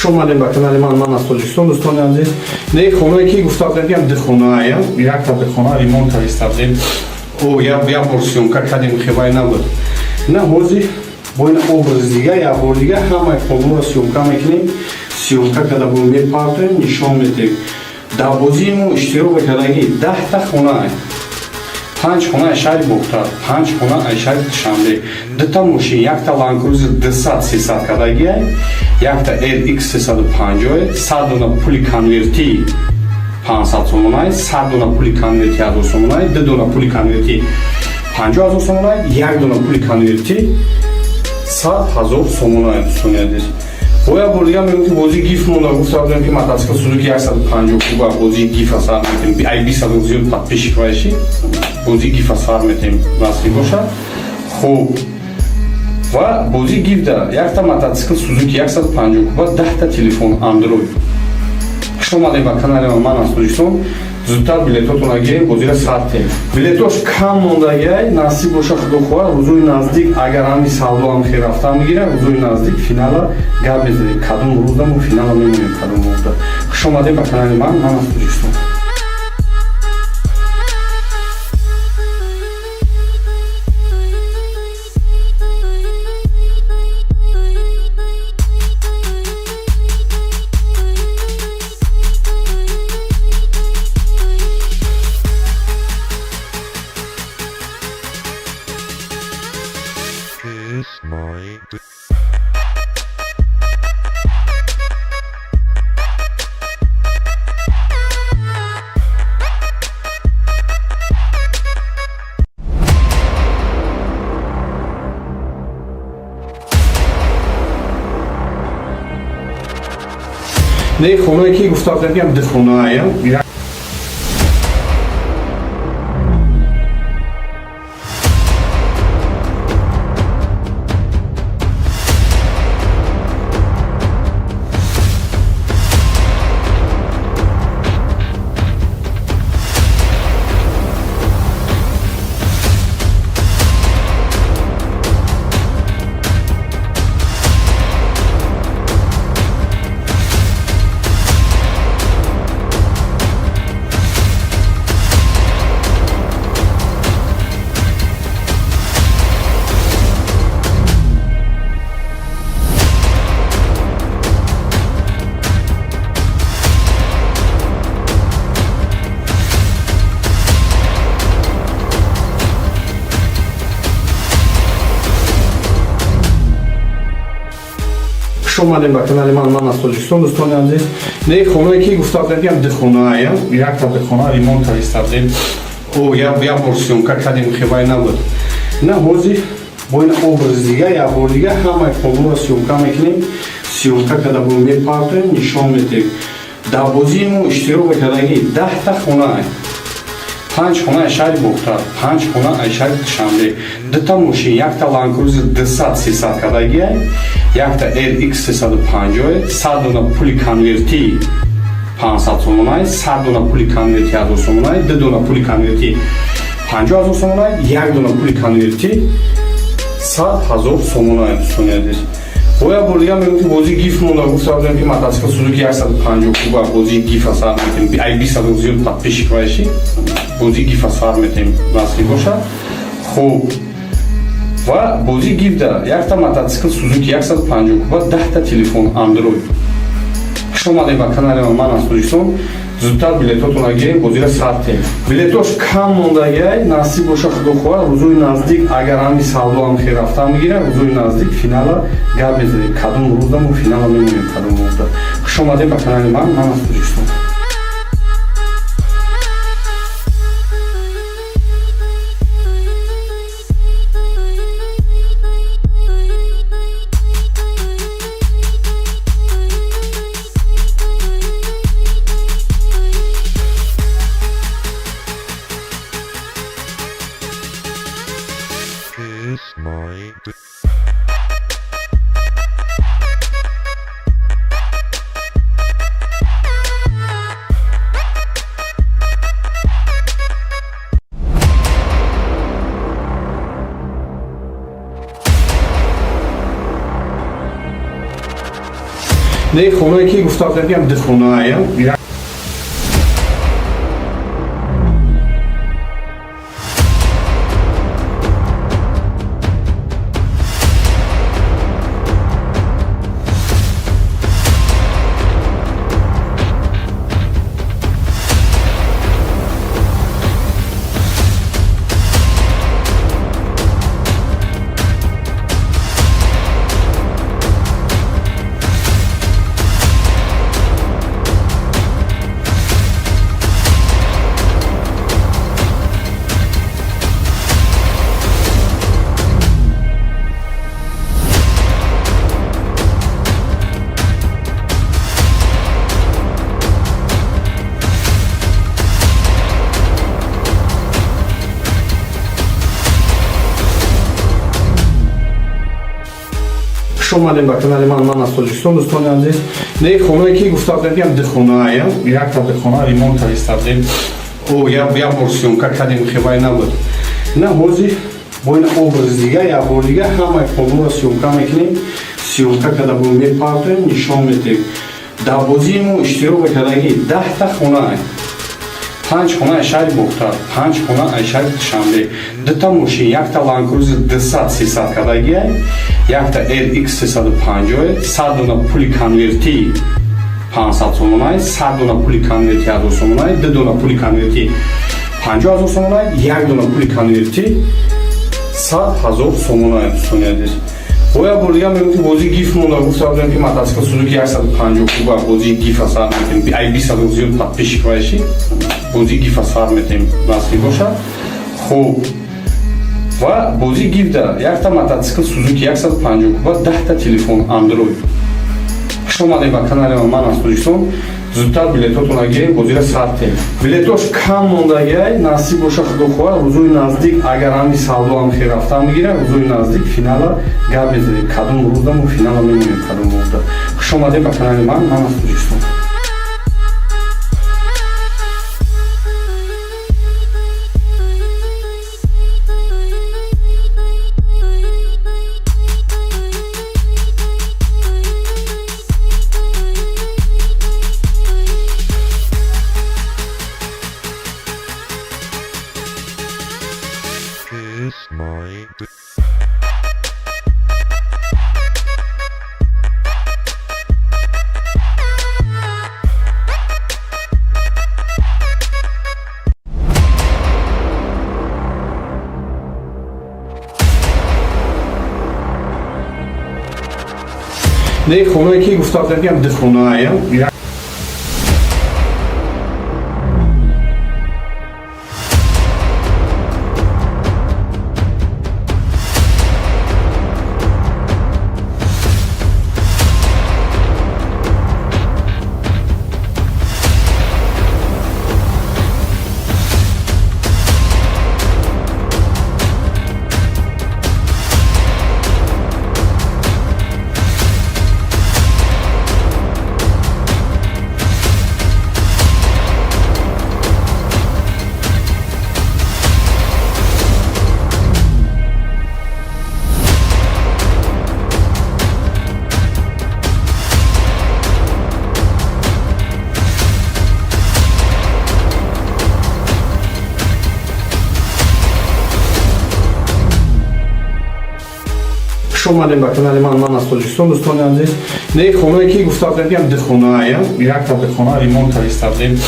شما با کانال من از تاجیکستان دوستان عزیز نه خونه که گفته بودم ده خونه ایم یک تا ده خونه ریمونت کردیم او یا پورسیونکا کردیم خیلی نبود نه هوزی با این образ دیگه یا بار دیگه همه خونه سیونکا میکنیم سیونکا کده بومی پارتیم نشان میدیم در بازیمون اشتراک کردگی 10 تا خونه ایم 5 خونه شهر بختار 5 خونه شهر شنبه 2 تا ماشین یک تا لانکروزر 200 300 کدگی یک تا LX 350 100 دونه پول کنورتی 500 سومونای 100 دونه پول کنورتی 1000 سومونای 2 دونه پول کنورتی 50000 سومونای 1 دونه پول کنورتی 100000 سومونای دوستان боя бурдига мегӯям ки бозии гиф монда гуфта будам ки мотоцикл Suzuki 150 куба бозии гифа сар метем ай 20 зиёд подписчик вайши бозии гифа сар метем насиб бошад хуб ва бозии гифда якта мотоцикл Suzuki 150 куба 10 та телефон Android хуш омадед ба канали ман аз Тоҷикистон зудтар билетотона гирем бозира сартем билетош кам мондагиай насиб боша худохоҳа рӯзои наздик агар ҳами савдо ҳам хел рафта мегирад рӯзои наздик финала гап мезанем кадом рӯзда мо финала мемоем кадом рӯзда хуш омадед ба канали ман аз Тоҷикистон نه خونه که گفته بودم ده خونه ایم شما با کانال من از تاجیکستان دوستان عزیز نه خونه که گفته بودم ده خونه ایم یک تا ده خونه ریمونت کردیم او یا پورسیونکا کردیم خیلی نبود نه هوزی با این образ دیگه یا بار دیگه همه خونه سیونکا میکنیم سیونکا کده بومی پارتیم نشان میدیم در بازیمون اشتراک کردگی 10 تا خونه ایم 5 خونه شهر بختار 5 خونه شهر شنبه 2 تا ماشین یک تا لانکروزر 200 300 کدگی یک تا LX 350 100 دونه پول کنورتی 500 سومونای 100 دونه پول کنورتی 1000 سومونای 2 دونه پول کنورتی 50000 سومونای 1 دونه پول کنورتی 100000 سومونای دوستان عزیز боя бурдига мегӯям ки бозии гиф монда гуфта будам ки мотоцикл Suzuki 150 куба бозии гифа сар метем ай 20 зиёд подписчик вайши бозии гифа сар метем насиб бошад хуб ва бозии гифда якта мотоцикл Suzuki 150 куба 10 та телефон Android хуш Хуш омадед ба канали ман аз Тоҷикистон. Зудтар билетотонро гирем, бозиро сартем. Билетош кам мондагиай, насиб боша худо хоҳад, рӯзои наздик агар ҳами савдо ҳам хел рафта мегирад, рӯзои наздик финала гап мезанем. Кадом рӯзда мо финала мемонем, кадом рӯзда. Хуш омадед ба канали ман аз Тоҷикистон. Не хонае ки гуфта будем ду хонае. Хуш омадед ба канали ман аз Тоҷикистон. Дӯстони азиз, не хонае ки гуфта будем ду хонае, якта ду хона ремонт кардем. Як бор сёмка кардем, хебай набуд. На ҳозир бо ин образи дига, як бор дига ҳамаи хонаро сёмка мекунем. Сёмка карда бо мепартоем, нишон медиҳем. Дар бозии мо иштирок кардаги 10та хона, 5 хона шаҳри Бухтар, 5 хона шаҳри Душанбе, 2та мошин, якта Land Cruiser 200-300 кардаги, якта LX 350, 100 дона пули конверти 500 сомонай, 100 дона пули конверти 1000 сомонай, 2 дона пули конверти 50000 сомонай, 1 дона пули конверти 100000 сомонай. Дӯстони азиз, боя бор дига мегӯфти бозии гиф монда, гуфта будем ки мотоцикл Suzuki 150 куба бозии гифа сар метем, ай 20 зиёд подписчик вайши бозии гифа сар метем насби бошад. Хуб, ва бозии гиф да якта мотоцикл Suzuki 150 куба, 10та телефон Android. Хуш омадед ба канали ман аз Тоҷикистон. Зудтар билетотонро гирем, бозиро сартем. Билетош кам мондагиай, насиб боша худо хоҳад, рӯзои наздик агар ҳами савдо ҳам хел рафта мегирад, рӯзои наздик финала гап мезанем. Кадом рӯзда мо финала мемонем, кадом рӯзда. Хуш омадед ба канали ман аз Тоҷикистон. Не хонае ки гуфта будем ду хонае. خوش اومدین به کانال من از تاجیکستان. دوستان عزیز، نه خونه که گفته بودم که دخونه ای یک تا دخونه ریمونت کردیم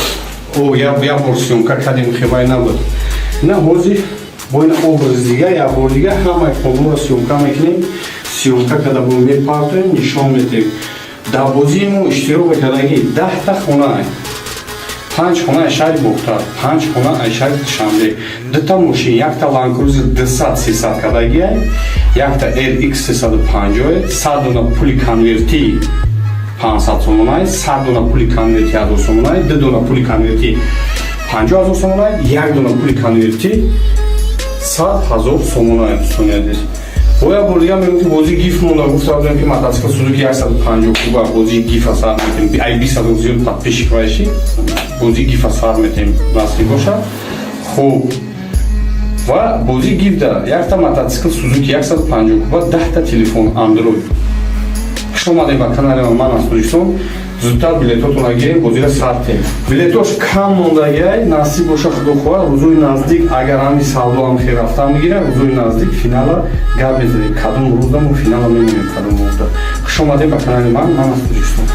او یا پورسیونکا کردیم خیلی نبود. نه حاضی با این образ دیگه یا بار دیگه همه کامل را سیونکا میکنیم. سیونکا کده بون میپارتیم نشان میدیم. در بازیمون اشتراک کردگی 10 تا خونه ای 5 خونه شهر بختار 5 خونه شهر شمله 2 تا ماشین یک تا لانکروزر 200-300 کدگی یک تا RX 350 100 دونه پولی کنورتی 500 سومونای 100 دونه پولی کنورتی 1000 سومونای 2 دونه پولی کنورتی 50000 سومونای 1 دونه پولی کنورتی 100000 سومونای. دوستان عزیز، боя бурдия мегӯям ки бозии гиф монда гуфта будем ки мотоцикл Suzuki 150 куба бозии гифа сар метем ай 20 зиёд подписчик вайши бозии гифа сар метем насиб бошад. хуб ва бозии гиф да як та мотоцикл Suzuki 150 куба 10 та телефон Android. хуш омадем ба канали ман аз Тоҷикистон. зудтар билетотона гирем бозира сартем. билетош кам мондагиай насиб боша худо хоҳад рӯзои наздик агар ҳами савдо ҳам хел рафта мегирад рӯзои наздик финала гап мезанем кадом рӯздаму финала мемонем кадом рӯзда. хуш омадем ба канали ман аз Тоҷикистон.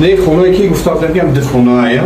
نه خونه که گفته بودم که دخونه ای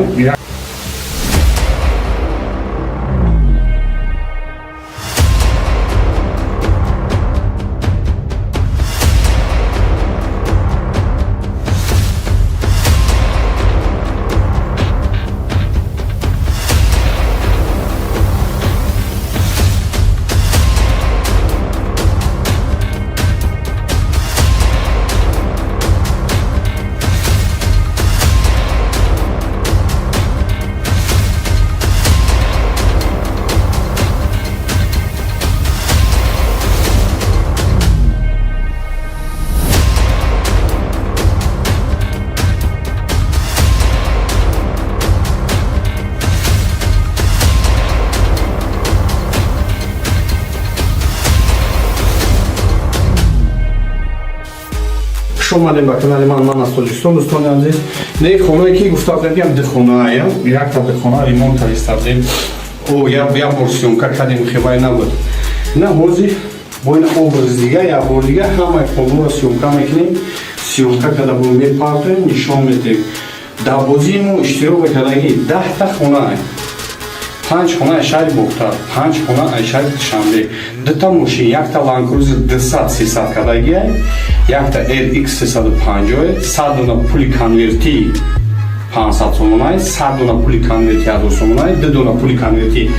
خوش اومدین به کانال من از تاجیکستان. دوستان عزیز، نه خونه که گفته بودم که دخونه ای یک تا دخونه ریمونت کردیم او یا پورسیونکا کردیم خیلی نبود. نه حاضی با این образ دیگه یا بار دیگه همه کامل را سیونکا میکنیم. سیونکا کده بون میپارتیم نشان میدیم. در بازیمون اشتراک کردگی 10 تا خونه ای 5 خونه شهر بختار 5 خونه شهر شمله 2 تا ماشین یک تا لانکروزر 200-300 کدگی یک تا RX 350 100 دونه پولی کنورتی 500 سومونای 100 دونه پولی کنورتی 1000 سومونای 2 دونه پولی کنورتی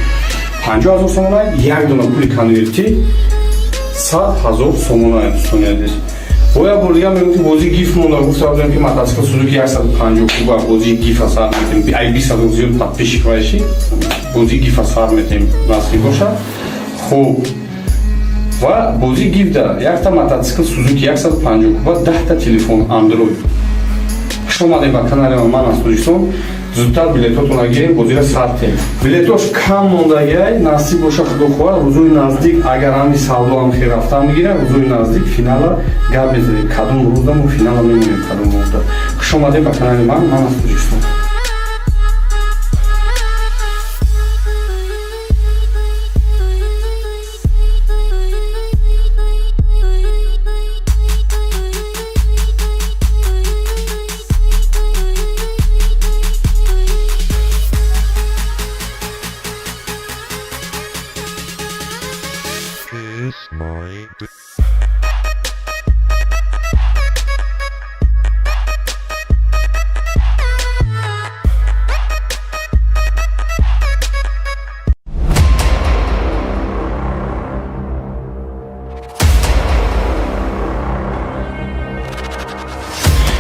50000 سومونای 1 دونه پولی کنورتی 100000 سومونای. دوستان عزیز، боя бурдия мегӯям ки бозии гиф монда гуфта будем ки мотоцикл Suzuki 150 куба бозии гифа сар метем ай 20 зиёд подписчик вайши бозии гифа сар метем насиб бошад. хуб ва бозии гиф да як та мотоцикл Suzuki 150 куба 10 та телефон Android. хуш омадем ба канали ман аз Тоҷикистон. зудтар билетотона гирем бозира сартем. билетош кам мондагиай насиб боша худо хоҳад рӯзои наздик агар ҳами савдо ҳам хел рафта мегирад рӯзои наздик финала гап мезанем кадом рӯздаму финала мемонем кадом рӯзда. хуш омадем ба канали ман аз Тоҷикистон.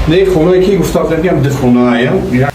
نه خونه که گفتم میگم ده خونه ایم.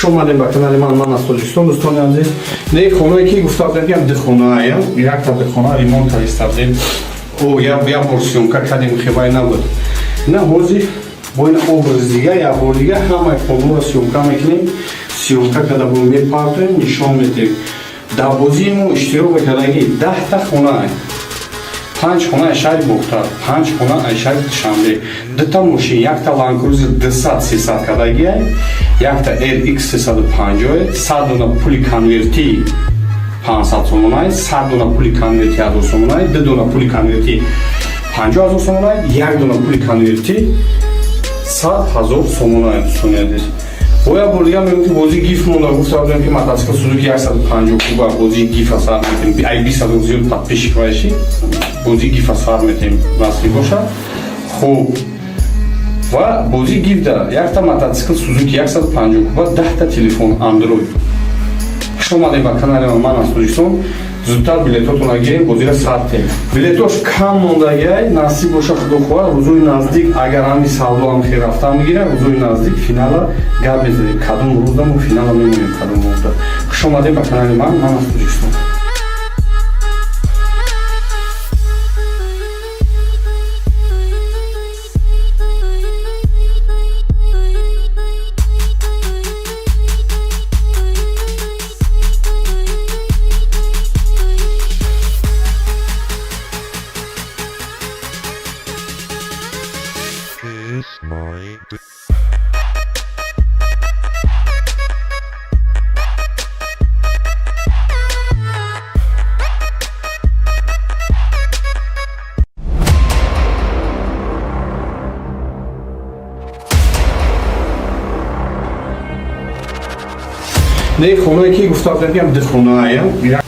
اومدیم به کانال من از تاجیکستان. دوستان عزیز، نه خونه که گفتم میگم ده خونه ایم. یک تا ده خونه ریمونت کردیم. او یا پورسیونکا کردیم خیلی نبود. نه حاضی با این образ دیگه یا بار دیگه همه خونه را سیونکا میکنیم. سیونکا کده بود میپردیم نشان میدیم. در بازیمون اشتراک کردگی 10 تا خونه ایم. 5 خونه شهر بختار، 5 خونه شهر شنبه. 2 تا ماشین، یک تا لانکروزر 200-300 کدگی است، یک تا LX 350 است، 100 دونه پولی کنورتی 500 سومون است، 100 دونه پولی کنورتی 1000 سومون است، 2 دونه پولی کنورتی 50000 سومون است، 1 دونه پولی کنورتی 100000 سومون است. سونید باید بردیم میگم که بازی گیف مونده گفتم که متاسکل سوزوکی 150 کوبا بازی گیف اثر میتیم ای 20 زیاد تطبیق کنیشی بازی گیف اثر میتیم نصری باشه. خوب و بازی گیف داره یک تا متاسکل سوزوکی 150 کوبا 10 تا تلفن اندروید. شما اومدید به کانال من از تاجیکستان. زودتر بلیطاتون را گیریم، بازی را ساختیم. بلیطاش کم موندگی نصیب باشه خدا خواهد روزوی نزدیک اگر همین سودا هم خیر رفته میگیره روزوی نزدیک فینال گپ میزنیم کدوم روز دارم و فینال میمونیم کدوم روز دارم. خوش اومدید به کانال من از تاجیکستان. نه خونه که گفتم میگم ده خونه ایم.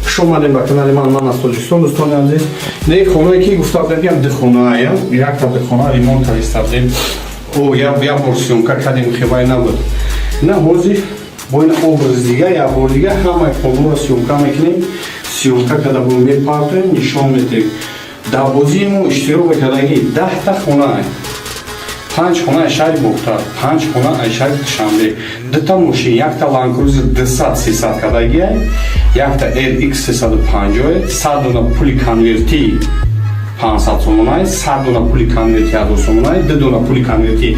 خوش اومدید به کانال من از تاجیکستان. دوستان عزیز، نه خونه که گفتم میگم ده خونه ایم. یک تا ده خونه ریمونت کردیم. او یا پورسیونکا کردیم خیلی نبود. نه حاضی با این образ دیگه یا بار دیگه همه خونه را سیونکا میکنیم. سیونکا کده بود میپردیم نشان میدیم. در بازیمون اشتراک کردگی 10 تا خونه است. 5 خونه شهر بختار، 5 خونه شهر شنبه. 2 تا ماشین، یک تا لانکروزر 200-300 کدگی است، یک تا LX 350 است، 100 دونه پولی کنورتی 500 سومون است، 100 دونه پولی کنورتی 1000 سومون است، 2 دونه پولی کنورتی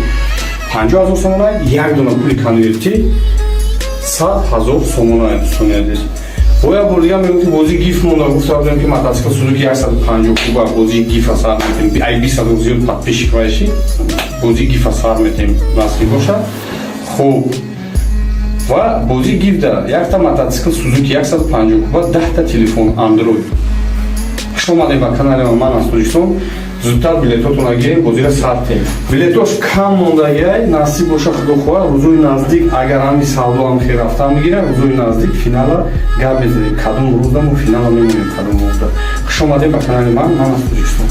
50000 سومون است، 1 دونه پولی کنورتی 100000 سومون است. سونید باید بردیم میگم که بازی گیف مونده گفتم که متاسکل سوزوکی 150 کوبا بازی گیف اثر میتیم ای 20 زیاد تطبیق کنیشی بازی گیف اثر میتیم نصری باشه. خوب و بازی گیف داره یک تا متاسکل سوزوکی 150 کوبا 10 تا تلفن اندروید. Хуш омадед ба канали ман аз Тоҷикистон. Зудтар билетотонро гирем, бозиро сартем. Билетош кам мондагиай, насиб боша худохоҳа, рӯзои наздик агар ҳами савдо ҳам хел рафта мегирад, рӯзои наздик финала гап мезанем, кадом рӯздаму финала мемонем кадом рӯзда. Хуш омадед ба канали ман аз Тоҷикистон.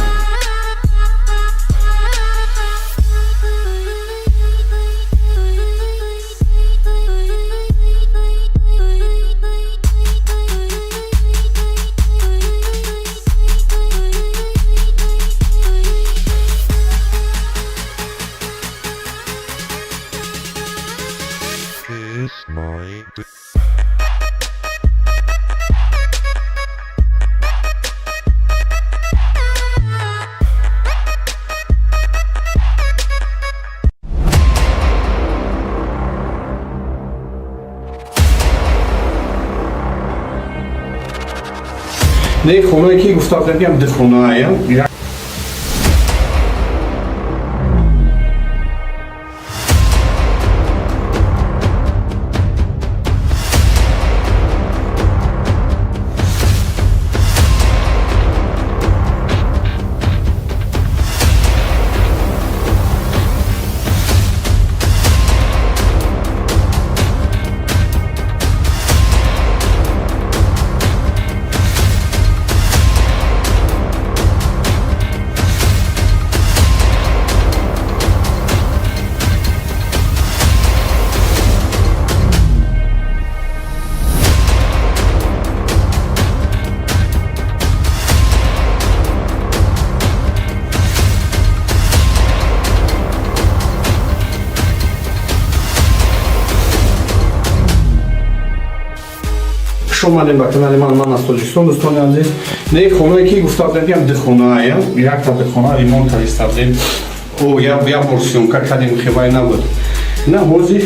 Не хонае ки гуфтам ям дихонаая. Омадем ба канали ман аз Тоҷикистон. Дӯстони азиз, не хонае ки гуфтам ям дихонаая, якта дихона ремонт кардем. Як бор сёмка кардем, хебай набуд. На ҳозир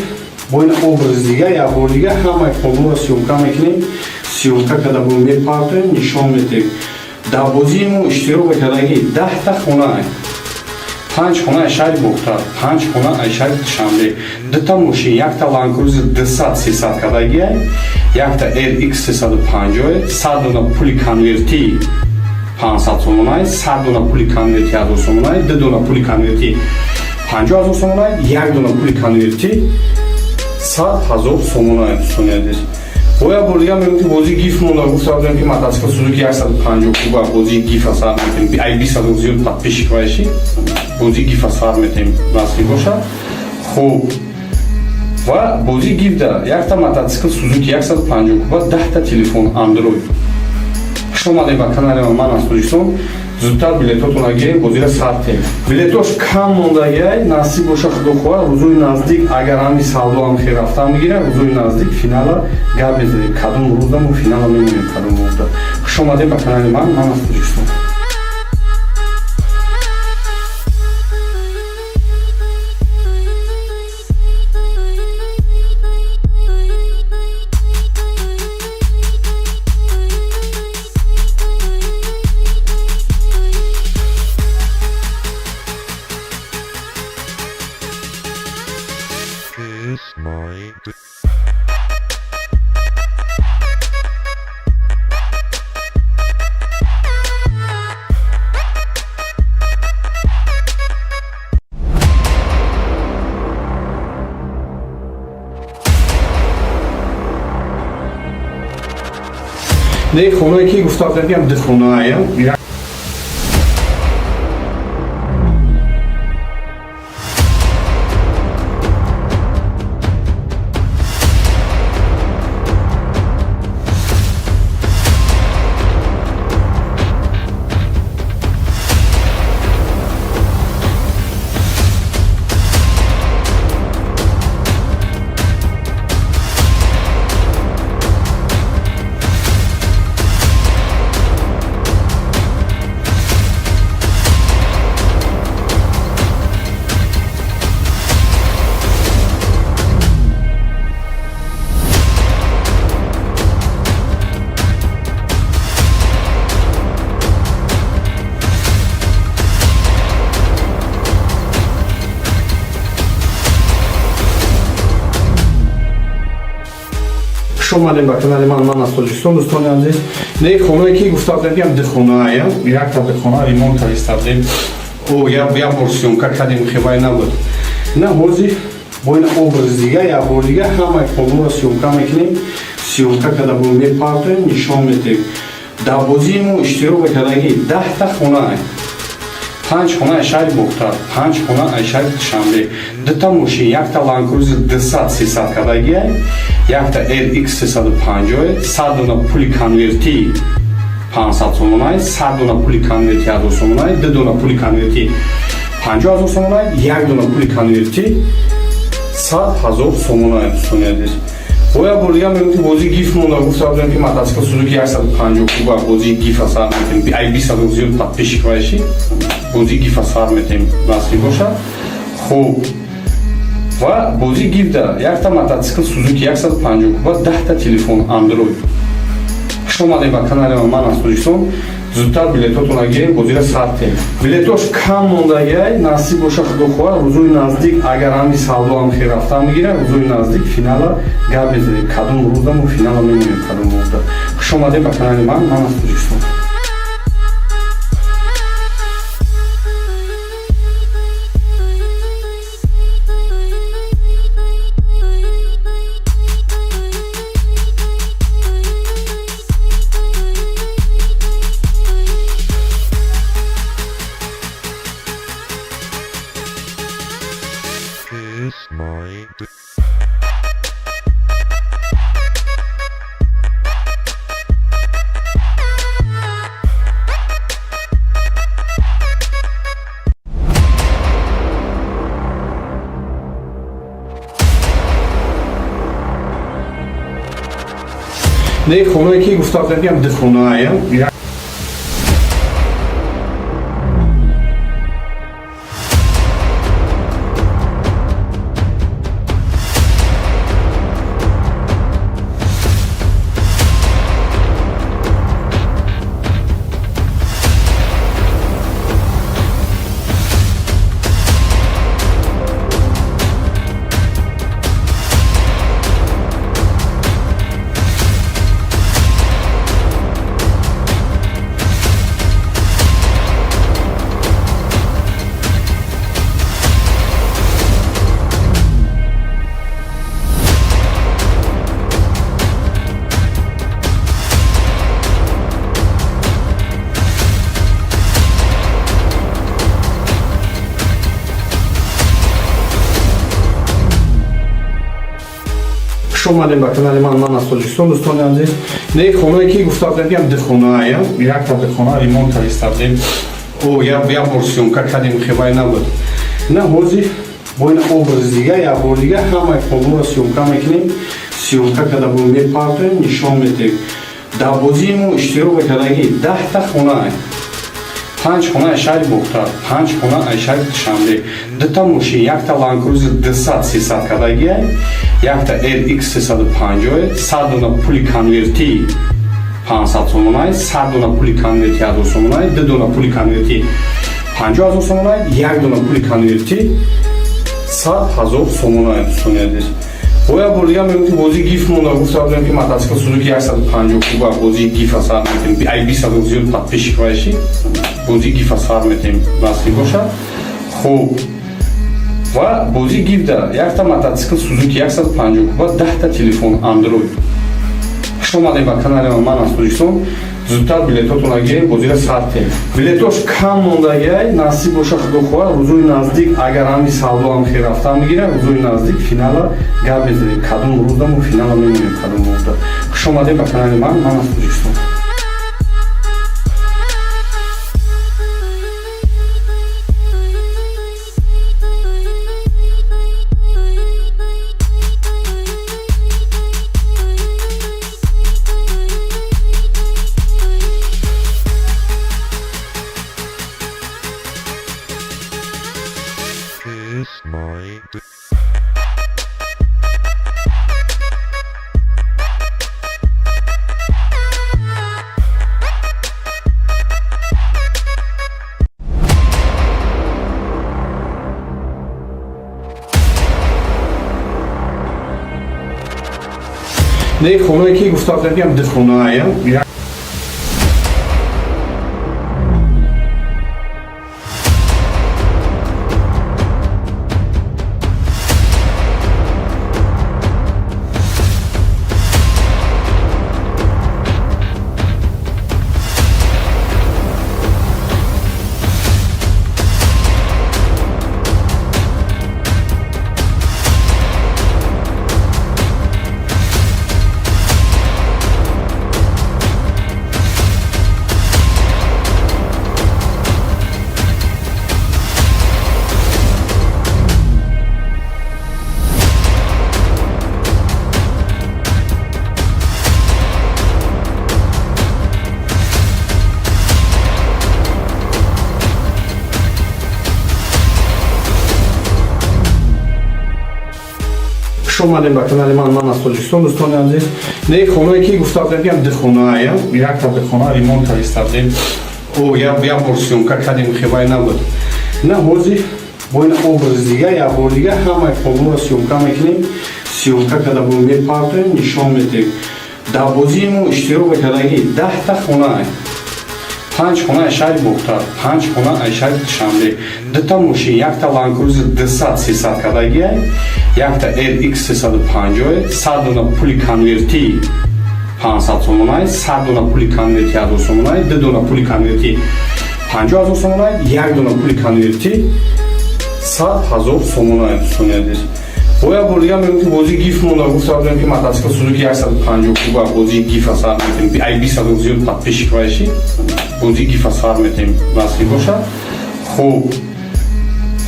бо ин образи дига як бор дига ҳамаи хонаро сёмка мекунем. Сёмка када бо мепартоем, нишон медиҳем. Дар бозии мо иштирок кардагӣ 10та хона аст. 5 хона Айшаи Бухтар, 5 хона Айшаи Душанбе, 2 мошин, якта Land Cruiser 200-300 кадаги, якта RX 350, 100 дона пули конверти 500 сомонай, 100 дона пули конверти 1000 сомонай, 2 дона пули конверти 50000 сомонай, 1 дона пули конверти 100000 сомонай. Боя бордига мегӯфти бозии гиф монда, гуфтам ки мотоцикл Suzuki 150 куба бозии гифа сар метем, ай 20 зиёд подписчик баши, бозии гифа сар метем насиб боша. Хуб. Ва бозии гиф да якта мотоцикл Suzuki 150 куба, 10та телефон Android. Хуш омадед ба канали ман аз Тоҷикистон. Зудтар билетотонро гирем, бозиро сартем. Билетош кам мондагиай, насиб боша худохоҳа, рӯзои наздик агар ҳами савдо ҳам хел рафта мегирад, рӯзои наздик финала гап мезанем, кадом рӯздаму финала мемонем кадом рӯзда. Хуш омадед ба канали ман аз Тоҷикистон. Не хонае ки гуфтам ям дихонаая. خوش اومدین به کانال من از تاجیکستان. دوستان عزیز، نه خونه که گفته بودم که دخونه ایم، یک تا دخونه ریمونت کردیم او یا ورسیون کردیم خیلی نبود. نه حاضی با این образ دیگه یا بار دیگه همه کلون را سیونکا میکنیم. سیونکا کده بود میپارتیم، نشان میدیم. در بازی ما اشتراک کردگی 10 تا خونه ایم. 5 خونه شهر بختار، 5 خونه شهر شنبه. 2 تا ماشین، یک تا لانکروزر 200-300 کدگی، یک تا RX 350، 100 دونه پول کنورتی 500 سومونای، 100 دونه پول کنورتی 1000 سومونای، 2 دونه پول کنورتی 50000 سومونای، 1 دونه پول کنورتی 100000 سومونای. دوستان عزیز، باید بردیم میگم بازی گیف مونده. گفته بودم که موتورسیکل سوزوکی 150 کوبه بازی گیف اثر میتیم. ای 20 زیاد تطبیق کنیشی بازی گیف اثر میتیم نصیب باشه. خوب و بازی گیف ده یک تا موتورسیکل سوزوکی 150 کوبه 10 تا تلفن اندروید. خوش اومدین به کانال من از تاجیکستان. زودتر بلیطاتون را گیرین، بازی را ساختیم. بلیطاش کم موندگی نصیب باشه خدا خواه. روزوی نزدیک اگر همی سودا هم خیر رفته میگیره، روزوی نزدیک فینال گپ میزنیم. کدوم روز دم و فینال میمونیم کدوم روز. خوش اومدین به کانال من از تاجیکستان. نه خونه که گفته بودم که دخونه ایم. خوش اومدین به کانال من از تاجیکستان. دوستان عزیز، نه خونه که گفته بودم که دخونه ایم، یک تا دخونه ریمونت کردیم او یا ورسیون کردیم خیلی نبود. نه حاضی با این образ دیگه یا بار دیگه همه کلون را سیونکا میکنیم. سیونکا کده بود میپارتیم، نشان میدیم. در بازی ما اشتراک کردگی 10 تا خونه ایم. 5 خونه شهر بختار، 5 خونه شهر شنبه. 2 تا ماشین، یک تا لانکروزر 200-300 کدگی، یک تا RX 350، 100 دونه پول کنورتی 500 سومونای، 100 دونه پول کنورتی 1000 سومونای، 2 دونه پول کنورتی 50000 سومونای، 1 دونه پول کنورتی 100000 سومونای. دوستان عزیز، باید بردیم میگم که بازی گیف مونده. گفته بودم که موتورسیکل سوزوکی 150 کوبه بازی گیف اثر میتیم. ای 20 زیاد تطبیق کنیشی بازی گیف اثر میتیم نصیب باشه. خوب و بازی گیف ده یک تا موتورسیکل سوزوکی 150 کوبه 10 تا تلفن اندروید. خوش اومدین به کانال من از تاجیکستان. زودتر بلیطاتون را گیرین، بازی را ساختیم. بلیطاش کم موندگی نصیب باشه خدا خواه. روزوی نزدیک اگر همی سودا هم خیر رفته میگیره، روزوی نزدیک فینال گپ میزنیم. کدوم روز دم و فینال میمونیم کدوم روز. خوش اومدین به کانال من از تاجیکستان. نه خونه که گفتم میگم ده خونه ایم. اومدیم به کانال من از تاجیکستان. دوستان عزیز، نه خونه که گفتم میگم ده خونه ایم. یک تا ده خونه ریمونت کردیم. او یا پورسیونکا کردیم خیلی نبود. نه حاضی با این образ دیگه یا بار دیگه همه خونه سیونکا میکنیم. سیونکا که در بومی پارتیم نشان میدیم. در بازیمون اشتراک کردگی 10 تا خونه ایم. 5 خونه اشای بختر، 5 خونه اشای شاملی. 2 تا ماشین، یک تا لانکروزر 200-300 کردگی، یک تا LX 350، 100 دونه پولی کنورتی 500 سومونای، 100 دونه پولی کنورتی 1000 سومونای، 2 دونه پولی کنورتی 50000 سومونای، 1 دونه پولی کنورتی 100000 سومونای. دوستان عزیز، باید بردیم میگم که بازی گیف مونده. گفتم که мотоцикл سوزوکی 150 کوبا بازی گیف اثر میکنیم. ای 20 زیاد подписчик باشی بازی گیف اثر میکنیم نصیب باشه. خوب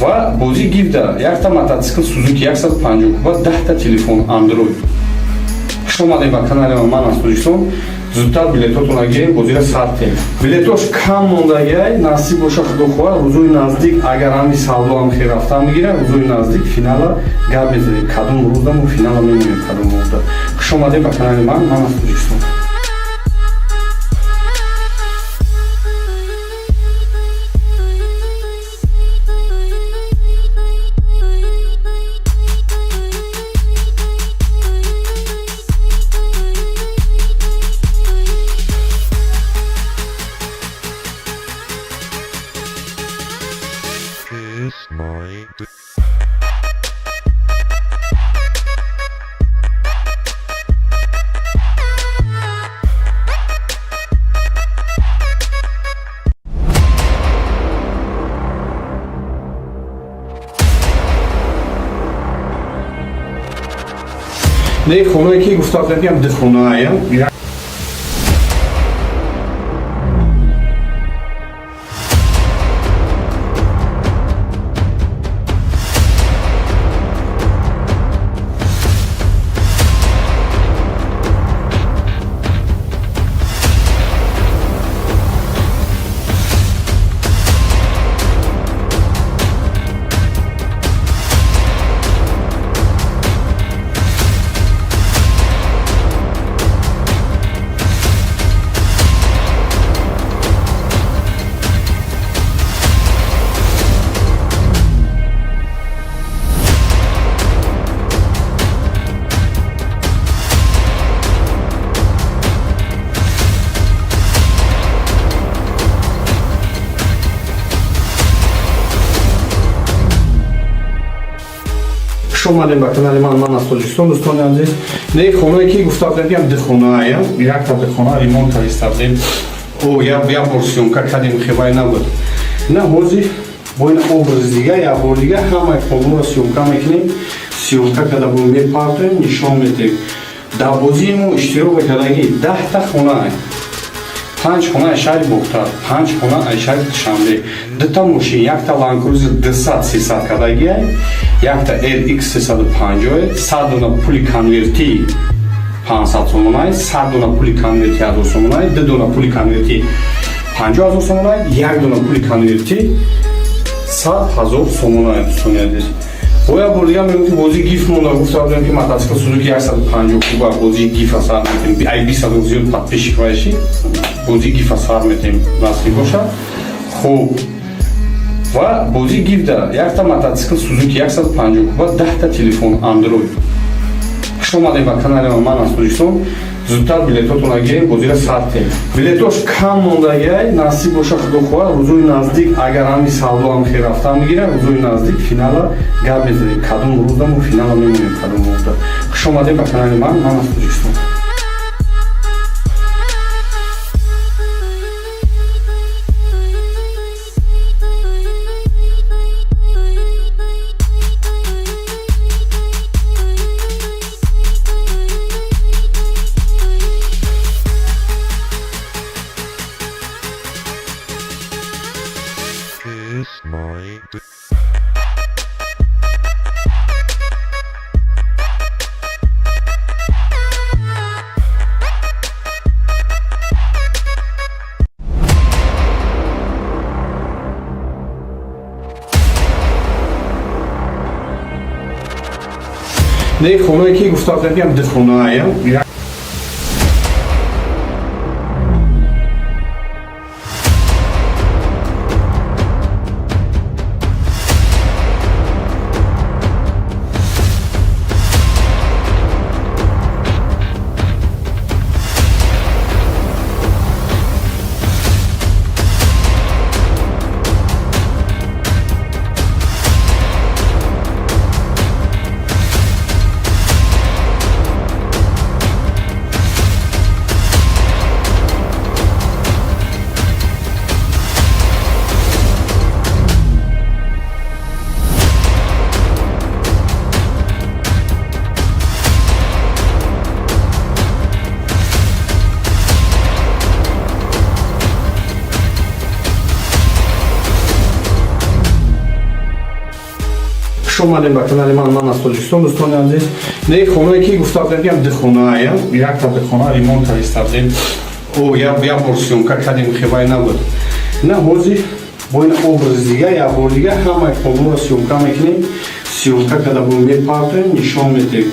و بازی گیف داره. یک تا мотоцикл سوزوکی 150 کوبا 10 تا تلفن اندروید. شما اومدید به کانال من از تاجیکستان. زودتر بلیطاتون رو گیریم، بازی را ساختیم. بلیطاش کم موندگی نصیب باشه خدا خواهد. روزای نزدیک اگر همین سودا هم خیر رفته میگیره، روزای نزدیک فینال گپ میزنیم. کدوم روز دارم فینال میمونیم کدوم روز دارم. شما اومدید به کانال من از تاجیکستان. نه خونه که گفتم میگم ده خونه ایم. شما اومدیم به کانال من از تاجیکستان. دوستان عزیز، نه خونه که گفتم میگم ده خونه ایم. یک تا ده خونه ریمونت کردیم. او یا پورسیونکا کردیم خیلی نبود. نه حاضی با این образ دیگه یا بار دیگه همه خونه سیونکا میکنیم. سیونکا که در بومی پارتیم نشان میدیم. در بازیمون اشتراک کردگی 10 تا خونه ایم. 5 خونه اشای بختر، 5 خونه اشای شاملی. 2 تا ماشین، یک تا لانکروزر 200-300 کردگی، یک تا LX 350، 100 دونه پولی کنورتی 500 سومونای، 100 دونه پولی کنورتی 1000 سومونای، 2 دونه پولی کنورتی 50000 سومونای، 1 دونه پولی کنورتی 100000 سومونای. دوستان عزیز، باید بردیم میگم که بازی گیف مونده. گفتم که мотоцикл سوزوکی 150 کوبا بازی گیف اثر میکنیم. ای 20 زیاد подписчик باشی بازی گیف اثر میکنیم نصیب باشه. خوب و بازی گیف داره. یک تا мотоцикл سوزوکی 150 کوبا 10 تا تلفن اندروید. Хуш омадед ба канали ман аз Тоҷикистон. Зудтар билетотонро гирем, бозиро сартем. Билетош кам мондагиай, насиб боша худо хоҳад, рӯзои наздик агар ҳами савдо ҳам хел рафта мегирад, рӯзои наздик финала гап мезанем. Кадом рӯзаму финала мемонем кадом рӯзда. Хуш омадед ба канали ман аз Тоҷикистон. Не хонаe ки гуфтам ям дихонаая. Омадем ба канали ман аз Тоҷикистон. Дӯстони азиз, не хонаe ки гуфтам ям дихонаая. Якта дихона ремонт кардем. Як бор сёмка кардем, хебай набуд. На ҳозир бо ин образи дига як бор дига ҳамаи хонаро сёмка мекунем. Сёмка карда бо мепартоем, нишон медиҳем.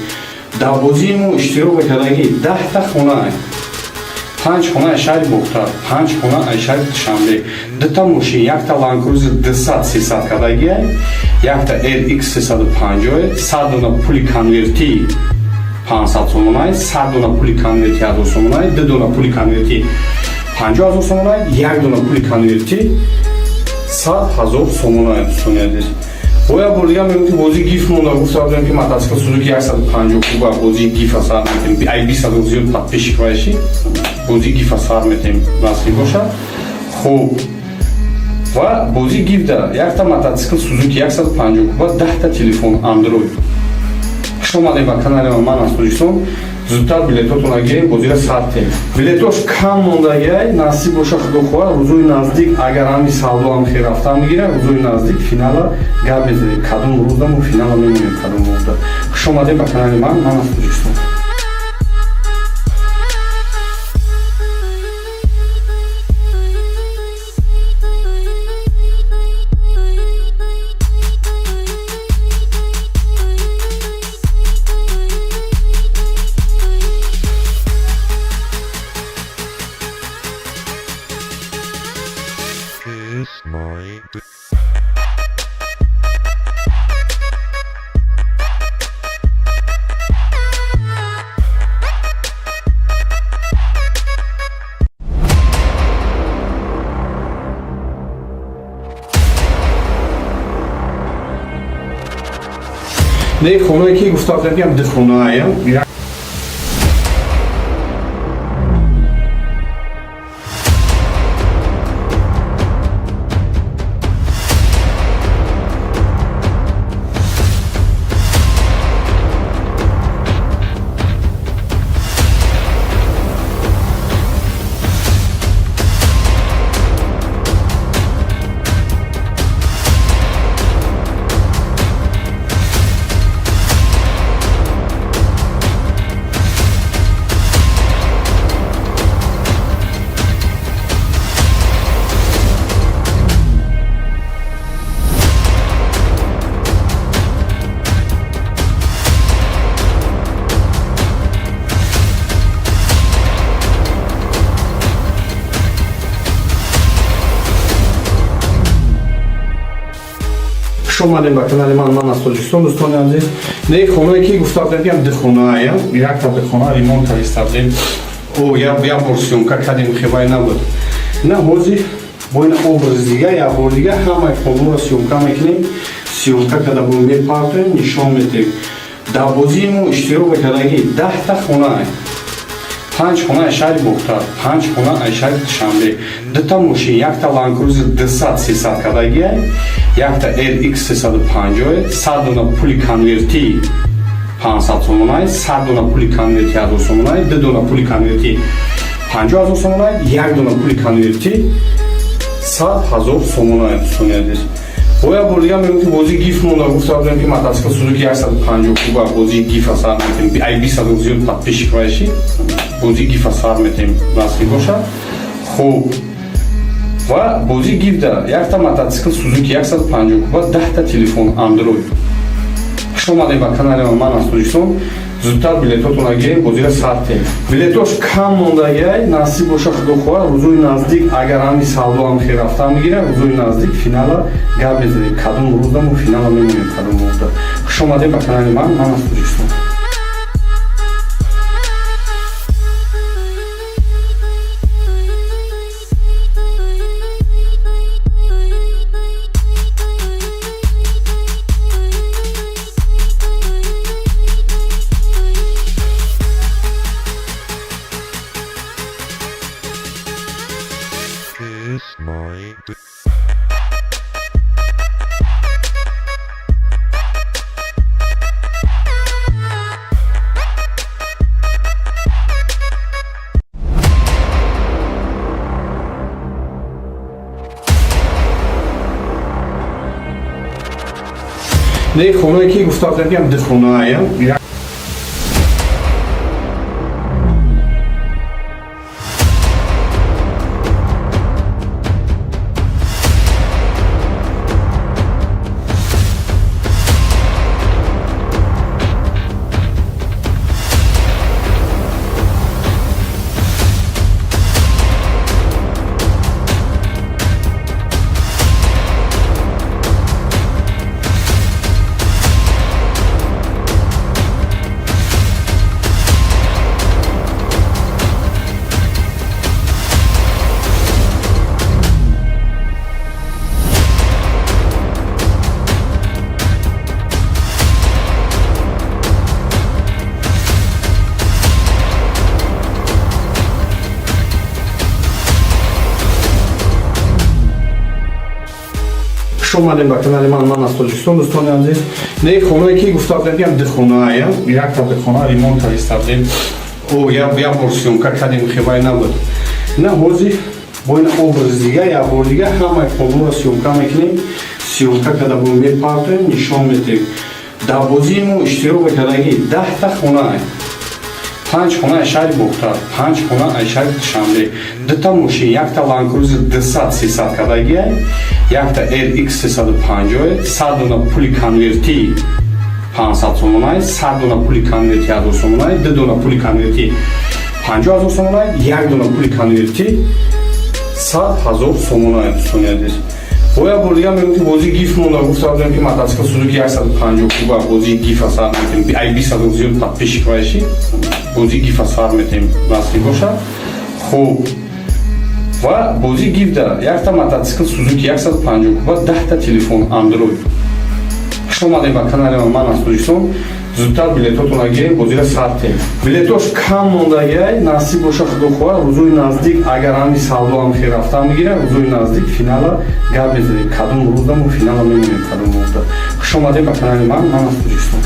Дар бозии мо иштирок кардаги 10та хона, 5 хона шаҳри Бухтар, 5 хона шаҳри Душанбе, 2та мошин, якта Land Cruiser 200-300 кардаги, якта RX 350, 100 дона пули конверти 500 сомонай, 100 дона пули конверти 1000 сомонай, 2 дона пули конверти 50000 сомонай, 1 дона пули конверти 100000 сомонай. Боя бурдига мегӯфти бозии гиф монда, гуфтам ки мотоцикл Suzuki 150 куба бозии гифа сар метем, ай 20 зиёд подписчик боши, бозии гифа сар метем насиб бошад. Хуб, ва бозии гиф да якта мотоцикл Suzuki 150 куба, 10та телефон Android. Хуш омадед ба канали ман аз Тоҷикистон. Зудтар билетотонро гирем, бозиро сартем. Билетош кам мондагиай, насиб боша худо хоҳад, рӯзои наздик агар ҳами савдо ҳам хел рафта мегирад, рӯзои наздик финала гап мезанем. Кадом рӯздаму финала мемонем кадом рӯзда. Хуш омадед ба канали ман аз Тоҷикистон. Не хонаe ки гуфтам ям дихонаая. خوش اومدین به کانال من از تاجیکستان. دوستان عزیز، نه خونه که گفتم بگم دخونه یک تا دخونه ریمونت کردیم او یا ورسیونکا کردیم خیلی نبود. نه حاضر با این образ دیگه یا بار دیگه همه خونه را سیونکا میکنیم. سیونکا کده بون میپارتیم نشان میدیم. در بازیمون اشتراک کردگی 10 تا خونه 5 خونه شهر بختار 5 خونه شهر شنبه 2 تا ماشین، یک تا لانکروزر 200-300 کدگی، یک تا RX 350، 100 دونه پول کنورتی 500 سومونای، 100 دونه پول کنورتی 1000 سومونای، 2 دونه پول کنورتی 50000 سومونای، 1 دونه پول کنورتی 100000 سومونای. دوستان عزیز، باید بردیم میگم که بازی گیف مونده. گفتم که мотоцикл سوزوکی 150 کوبا بازی گیف سر میتیم ای 20 زیاد подписчик باشی بازی گیف سر میتیم نصیب باشه. خوب و بازی گیف داره یک تا мотоцикл سوزوکی 150 کوبا 10 تا تلفن اندروید. خوش اومدید به کانال من از تاجیکستان. زودتر بلیطاتون را گیریم، بازی را ساختیم. بلیطاش کم موندگی نصیب باشه خدا خواه. روزوی نزدیک اگر همی سالدو هم خیر رفته میگیره روزوی نزدیک فینال گپ بزنیم کدوم روز دم و فینال میمونیم کدوم روز. خوش اومدید به کانال من از تاجیکستان. نه خونه که گفتم بگم دخونه خوش اومدین به کانال من از تاجیکستان. دوستان عزیز، نه خونه که گفتم بگم دخونه یک تا دخونه ریمونت کردیم او یا ورسیونکا کردیم خیلی نبود. نه حاضر با این образ دیگه یا بار دیگه همه خونه را سیونکا میکنیم. سیونکا کده بون میپارتیم نشان میدیم. در بازیمون اشتراک کردگی 10 تا خونه 5 خونه شهر بختار 5 خونه شهر شنبه 2 تا ماشین، یک تا لانکروزر 200-300 کدگی، یک تا RX 350، 100 دونه پول کنورتی 500 سومونای، 100 دونه پول کنورتی 1000 سومونای، 2 دونه پول کنورتی 50000 سومونای، 1 دونه پول کنورتی 100000 سومونای. دوستان عزیز، باید بردیم میگم که بازی گیف مونده. گفتم که мотоцикл سوزوکی 150 کوبا بازی گیف سر میتیم ای 20 زیاد подписчик باشی بازی گیف سر میتیم نصیب باشه. خوب و بازی گیف داره یک تا мотоцикл سوزوکی 150 کوبا 10 تا تلفن اندروید. خوش اومدید به کانال من از تاجیکستان. زودتر بلیطاتون را گیریم، بازی را ساختیم. بلیطاش کم موندگی نصیب باشه خدا خواه. روزوی نزدیک اگر همی سالدو هم خیر رفته میگیره روزوی نزدیک فینال گپ بزنیم کدوم روز دم و فینال میمونیم کدوم روز. خوش اومدید به کانال من از تاجیکستان.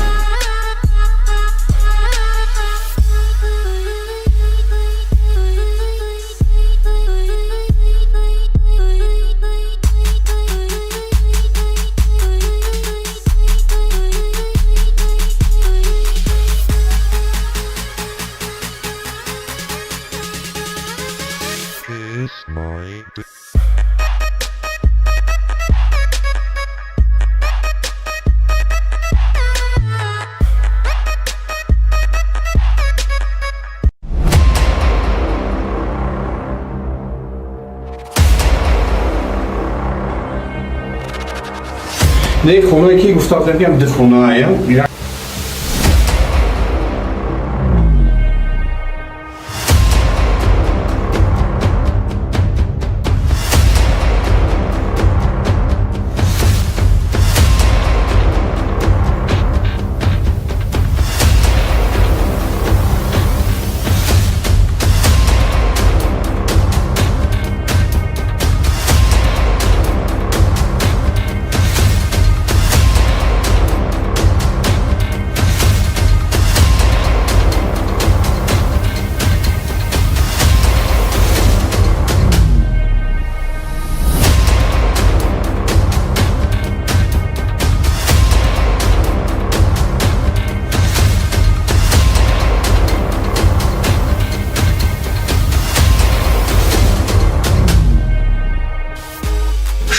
نه خونه که گفتم میگم ده خونه ایم.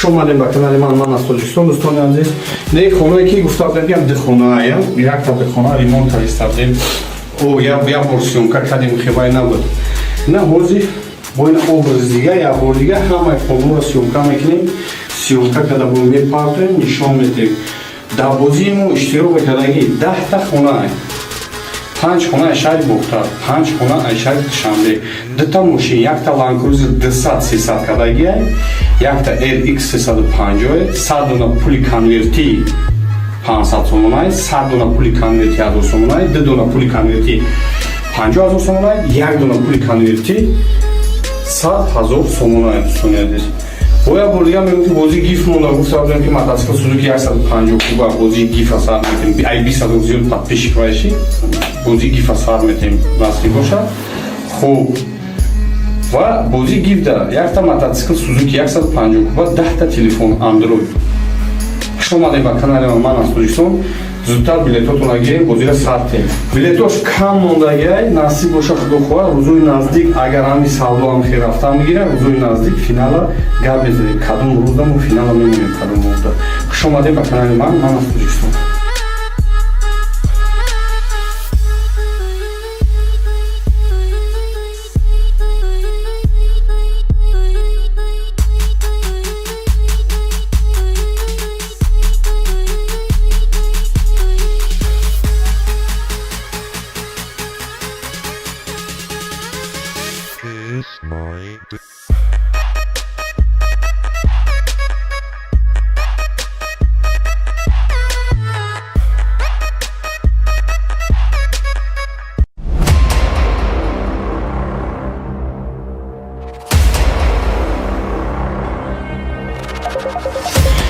اومدیم به کانال من از تاجیکستان. دوستان عزیز، نه خونه که گفتم میگم ده خونه ایم. یک تا ده خونه ریمونت کردیم. او یا ورسیون کردیم خیلی نبود. نه حاضر با این образ دیگه یا بار دیگه همه خونه سیونکا میکنیم. سیونکا که در بومی پارتیم نشان میدیم. در بازیمون اشتراک کردگی 10 تا خونه ایم. 5 خونه اشای بختر، 5 خونه اشای شنبه. 2 تا ماشین، یک تا لانکروزر 200-300 کردگی، یک تا RX 350، 100 دونه پولی کنورتی 500 سومونای، 100 دونه پولی کنورتی 1000 سومونای، 2 دونه پولی کنورتی 50000 سومونای، 1 دونه پولی کنورتی 100000 سومونای. دوستان عزیز، باید بردیم میگم که بازی گیف مونده. گفتم که мотоцикл سوزوکی 150 کوبه بازی گیف اثر میکنیم. ای 20 زیاد подписчик باشی بازی گیف اثر میکنیم نصری باشه. خوب و بازی گیف داره. یک تا мотоцикл سوزوکی 150 کوبه 10 تا تلفن اندروید. خوش اومدید به کانال من از تاجیکستان. زودتر بلیطاتون را گیریم، بازی را ساختیم. بلیطاش کم موندگی نصیب باشه خدا خواه. روزوی نزدیک اگر همین سودا هم خیر رفته میگیره، روزوی نزدیک فینال گپ بزنیم. کدوم روز دارم فینال میمونیم کدوم روز دارم. خوش اومدید به کانال من از تاجیکستان.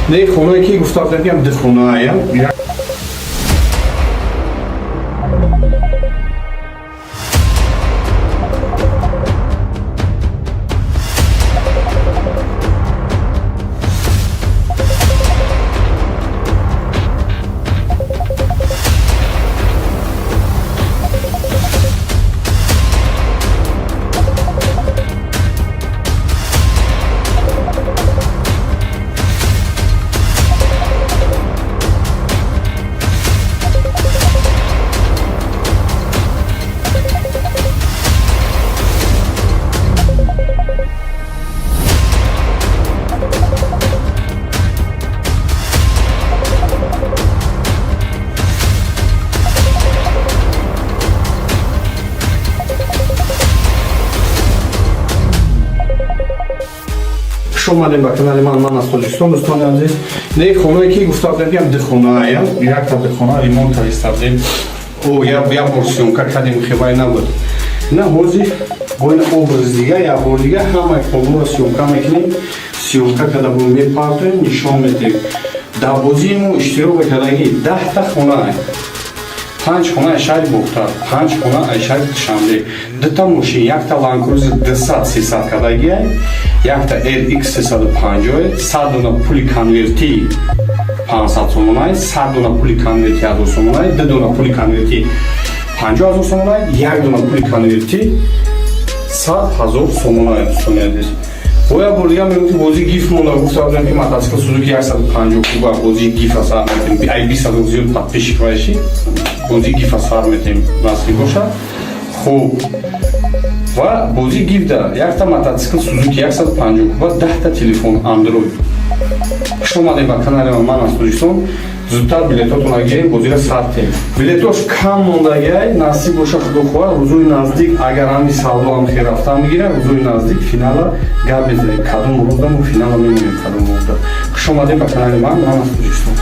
نه خونه که گفتم میگم ده خونه ایم. خوش اومدید به کانال من از تاجیکستان. دوستان عزیز، نه خونه که گفتم میگم ده خونه ایم. یک تا ده خونه ریمونت کردیم. او یا ورسیون کردیم خیلی نبود. نه حاضر با این образ دیگه یا بار دیگه همه خونه سیونکا میکنیم. سیونکا که در بومی پارتیم نشان میدیم. در بازیمون اشتراک کردگی 10 تا خونه ایم. 5 خونه اشای بختر، 5 خونه اشای شنبه. 2 تا ماشین، یک تا لانکروزر 200-300 کردگی، یک تا RX 350، 100 دونه پولی کنورتی 500 سومونای، 100 دونه پولی کنورتی 1000 سومونای، 2 دونه پولی کنورتی 50000 سومونای، 1 دونه پولی کنورتی 100000 سومونای. دوستان عزیز، باید بردیم میگم که بازی گیف مونده. گفتم که мотоцикл سوزوکی 150 کوبه بازی گیف اثر میکنیم. ای 20 زیاد подписчик باشی بازی گیف اثر میکنیم نصری باشه. خوب و بازی گیف داره. یک تا мотоцикл سوزوکی 150 کوبه 10 تا تلفن اندروید. Хуш омадед ба канали ман аз Тоҷикистон. Зудтар билетотонро гирем, бозиро сард тем. Билетош кам мондагиай, насиб боша худо хоҳад, рӯзои наздик агар ҳами савдо ҳам хел рафта мегирад, рӯзои наздик финала гап мезанем. Кадом рӯздаму финала мемонем кадом рӯзда. Хуш омадед ба канали ман аз Тоҷикистон.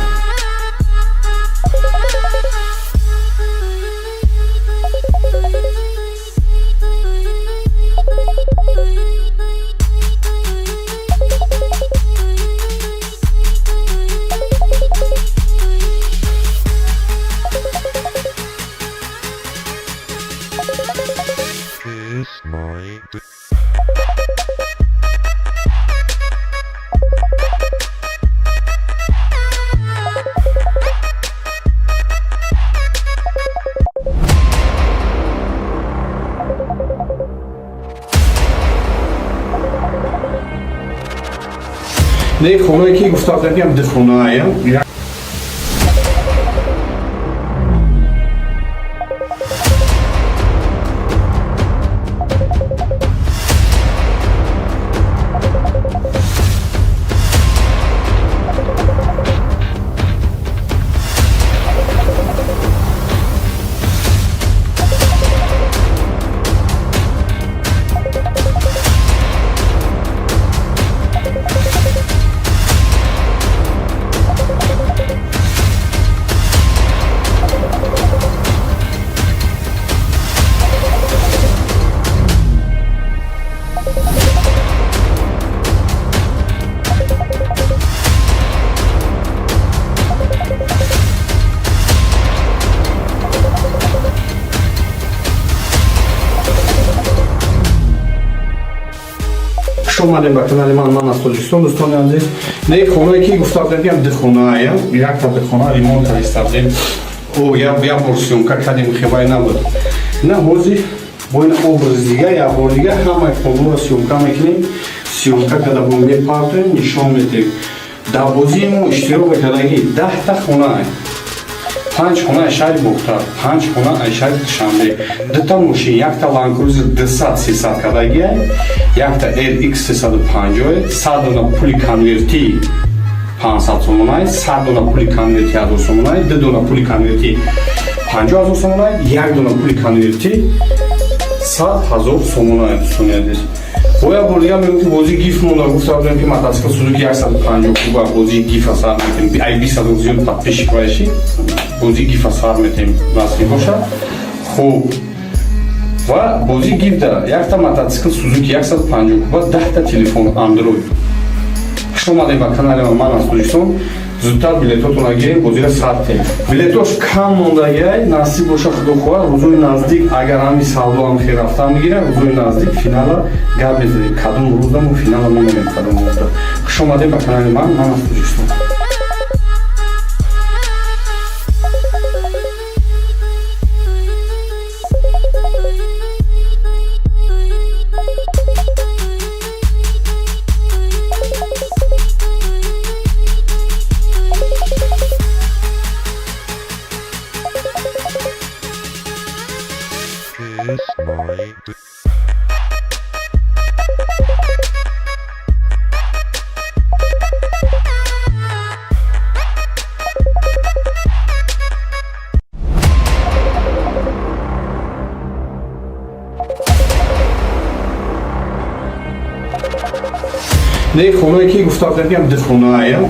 Не хонаe ки гуфта будам дихонаая. омадем ба канали ман аз Тоҷикистон. Дӯстони азиз, не хонаe ки гуфта будам дихонаая, якта дихона ремонт кардем. Як бор сёмка кардем, хебай набуд. На ҳозир бо ин образи дига як бор дига ҳамаи хонаро сёмка мекунем. Сёмка када бо мепартоем, нишон медиҳем. Дар бозии мо иштирок кардагӣ 10 хона, 5 хона Айшари Бухтар, 5 хона Айшари Душанбе, 2 мошин, якта Land Cruiser 200-300 кадагӣ, якта LX 350, 100 дона пули конверти 500 сомонай, 100 дона пули конверти 1000 сомонай, 2 дона пули конверти 50000 сомонай, 1 дона пули конверти 100000 сомонай. Дӯстони азиз, боя бордига мегӯфтем бозии гиф монда, гуфта будем ки мотоцикл Suzuki 150 куба бозии гифа сар метем, ай 20 зиёд подписчик баиши бозии гифа сар метем насиб бошад. Хуб, ва бозии гиф да якта мотоцикл Suzuki 150 куба, 10 телефон Android. Хуш омадед ба канали ман аз Тоҷикистон. Зудтар билетотонро гирем, бозиро сард тем. Билетош кам мондагиай, насиб боша худо хоҳад, рӯзои наздик агар ҳами савдо ҳам хел рафта мегирад, рӯзои наздик финала гап мезанем. Кадом рӯздаму финала мемонем кадом рӯзда. Хуш омадед ба канали ман аз Тоҷикистон. Не хонаe ки гуфта будам дихонаая.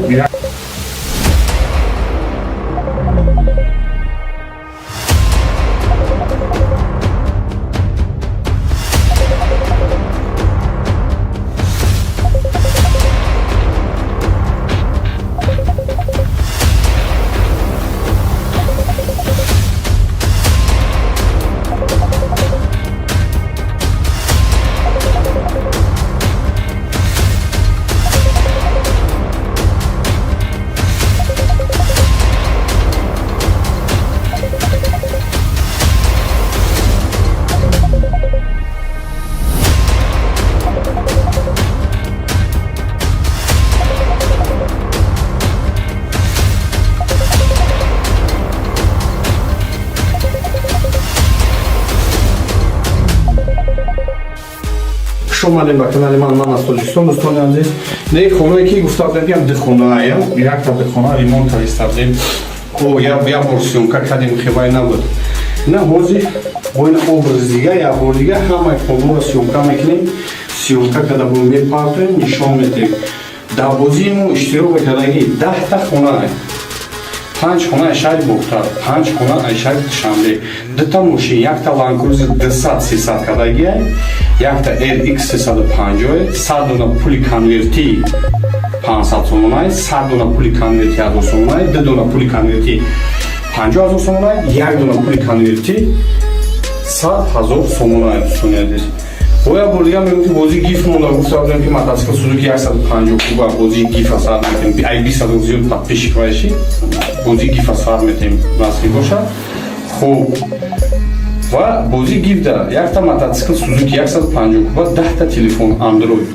خوش اومدین به کانال من از تاجیکستان. دوستان عزیز، نه خونه که گفتم بگم دخونه یک تا دخونه ریمونت کردیم او یا ورسیونکا کردیم خیلی نبود. نه حاضر با این образ دیگه یا بار دیگه همه خونه سیونکا میکنیم. سیونکا که در بومی پارتیم نشان میدیم. در بازیمون اشتراک کردگی 10 تا خونه 5 خونه شهر بختر، 5 خونه شهر شنبه، 2 تا ماشین، 1 تا لانکروز 200-300 کردگی، 1 تا RX 350، 100 دونه پولی کنورتی 500 سومونای، 100 دونه پولی کنورتی 1000 سومونای، 2 دونه پولی کنورتی 50000 سومونای، 1 دونه پولی کنورتی 100000 سومونای. دوستان عزیز، باید بردیم میگم که بازی گیف مونده گفتم که мотоцикл سوزوکی 150 کوبا بازی گیف سر میتیم ای 20 زیاد подписчик باشی بازی گیف سر میتیم نصیب باشه. خوب و بازی گیف داره یک تا мотоцикл سوزوکی 150 کوبا 10 تا تلفن اندروید.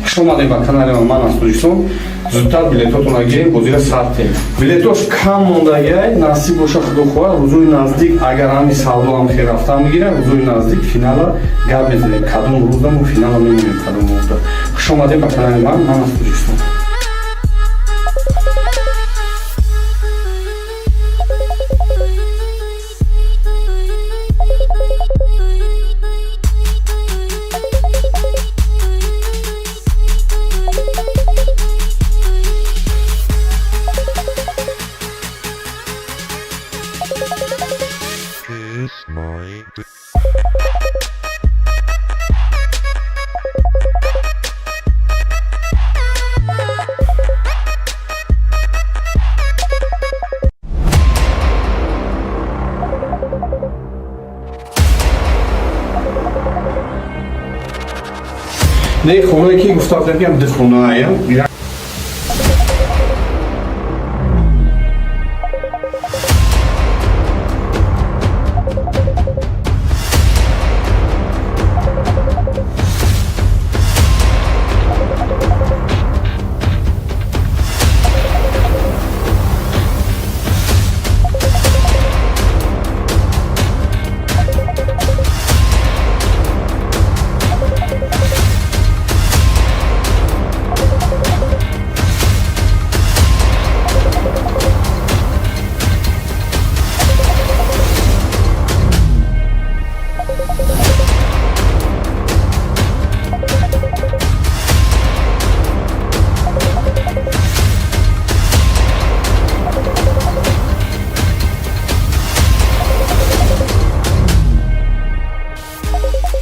خوش اومدید به کانال من از تاجیکستان. زودتر بلیطاتون رو گیریم بازی را سرتیم. بلیطاش کم موندگی نصیب باشه خدا خواه روزوی نزدیک اگر همی سودا هم خیر رفته میگیره روزوی نزدیک فینال گپ میزنیم کدوم روز دارم و فینال هم میمونیم کدوم روز دارم. خوش اومدید به کانال من از تاجیکستان. نه خونه که گفتم بگم دخونه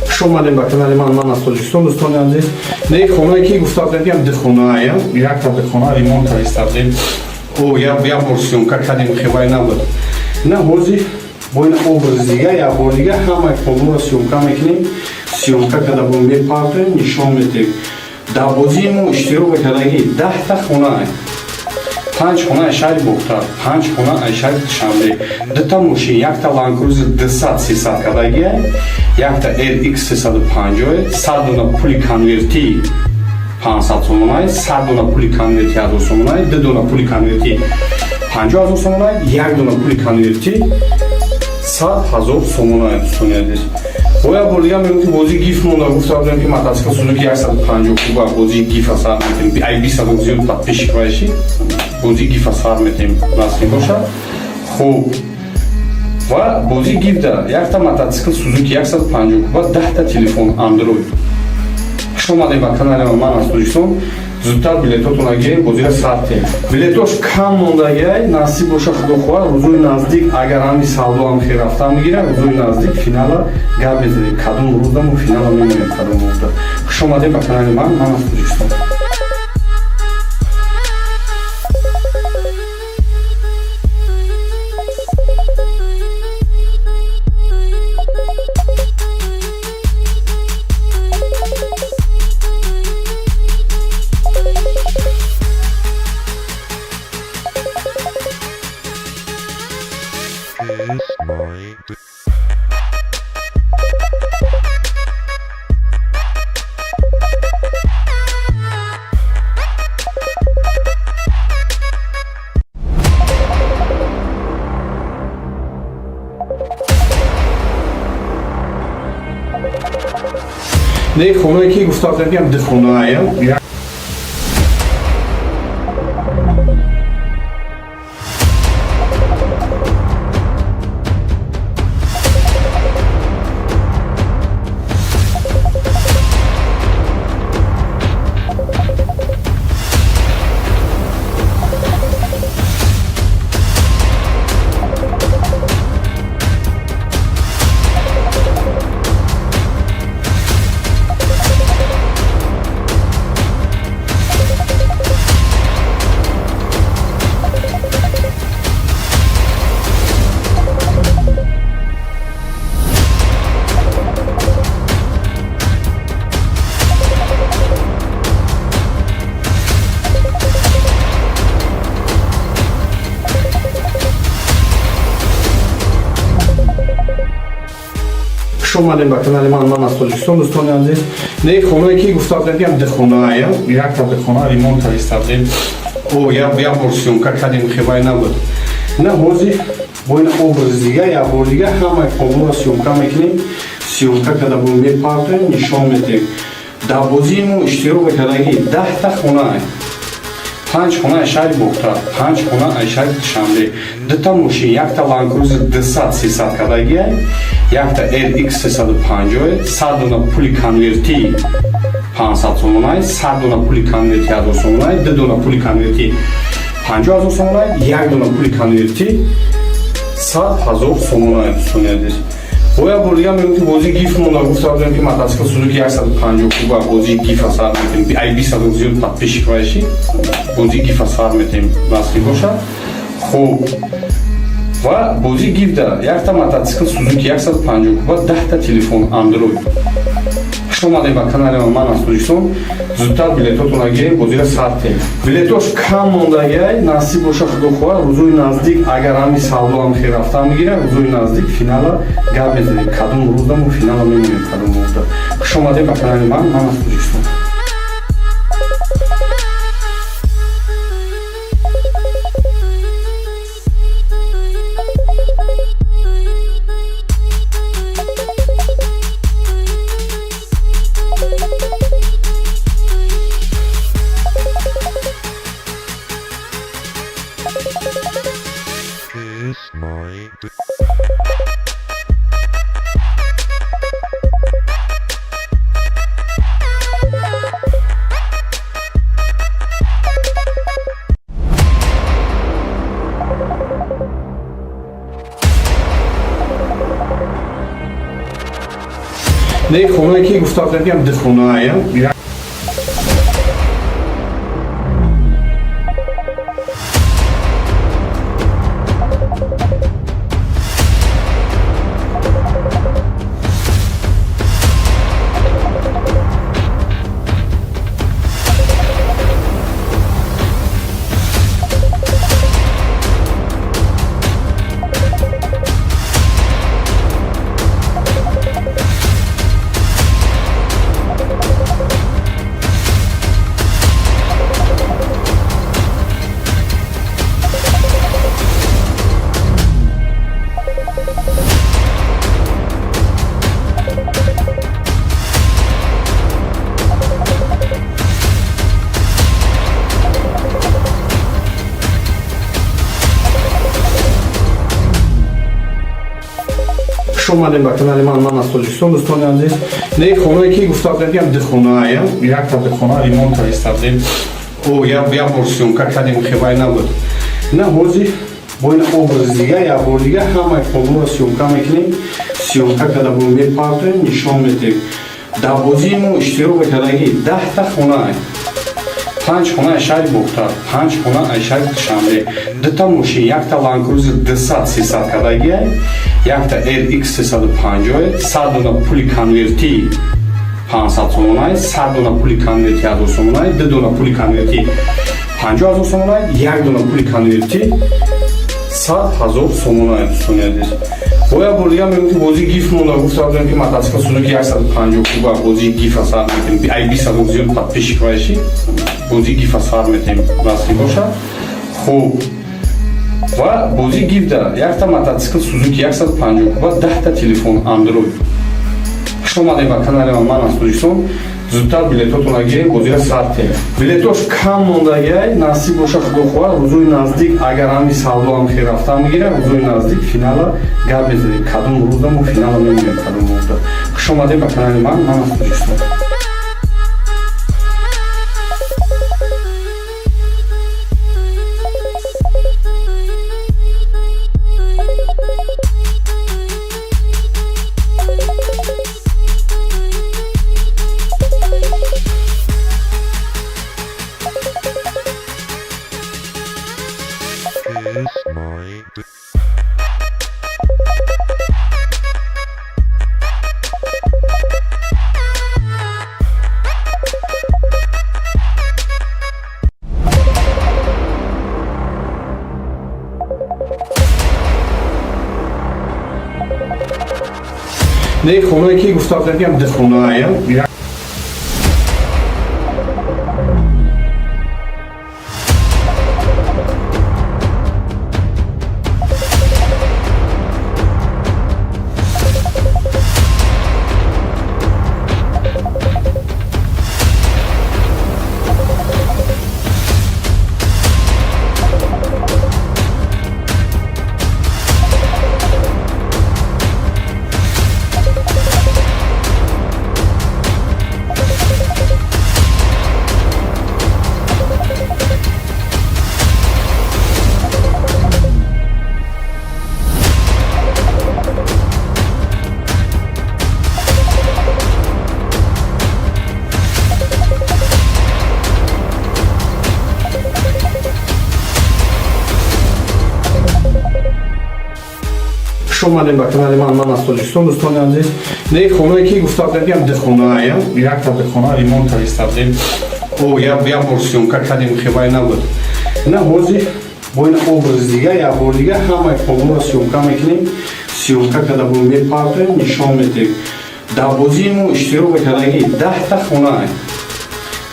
خوش اومدین به کانال من از تاجیکستان. دوستان عزیز، نه خونه که گفتم بگم دخونه یک تا دخونه ریمونت کردیم او یا ورسیونکا کردیم خیلی نبود. نه حاضر با این образ دیگه یا بار دیگه همه خونه سیونکا میکنیم. سیونکا که در بومی پارتیم نشان میدیم. در بازیمون اشتراک کردگی 10 تا خونه 5 خونه شهر بختر، 5 خونه شهر شنبه، 2 تا ماشین، 1 تا لانکروز 200-300 کردگی، 1 تا RX 350، 100 دونه پولی کنورتی 500 سومونای، 100 دونه پولی کنورتی 1000 سومونای، 2 دونه پولی کنورتی 50000 سومونای، 1 دونه پولی کنورتی 100000 سومونای. دوستان عزیز، باید بردیم میگم که بازی گیف مونده گفتم که мотоцикл سوزوکی 150 کوبا بازی گیف سر میتیم ای 20 زیاد подписчик باشی بازی گیف سر میتیم نصیب باشه. خوب و بازی گیف داره یک تا мотоцикл سوزوکی 150 کوبا 10 تا تلفن اندروید. خوش اومدید به کانال من از تاجیکستان. زودتر بلیطاتون رو گیریم بازی را سرتیم. بلیطاش کم موندگی نصیب باشه خدا خواه روزوی نزدیک اگر همی سودا هم خیر رفته میگیره روزوی نزدیک فینال گپ میزنیم کدوم روز دارم و فینال هم میمونیم کدوم روز دارم. خوش اومدید به کانال من از تاجیکستان. نه خونه که گفتم بگم ده خونه ایم. اومدیم به کانال من از تاجیکستان. دوستان عزیز، نه خونه که گفتم بگم ده خونه ایم. یک تا ده خونه ریمونت کردیم. او یا ورسیون که کردیم خیلی نبود. نه موزی با این образ دیگه یا بار دیگه همه کاملا سیومکا میکنیم. سیومکا که در بومی پارتیم نشان میدیم. در بازیمون اشتراک کردگی 10 تا خونه ایم. 5 خونه اشای بوختا، 5 خونه اشای شنبه. 2 تا ماشین، یک تا لانکروزر 200-300 کردگی، یک تا RX 350، 100 دونه پولی کنورتی 500 سومونای، 100 دونه پولی کنورتی 1000 سومونای، 2 دونه پولی کنورتی 50000 سومونای، 1 دونه پولی کنورتی 100000 سومونای. دوستان عزیز، باید بردیم میگم بازی گیف مونده گفتم بودم که متاسکل سوزوکی 150 خوبه بازی گیف اثر میتونیم ای 20 زیاد تطبیش کنشی بازی گیف اثر میتونیم نصفی باشه. خوب و بازی گیف داره یک تا متاسکل سوزوکی 150 خوبه 10 تا تلفن اندروید. شما اومدیم به کانال من از تاجیکستان. زودتر بلیتاتون رو گیریم، بازی را ساختیم. بلیتاش کم موندگی نصیب باشه خدا خواه. روزوی نزدیک اگر همی سودا هم خیر رفته میگیره، روزوی نزدیک فینال گپ میزنیم. کدوم روز دم فینال میمونیم کدوم روز دم. شما اومدیم به کانال من از تاجیکستان. نه خونه که گفتم بگم ده خونه ایم. شما اومدیم به کانال من از تاجیکستان. دوستان عزیز، نه خونه که گفتم بگم ده خونه ایم. یک تا ده خونه ریمونت کردیم. او یا ورسیون که کردیم خیلی نبود. نه موزی با این образ دیگه یا بار دیگه همه کاملا سیومکا میکنیم. سیومکا که در بومی پارتیم نشان میدیم. در بازیمون اشتراک کردگی 10 تا خونه ایم. 5 خونه اشای بوختا، 5 خونه اشای شنبه. 2 تا ماشین، یک تا لانکروزر 200-300 کردگی، یک تا RX 350، 100 دونه پولی کنورتی 500 سومونای، 100 دونه پولی کنورتی 1000 سومونای، 2 دونه پولی کنورتی 50000 سومونای، 1 دونه پولی کنورتی 100000 سومونای. دوستان عزیز، باید بردیم میگم که بازی گیف مونده گفتم بودم که متاسکل سوزوکی 150 خوبه بازی گیف اثر میتونیم ای 20 زیاد تطبیش کنشی بازی گیف اثر میتونیم نصفی باشه. خوب و بازی گیف داره یک تا متاسکل سوزوکی 150 خوبه 10 تا تلفن اندروید. Хуш омадед ба канали ман аз Тоҷикистон. Зудтар билетотонро гирем, бозиро сар тела. Билетош кам мондагиай, насиб боша худохоҳ, рӯзои наздик агар ҳами савдо ҳам хел рафта мегирад, рӯзои наздик финала гап мезанем. Кадом рӯзда мо финала мемоем, кадом рӯзда. Хуш омадед ба канали ман аз Тоҷикистон. Не хонаe ки гуфтам мегӯям дихонаая. Хуш омадед ба канали ман аз Тоҷикистон. Дӯстони азиз, не хонаe ки гуфтам мегӯям дихонаая. Якта дихона ремонт кардем. Я бор сёмка кардем, хибай набуд. На ҳозир бо ин образи дига як бор дига ҳамаи хонаро сёмка мекунем. Сёмка карда бо мепартоем, нишон медиҳем. Дар бозии мо иштирок кардагӣ 10 та хонаe.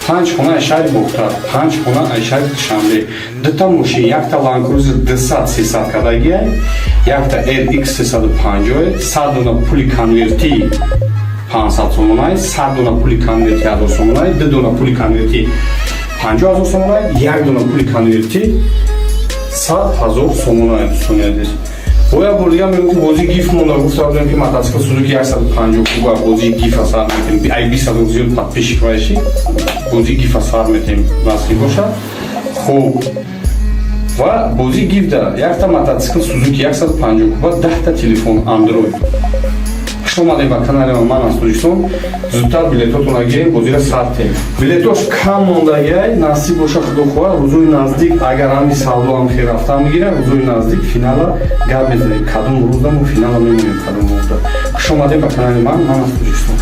5 хона шаҳри Бохтар, 5 хона шаҳри Душанбе, 2 та мошин, якта Land Cruiser 200-300 кардагиай, якта RX 350, 100 дона пули конверти 500 сомонай, 100 дона пули конверти 1000 сомонай, 2 дона пули конверти 50000 сомонай, 1 дона пули конверти 100000 сомонай. Дӯстони азиз, боя бургам мегӯ бози гиф монда, гуфтам ки мотоцикл Suzuki 150 куба бози гиф асар метем. Ай 20 зиёд подписчик баши, бози гиф асар метем насиб бошад. Хуб. Ва бози гиф да якта мотоцикл Suzuki 150 куба, 10 та телефон Android. Хуш омадед ба канали ман аз Тоҷикистон. Зудтар билетотонро гирем, бозиро сар тела. Билетош кам мондагиай, насиб боша худохоҳ, рӯзои наздик агар ҳами савдо ҳам хел рафта мегирад, рӯзои наздик финала гап мезанем. Кадом рӯзда мо финала мемоем, кадом рӯзда. Хуш омадед ба канали ман аз Тоҷикистон.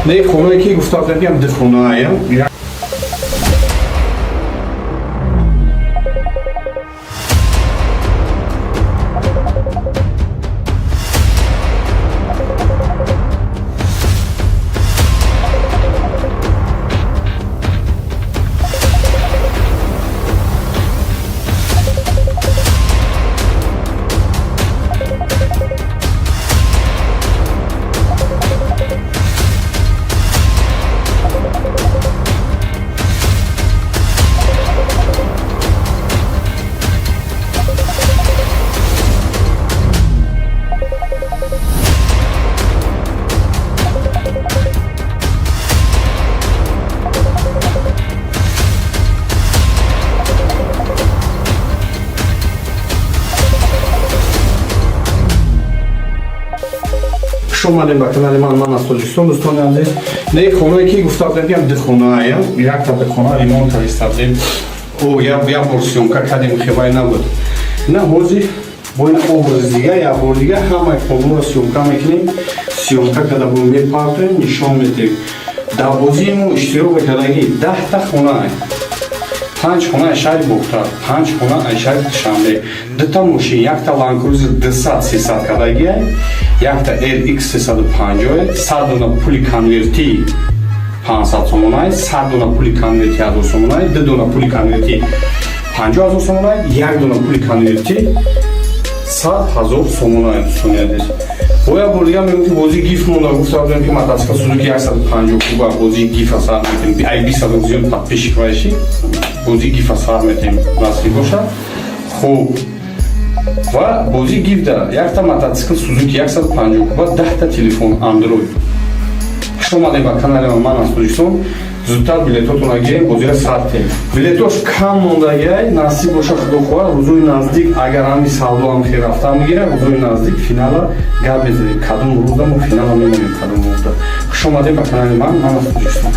Не хонаe ки гуфтам мегӯям дихонаая. خوش اومدین به کانال من از تاجیکستان. دوستان عزیز نه خونه که گفتم دادیم دخونه یک تا دخونه ریمونت کردیم او یا ورسیون کردیم خیلی نبود نه حوزی با این образ دیگه یا بار دیگه همه کلمه سیونکا میکنیم سیونکا که در بومی پارتیم نشان میدیم در بازیمون اشتراک کردگی 10 تا خونه 5 خونه اشاری بختر 5 خونه اشاری شنبه 2 تا ماشین یک تا لانکروزر 200 300 کردگی یک تا LX 350 100 دونه پولی کنورتی 500 сомонай 100 дона пули конверти 1000 сомонай 2 дона пули конверти 50000 сомонай 1 дона пули конверти 100000 сомонай сунедир боя бурга мегӯям бози гиф монда гуфтам ки мотоцикл Suzuki 150 куба бози гиф асар метем ай 20 зиёд подписчик вайши бози гиф асар метем насиб бошад хуб ва бози гиф да як та мотоцикл Suzuki 150 куба 10 та телефон Android. خوش اومدین به کانال من از تاجیکستان. زودتر بلیطاتون رو گیریم بازی را ساعت بلیطاش کم موندگی نصیب باشه خدا خواهد روزوی نزدیک اگر همی سالو هم خیر رفته میگیره روزوی نزدیک فینال گپ بزنیم کدوم روز ما فینال میمونیم کدوم روز. خوش اومدین به کانال من از تاجیکستان.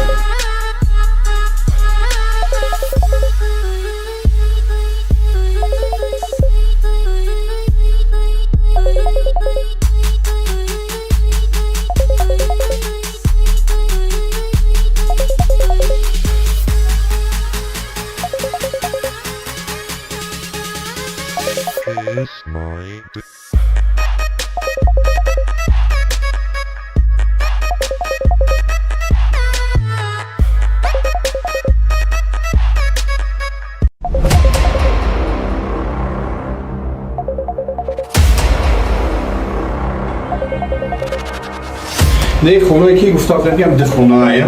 نه خونه که گفتم دادیم دخونه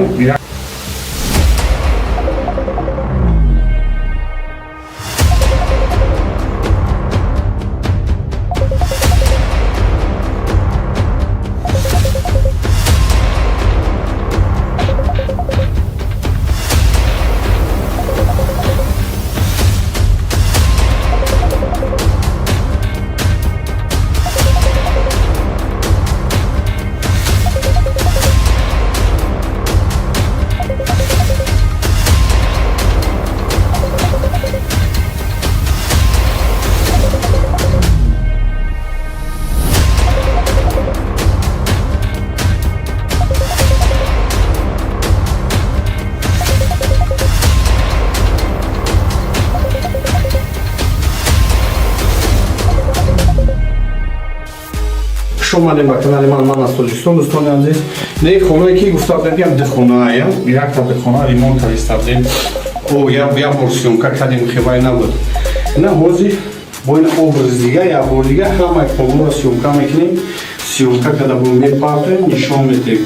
خوش اومدین به کانال من از تاجیکستان. دوستان عزیز نه خونه که گفتم دادیم دخونه یک تا دخونه ریمونت کردیم او یا ورسیون کردیم خیلی نبود نه حوزی با این образ دیگه یا بار دیگه همه کلمه سیونکا میکنیم سیونکا که در بومی پارتیم نشان میدیم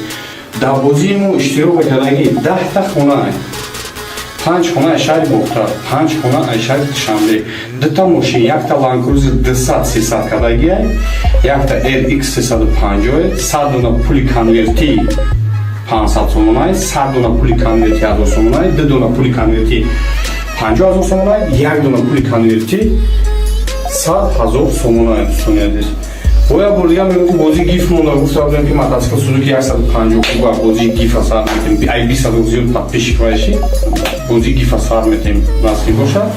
در بازیمون اشتراک کردگی 10 تا خونه 5 خونه اشاری بختر 5 خونه اشاری شنبه 2 تا ماشین یک تا لانکروزر 200 300 کردگی یک تا LX 350 100 дона пули конверти 500 сомонай 100 дона пули конверти 1000 сомонай 2 дона пули конверти 50000 сомонай 1 дона пули конверти 100000 сомонай сунедир боя бурга мегӯям бози гиф монда гуфтам ки мотоцикл Suzuki 150 куба бози гиф асар метем ай 20 зиёд подписчик вайши бози гиф асар метем насиб бошад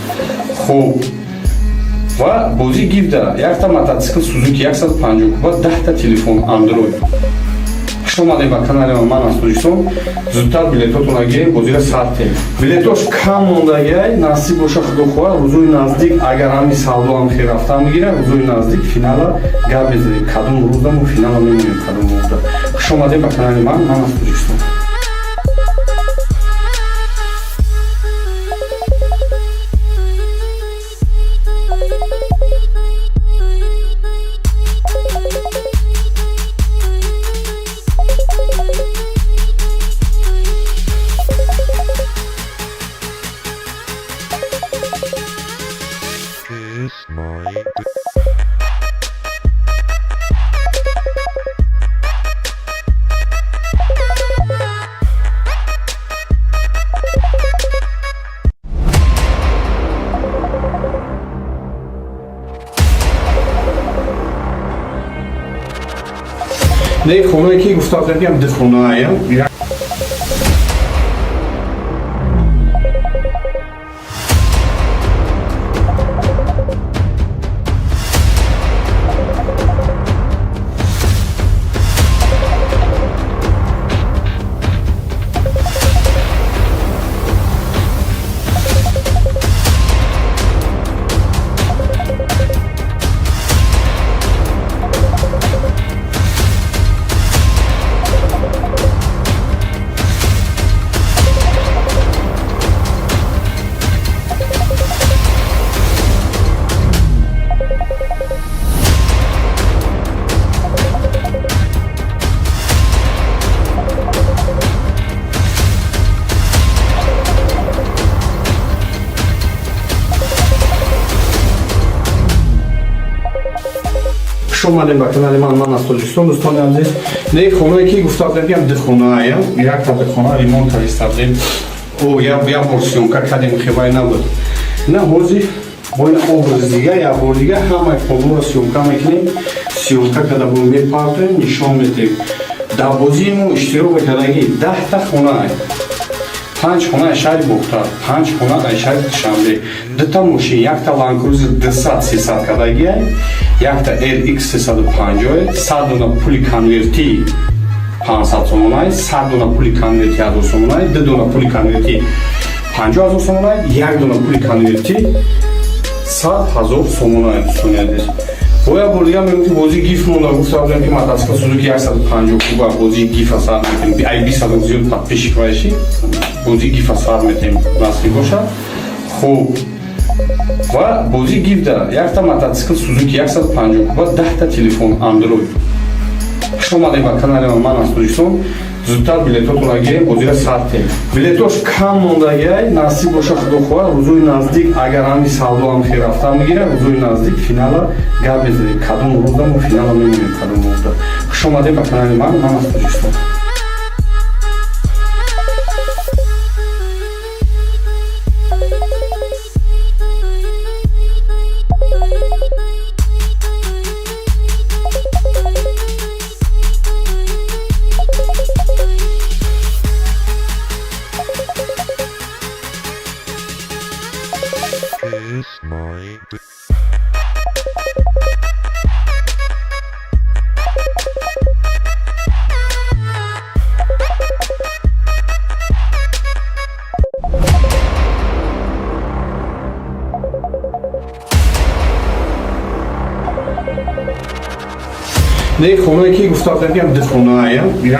хуб ва бози гиф да як та мотоцикл Suzuki 150 куба 10 та телефон Android. خوش اومدین به کانال من از تاجیکستان. زودتر بلیطاتون رو گیریم بازی را ساعت بلیطاش کم موندگی نصیب باشه خدا خواهد روزوی نزدیک اگر همی سالو هم خیر رفته میگیره روزوی نزدیک فینال گپ بزنیم کدوم روز ما فینال میمونیم کدوم روز. خوش اومدین به کانال من از تاجیکستان. نه خونه که گفتم بگم ده خونه ایم. اومدیم به کانال من از تاجیکستان. دوستان عزیز، نه خونه که گفتم بگم ده خونه ایم. یک تا ده خونه ریمونت کردیم. او یا مورسیونکا کردیم خیلی نبود. نه هوزی با این obraz دیگه یا بار دیگه همه کلو سیونکا میکنیم. سیونکا که دبون میپارتیم نشان میدیم. در بازیمون اشتراک کردگی 10 تا خونه ایم. 5 خونه شهر بختار، 5 خونه شهر شنبه، 2 تا ماشین، یک تا لانکروز 200 300 کدگی، یک تا LX 350، 100 دونه پول کنورتی 500 سومونای، 100 دونه پول کنورتی 1000 سومونای، 2 دونه پول کنورتی 50000 سومونای، 1 دونه پول کنورتی 100000 سومونای دوستان. باید بردیم میگم بازی گیف مونده گفتم که متاسفانه سوزوکی 150 کوبا بازی گیف اثر میکنیم. ای 20 سال زیاد تپش کردی بازی گیف اثر میکنیم نصفی باشه. خوب و بازی گیف داره. یک تا متاسفانه سوزوکی 150 کوبا 10 تا تلفن اندروید. شما دیگه با کانال من از تاجیکستان زودتر بلیطاتون را گیریم بازی را ساختیم. بلیطاش کم موندگی نصیب باشه خدا خواه روزوی نزدیک اگر همی سودا هم خیر رفته میگیره روزوی نزدیک فینال گپ بزنیم کدوم روز و فینال میمونیم کدوم روز. شما دیگه با کانال من از تاجیکستان. نه خونه که گفتم بگم ده خونه ایم.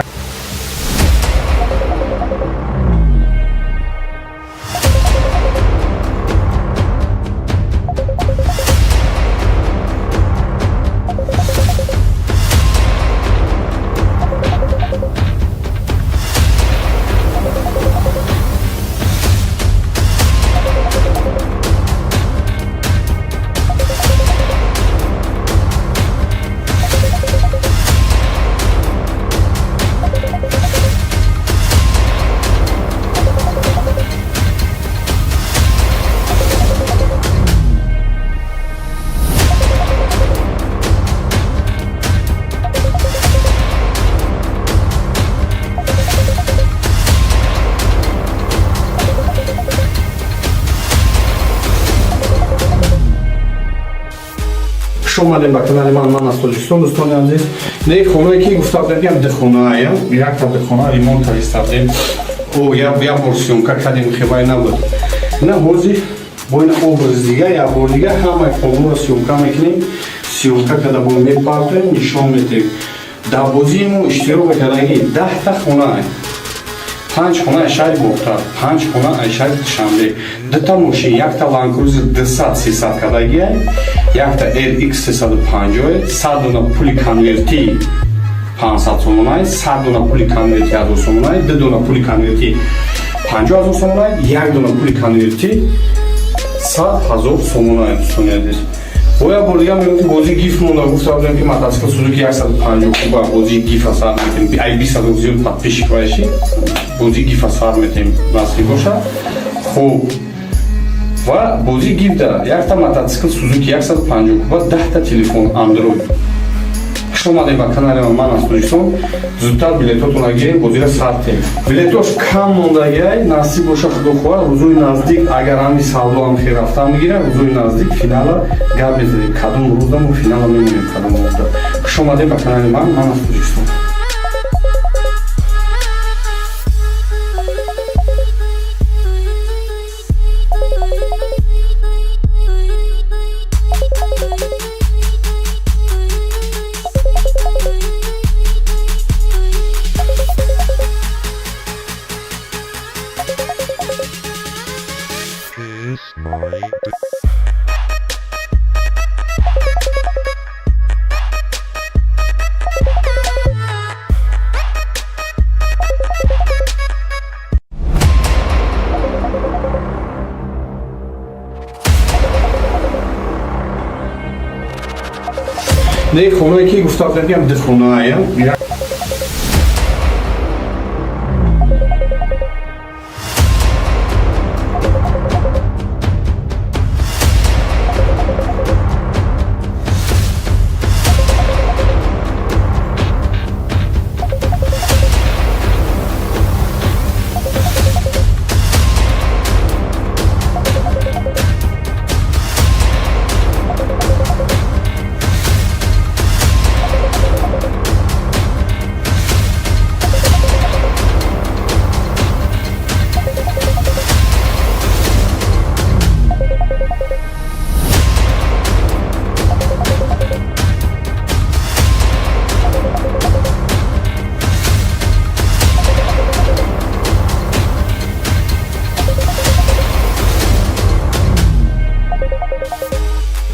اومدیم به کانال من از تاجیکستان. دوستان عزیز، نه خونه که گفتم بگم ده خونه ایم. یک تا ده خونه ریمونت کردیم. او یا مورسیونکا کردیم خیلی نبود. نه هوزی با این obraz دیگه یا بار دیگه همه کلو سیونکا میکنیم. سیونکا که دبون میپارتیم نشان میدیم. در بازیمون اشتراک کردگی 10 تا خونه ایم. 5 خونه شهر بختار، 5 خونه شهر شنبه، 2 تا ماشین، یک تا لانکروز 200 300 کدگی، یک تا LX 350، 100 دونه پول کنورتی 500 سومونای، 100 دونه پول کنورتی 1000 سومونای، 2 دونه پول کنورتی 50000 سومونای، 1 دونه پول کنورتی 100000 سومونای دوستان عزیز. باید بردیم میگم بازی گیف مونده گفتم که متاسفانه سوزوکی 150 کوبا بازی گیف اثر میکنیم. ای 20 سال زیاد تپش کردی بازی گیف اثر میکنیم نصفی باشه. خوب و بازی گیف داره. یک تا متاسفانه سوزوکی 150 کوبا 10 تا تلفن اندروید. Хуш омадем ба канали ман аз Тоҷикистон. Зудтар билетотонро гирем, бозиро сартем. Билетош кам мондагиай, насиб боша худохоҳа, рӯзои наздик агар ҳами савдо ҳам хел рафта мегирад, рӯзои наздик финала гап мезанем. Кадом рӯзда мо финала мемонем, кадом рӯзда. Хуш омадем ба канали ман аз Тоҷикистон. Не хонаe ки гуфтам мегӯям дихонаая.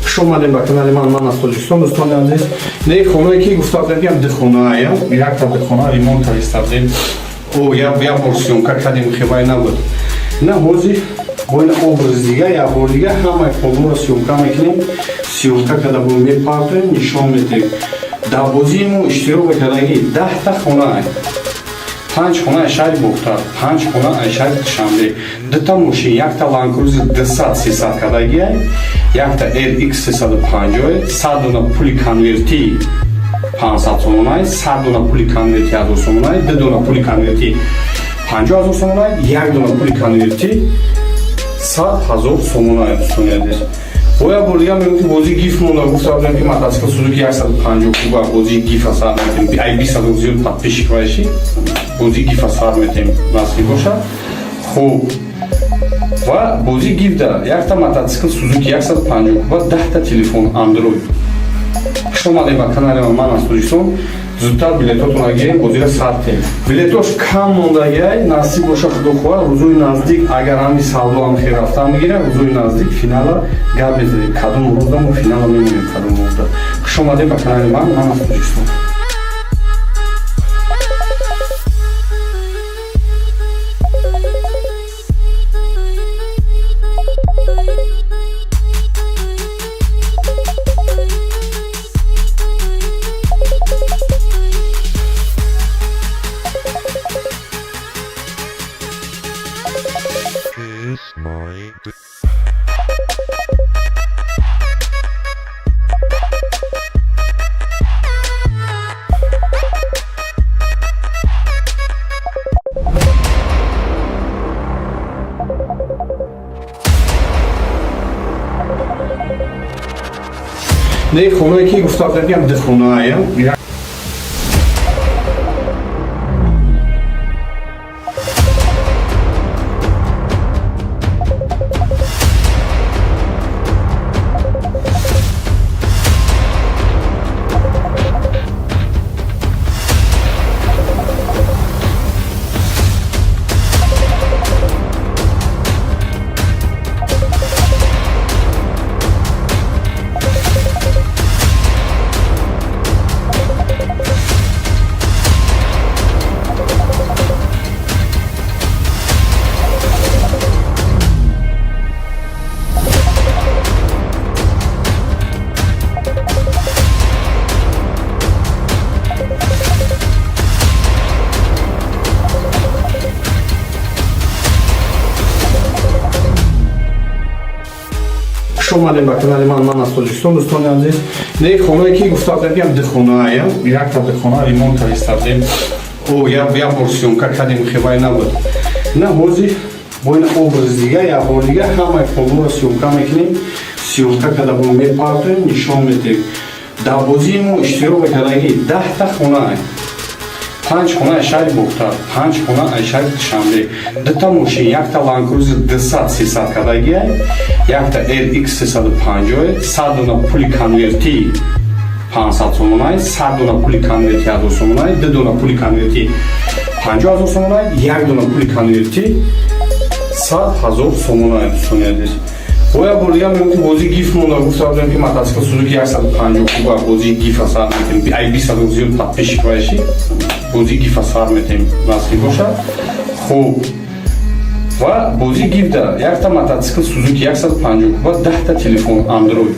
Хуш омадем ба канали ман аз Тоҷикистон. Дӯстони азиз, не хонаe ки гуфтам мегӯям дихонаая. Якта дихона ремонт кардем. як бор сёмка кардем, хибай набуд. На ҳозир бо ин образи дига як бор дига ҳамаи ҳолуро сёмка мекунем. Сёмка карда бо мепартоем, нишон медиҳем. Дар бозии мо иштирок кардагӣ 10 та хона, 5 хона шаҳри Бухтар, 5 хона шаҳри Душанбе, 2 та мошин, якта Land Cruiser 200-300 кардагӣ, якта RX 350, 100 дона пули конверти 500 сомонай, 100 дона пули конверти 1000 сомонай, 2 дона пули конверти 50 000 сомонай, 1 дона пули конверти 100 000 сомонай. Дӯстони азиз, бо як бор дига мегӯям ки бозии гиф монда. Гуфтам ки мотоцикл Suzuki 150 куба бозии гифа сар метем. Ай 20 зиёд подписчик боши, бозии гифа сар метем насиб бошад. Хуб, ва бозии гиф да якта мотоцикл Suzuki 150 куба, 10 та телефон Android. Хуш омадем ба канали ман аз Тоҷикистон. Зудтар билетотонро гирем, бозиро сартем. Билетош кам мондагиай, насиб боша худохоҳа, рӯзои наздик агар ҳами савдо ҳам хел рафта мегирад, рӯзои наздик финала гап мезанем. Кадом рӯзда мо финала мемонем, кадом рӯзда. Хуш омадем ба канали ман аз Тоҷикистон. Не хонаe ки гуфтам мегӯям дихонаая. خوش اومدین به کانال من از تاجیکستان. دوستان عزیز، نه خونه که گفتم بگم دخونه یک تا دخونه ریمونت کردیم او یا ورسیون که کردیم خیلی نبود. نه حاضر با این образ دیگه یا بار دیگه همه فولو سیومکا میکنیم. سیومکا که دبون میپردیم نشان میدیم. در بازی ما اشتراک کردگی 10 تا خونه 5 خونه اشاری بختر 5 خونه اشاری شنبه 2 تا ماشین، یک تا لانکروزر 200-300 کردگی، یک تا LX 350، 100 دونه پولی کنورتی 500 сомонай, 100 дона пули конверти 1000 сомонай, 2 дона пули конверти 50000 сомонай, 1 дона пули конверти 100000 сомонай. Достояндир боя бурдига мемкин бози гиф монда гуфтам ки мотоцикл Suzuki 150 куба бози гиф асар метем ай 20 зиёд подписчик боши бози гиф асар метем насли боша хуб ва бози гиф да як та мотоцикл Suzuki 150 куба 10 та телефон Android.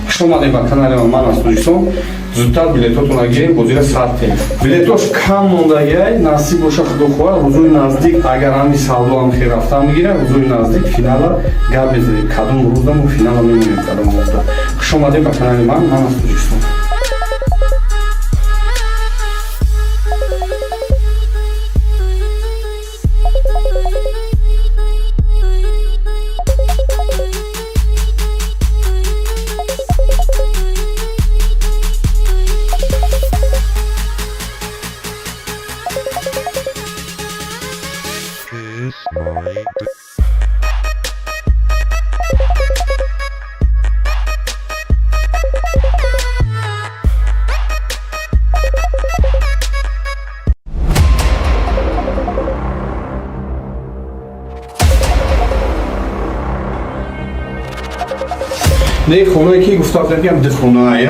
خوش اومدین به کانال من از تاجیکستان. زودتر بلیطاتون گیریم بازی را ساختیم. بلیطاش کم مونده نصیب باشه خدا خواهد روزای نزدیک اگر همی سودا هم خیر رفته میگیره روزای نزدیک فینال گپ بزنیم کدوم روز دم فینال میمونیم کدوم هفته. خوش اومدین به کانال من از تاجیکستان. نه خونه که گفتم بگم دخونه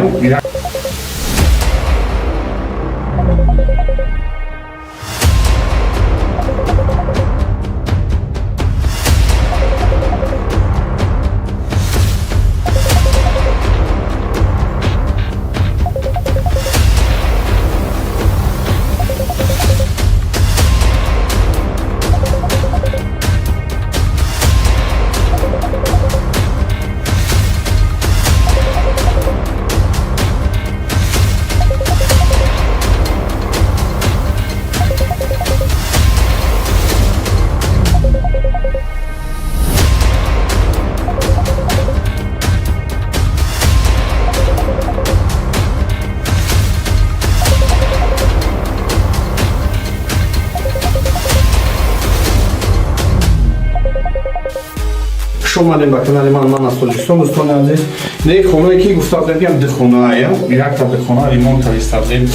خوش اومدین به کانال من از تاجیکستان. دوستان عزیز، نه خونه که گفتم بگم دخونه یک تا دخونه ریمونت کردیم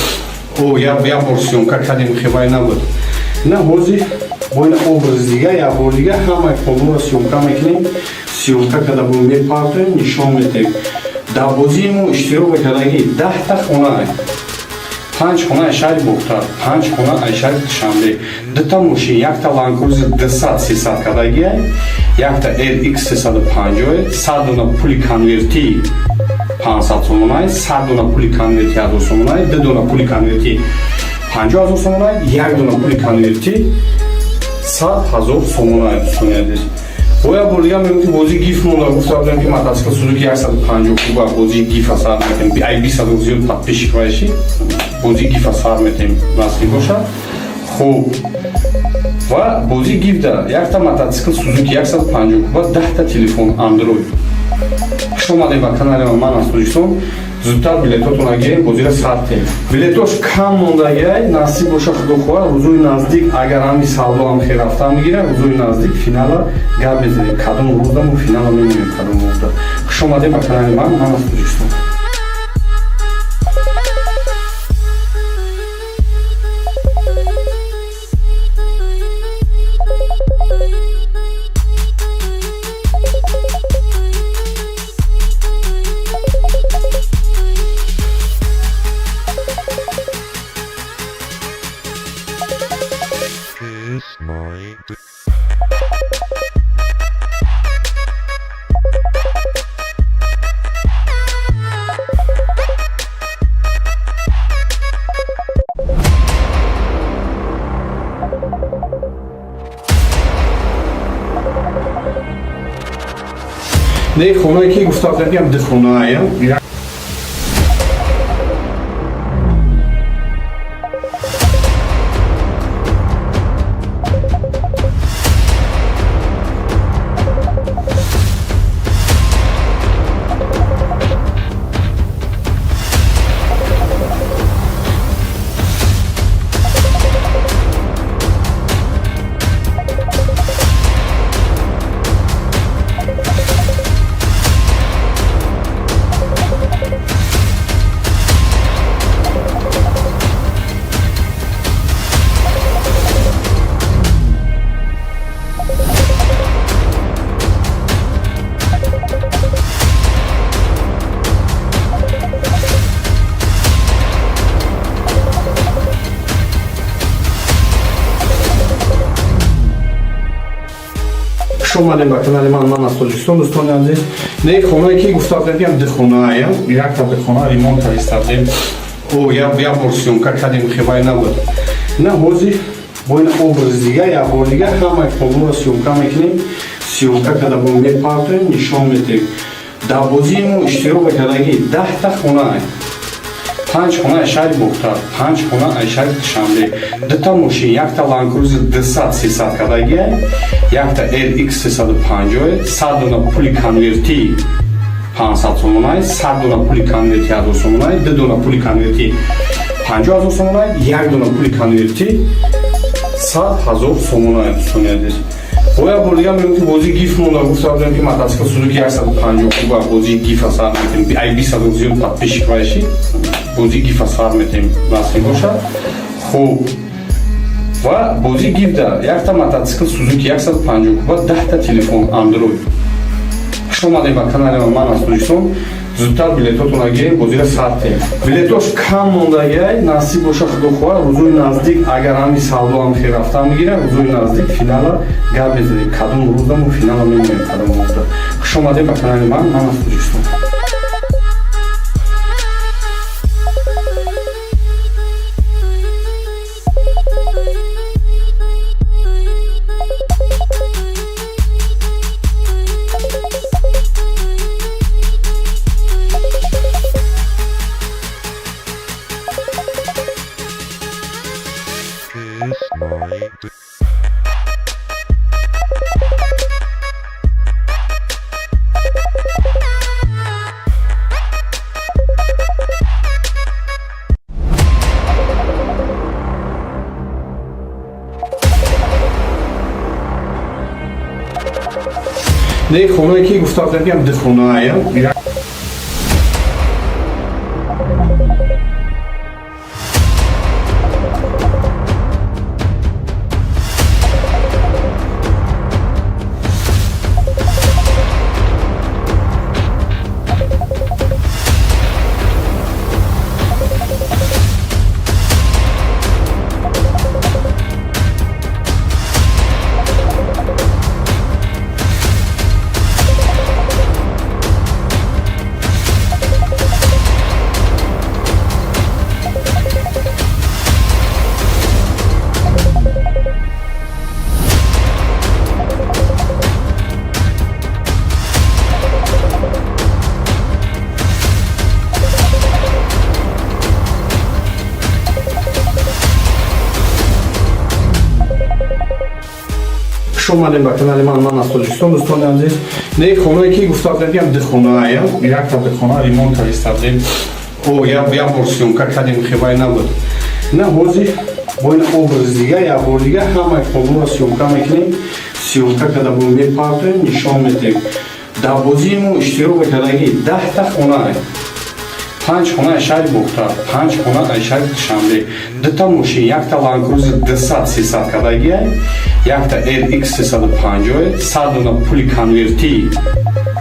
او یا ورسیون که کردیم خیلی نبود. نه حاضر با این образ دیگه یا بار دیگه همه فولو سیومکا میکنیم. سیومکا که دبون میپردیم نشان میدیم. در بازی ما اشتراک کردگی 10 تا خونه 5 خونه اشاری بختر 5 خونه اشاری شنبه 2 تا ماشین، یک تا لانکروزر 200-300 کردگی، یک تا LX 350، 100 дона пули конверти 500 сомонай, 100 дона пули конверти 1000 сомонай, 2 дона пули конверти 50000 сомонай, 1 дона пули конверти 100000 сомонай. Достояндир боя бурдига мемкин бози гиф монда гуфтам ки мотоцикл Suzuki 150 куба бози гиф асар метем ай 20 зиёд подписчик боши бози гиф асар метем насли боша хуб ва бози гиф да як та мотоцикл Suzuki 150 куба 10 та телефон Android. خوش اومدین به کانال من از تاجیکستان. زودتر بلیطاتون گیریم بازی را ساختیم. بلیطاش کم مونده نصیب باشه خدا خواهد روزای نزدیک اگر همی سودا هم خیر رفته میگیره روزای نزدیک فینال گپ بزنیم کدوم روز دم فینال میمونیم کدوم هفته. خوش اومدین به کانال من از تاجیکستان. نه خونه که گفتم بگم ده خونه اومدیم به کانال من از تاجیکستان دوستان عزیز. نه خونه که گفتم بگم ده خونه یک تا ده خونه ریمونت کردیم او یا ورسیونکا کردیم خیلی نبود نه حوزی با این образ دیگه یا بار دیگه همه کلور سیونکا میکنیم سیونکا کده بوم میپارتیم نشان میدیم در بازیمون اشتراک کردگی 10 تا خونه 5 خونه شاید بختر 5 خونه شاید شنبه 2 تا ماشین یک تا لانکروز 200 300 کدگی یک تا LX 350 100 دونه پولی کنورتی 500 سومونای 100 دونه پولی کنورتی 1000 سومونای 2 دونه پولی کنورتی 50000 سومونای 1 دونه پولی کنورتی 100000 سومونای دوستان боя бургам меки бози гиф монда гуфтам ки мотоцикл Suzuki 150 куба бози гиф асар метем ай 20 зиёд подписчик вайши бози гиф асар метем насин боша хуб ва бози гиф да якта мотоцикл Suzuki 150 куба 10 та телефон Android шумаде ба канали ман аз Тоҷикистон зудтар билетотон агирем бозира сартем билетош кам мондагиай насиб боша худохоҳа рӯзои наздик агар ҳами савдоам хе рафтан мегирам рӯзои наздик финала гап мезанем кадом рӯзаму финала мемоем кадом рӯзда хуш омадем ба канали ман аз Тоҷикистон نه خونه که گفتم بگم ده خونه اومدیم به کانال من از تاجیکستان دوستان عزیز. نه خونه که گفتم بگم ده خونه یک تا ده خونه ریمونت کردیم او یا ورسیونکا کردیم خیلی نبود نه حوزی با این образ دیگه یا بار دیگه همه کلور سیونکا میکنیم سیونکا کده بوم میپارتیم نشان میدیم در بازیمون اشتراک کردگی 10 تا خونه 5 خونه شاید بختر 5 خونه شاید شنبه 2 تا ماشین یک تا لانکروز 200 300 کدگی یک تا LX 350 100 دونه پولی کنورتی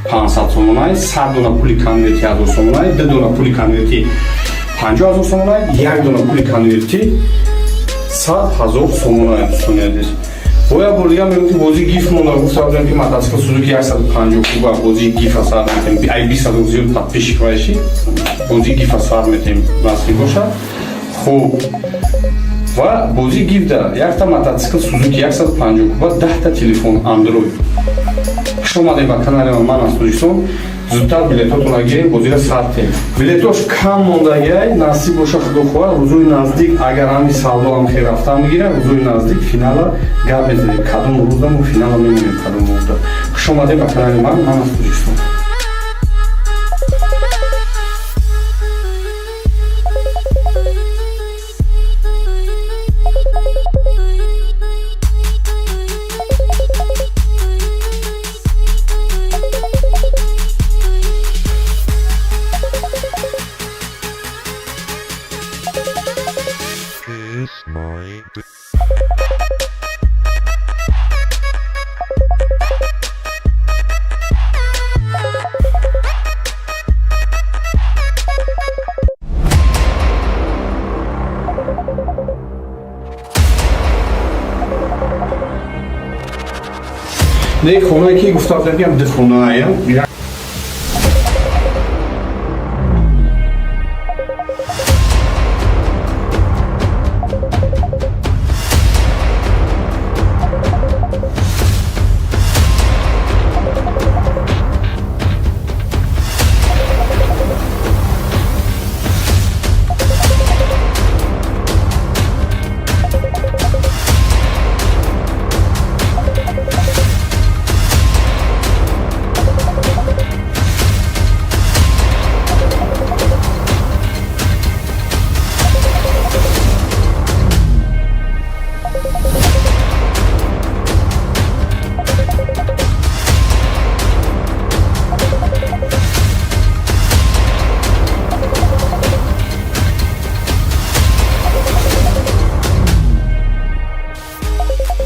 500 сомонай 100 дона пули конверти 1000 сомонай 2 дона пули конверти 50000 сомонай 1 дона пули конверти 100000 сомонай достони азиз боя бургам меки бози гиф монда гуфтам ки мотоцикл Suzuki 150 куба бози гиф асар метем ай 20 зиёд подписчик вайши бози гиф асар метем насиб боша хуб ва бози гиф да якта мотоцикл Suzuki 150 куба 10 та телефон Android Хуш омадед ба канали ман аз Тоҷикистон. Зудтар билетотонро гирем, бозиро сард тем. Билетош кам мондагиай, насиб боша худохоҳ, рӯзои наздик агар ҳами савдоам хел рафта мегира, рӯзои наздик финала гап мезанем. Кадом рӯза мо финала мемонем, кадом рӯза. Хуш омадед ба канали ман аз Тоҷикистон. Не хона ки гуфтам мегам дихонаая.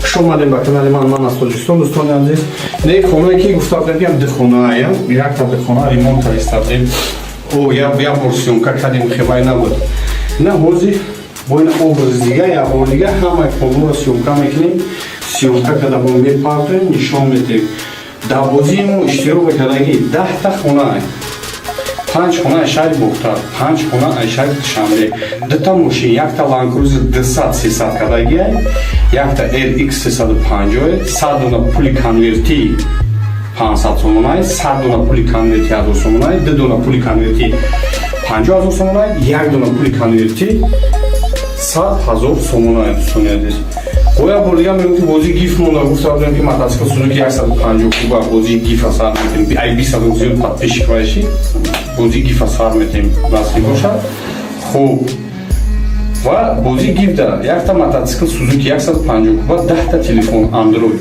Хуш омадед ба канали ман аз Тоҷикистон. Дӯстони азиз, не хонае ки гуфтам мегам дихонаая, якта дихона ремонт кардем. Я бор сёмка кардем, хебай набуд. На ҳозир бо ин образи дига яҳолига ҳамаи хонаро сёмка мекунем. Сёмка карда бо мепартоем, нишон медиҳем. Дар бозии мо иштирок кардагӣ 10 хона, 5 хона шаҳри Бухтар, 5 хона шаҳри Душанбе, 2 мошин, якта Land Cruiser 200-300 кардагӣ, якта RX 350, 100 дона пули конверти 500 сомонай, 100 дона пули конверти 1000 сомонай, 2 дона пули конверти 50000 сомонай, 1 дона пули конверти 100000 сомонай. Дӯстони азиз, боя бордига мегӯям ки бозии гиф монда, гуфтам ки мотоцикл Suzuki 150 куба бозии гифа сар метем. Ай 20 зиёд подписчик боши, бозии гифа сар метем, насиб бошад. Хуб, ва бозии гиф дорад. Якта мотоцикл Suzuki 150 куба, 10 та телефон Android.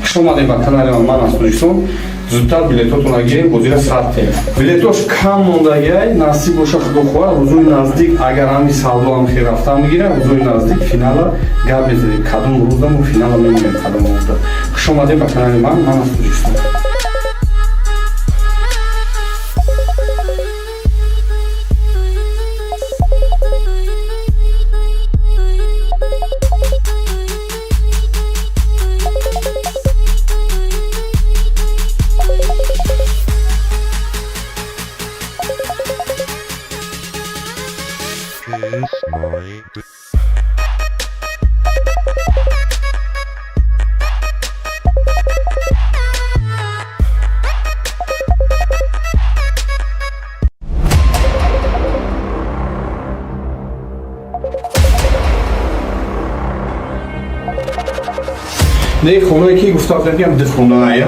Хуш омадед ба канали ман аз Тоҷикистон. Зудтар билетотонро гирем, бозиро сард тем. Билетош кам мондагиай, насиб боша худохоҳ, рӯзои наздик агар ҳами савдоам хел рафта мегира, рӯзои наздик финала гап мезанем. Кадом рӯза мо финала мемонем, кадом рӯза. Хуш омадед ба канали ман аз Тоҷикистон. Не хонае ки гуфтам мегам дихонаая.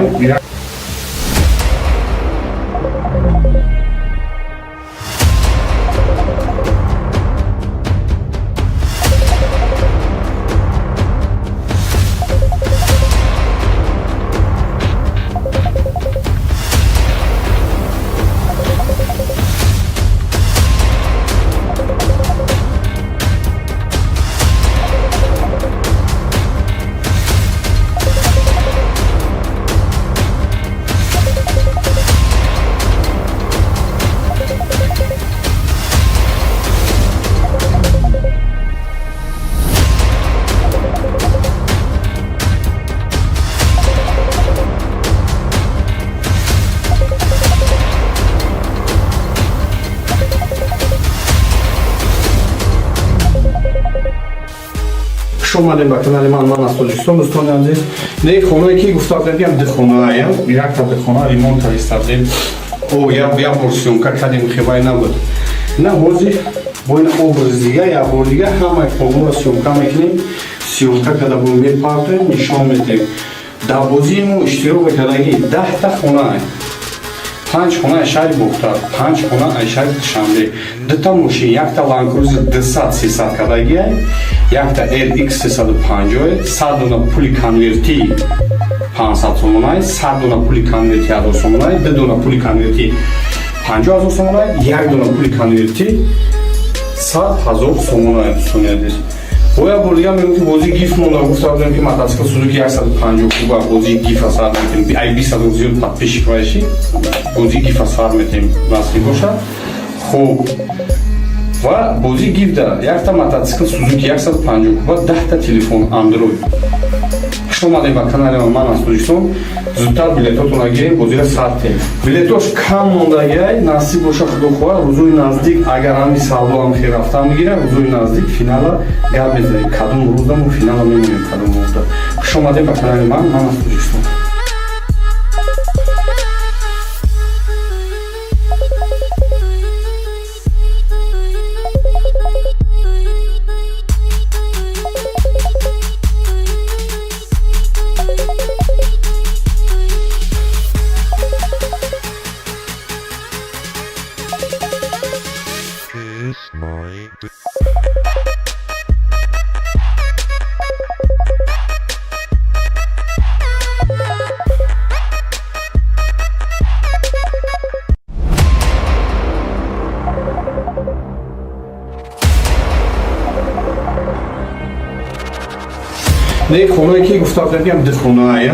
خوش اومدین به کانال من از تاجیکستان دوستان عزیز. نه خونه که گفتم بگم دخونه یک تا دخونه ریمونت کردیم او یا ورسیون که کردیم خیلی نبود نه حاضر با این образ دیگه یا بار دیگه همه کامل سیومکا میکنیم سیومکا که در بومی پارتیم نشان میدیم در بازیمو اشتراک کردگی 10 تا خونه 5 خونه شهر بختار 5 خونه شهر شنبه 2 تا ماشین یک تا لانکروزر 200 300 کردگی یک تا LX 350 100 دونه پول کنورتی 500 сомонай 100 дона пули конверти 1000 сомонай 2 дона пули конверти 50000 сомонай 1 дона пули конверти 100000 сомонай сунедис боя бурдига мемки бози гиф монда гуфтам ки мотоцикл Suzuki 150 куба бози гиф асар метем ай 200 зиёд подписчик баши бози гиф асар метем насиб боша хуб ва бози гиф да як та мотоцикл Suzuki 150 куба 10 та телефон Android خوش اومدین به کانال من از تاجیکستان. زودتر بلیطاتون رو گیریم بازی را ساعتیم. بلیطاش کم موندگی نصیب باشه خدا خواه روزوی نزدیک اگر همی سالو هم خیر رفته میگیره روزوی نزدیک فینال گپ میزنیم کدوم روز دم فینال میمونیم کدوم روز دم. خوش اومدین به کانال من از تاجیکستان. نه خونه که گفتم بگم دخونه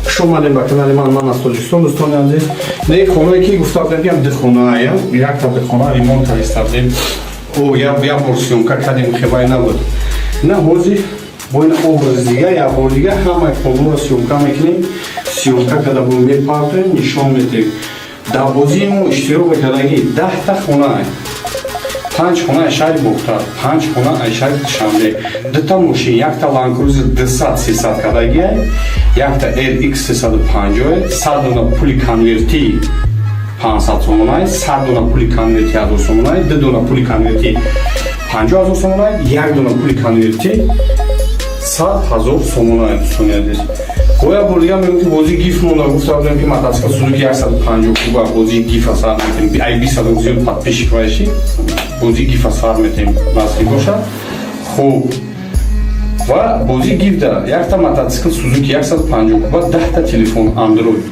خوش اومدین به کانال من از تاجیکستان دوستان عزیز. نه خونه که گفتم بگم دخونه یک تا دخونه ریمونت کردیم او یا ورسیون که کردیم خیلی نبود نه حاضر با این образ دیگه یا بار دیگه همه کامل سیومکا میکنیم سیومکا که در بومی پارتیم نشان میدیم در بازیمو اشتراک کردگی 10 تا خونه 5 خونه شهر بختار 5 خونه شهر شنبه 2 تا ماشین یک تا لانکروزر 200 300 کردگی یک تا LX 350 100 دونه پول کنورتی 500 сомонай 100 дона пули конверти 1000 сомонай 2 дона пули конверти 50000 сомонай 1 дона пули конверти 100000 сомонай сунедис боя бурдига мемки бози гиф монда гуфтам ки мотоцикл Suzuki 150 куба бози гиф асар метем ай 200 зиёд подписчик баши бози гиф асар метем насиб боша хуб ва бози гиф да як та мотоцикл Suzuki 150 куба 10 та телефон Android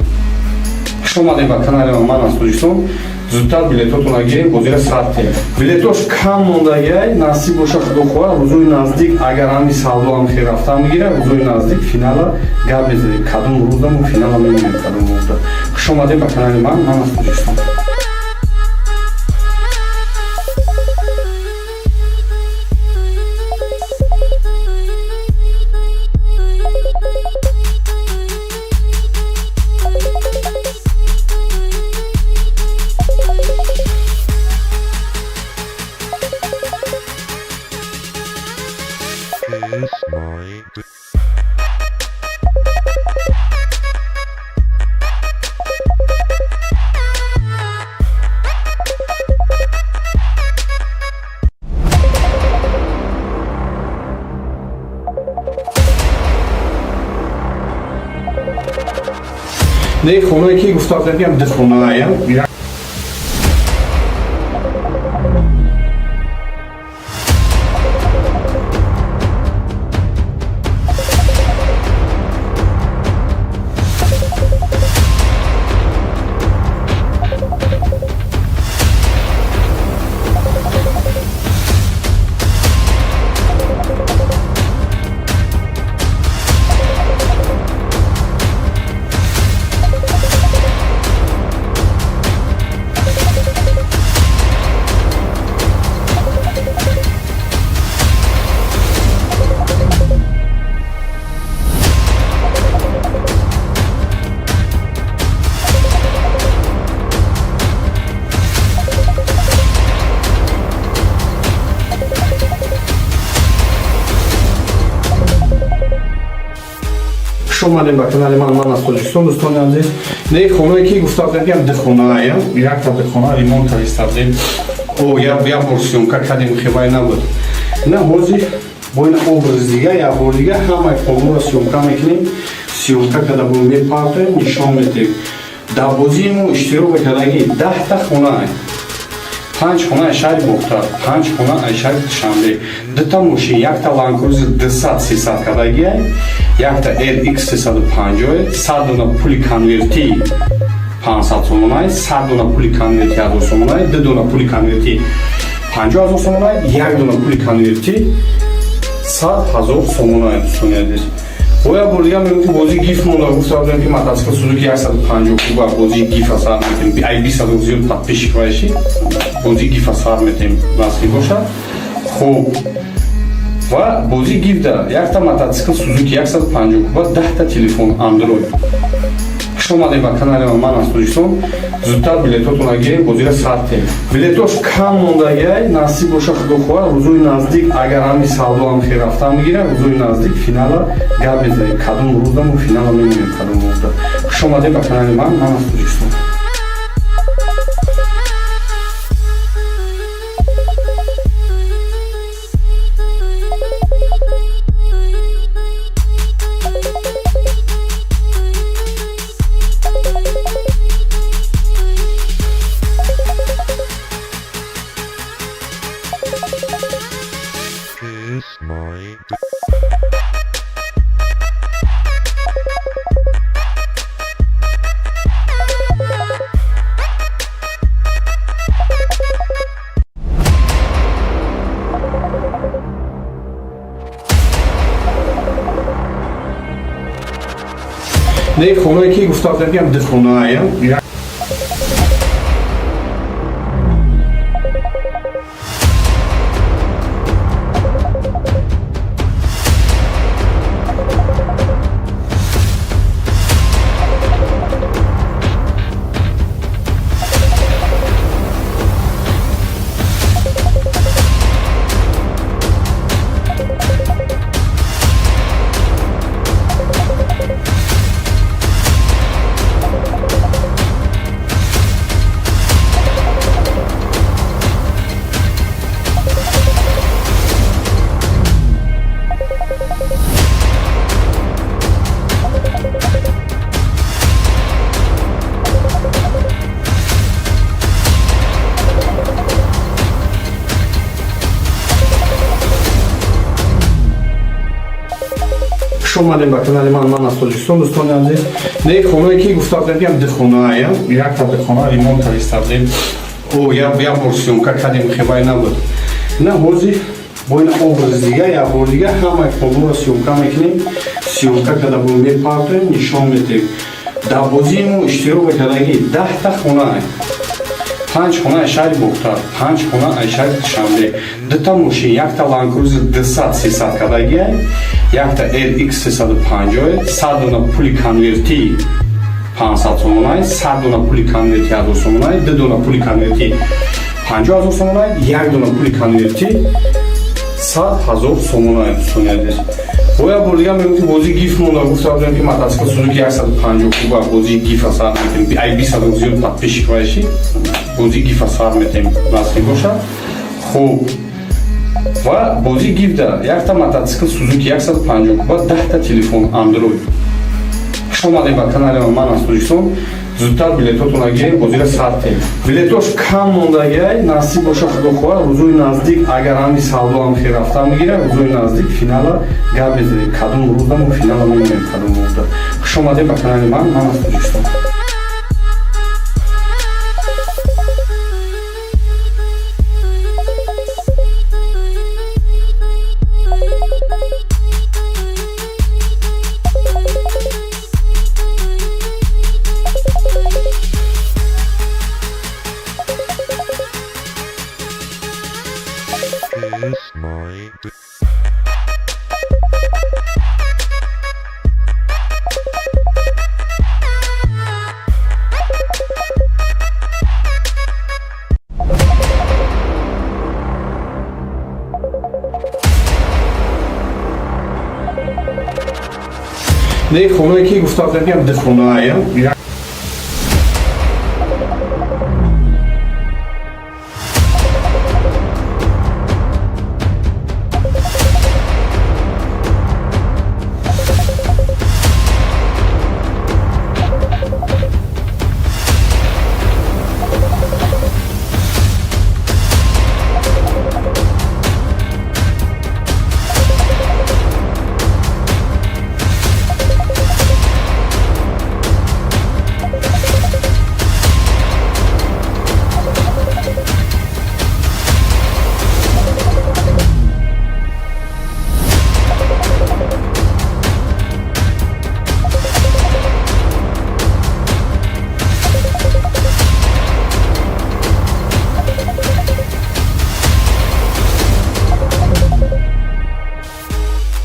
خوش اومدین به کانال من از تاجیکستان. زودتر بلیطاتون رو گیریم بازی را ساعتیم. بلیطاش کم موندگی نصیب باشه خدا خواه روزوی نزدیک اگر همی سالو هم خیر رفته میگیره روزوی نزدیک فینال گپ میزنیم کدوم روز دم فینال میمونیم کدوم روز دم. خوش اومدین به کانال من از تاجیکستان. نه خونه که گفتم بگم ده خونه هایم شما با کانال من از تاجیکستان دوستان عزیز نه خونه که گفتم بگم ده خونه هایم یک تا ده خونه ریمونت کردیم او یا ورسیون که کردیم خیلی نبود نه حاضر با این образ دیگه یا بار دیگه همه کاملا سیومکا میکنیم سیومکا که در بومی پارتیم نشان میدیم در بازی ما اشتراک کردگی 10 تا خونه هایم 5 خونه شهر بختار 5 خونه شهر شنبه 2 تا ماشین یک تا لانکروزر 200 300 کردگی یک تا LX 350 100 دونه پول کنورتی 500 سومونای 100 دونه پول کنورتی 1000 سومونای 2 دونه پول کنورتی 50000 سومونای 1 دونه پول کنورتی 100000 سومونای دوستان боя бургам меки бози гиф монда гуфтам ки мотоцикл Suzuki 150 куба бози гиф асар метем ай 20 зиёд подписчик баши бози гиф асар метем насли боша хуб ва бози гиф да якта мотоцикл Suzuki 150 куба 10 та телефон Android шомаде ба канали ман аз Тоҷикистон зудтар билетотона гирем бозира сартем билетош кам мондагиай насиб боша худохоҳа рӯзои наздик агар ҳами савдоам хел рафтам мегирам рӯзои наздик финала гап мезанем кадом рӯздаму финала мемонем кадом рӯзда хушомаде ба канали ман аз Тоҷикистон نه خونه که گفتم بگم ده خونه هایم шомадем ба канали ман аз Тоҷикистон дӯстони азиз не хонае ки гуфтам бигам ду хона ҳаям як та ду хона ремонт кардем о як бор сиёмка кардем хебай набуд на ҳозир бо ин образ дига як бор дига ҳамаи хонаро сиёмка мекунем сиёмка карда бумби партоем нишон медем дар бозии мо иштирок кардаги 10 та хона ҳаем 5 хона шаҳри бухтор 5 хона шаҳри душанбе 2 та мошин як та ланкрузер 200 300 кардаги як та LX 350 100 дона пули конверти 500 сомонай 100 дона пули конверти 1000 сомонай 2 дона пули конверти 50000 сомонай 1 дона пули конверти 100000 сомонай дӯстони боя бургам меки бози гиф монда гуфтам ки мотоцикл Suzuki 150 куба бози гиф асар метем ай 20 зиёд подписчик баши бози гиф асар метем насли боша хуб ва бози гиф да як та мотоцикл Suzuki 150 куба 10 та телефон Android Хуш омадед ба канали ман аз Тоҷикистон. Зудтар билетотонро гиред, бозиро старт диҳед. Билетош кам мондагиай, насиб боша худохоҳ, рӯзои наздик агар ҳами савдоам хел рафта мегирад, рӯзои наздик финала гап мезанем. Кадом рӯзда мо финала мемонем, кадом рӯзда. Хуш омадед ба канали ман аз Тоҷикистон. Не хонае ки гуфтам мегӯям дихонае.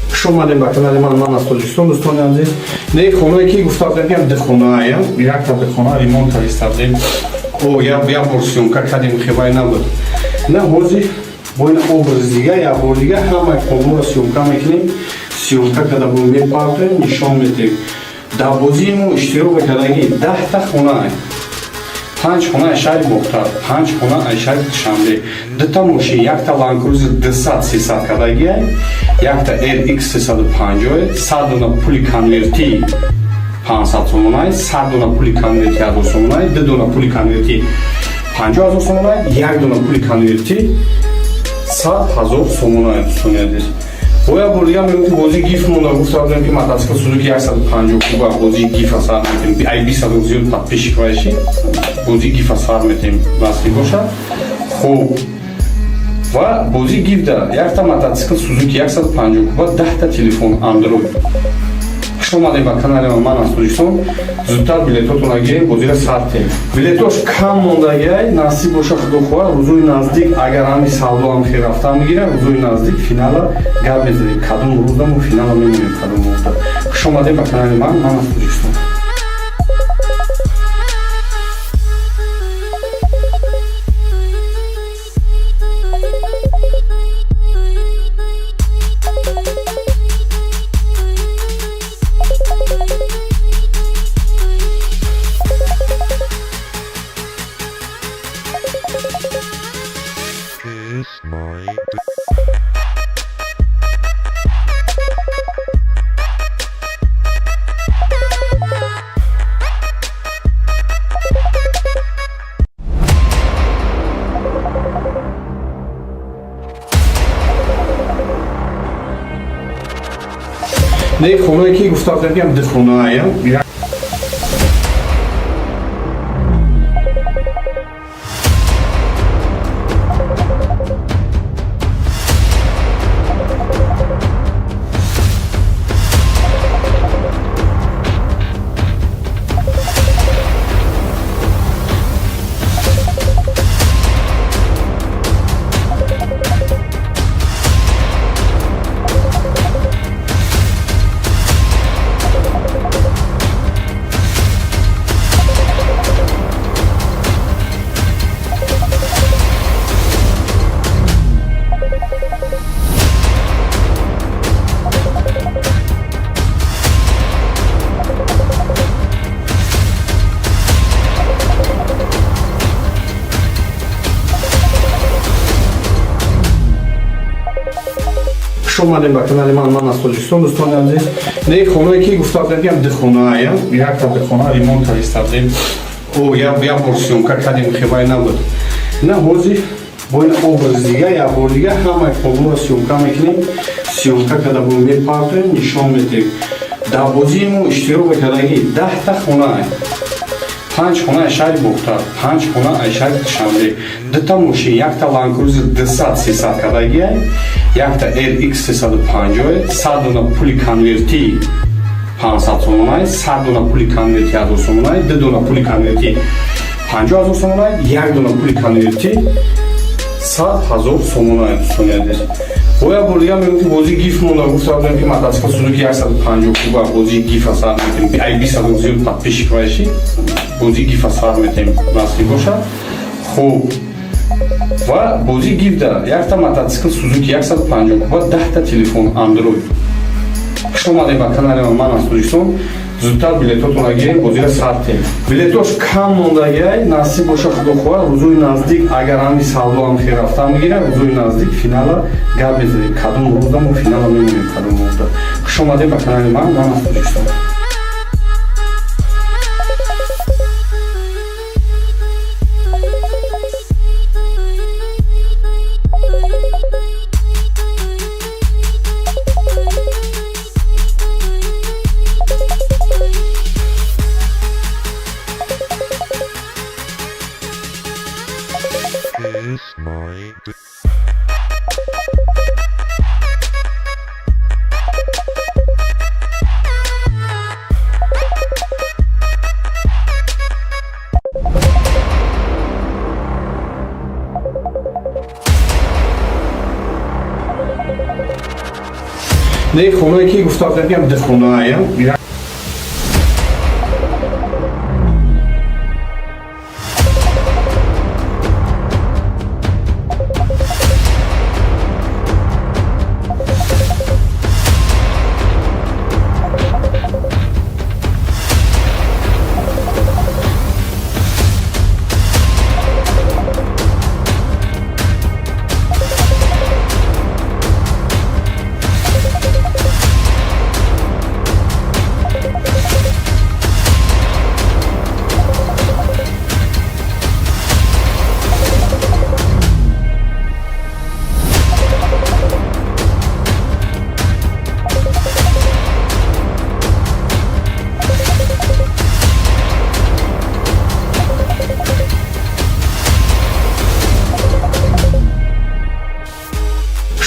Хуш омадед ба канали ман аз Тоҷикистон. Дӯстони азиз, не хонае ки гуфтам мегӯям дихонае. Якта дихона ремонт кардем. Як бор сёмка кардем, хебай набуд. На ҳозир бо ин образи дига, як бор дига ҳамаи хонҳоро сёмка мекунем. Сёмка карда бо мепартоем, нишон медиҳем. Дар бозии мо иштирок кардагӣ 10 хона. 5 хона аз шаҳри Бохтар, 5 хона аз шаҳри Душанбе. Дута мошин, якта Land Cruiser 200-300 кардагиай, якта RX 350, 100 дона пули конверти 500 сомонай, 100 дона пули конверти 1000 сомонай, 2 дона пули конверти 50,000 сомонай, 1 дона пули конверти 100,000 сомонай. Дӯстони азиз, боя бурдига мегӯям ки бозии гиф монда. Гуфтам ки мотоцикл Suzuki 150 куба бозии гифа сар метем. Ай 20 зиёд подписчик вайши бозии гифа сар метем насиб бошад. Хуб, ва бозии гиф да якта мотоцикл Suzuki 150 куба, 10 та телефон Android. Хуш омадед ба канали ман аз Тоҷикистон. Зудтар билетотонро гиред, бозиро старт диҳед. Билетош кам мондагиай, насиб боша худохоҳ, рӯзои наздик агар ҳами савдоам хел рафта мегирад, рӯзои наздик финала гап мезанем. Кадом рӯзда мо финала мемонем, кадом рӯзда. Хуш омадед ба канали ман аз Тоҷикистон. Не хонае ки гуфтам мегӯям дихонае. اومدیم به کانال من از تاجیکستان دوستان عزیز. نه خونه که گفتم میگم دخونه یک تا دخونه ریمونت کردیم او یا ورسیون کردیم خیلی نبود نه حاضر با این образ دیگه یا بار دیگه همه کاملا سیونکا میکنیم سیونکا کده بود میپردیم نشان میدیم در بازی مو اشتراک کردگی 10 تا خونه 5 خونه شهر بختر 5 خونه شهر شنبه 2 تا ماشین یک تا لانکروزر 200 300 کردگی یک تا LX 350 100 دونه پول کنورتی 500 сомонай 100 дона пули конверти 1000 сомонай 2 дона пули конверти 50000 сомонай 1 дона пули конверти 100000 сомонай достояд боя бурдига меки бози гиф монда гуфтам ки мотоцикл Suzuki 150 куба бози гиф асар метем ай 200 зиёд подписчик боши бози гиф асар метем насиб бошад хуб ва бози гиф да як та мотоцикл Suzuki 150 куба 10 та телефон Android خوش اومدید به کانال من از تاجیکستان. زودتر بلیطاتون را گیریم بازی را ساختیم. بلیطاش کم موندگی نصیب باشه خدا خواهد روزای نزدیک اگر همین سالو هم خیر رفته میگیره روزای نزدیک فینال گپ بزنیم کدوم روز دم فینال میمونیم کدوم روز دم. خوش اومدید به کانال من از تاجیکستان. نه خونه که گفتم میگم دخونه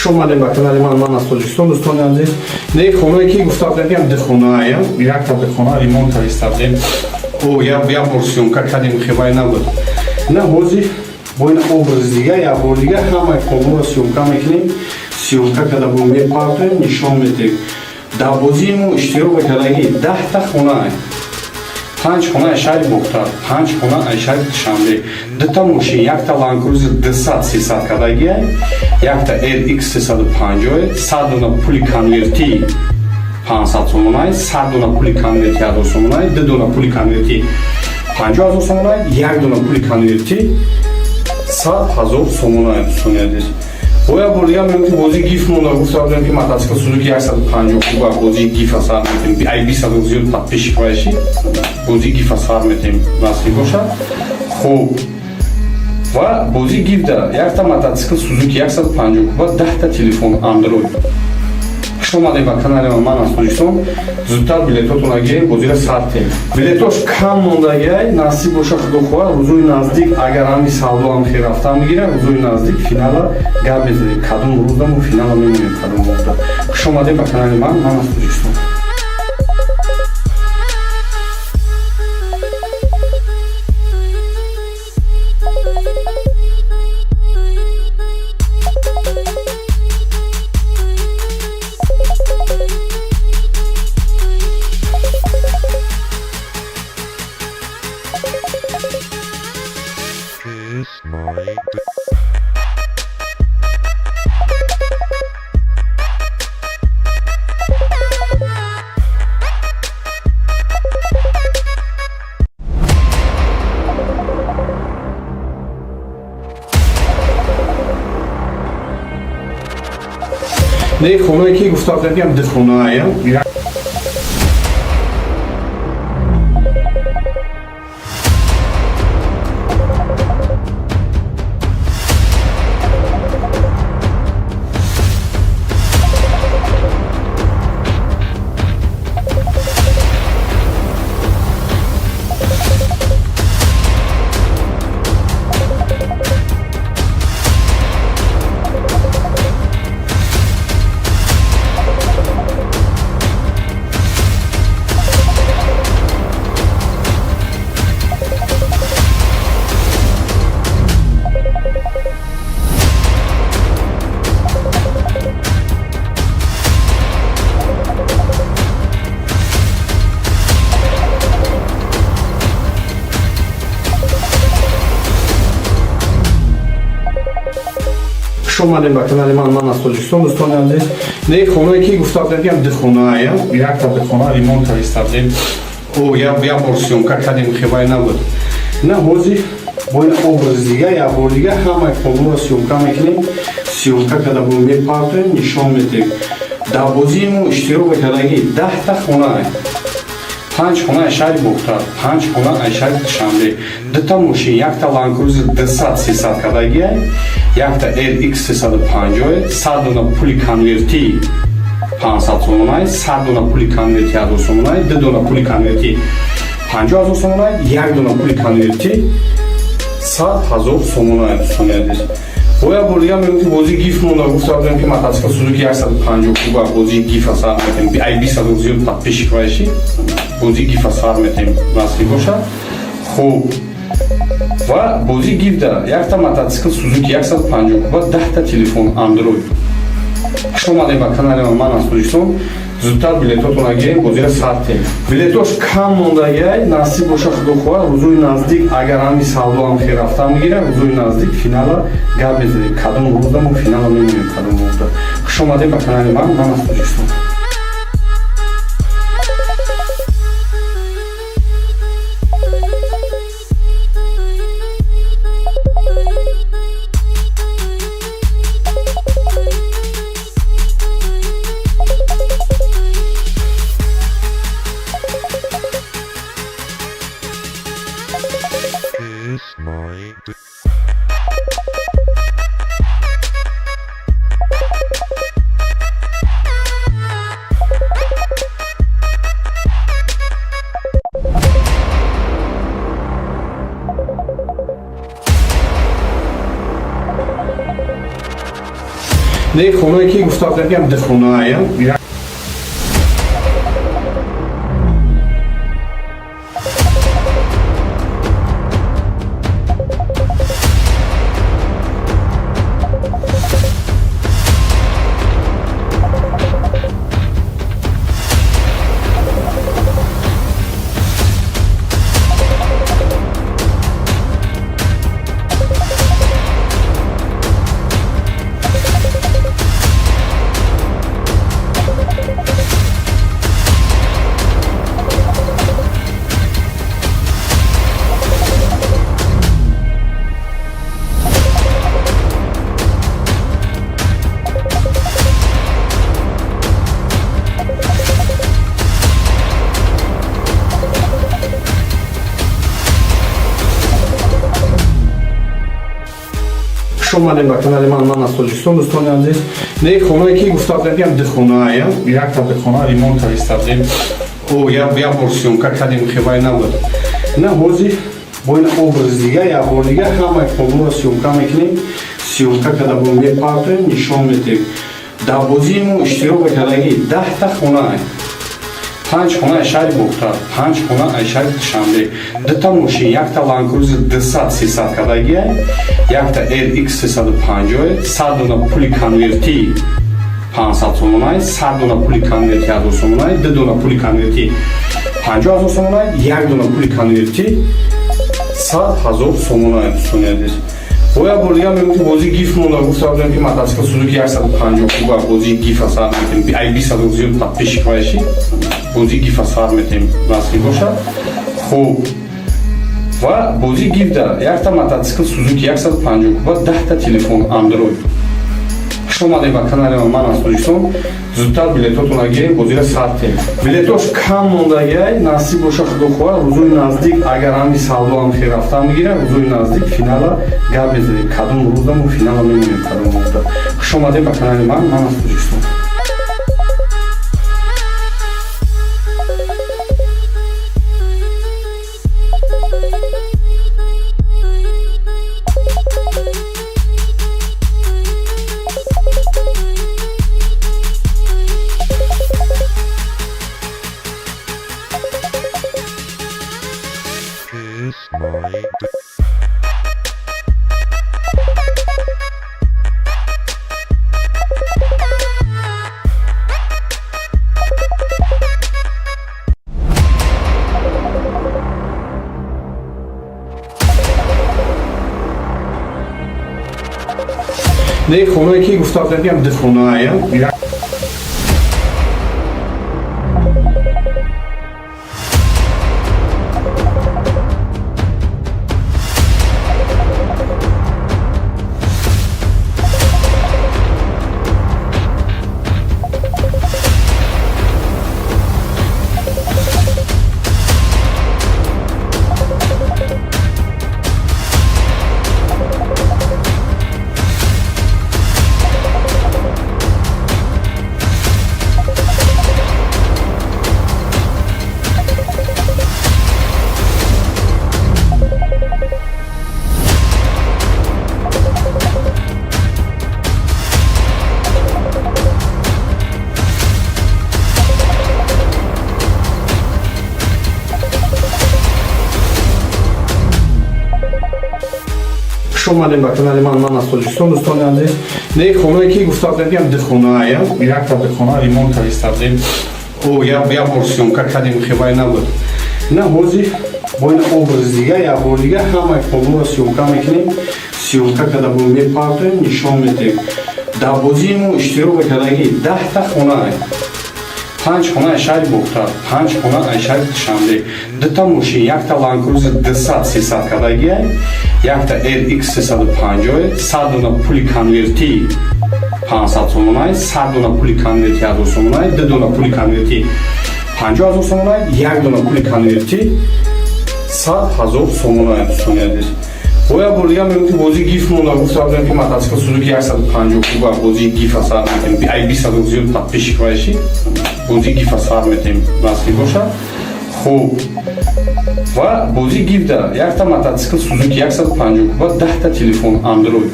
اومدیم به کانال من از تاجیکستان دوستان عزیز. نه خونه که گفتم میگم دخونه یک تا دخونه ریمونت کردیم او یا ورسیون کردیم خیلی نبود نه حاضر با این образ دیگه یا بار دیگه همه کاملا سیونکا میکنیم سیونکا کده بود میپردیم نشان میدیم در بازی مو اشتراک کردگی 10 تا خونه 5 خونه شهر بختر 5 خونه شهر شنبه 2 تا ماشین یک تا لانکروزر 200 300 کردگی یک تا LX 350 100 دونه پول کنورتی 500 сомонай 100 дона пули конверти 1000 сомонай 2 дона пули конверти 50000 сомонай 1 дона пули конверти 100000 сомонай достояд боя бурдига меки бози гиф монда гуфтам ки мотоцикл Suzuki 150 куба бози гиф асар метем ай 200 зиёд подписчик боши бози гиф асар метем насиб бошад хуб ва бози гиф да як та мотоцикл Suzuki 150 куба 10 та телефон Android خوش اومدید به کانال من از تاجیکستان. زودتر بلیطاتون را گیریم بازی را ساختیم. بلیطاش کم موندگی نصیب باشه خدا خواهد روزای نزدیک اگر همین سالو هم خیر رفته میگیره روزای نزدیک فینال گپ بزنیم کدوم روز دم فینال میمونیم کدوم روز دم. خوش اومدید به کانال من از تاجیکستان. نه خونه که گفتم بگم ده خونه شما با کانال من از تاجیکستان دوستان عزیز نه خونه که گفتم بگم ده خونه یک تا ده خونه ریمونت کردیم او یا ورسیونکا کردیم خیلی نبود نه حوزی با این образ دیگه یا بار دیگه همه کامل را سیونکا میکنیم سیونکا کده با میپارتیم نشان میدیم در بازیمون اشتراک کردگی 10 تا خونه 5 خونه شهر بختار 5 خونه شهر شنبه 2 تا ماشین یک تا لانکروزر 200-300 کدگی یک تا LX 350 100 دونه پولی کنورتی 500 сомонай 100 дона пули конверти 1000 сомонай 2 дона пули конверти 50000 сомонай 1 дона пули конверти 100000 сомонай сомонай боя бургам меки бози гиф монда гуфтам ки матасика сузуки 150 куба бози гиф асар метем ай 200 зиёд подписчик вайши бози гиф асар метем насли боша хуб ва бози гиф да якта матасика сузуки 150 куба 10 та телефон android شما با کانال من از توجیکستان زودتر بلیتاتون گیریم بازی ساعت بلیتاش کم مونده نصیب باشه خدا خواه روزوی نزدیک اگر همی سالو هم خیر رفتم میگیره روزوی نزدیک فینال گپ بزنیم کدوم روز دارم و فینال هم میگیریم کدوم روز دارم شما با کانال من از توجیکستان نه خونه که گفتم بگم ده خونه شما با کانال من از توجیکستان دوستان عزیز نه خونه که گفتم بگم ده خونه یک تا ده خونه ریمونت کردیم او یا ورسیونکا کردیم خیلی نبود نه حوزی با این образ دیگه یا بار دیگه همه کامل را سیونکا میکنیم سیونکا کده با میپارتیم نشان میدیم در بازیمون اشتراک کردگی 10 تا خونه 5 خونه شهر بختار 5 خونه شهر شنبه 2 تا ماشین یک تا لانکروزر 200-300 کدگی یک تا LX 350 100 دونه پولی کنورتی 500 сомонай 100 дона пули конверти 1000 сомонай 2 дона пули конверти 50000 сомонай 1 дона пули конверти 100000 сомонай сомонай боя бургам меки бози гиф монда гуфтам ки матасика сузуки 150 куба бози гиф асар метем ай 200 зиёд подписчик вайши бози гиф асар метем насли боша хуб ва бози гиф да як та мотоцикл сузуки 150 куба 10 та телефон android Хуш омадед ба канали ман аз Тоҷикистон. Зудтар билетотонро гирем, бозиро старт кунем. Билетош кам мондагиай, насиб боша худохоҳ, рӯзои наздик агар ҳами савдоам хел рафтам мегирам, рӯзои наздик финала гап мезанем. Кадом рӯза мо финала мемонем, кадом ҳафта. Хуш омадед ба канали ман аз Тоҷикистон. Не хонае ки гуфтам ям дихонаая. Хуш омадед ба канали ман аз Тоҷикистон. Дӯстони азиз, не хонае ки гуфтам ям дихонаая. Якта дихона ремонт кардем. Я бор сёмка кардем, хебай набуд. На ҳозир бо ин образи дига як бор дига ҳамаи хонҳоро сёмка мекунем. Сёмка када бо мепартоем, нишон медиҳем. Дар бозии мо иштирок кардагии 10 та хона, 5 хона аз шаҳри Бухтар, 5 хона аз шаҳри Душанбе, 2 та мошин, якта Land Cruiser 200-300 кадагия, якта RX 350, 100 дона пули конверти 500 сомонай, 100 дона пули конверти 1000 сомонай, 2 дона пули конверти 50000 сомонай, 1 дона пули конверти 100000 сомонай. Дӯстони азиз, боя бор дига мегӯям ки бозии гиф монда. Гуфтам ки мотоцикл Suzuki 150 куба бозии гифа сар метем. Ай 20 зиёд подписчик вайши бозии гифа сар метем насиб боша. Хуб, ва бозии гиф да якта мотоцикл Suzuki 150 куба, 10 та телефон Android.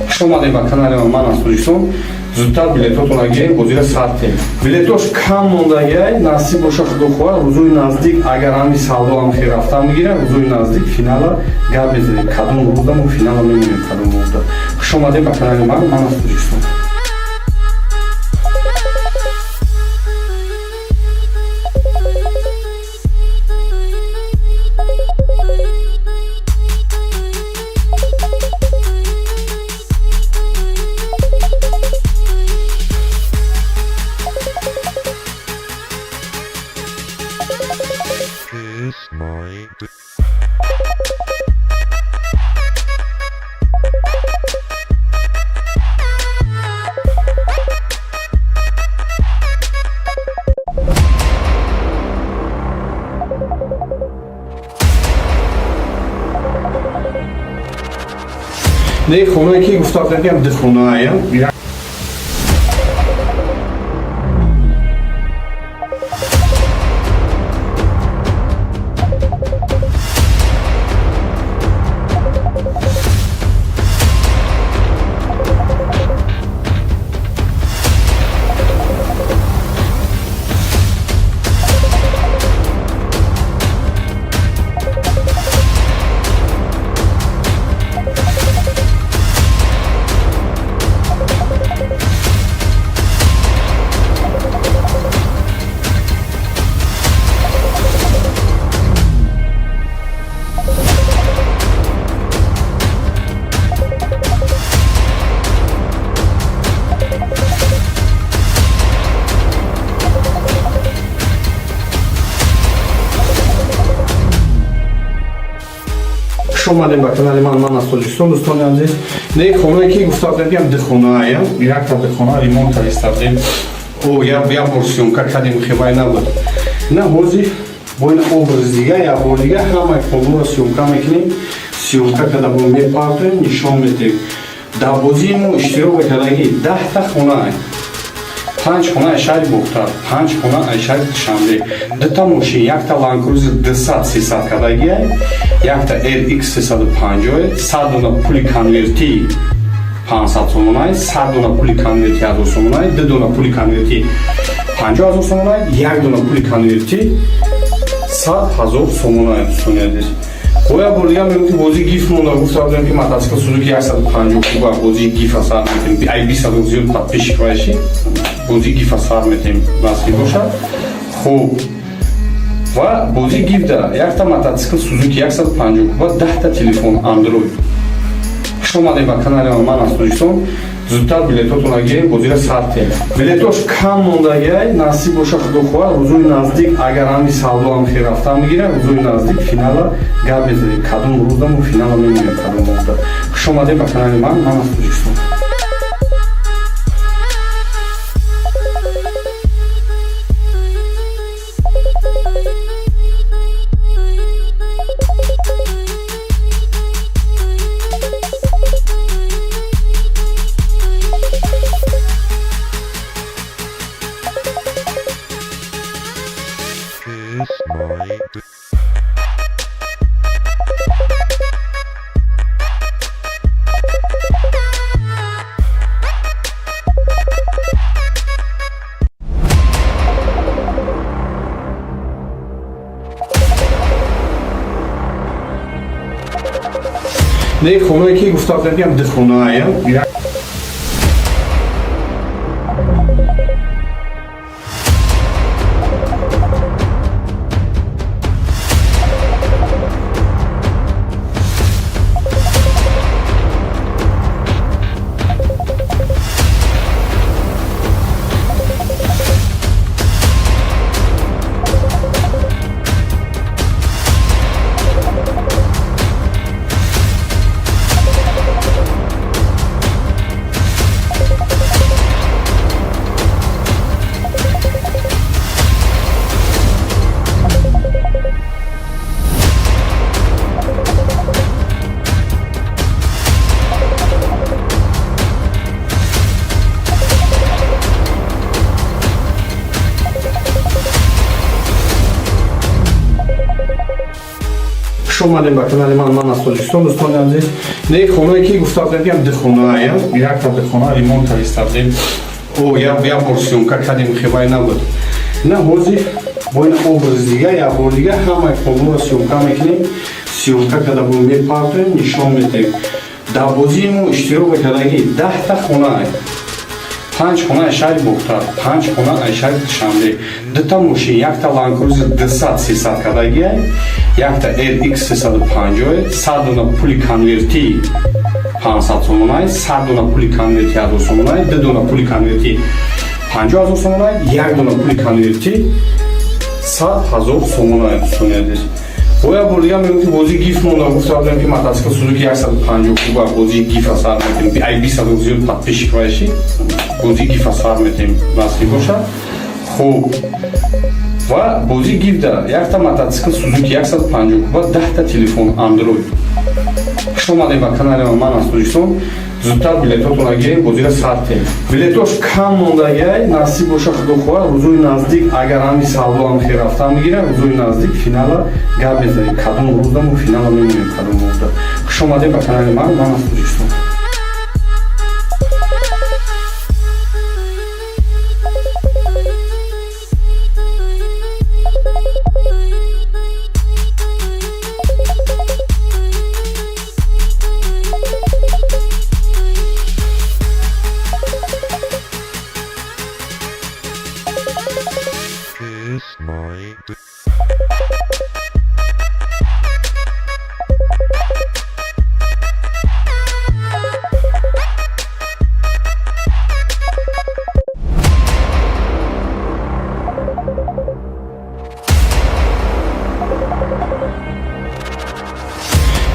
Хуш омадед ба канали ман аз Тоҷикистон. Зудтар билетотонро гирем, бозиро старт кунем. Билетош кам мондагиай, насиб боша худохоҳ, рӯзои наздик агар ҳами савдоам хел рафтам мегирам, рӯзои наздик финала гап мезанем. Кадом рӯза мо финала мемонем, кадом ҳафта. Хуш омадед ба канали ман аз Тоҷикистон. Не хонае ки гуфтам ям дихонаая. خوش اومدین به کانال من از تاجیکستان دوستان عزیز. نه خونه که گفتم میگم دخونه یک تا دخونه ریمونت کردیم او یا ورسیون کردیم خیلی نبود نه هوزی با این образ دیگه یا با دیگه همه کلور سیومکا میکنیم سیومکا که دبون میپارتیم نشان میدیم در بازیمو اشتراک کردگی 10 تا خونه 5 خونه شهر بختر 5 خونه شهر شنبه 2 تا ماشین یک تا لانکروزر 200 300 کردگی یک تا RX 350 100 دونه پولی کنورتی 500 сомонай 100 дона пули конверти 1000 сомонай 2 дона пули конверти 50000 сомонай 1 дона пули конверти 100000 сомонай дӯстонядез боя бургам меки бози гиф монда гуфтам ки мотоцикл Suzuki 150 куба бози гиф асар метем ай 20 зиёд подписчик боши бози гиф асар метем насиб бошад хуб ва бози гиф да як та мотоцикл Suzuki 150 куба 10 та телефон Android خوش اومدین به کانال من از تاجیکستان. زودتر بلیطاتون رو گیریم بازی را ساعت تیم بلیطاش کم موندگی نصیب باشه خدا خواه روزوی نزدیک اگر همی سالو هم خیر رفته میگیره روزوی نزدیک فینال گپ بزنیم کدوم روز دم و فینال میمونیم کدوم موقع خوش اومدین به کانال من از تاجیکستان. نه خونه که گفتم میگم دخونه خوش اومدین به کانال من از تاجیکستان دوستان عزیز. نه خونه که گفتم میگم دخونه یک تا دخونه ریمونت کردیم او یا ورسیون کردیم خیلی نبود نه هوزی با این образ دیگه یا با دیگه همه کلور سیومکا میکنیم سیومکا که دبون میپارتیم نشان میدیم در بازیمو اشتراک کردگی 10 تا خونه 5 خونه شهر بختر 5 خونه شهر شنبه 2 تا ماشین یک تا لانکروزر 200 300 کردگی یک تا RX 350 100 دونه پولی کنورتی 500 сомонай 100 дона пули конверти 1000 сомонай 2 дона пули конверти 50000 сомонай 1 дона пули конверти 100000 сомонай дӯстонядез боя бургам меки бози гиф монда гуфтам ки мотоцикл Suzuki 150 куба бози гиф асар метем ай 20 зиёд подписчик боши бози гиф асар метем насиб бошад хуб ва бози гиф да як та мотоцикл Suzuki 150 куба 10 та телефон Android خوش اومدین به کانال من از تاجیکستان. زودتر بلیطاتون رو گیریم بازی را ساعت تیم بلیطاش کم موندگی نصیب باشه خدا خواه روزوی نزدیک اگر همی سالو هم خیر رفته میگیره روزوی نزدیک فینال گپ بزنیم کدوم روز دم و فینال میمونیم کدوم موقع خوش اومدین به کانال من از تاجیکستان.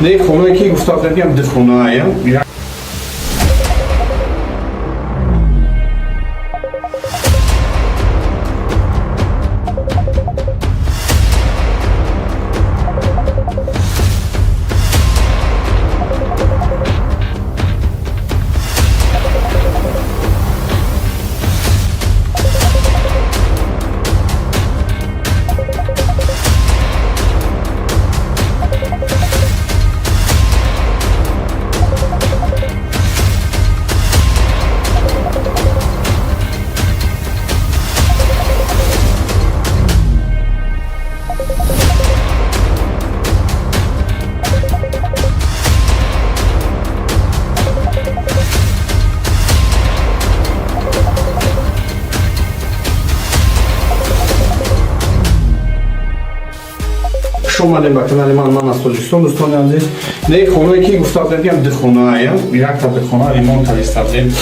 نه خونه که گفتم میگم ده خونه شما با کانال من از تاجیکستان دوستان عزیز نه خونه که گفتم میگم ده خونه یک تا ده خونه ремонт کردیم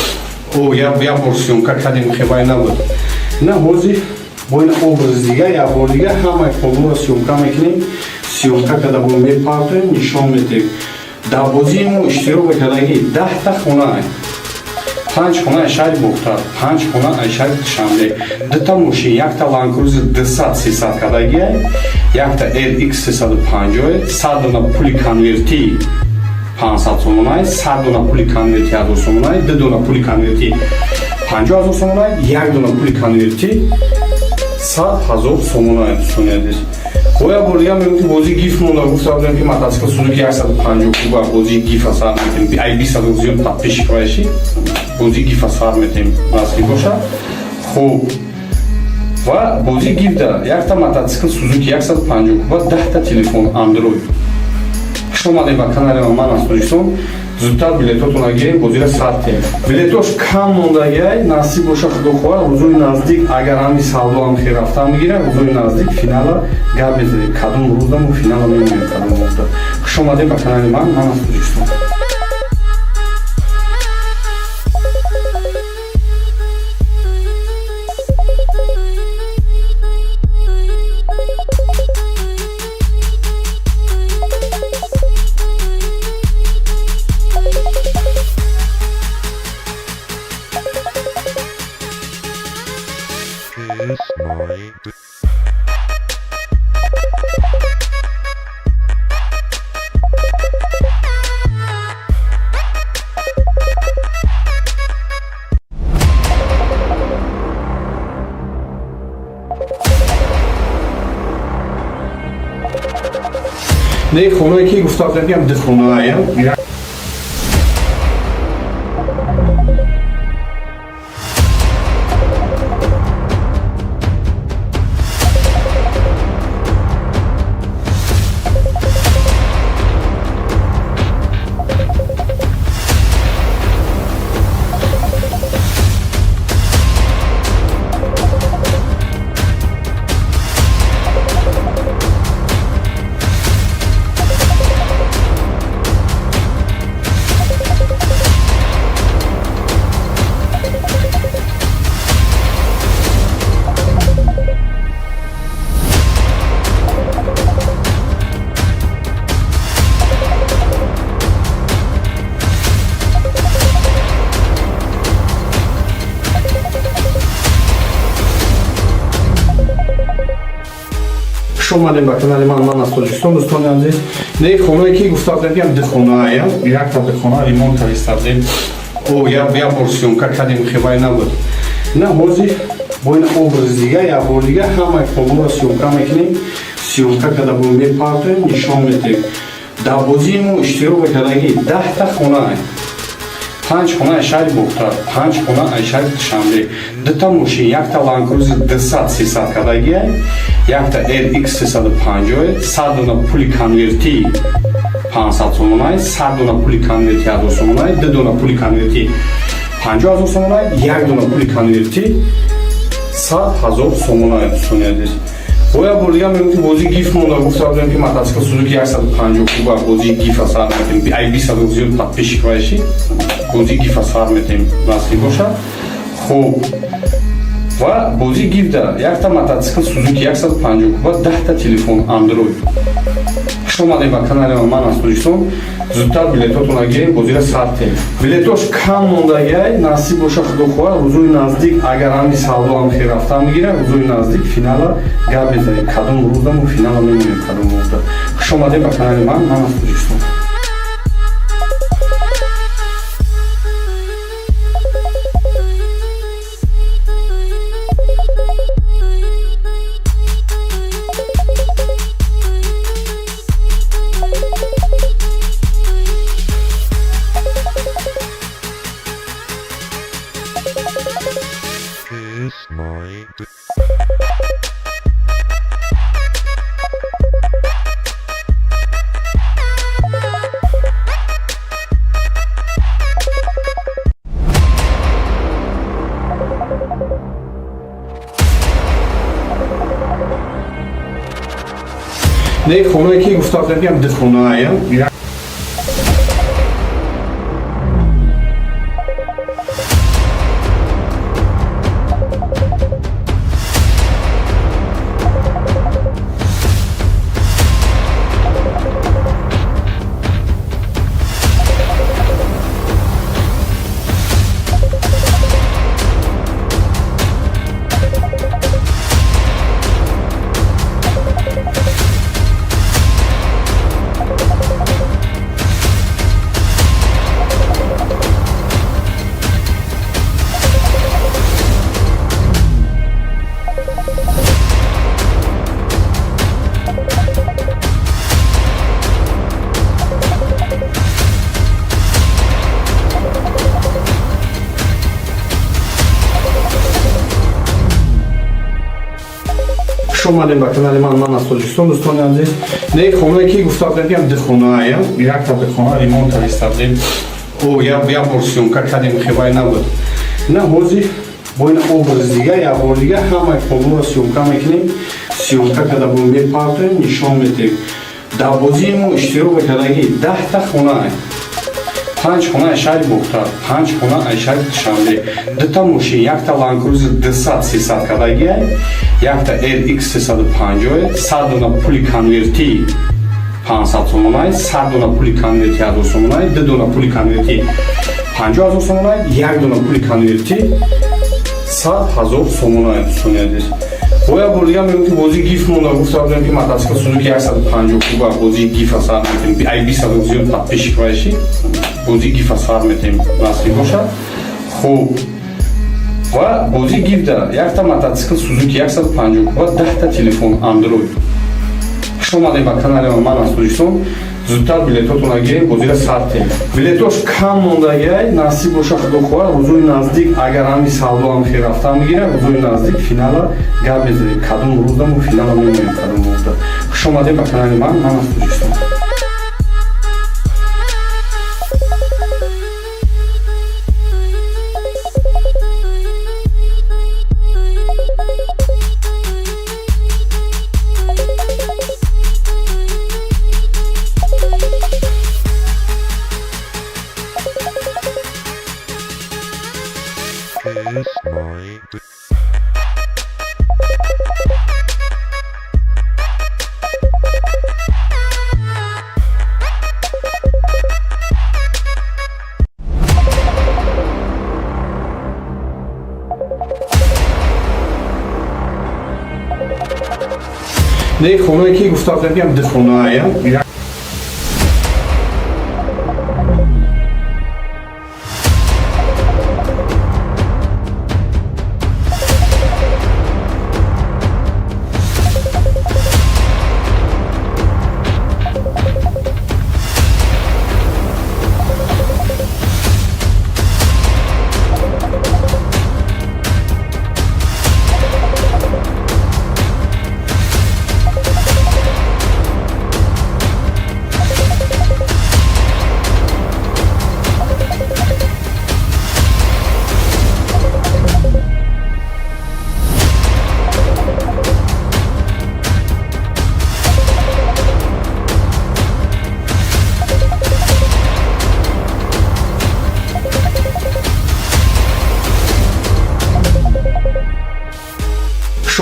او یا ورسیونکا کردیم خیلی نبود نه حاضی با این образ دیگه یا بار دیگه همه کلو سیونکا میکنیم سیونکا کده با میپارتیم نشان میدیم در بازی ما اشتراک کردگی 10 تا خونه 5 خونه شهر بختار 5 خونه شهر شاملی دو تا ماشین یک تا لانکروزر 200 300 کدگی یک تا LX 350 100 دونه پولی کنورتی 500 сомонай 100 дона пули конверти 1000 сомонай 2 дона пули конверти 50000 сомонай 1 дона пули конверти 100000 сомонай сунедис боя бория мемкин бози гиф монда гуфтам ки мотоцикл Suzuki 150 куба бози гиф асар метем ай 20 зиён подписчик боши бози гиф асар метем маски боша хуб ва бози гиф да як та мотоцикл Suzuki 150 куба 10 та телефон Android شما با کانال من از تاجیکستان زودتر بلیطاتون گیریم بازی ساعت بلیطاش کم مونده نصیب باشه خدا خواه روزوی نزدیک اگر همی سالدو هم خیر رفتن میگیره روزوی نزدیک فینال گپ بزنیم کدوم روزم و فینال میگیم کدوم وقت شما با کانال من از تاجیکستان نه خونه که گفتم میگم ده خونه شما با کانال من از تاجیکستان دوستان عزیز نه خونه که گفتم میگم ده خونه یک تا ده خونه ремонт کردیم او یا ورسیونکا کردیم خیلی نبود نه حاضی با این образ دیگه یا بار دیگه همه کلو سیونکا میکنیم سیونکا کده با میپارتیم نشان میدیم در بازی ما اشتراک کردگی 10 تا خونه 5 خونه شهر بختار 5 خونه شهر شاملی دو تا ماشین یک تا لانکروزر 200 300 کدگی یک تا LX 350 100 дона пули конверти 500 сомонай 100 дона пули конверти 1000 сомонай 2 дона пули конверти 50000 сомонай 1 дона пули конверти 100000 сомонай сунедис боя бория мемкин бози гиф монда гуфтам ки мотоцикл Suzuki 150 куба бози гиф асар метем ай 20 зиён подписчик боши бози гиф асар метем маски боша хуб ва бози гиф да як та мотоцикл Suzuki 150 куба 10 та телефон Android Хуш омадед ба канали ман аз Тоҷикистон. Зудтар билетотонро гирем, бозиро сартем. Билетош кам мондагиай, насиб боша худохоҳа, рӯзои наздик агар ҳамин савдо ҳам хел рафта мегирад, рӯзои наздик финала гап мезанем. Кадом рӯза мо финала мемонем, кадом рӯза. Хуш омадед ба канали ман аз Тоҷикистон. Не хонаe ки гуфтам ям дихонаая. Хуш омадед ба канали ман аз Тоҷикистон. Дӯстони азиз, не хонаe ки гуфтам ям дихонаая. Якта дихона ремонт кардем. Як бор сёмка кардем, хебай набуд. На ҳозир бо ин образ дига, як бор дига ҳамаи хонаро сёмка мекунем. Сёмка када бо мепартоем, нишон медиҳем. Дар бозии мо иштирок кардагӣ 10 хона, 5 хона шаҳри Бухтар, 5 хона шаҳри Душанбе, 2 мошин, якта Land Cruiser 200-300 кадагиай, якта RX 350, 100 дона пули конверти 500 сомонай, 100 дона пули конверти 1000 сомонай, 2 дона пули конверти 50000 сомонай, 1 дона пули конверти 100000 сомонай. Дӯстони азиз, боя бор дига мегӯям ки бозии гиф монда. Гуфтам ки мотоцикл Suzuki 150 куба бозии гифа сар метем. Ай 20 зиёд подписчик вайши бозии гифа сар метем насиб бошад. Хуб, ва бозии гиф да якта мотоцикл Suzuki 150 куба, 10 телефон Android. Хуш омадед ба канали ман аз Тоҷикистон. Зудтар билетотонро гирем, бозиро сартем. Билетош кам мондагиай, насиб боша худохоҳа, рӯзои наздик агар ҳамин савдо ҳам хел рафта мегирад, рӯзои наздик финала гап мезанем. Кадом рӯза мо финала мемонем, кадом рӯза. Хуш омадед ба канали ман аз Тоҷикистон. Не хонаe ки гуфтам ям дихонаая.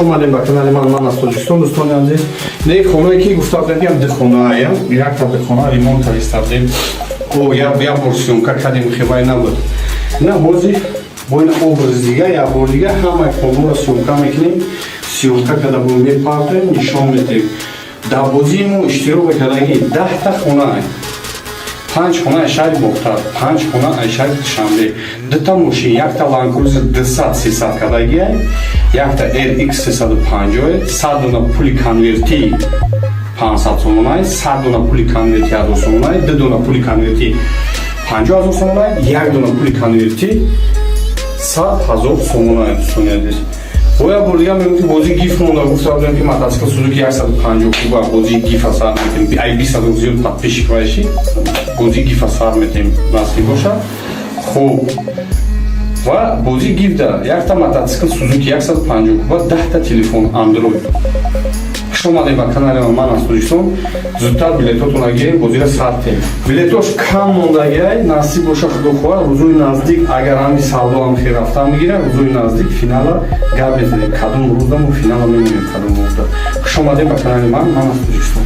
اومدیم به کانال من از تاجیکستان دوستان عزیز. نه خونه که گفتم دیدم ده خونه ایم یک تا ده خونه ریمونت کردیم او یا ورسیون که کردیم خیلی نبود نه بازی با این obraz دیگه یا بار دیگه همه خونه را سیونکا میکنیم سیونکا که در بومی پارتیم نشان میدیم در بازی مو اشتراک کردگی 10 تا خونه ایم 5 خونه شهر بختار 5 خونه شهر شنبه 2 تا ماشین یک تا لانکروزر 200-300 کردگی یک تا RX 350 100 دونه پولی کنورتی 500 سومونای 100 دونه پولی کنورتی 1000 سومونای 2 دونه پولی کنورتی 50000 سومونای 1 دونه پولی کنورتی 100000 سومونای دوستان عزیز. Oya buraya mümkün bozi gif munda guftabdan ki matasikl Suzuki 150 kuba bozi gif asar metim ay 200 tatbiş kvaşi bozi gif asar metim nasıl boşa xo'p va bozi gifda yakta matasikl Suzuki 150 kuba 10 ta telefon Android xush omading ba kanalim man az Tojikiston zudtar biletotun agir bozira sartem biletosh kam mondagay nasib bosha xudo xoha ruzoyi nazdik agar hamdi savdo ham khair rafta migire ruzoyi nazdik finala gap mezadim kadum rӯза мо финала мемонем kadum rӯза xush omading ba канали man аз Tojikiston.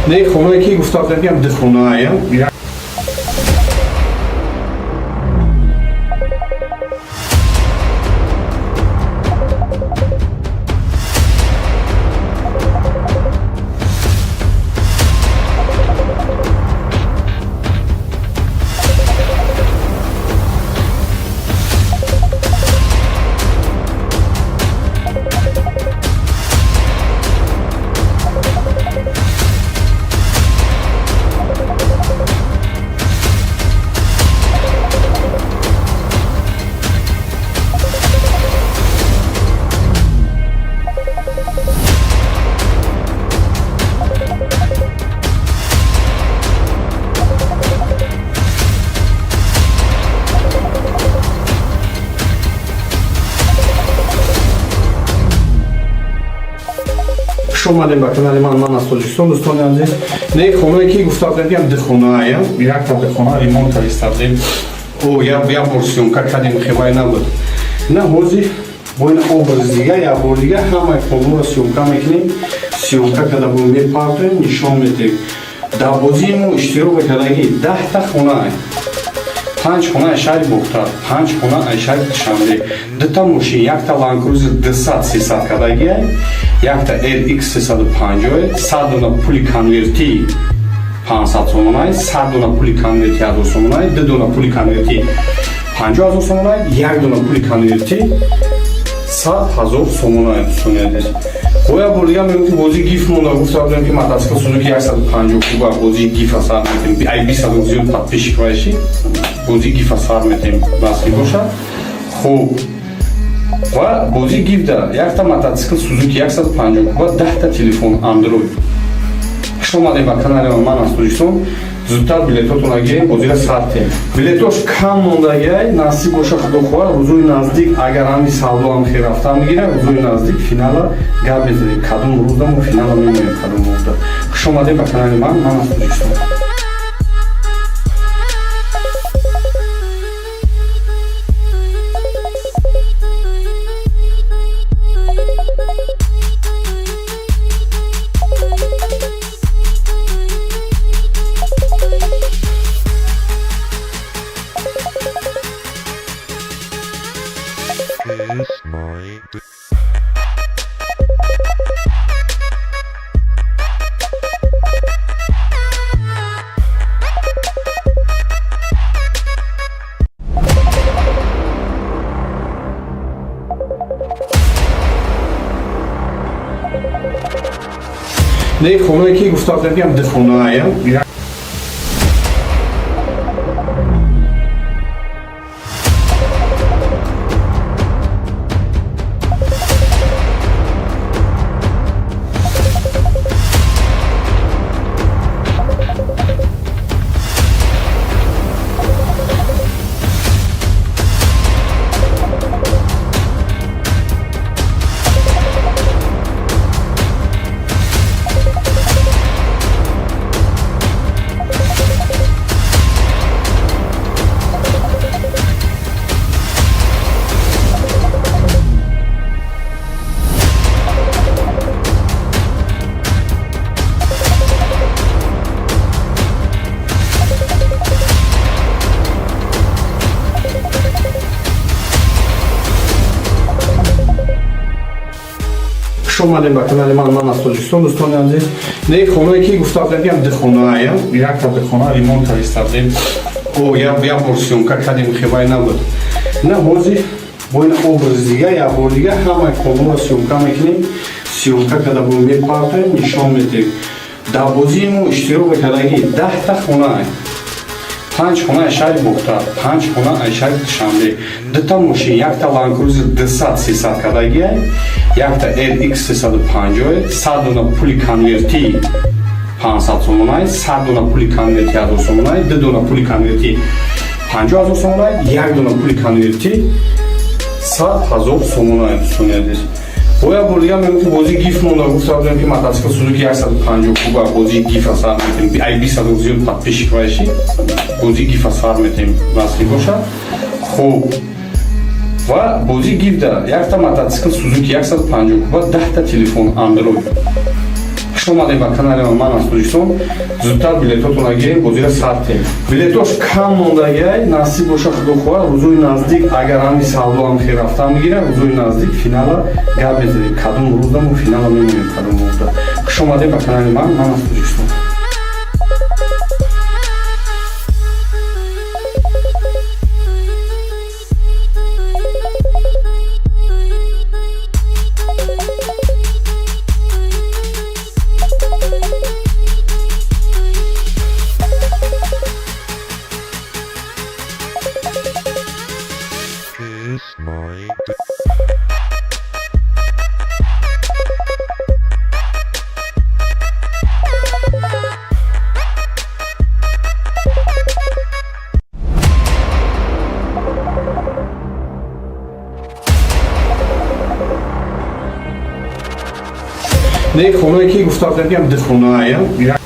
نه خونه که گفتم دیدم ده خونه ایم اومدیم به کانال من از تاجیکستان دوستان عزیز. نه خونه که گفتم دیدم ده خونه ایم یک تا ده خونه ریمونت کردیم او یا ورسیون که کردیم خیلی نبود نه بازی با این obraz دیگه یا بار دیگه همه خونه را سیونکا میکنیم سیونکا که در بومی پارتیم نشان میدیم در بازی مو اشتراک کردگی 10 تا خونه ایم 5 خونه شهر بختار 5 خونه شهر شنبه 2 تا ماشین یک تا لانکروزر 200-300 کردگی یک تا RX 350 100 دونه پولی کنورتی 500 سومونای 100 دونه پولی کنورتی 1000 سومونای 2 دونه پولی کنورتی 50000 سومونای 1 دونه پولی کنورتی 100000 سومونای دوستان عزیز. oya buraya mümkün bozi gif munda guftabdan ki matasikl Suzuki 150 kuba bozi gif asar metim ay 200 tatbiş kvaşi bozi gif asar metim nasıl boşa xo'p va bozi gifda yakta matasikl Suzuki 150 kuba 10 ta telefon Android xush omading ba kanalim man az Tojikiston зудтар билетотун агирем бозира сартем билетош кам мондагай насиб боша худо хоҳа рӯзои наздик агар ҳамди савдо ҳам хел рафта мегира рӯзои наздик финала гап мезанем кадом рӯза мо финала мемонем кадом рӯза хуш омадем ба канали man аз Tojikiston. نه خونه که گفتم میگم ده خونه ایم شما با کانال من از تاجیکستان دوستان عزیز نه خونه که گفتم میگم ده خونه ایم یک تا ده خونه ریمونت کردیم او یا پورسیونکا کردیم خیلی نبود نه حاضی با این obraz دیگه یا بار دیگه همه کاملا سیونکا میکنیم سیونکا کده بون میپارتیم نشان میدیم در بازیمو اشتراک کردگی 10 تا خونه ایم 5 خونه شهر بختار 5 خونه شهر شنبه 2 تا ماشین یک تا لانکروزر 200-300 کدگی یک تا LX 350 100 دونه پولی کنورتی 500 سومونای 100 دونه پولی کنورتی 1000 سومونای 2 دونه پولی کنورتی 50000 سومونای 1 دونه پولی کنورتی 100000 سومونای دوستان боя бурдигам мемки бози гиф монда гуфта будем ки мотоцикл Suzuki 150 куба бози гиф сар метем ай 20 зиёд подписчик вайши бози гиф сар метем насли боша хуб ва бози гиф да як та мотоцикл Suzuki 150 куба 10 та телефон Android шумо ба канали ман аз Тоҷикистон зудтар билетотона гирем бозира сартем билетош кам мондагиай насиб боша худохоҳа рӯзои наздик агар ҳами савдо ҳам хел рафта мегира рӯзои наздик финала гап мезанем кадом рӯздаму финала мемонем кадом рӯзда хушомадем ба канали ман аз Тоҷикистон نه خونه که گفتم میگم ده خونه ایم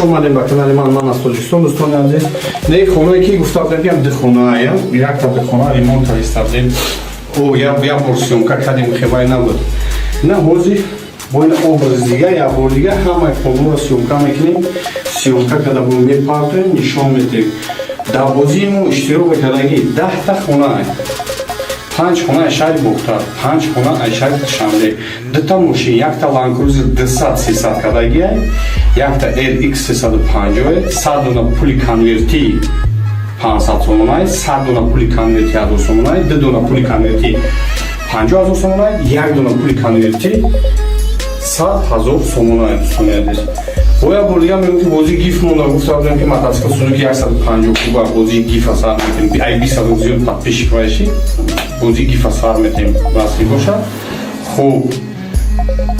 شما با کانال من از تاجیکستان دوستان عزیز نه خونه که گفتم میگم ده خونه ایم یک تا ده خونه ریمونت کردیم او یا پورسیونکا کردیم خیلی نبود نه حاضی با این obraz دیگه یا بار دیگه همه کاملا سیونکا میکنیم سیونکا کده بون میپارتیم نشان میدیم در بازیمو اشتراک کردگی 10 تا خونه ایم 5 خونه شهر بختار 5 خونه شهر شنبه 2 تا ماشین یک تا لانکروزر 200-300 کدگی یک تا LX 350 100 دونه پولی کنورتی 500 سومونای 100 دونه پولی کنورتی 1000 سومونای 2 دونه پولی کنورتی 50000 سومونای 1 دونه پولی کنورتی 100000 سومونای دوستان عزیز боя бурдигам мемки бози гиф монда гуфта будем ки мотоцикл Suzuki 150 куба бози гиф сар метем ай 20 зиёд подписчик вайши бози гиф сар метем насли боша хуб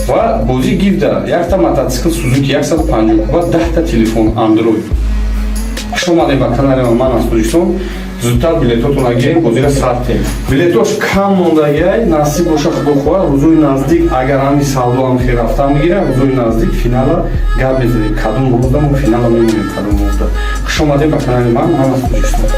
ва бози гиф да як та мотоцикл Suzuki 150 куба 10 та телефон Android Хуш омадед ба канали ман аз Тоҷикистон. Зудтар билетотонро гирем, бозиро сартем. Билетош кам мондагиай, насиб боша худо хоҳад, рӯзои наздик агар ҳами савдо ҳам хел рафта мегирем, рӯзои наздик финала гап мезанем. Кадом рӯзда мо финала мемонем, кадом рӯзда. Хуш омадед ба канали ман аз Тоҷикистон.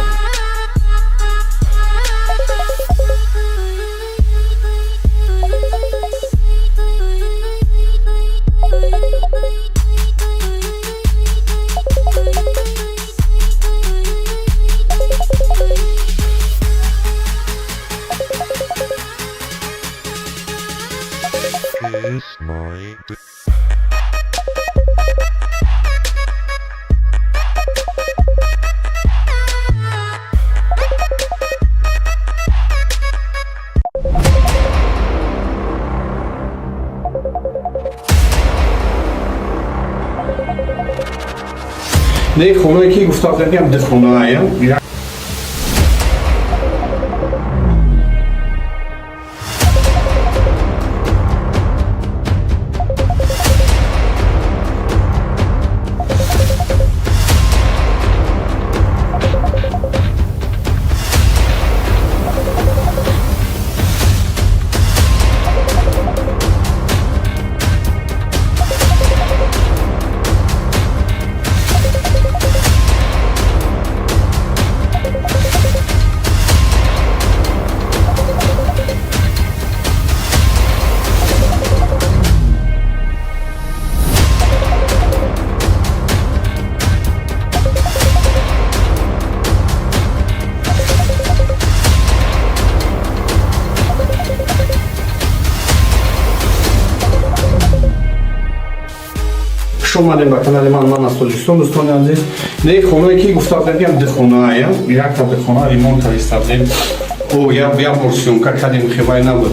Не хонае ки гуфта будем дихонаая. Хуш омадед ба канали ман аз Тоҷикистон. Дӯстони азиз, не хонае ки гуфта будем дихонаая, якта дихона ремонт кардем. Як бор сёмка кардем, хебай набуд.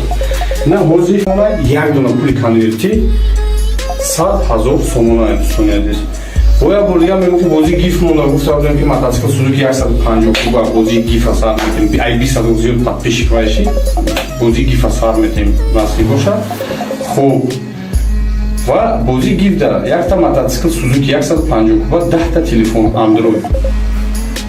На ҳозир як дона пули конверти 100,000 сомона дӯстони азиз. Оя бордигар мегӯфт ки бози гиф монда, гуфта будем ки мотоцикл Suzuki 150 куба бози гифа сар метем. Ай 20 зиёд подписчик вайши, бози гифа сар метем насиб бошад. Хуб. Ва бози гиф дара якта мотоцикл Suzuki 150 куба, 10 та телефон Android.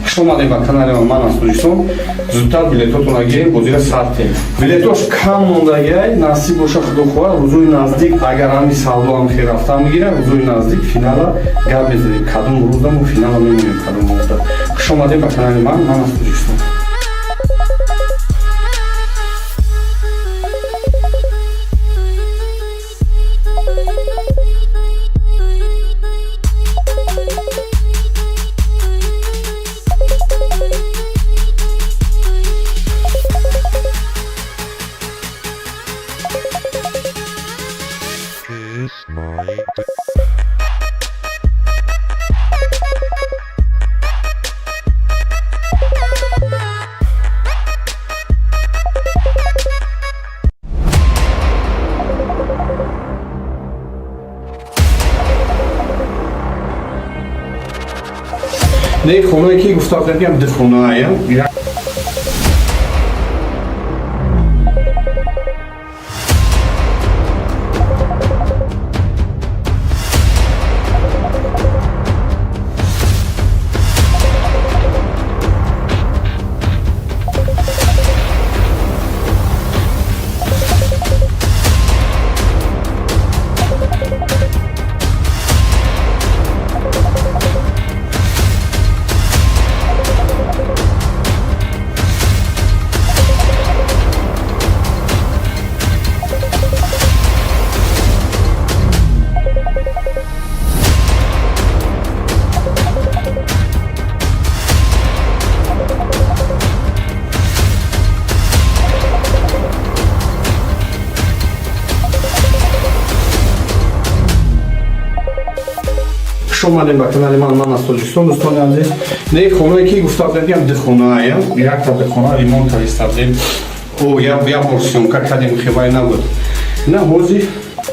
Хуш омадед ба канали ман аз Тоҷикистон. Зудтар билетотонро гирем, бозиро сартем. Билетош кам мондагиай, насиб боша худо хоҳад, рӯзои наздик агар ҳами савдо ҳам хел рафта мегирем, рӯзои наздик финала гап мезанем. Кадом рӯзда мо финала мемонем, кадом рӯзда. Хуш омадед ба канали ман аз Тоҷикистон. Не хонае ки гуфта будем дихонаая. Хуш омадед ба канали ман аз Тоҷикистон. Дӯстони азиз, не хонае ки гуфта будем дихонаая, якта дихона ремонт кардем. Як бор сёмка кардем, хебай набуд. На ҳозир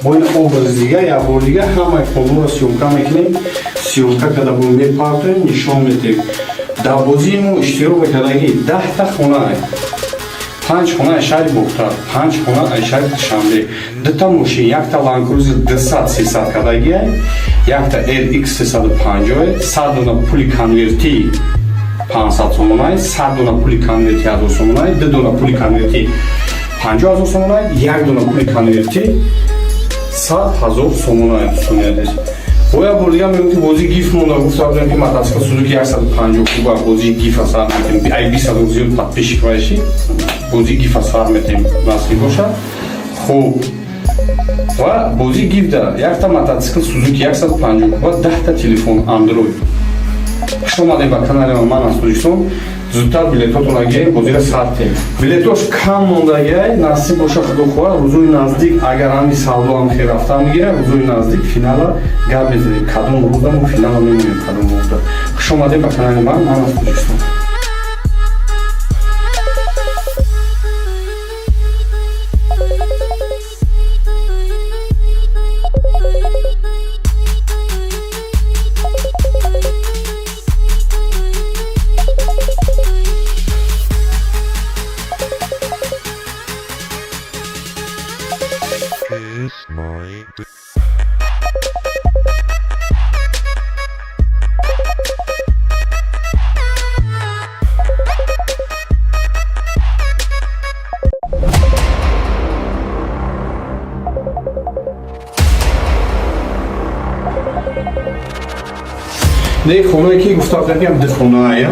бо ин образи дигар як бор дигар ҳамаи қонунро сёмка мекунем. Сёмка када бо мепартоем, нишон медиҳем. Дар бозии мо иштирок кардагӣ 10 та хона. 5 хона ашари бухта, 5 хона ашари душанбе, дута мошин, якта Land Cruiser 200-300 кадаги, якта RX 350, 100 дона пули конверти 500 сомонай, 100 дона пули конверти 1000 сомонай, 2 дона пули конверти 50000 сомонай, 1 дона пули конверти 100000 сомонай дустунядир. Боя бурдига меуки бози гиф монда гуфтам ки мотоцикл Suzuki 150 куба бози гиф асар метем ай 20 зиёд подписчик вайши бози гиф асар метем насиб боша хуб ва бози гиф да якта мотоцикл Suzuki 150 куба 10 та телефон Android шомаде ба канали ман аз Тоҷикистон зудтар билетотон агирем бозира сартем билетош кам мондагиай насиб боша худохоҳа рӯзои наздик агар ҳами савдо ҳам хел рафта мегирам рӯзои наздик финала гап мезанем кадом рӯзаму финала мемонем кадом рӯзда хушомадем ба канали ман аз Тоҷикистон. Не хонае ки гуфтам мегӯям духонаая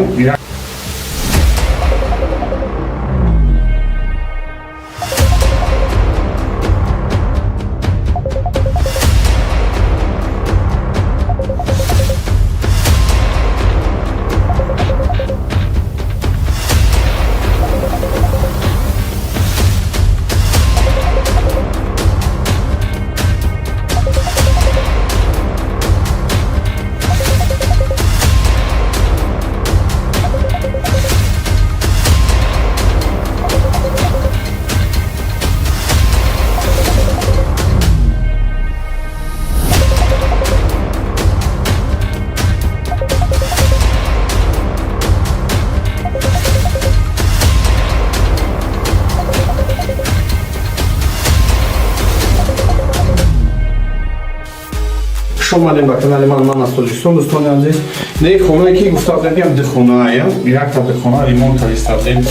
шомадем ба канали ман аз Тоҷикистон дӯстони азиз не хонае ки гуфтам мегӯям духонаая якта духона ремонт кардем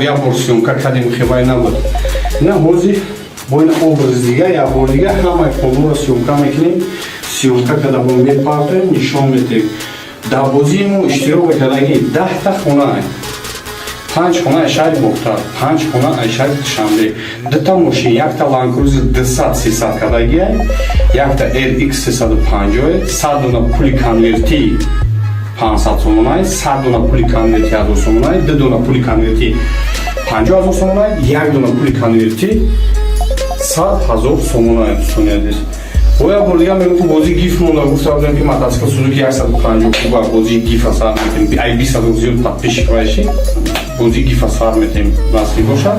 як бор сёмка кардем хебай набуд ина ҳозир бо ин образи дига як бор дига ҳамаи хонуро сёмка мекунем сёмка када бо мепартоем нишон метем дар бозиимо иштирок кардагӣ 10 та хонае 5 хона ашари бухта 5 хона ашари душанбе дута мошин якта Land Cruiser 200-300 кадаги якта RX 350 100 дона пули конверти 500 сомонай 100 дона пули конверти 1000 сомонай 2 дона пули конверти 50000 сомонай 1 дона пули конверти 100000 сомонай дустунядир. Боя бурдига мегӯям ки бози гиф монда гуфтам ки мотоцикл Suzuki 150 куба бози гиф асар метем ай 20 зиёд подписчик вайши бози гиф асар метем насиб боша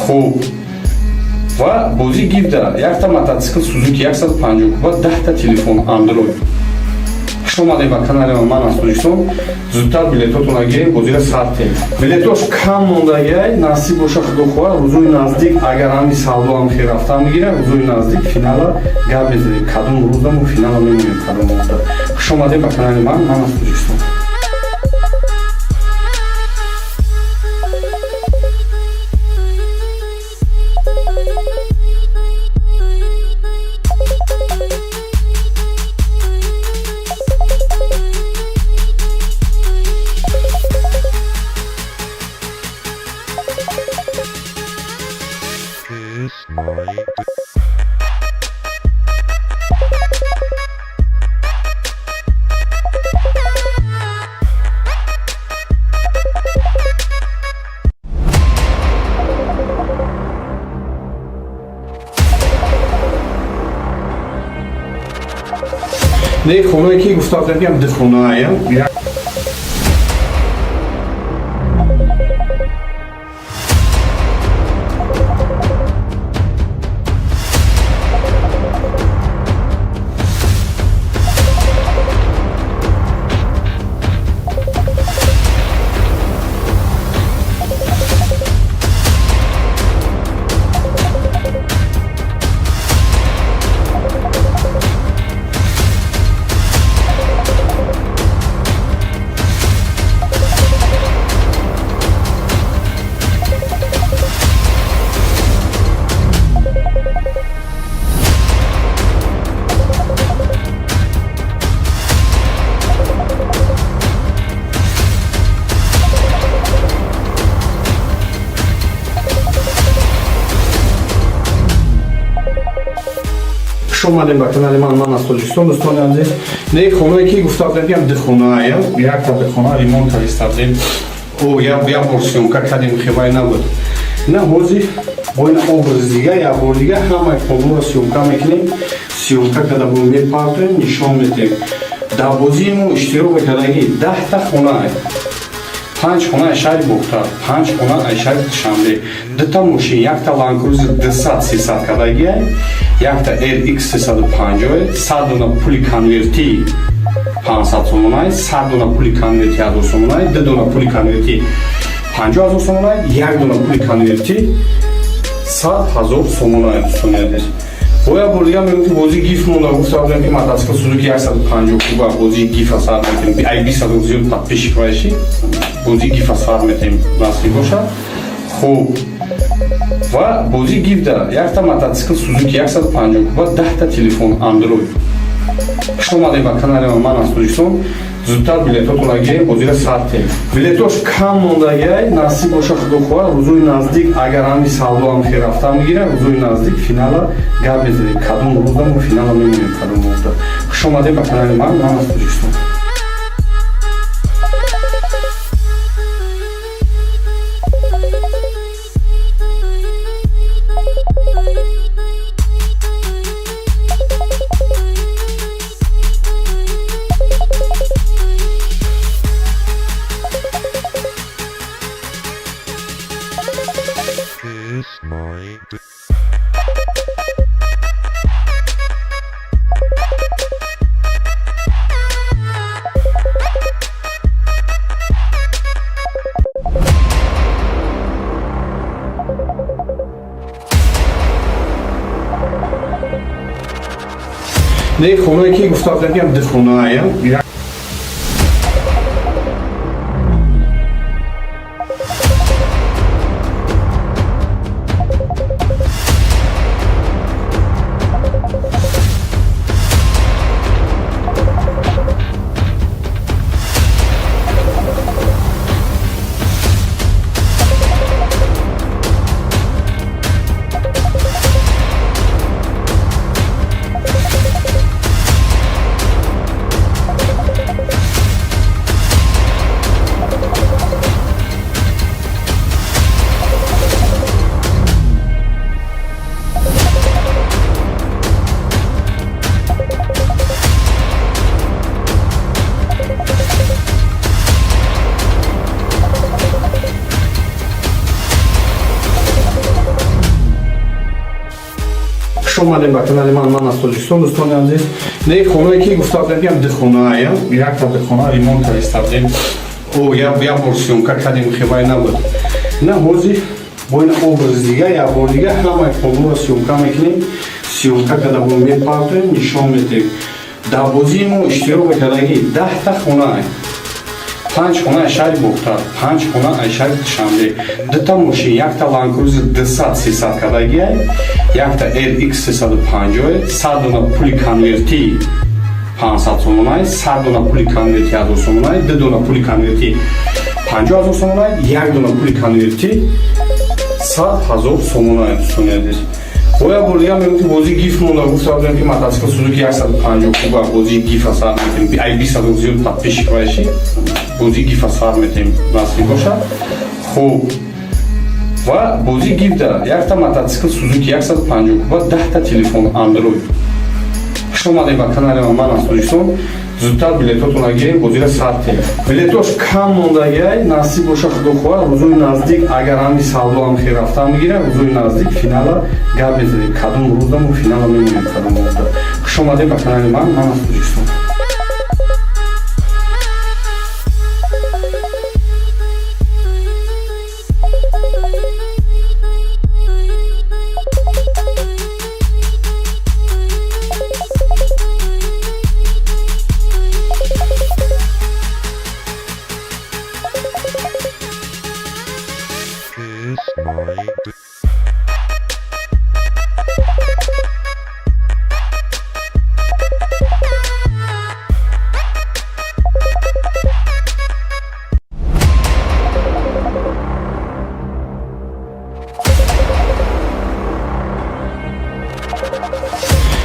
хуб ва бози гиф да якта мотоцикл Suzuki 150 куба 10 та телефон Android шомаде ба канали ман аз Тоҷикистон зудтар билетотон агирем бозира сартем билетош кам мондагиай насиб боша худохоҳа рӯзои наздик агар ҳами савдо ҳам хел рафта мегирам рӯзои наздик финала гап мезанем кадом рӯзаму финала мемонем кадом рӯзда хушомадем ба канали ман аз Тоҷикистон. Не хонае ки гуфтам мегӯям духонаая خوش اومدین به کانال من از تاجیکستان دوستان عزیز. نه خونه که گفتم بگم دخونه یک تا دخونه ریمونت کردیم او یا ورسیون کردیم خیلی نبود. نه حوزی با این образ دیگه یا بار دیگه همه کلو را سیومکا میکنیم. سیومکا کده بومی پارتیم نشان میدیم. در بازیمو اشتراک کردگی 10 تا خونه 5 خونه اشاری بختر 5 خونه اشاری شنبه 2 تا ماشین یک تا لانکروز 200 300 کردگی یک تا RX 350 100 دونه پولی کنورتی 500 سومونای 100 دونه پولی کنورتی 1000 سومونای 2 دونه پولی کنورتی 50000 سومونای 1 دونه پولی کنورتی 100000 سومونای دوستان. Oya buraya mümkün bozi gif munda guftabdan ki mataska Suzuki 150 kuba bozi gif asar metim ay 200 tatbiş vaşi bozi gif asar metim nasıl boşa xo'p va bozi gifda yakta mataska Suzuki 150 kuba 10 ta telefon Android xush omading ba kanalim man az Tojikiston зудтар билетотон агирем бозира сарте билетош кам мондагай насиб боша худо хоҳад рӯзои наздик агар ҳами савдо ҳам хе рафта мегирам рӯзои наздик финала гап мезанем кадом рӯзда мо финала мемонем кадом рӯзда хуш омадем ба канали ман аз Тоҷикистон. نه خونه که گفتم بگم دخونه خوش اومدین به کانال من از تاجیکستان دوستان عزیز. نه خونه که گفتم بگم دخونه یک تا دخونه ریمونت کردیم او یا ورسیون کردیم خیلی نبود. نه حوزی با این образ دیگه یا بار دیگه همه کلو را سیومکا میکنیم. سیومکا کده بومی پارتیم نشان میدیم. در بازیمو اشتراک کردگی 10 تا خونه 5 خونه اشاری بختر 5 خونه اشاری شنبه 2 تا ماشین یک تا لانکروز 200 300 کردگی یک تا RX 350 100 دونه پولی کنورتی 500 سومونای 100 دونه پولی کنورتی 1000 سومونای 2 دونه پولی کنورتی 50000 سومونای 1 دونه پولی کنورتی 100000 سومونای دوستان عزیز. Oya buraya mümkün bozi gif munda guftabdan ki mataska Suzuki 150 kuba bozi gif asar metim ay 200 tatbiş vaşi bozi gif asar metim nasıl boşa xo'p va bozi gifda yakta mataska Suzuki 150 kuba 10 ta telefon Android xush omading ba kanalim man az Tojikiston зудтар билетотон агирем бозира сарте билетош кам мондагай насиб боша худо хоҳад рӯзои наздик агар ҳами савдо ҳам хе рафта мегирам рӯзои наздик финала гап мезанем кадом рӯзда мо финала мемонем кадом рӯзда хуш омадем ба канали ман аз Тоҷикистон.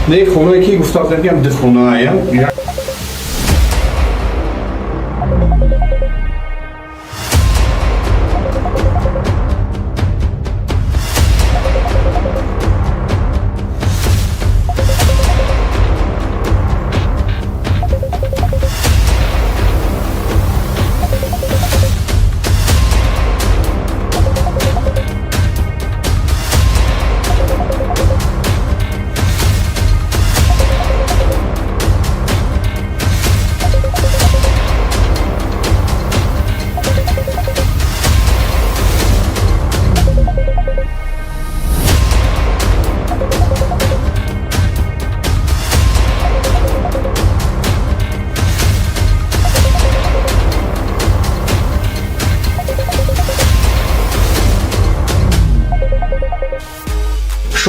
نه خونه که گفتم میگم ده خونه ایم.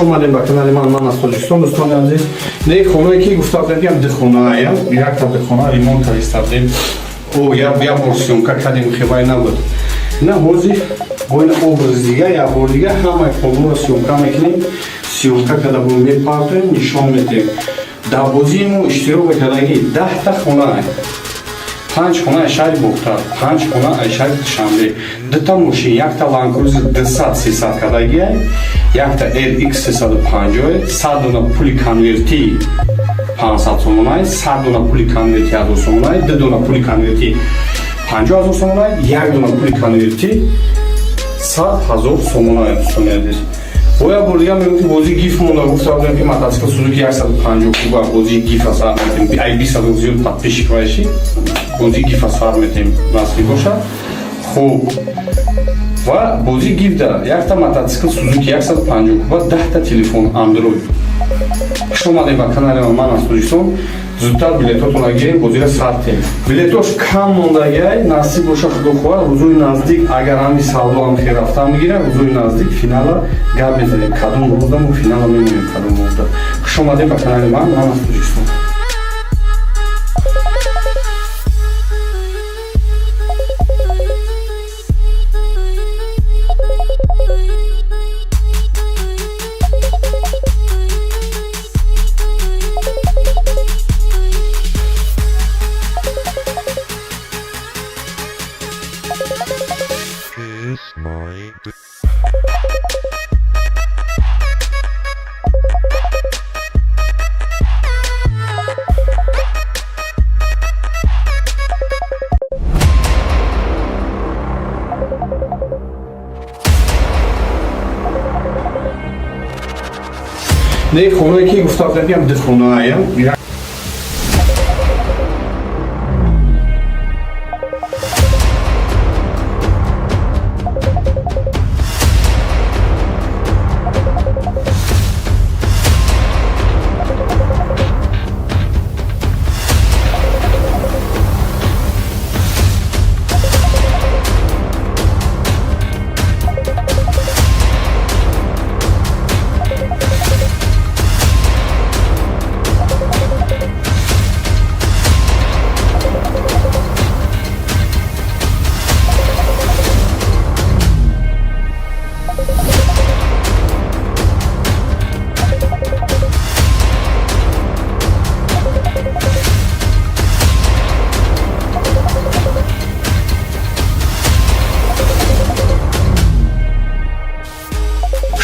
اومدیم با کانال من از تاجیکستان دوستان عزیز. نه خونه که گفتم میگم ده خونه ایم. یک تا ده خونه ریمونت کردیم. او یا ورسیون که کردیم خیلی نبود. نه هوزی با این obraz دیگه یا بار دیگه همه کلون سیونکا میکنیم. سیونکا که دبون میپارتیم نشان میدیم. در بازیمو اشتراک کردگی 10 تا خونه ایم. 5 خونه شهر بختار، 5 خونه شهر شنبه. 2 تا ماشین، یک تا لانکروز 200-300 کدگی است، یک تا LX 350، 100 دونه پولی کنورتی 500 سومون است، 100 دونه پولی کنورتی 1000 سومون است، 2 دونه پولی کنورتی 50000 سومون است، 1 دونه پولی کنورتی 100000 سومون است دوستان عزیز. بایا بردیم میگم بازی گیف مونده گفتم که متاسکل سوزوکی 150 کوبا بازی گیف اثر میتیم ای 20 زیاد تطبیق کنیشی بازی گیف اثر میتیم نصفی باشد خوب و بازی گیف داره یک تا متاسکل سوزوکی 150 کوبا 10 تا تلفن اندروید شما دیگه با کانال من از تاجیکستان زودتر بلیطاتون گیریم بازی را ساختیم بلیطاش کم موندگی نصیب باشه خدا خواه روزوی نزدیک اگر همی سالو هم خیر رفتن میگیره روزوی نزدیک فینال گپ میزنیم کدوم روزم و فینال میمونیم کدوم روزم شما دیگه با کانال من از تاجیکستان نه خونه که گفتم میگم ده خونه ایم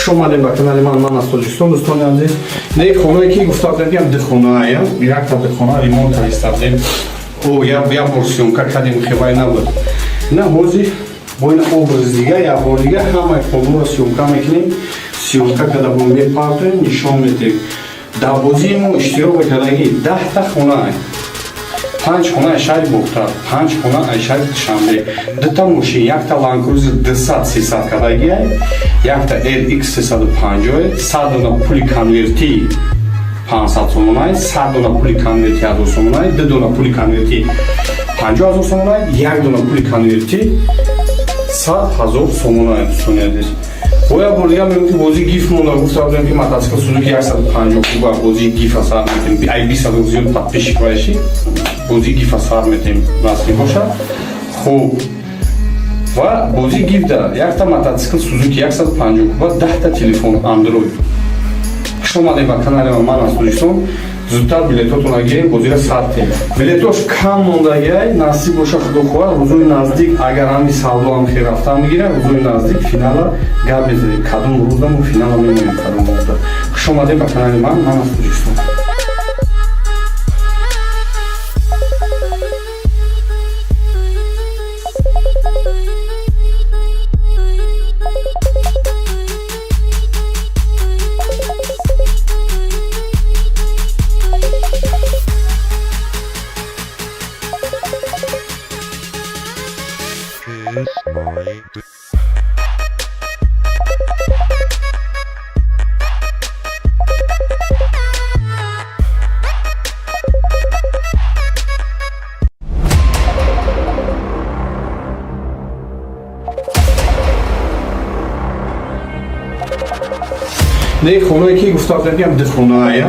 اومدیم با کانال من از تاجیکستان دوستان عزیز. نه خونه که گفتم میگم ده خونه ایم یک تا ده خونه ریمونت کردیم. او یا ورسیون که کردیم خیلی نبود. نه هوزی با این obraz دیگه یا بار دیگه همه کلون سیونکا میکنیم. سیونکا که دبون میپارتیم نشان میدیم. در بازیمو اشتراک کردگی 10 تا خونه ایم. 5 خونه شهر بختار، 5 خونه شهر شنبه. 2 تا ماشین، یک تا لانکروز 200-300 کدگی است، یک تا LX 350، 100 دونه پولی کنورتی 500 سومون است، 100 دونه پولی کنورتی 1000 سومون است، 2 دونه پولی کنورتی 50000 سومون است، 1 دونه پولی کنورتی 100000 سومون است دوستان عزیز. بایا بردیم میگم بازی گیف مونده گفتم که متاسکل سوزوکی 150 کوبا بازی گیف اثر میتیم ای 20 زیاد تطبیق کنیشی بازی گیف اثر میتیم نصفی باشد خوب و بازی گیف داره یک تا متاسکل سوزوکی 150 کوبا 10 تا تلفن اندروید Хуш омадед ба канали ман аз Тоҷикистон. Зудтар билетотонро гирем, бозиро сарте. Билетош кам мондагиай, насиб боша худохоҳ, рӯзои наздик агар ҳами савдо ҳам хел рафта мегира, рӯзои наздик финала гап мезанем. Кадом рӯзда мо финала мемоем кадом рӯзда. Хуш омадед ба канали ман аз Тоҷикистон. Не хонае ки гуфтам ям дихонаая.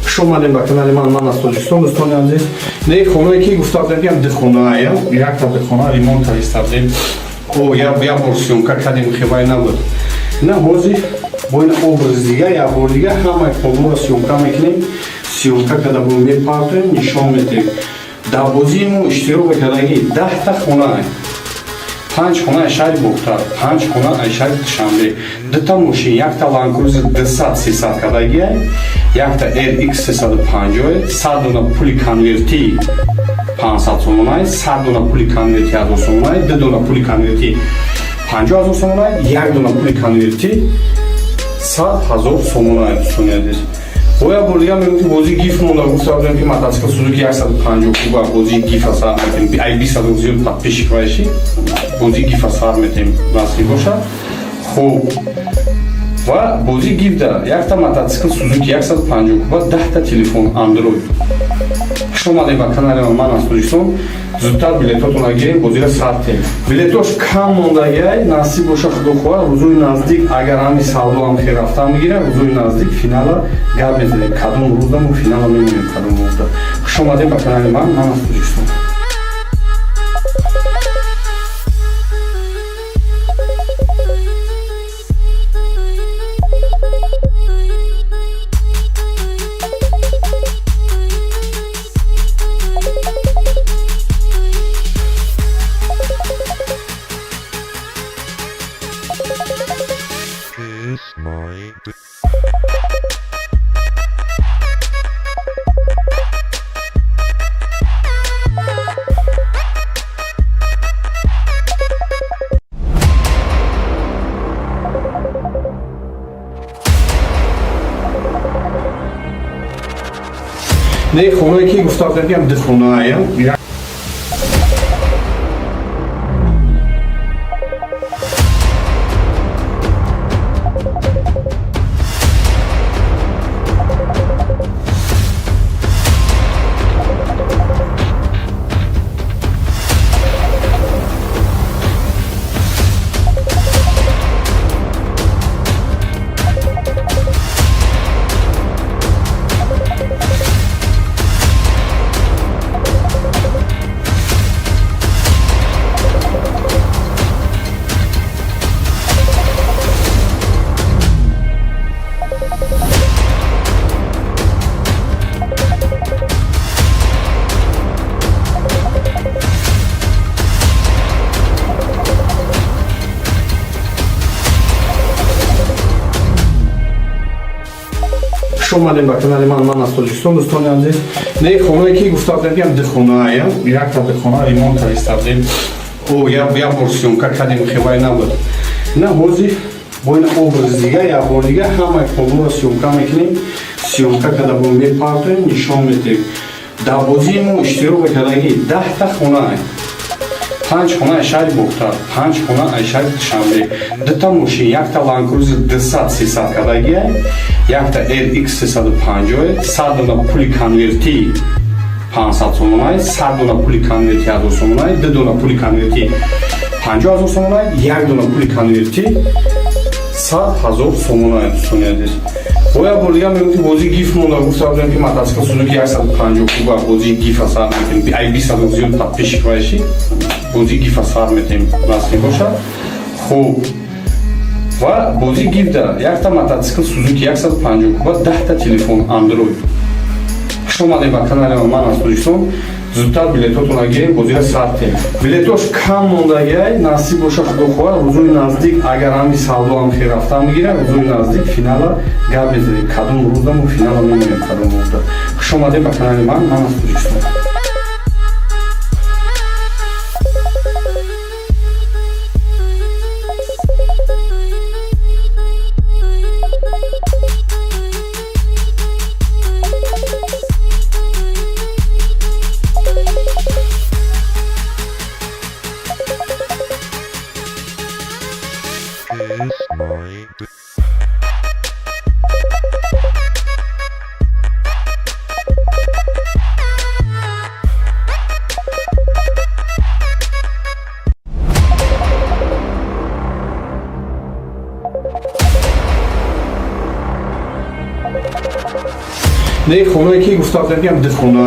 Хуш омадед ба канали ман аз Тоҷикистон. Дӯстони азиз, не хонае ки гуфтам ям дихонаая. Якта дихона ремонт кардем. Я бор сёмка кардем, хебай набуд. На ҳозир бо ин образи дига як бор дига ҳамаи хонаро сёмка мекунем. Сёмка карда бо мепартоем, нишон медиҳем. Дар бозии мо иштирок кардагӣ 10 та хона. 5 хона шаҳри Бухтар, 5 хона шаҳри Душанбе. Дута машин, якта Land Cruiser 200-300 кардагиай, якта RX 350, 100 дона пули конверти 500 сомонай, 100 дона пули конверти 1000 сомонай, 2 дона пули конверти 50000 сомонай, 1 дона пули конверти 100000 сомонай. Дӯстони азиз, боя бурдига мегӯям ки бозии гиф монда. Гуфтам ки мотоцикл Suzuki 150 куба бозии гифа сар метем. Ай 20 зиёд подписчик баши, бозии гифа сар метем насиб бошад. Хуб, ва бозии гифда якта мотоцикл Suzuki 150 куба, 10 та телефон Android. Хуш омадед ба канали ман аз Тоҷикистон. Зудтар билетотонро гирем, бозиро сарте. Билетош кам мондагиай, насиб боша худохоҳ, рӯзои наздик агар ҳами савдо ҳам хел рафта мегира, рӯзои наздик финала гап мезанем. Кадом рӯзда мо финала мемоем кадом рӯзда. Хуш омадед ба канали ман аз Тоҷикистон. Не хонае ки гуфтам ям дихонаая. اومدیم به کانال من از تاجیکستان دوستان عزیز. نه خونه که گفتم میگم دخونه یک تا دخونه ریمونت کردیم او یا ورسیون که کردیم خیلی نبود نه حوزی با این образ دیگه یا بار دیگه همه کلو سیومکا میکنیم سیومکا که در بومبی پارتیم نشان میدیم در بازی مو اشتراک کردگی 10 تا خونه 5 خونه شهر بختر 5 خونه شهر شنبه 2 تا ماشین یک تا لانکروز 200 300 کردگی یک تا RX 350 100 دونه پولی کنورتی 500 сомонай 100 дона пули конверти 1000 сомонай 2 дона пули конверти 50000 сомонай 1 дона пули конверти 100000 сомонай дӯстони боя бурдига мегӯфти бози гиф монда гуфтам ки мотоцикл сузуки 150 куба бози гифа сар метем ай 20 зиёд подписчик баши бози гифа сар метем насни бошад хуб ва бози гиф да якта мотоцикл сузуки 150 куба 10 та телефон android شما با کانال من از توجیستان زودتر بلیطاتون گیریم بازی ساعتی بلیطاش کم مونده نصیب باشه خدا خواه روزوی نزدیک اگر همی سالو هم خیر رفته میگیره روزوی نزدیک فینال گپ بزنیم کدوم روزم و فینال میمونیم کدوم روزda شما با کانال من از توجیستان نه خونه که گفتم میگم دخونه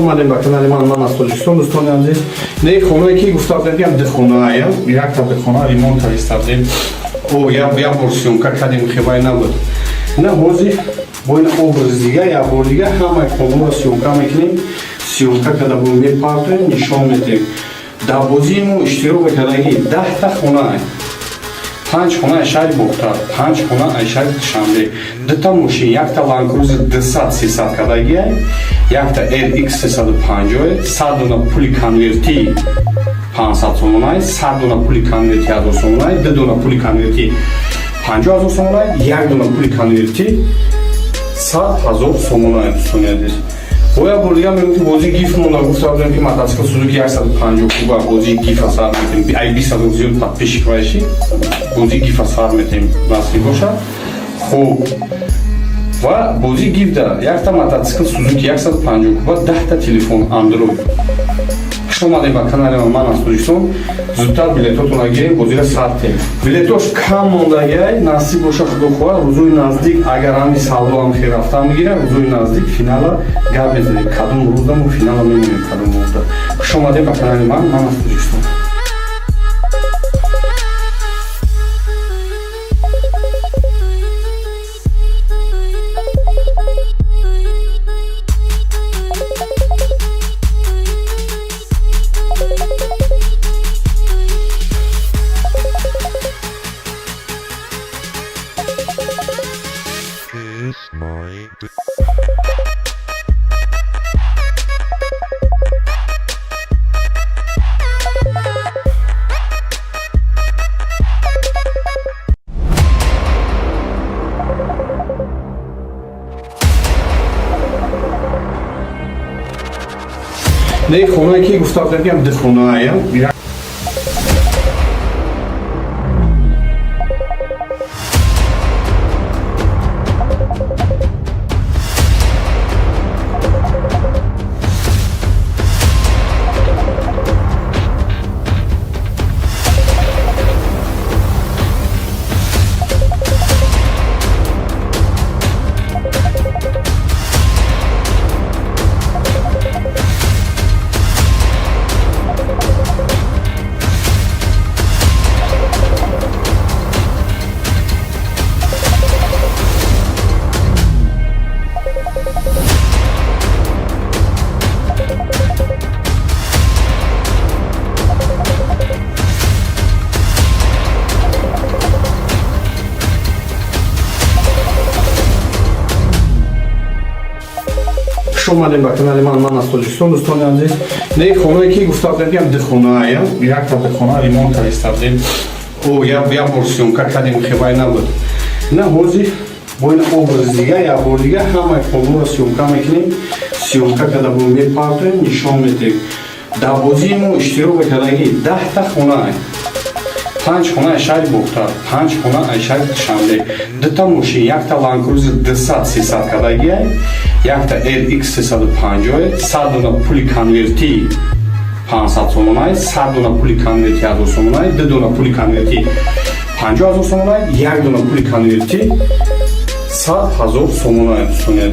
اومدیم به کانال من از تاجیکستان دوستان عزیز نه خونه که گفتم میگم دخونه یک تا دخونه ریمونت کردیم او یا ورسیون که کردیم خیلی نبود نه حوزی با این образ دیگه یا بار دیگه همه کلو سیومکا میکنیم سیومکا که در بومبی پارتیم نشان میدیم در بازی مو اشتراک کردگی 10 تا خونه 5 خونه شهر بختر 5 خونه شهر شنبه 2 تا ماشین یک تا لانکروز 200 300 کردگی یک تا RX 350 100 дона пули конверти 500 сомонай 100 дона пули конверти 1000 сомонай 2 дона пули конверти 50000 сомонай 1 дона пули конверти 100000 сомонай дӯстони азиз боя бурдига мегӯфти бози гиф монда гуфтам ки мотоцикл сузуки 150 куба бози гифа сар метем ай 20 зиёд подписчик баши бози гифа сар метем насиб бошад хуб ва бози гиф да якта мотоцикл сузуки 150 куба 10 та телефон android شما با کانال من از توجیستان زودتر بلیطاتون گیریم بازی ساعتی بلیطاش کم مونده نصیب باشه خدا خواه روزوی نزدیک اگر همی سالو هم خیر رفته میگیره روزوی نزدیک فینال گپ بزنیم کدوم روزم و فینال میمونیم کدوم روزda شما با کانال من از توجیستان نه خونه که گفتم بگم ده خونه اومدیم با کانال من از تاجیکستان دوستان عزیز. نه خونه که گفتم بگم ده خونه یک تا ده خونه ریمونت کردیم او یا ورسیون کردیم خیلی نبود. نه حاضی با این obraz دیگه یا بار دیگه همه کاملا سیونکا میکنیم. سیونکا که دبون میپارتیم نشان میدیم. دبازیم و اشتراک کردگی 10 تا خونه 5 خونه شاید بختار 5 خونه شاید شنبه 2 تا ماشین یک تا لانکروزر 200 300 کردگی یک تا LX 350 100 دونه پولی کنورتی 500 سومونای 100 دونه پولی کنورتی 1000 سومونای 2 دونه پولی کنورتی 50000 سومونای 1 دونه پولی کنورتی 100000 سومونای دوستان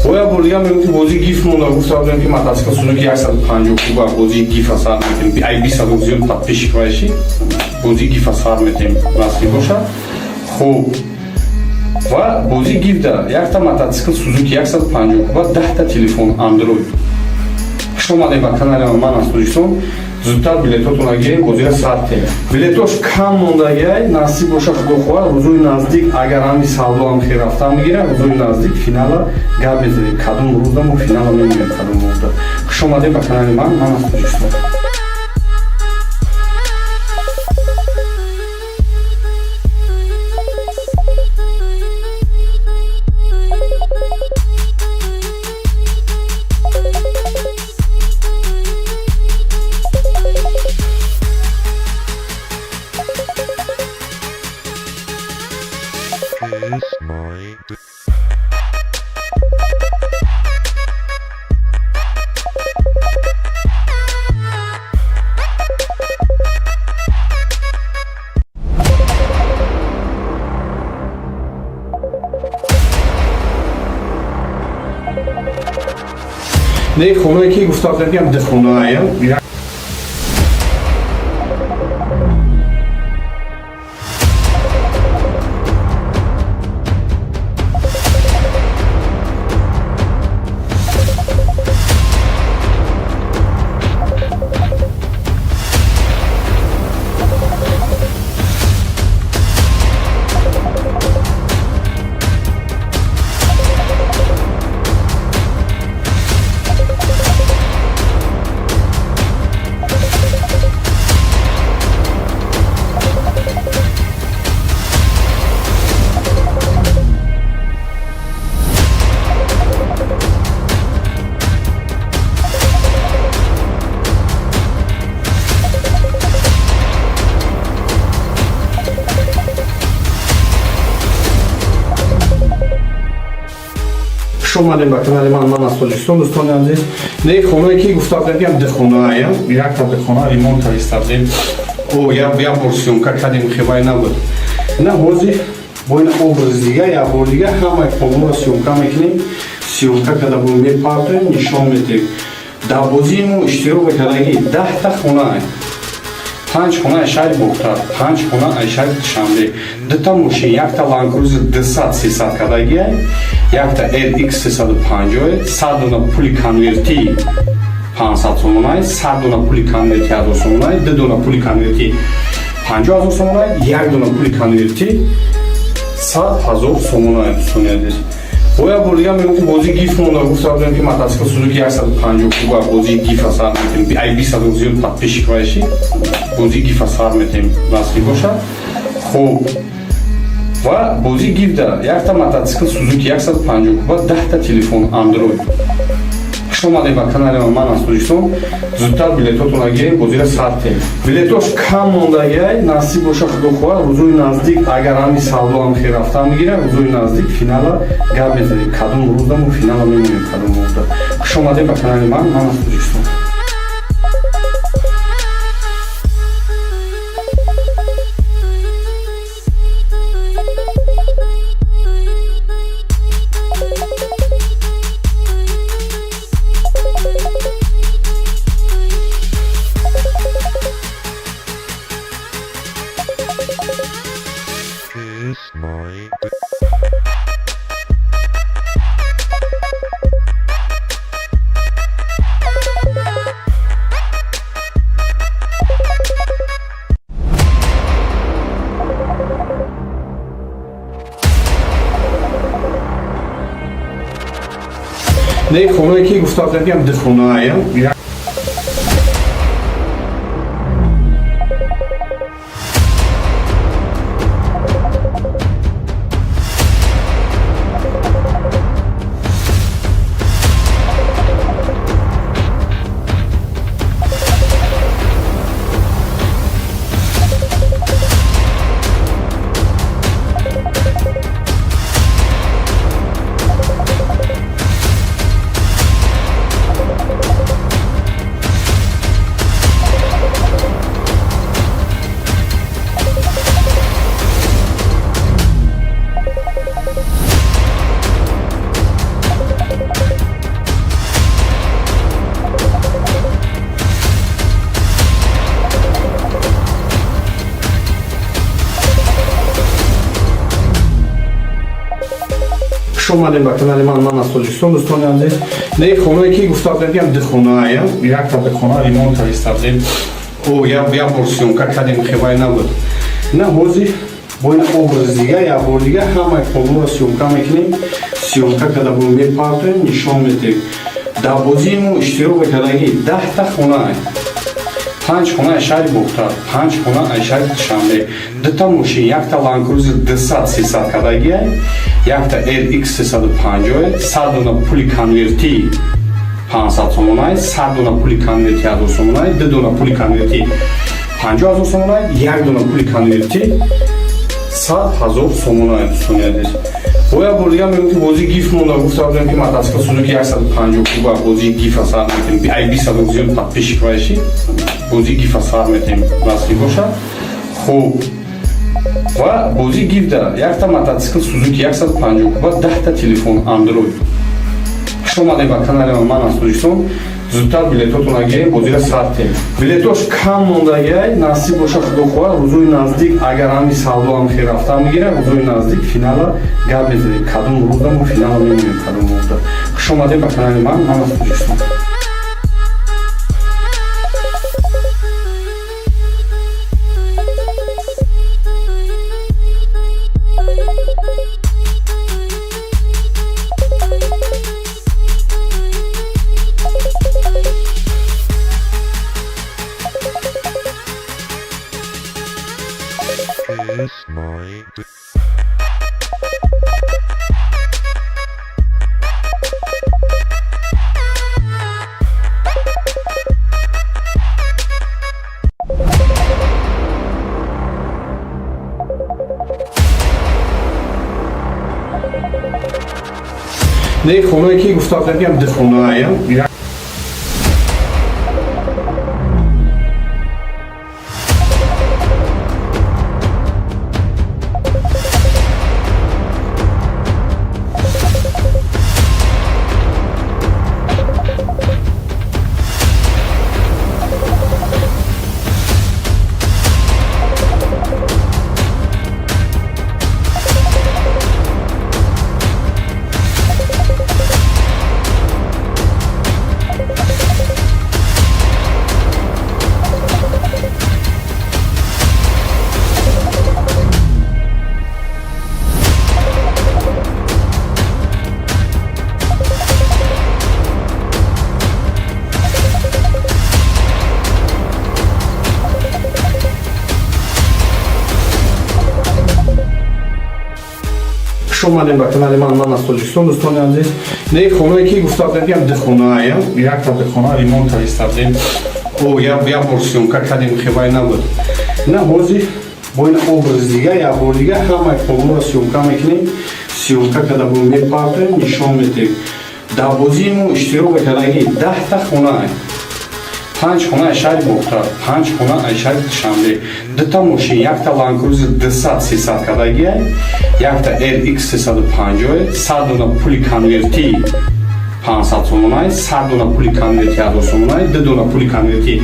боя бургам мегӯфти бозии гиф монда гуфта будам ки мотоцикл Suzuki 150 куба бозии гифа сар метем ай 20 зиёд подписчик боши бозии гифа сар метем насиб бошад хуб ва бозии гиф да якта мотоцикл Suzuki 150 куба 10 та телефон Android хуш омадед ба канали ман аз Тоҷикистон зудтар билетотонро гирем бозиро сар тем билетош кам мондагиай насиб боша худо хоҳад рӯзои наздик агар ҳами савдоам хел рафта мегирам рӯзои наздик финала гап мезанем кадом рӯзда мо финала мемоем кадом рӯзда хуш омадед ба канали ман аз Тоҷикистон نه خونه که گفتم بگم ده خونه اومدیم با کانال من از تاجیکستان دوستان عزیز. نه خونه که گفتم بگم ده خونه یک تا ده خونه ریمونت کردیم او یا ورسیون کردیم خیلی نبود. نه حاضی با این obraz دیگه یا بار دیگه همه کاملا سیونکا میکنیم. سیونکا که دبون میپارتیم نشان میدیم. دبازیم و اشتراک کردگی 10 تا خونه 5 خونه شاید بختار 5 خونه شاید شنبه 2 تا ماشین یک تا لانکروزر 200 300 کردگی یک تا LX 350 100 دونه پولی کنورتی 500 سومونای 100 دونه پولی کنورتی 1000 سومونای 2 دونه پولی کنورتی 50000 سومونای 1 دونه پولی کنورتی 100000 سومونای دوستان عزیز боя бургам мегӯфти бозии гиф монда гуфта будам ки мотоцикл Suzuki 150 куба бозии гифа сар метем ай 20 зиёд подписчик боши бозии гифа сар метем насиб бошад хуб ва бозии гиф да якта мотоцикл Suzuki 150 куба 10 та телефон Android Хуш омадед ба канали ман аз Тоҷикистон. Зудтар билетотонро гирем, бозиро сартем. Билетош кам мондагиай, насиб боша худохоҳ, рӯзои наздик агар ҳами савдо ҳам хел рафта мегира, рӯзои наздик финала гап мезанем. Кадом рӯзда мо финала мемонем, кадом рӯзда. Хуш омадед ба канали ман аз Тоҷикистон. Не хонаe ки гуфтам ки ҳам дихонаая. Хуш омадед ба канали ман аз Тоҷикистон. Дӯстони азиз, не хонаe ки гуфтам ки ҳам дихонаая. Як та дихона ремонт кардем. як бор сёмка кардем, хебай набуд. На ҳозир бо ин образи дига як бор дига ҳамаи қонунро сёмка мекунем. Сёмка када бо мепартоем, нишон медиҳем. Дар бозии мо иштирок кардагӣ 10 та хона, 5 хона аз шаҳри Бухтар, 5 хона аз шаҳри Душанбе, 2 та мошин, як та Land Cruiser 200-300 кардагиай, як та RX 350, 100 дона пули конверти 500 сомонай, 100 дона пули конверти 1000 сомонай, 2 дона пули конверти 50000 сомонай, 1 дона пули конверти 100000 сомонай. Дӯстони азиз, боя бор дига мегӯям ки бозии гиф монда. Гуфта будем ки мотоцикл Suzuki 150 куба бозии гифа сар метем. Ай 20 зиёд подписчик баши, бозии гифа сар метем. Насби бошад. Хуб. Ва бозии гиф да як та мотоцикл Suzuki 150 куба, 10 та телефон Android. Хуш омадед ба канали ман аз Тоҷикистон. Зудтар билетотонро гирем, бозиро сартем. Билетош кам мондагиай, насиб боша худохоҳ, рӯзои наздик агар ҳами савдо ҳам хел рафта мегира, рӯзои наздик финала гап мезанем. Кадом рӯзда мо финала мемонем, кадом рӯзда. Хуш омадед ба канали ман аз Тоҷикистон. Не хонаe ки гуфтам ки ҳам дихонаая. خوش اومدین به کانال من از تاجیکستان. دوستان عزیز، نه خونه که گفتم میگم دخونه یک تا دخونه ریمونت کردیم او یا ورسیون کردیم خیلی نبود. نه حاضر با این образ دیگه یا بار دیگه همه کاملا سیومکا میکنیم. سیومکا که دبون میپارتیم نشان میدیم. در بازیمون اشتراک کردگی 10 تا خونه 5 خونه شهر مختار، 5 خونه شهر شنبه، 2 تا ماشین، 1 تا لانکروزر 200 300 کدگی، 1 تا LX 350، 100 دونه پولی کنورتی 500 سومونای، 100 دونه پولی کنورتی 1000 سومونای، 2 دونه پولی کنورتی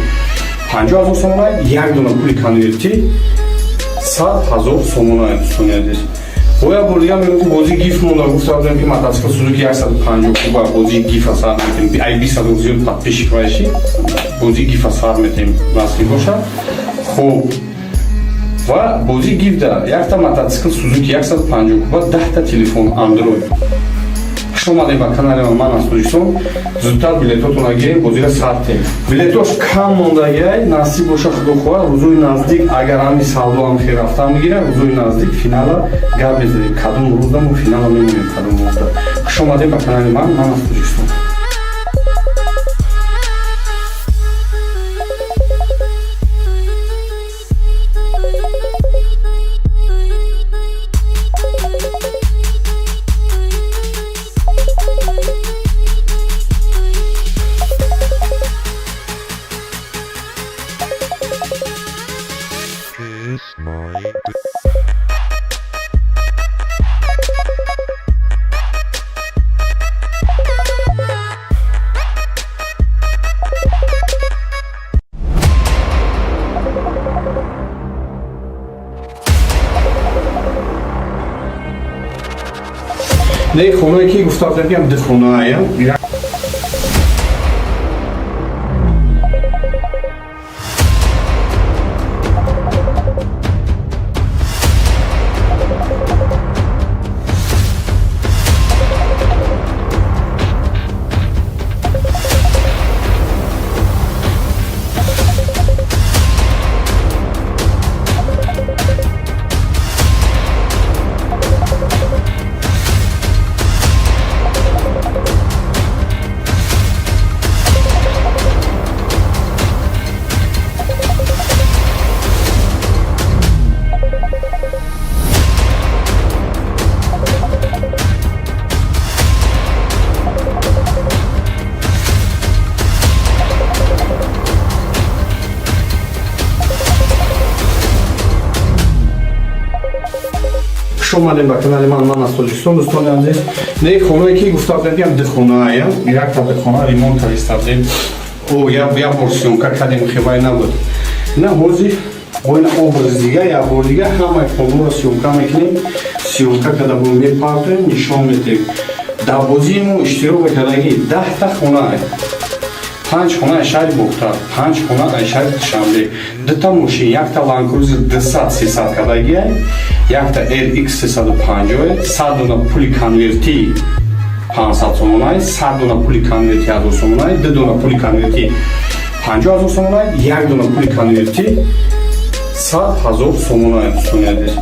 50000 سومونای، 1 دونه پولی کنورتی 100000 سومونای. دوستان عزیز، боя бурдиам меёти бозӣ гиф монда гуфта будам ки мотоцикл Suzuki 150 куба бозӣ гиф сар метем ай 20 зиёд подписчик вайши бозӣ гиф сар метем насиб бошад. хуб ва бозӣ гиф да якта мотоцикл Suzuki 150 куба 10 та телефон Android. خوش اومدین به کانال من از تاجیکستان. زودتر بلیطاتون گیریم بازیره ساعتیم. بلیطاش کم مونده نصیب باشه خدا خواه روزوی نزدیک اگر همی سالو هم خیر رفته میگیره روزوی نزدیک فینال گپ بزنیم کدوم روز دم و فینال میمونیم کدوم روز دم. خوش اومدین به کانال من از تاجیکستان. نه خونه که گفتم میگم دخونه خوش اومدین به کانال من از تاجیکستان. دوستان عزیز، نه خونه که گفتم میگم دخونه یک تا دخونه ریمونت کردیم او یا ورسیون کردیم خیلی نبود. نه حاضر با این образ دیگه یا بار دیگه همه کاملا سیومکا میکنیم. سیومکا که دبون میپارتیم نشان میدیم. در بازیمون اشتراک کردگی 10 تا خونه 5 خونه شهر مختار، 5 خونه شهر شنبه، 2 تا ماشین، 1 تا لانکروزر 200 300 کدگی، 1 تا LX 350، 100 دونه پولی کنورتی 500 سومونای، 100 دونه پولی کنورتی 1000 سومونای، 2 دونه پولی کنورتی 50000 سومونای، 1 دونه پولی کنورتی 100000 سومونای. دوستان عزیز،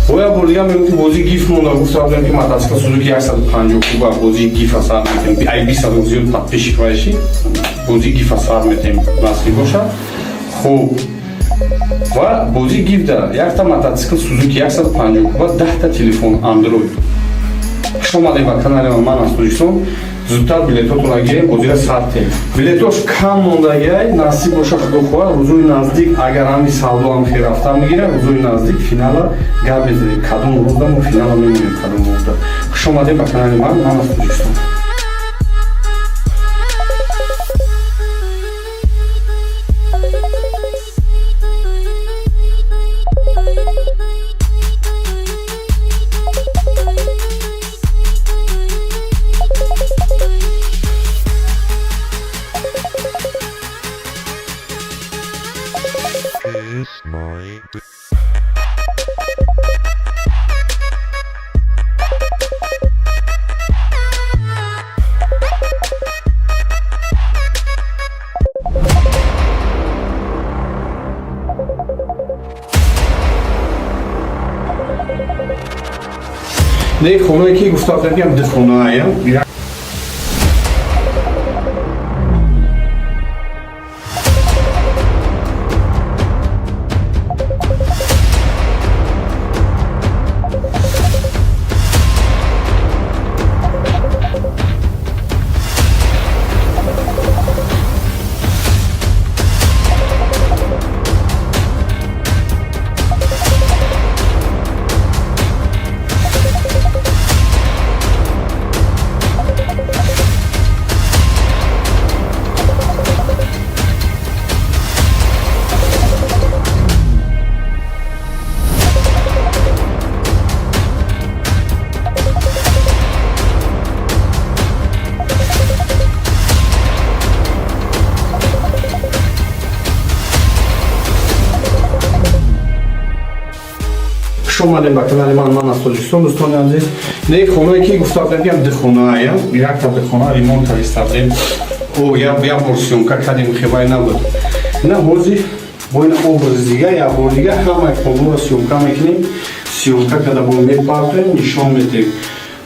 боя бурдиам меёти бозӣ гиф монда гуфта будам ки мотоцикл Suzuki 150 куба бозӣ гиф сар метем ай 20 зиёд подписчик вайши бозӣ гиф сар метем насиб бошад. хуб ва бозӣ гиф да якта мотоцикл Suzuki 150 куба 10 та телефон Android. خوش اومدین به کانال من از تاجیکستان. زودتر بلیطاتون گیریم بازیره ساعتیم. بلیطاش کم مونده نصیب باشه خدا خواه روزوی نزدیک اگر همی سالو هم خیر رفته میگیره روزوی نزدیک فینال گپ بزنیم کدوم روز دم و فینال میمونیم کدوم روز دم. خوش اومدین به کانال من از تاجیکستان. نه خونه که گفتم میگم ده خونه خوش اومدین به کانال من از تاجیکستان. دوستان عزیز، نه خونه که گفتم میگم ده خونه یک تا ده خونه ریمونت کردیم او یا ورسیون که کردیم خیلی نبود. نه حاضی با این образ دیگه یا بار دیگه همه کلور سیونکا میکنیم. سیونکا که دبون میپارتیم نشان میدیم.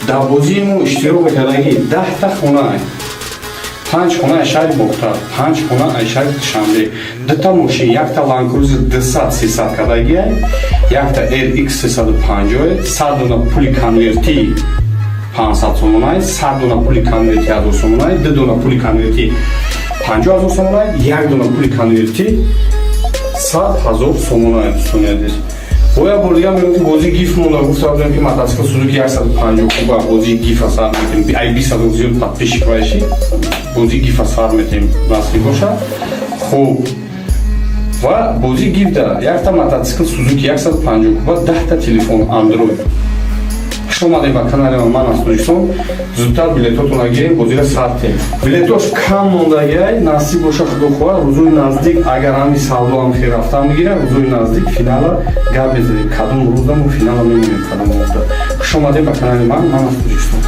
در بازیمون اشتراک کردگی 10 تا خونه 5 خونه شهر بختار، 5 خونه شهر شنبه، 2 تا ماشین، 1 تا لانکروزر 200-300 کدایی، 1 تا RX 350, 100 دونه پول کنورتی 500 سومونای، 100 دونه پول کنورتی 1000 سومونای، 2 دونه پول کنورتی 50000 سومونای، 1 دونه پول کنورتی 100000 سومونای. دوستان عزیز، باید بردیم میگم که بازی گیف مونده گفتم که мотоцикл سوزوکی 150 خوبه بازی گیف اثر میتیم ای 20 زیاد подписчик باشی بازی گیف اثر میتیم نصیب باشه. خوب و بازی گیف داره یک تا мотоцикл سوزوکی 150 خوبه 10 تا تلفن اندروید. خوش اومدید به کانال من از تاجیکستان. زودتر بلیطاتون گیریم بازی را ساختیم. بلیطاش کم مونده نصیب باشه خدا خدا روزای نزدیک اگر همین سودا هم خیر رفته میگیره روزای نزدیک فینال گپ بزنیم کدوم روزم فینال میمونیم کدوم وقت. خوش اومدید به کانال من از تاجیکستان.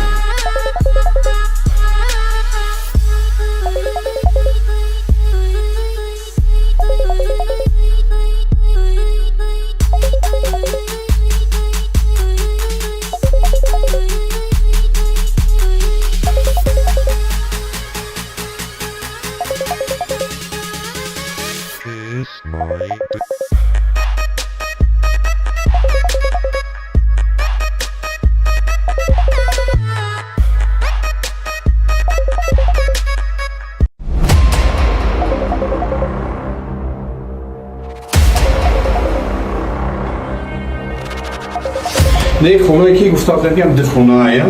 نه خونه که گفتم میگم ده خونه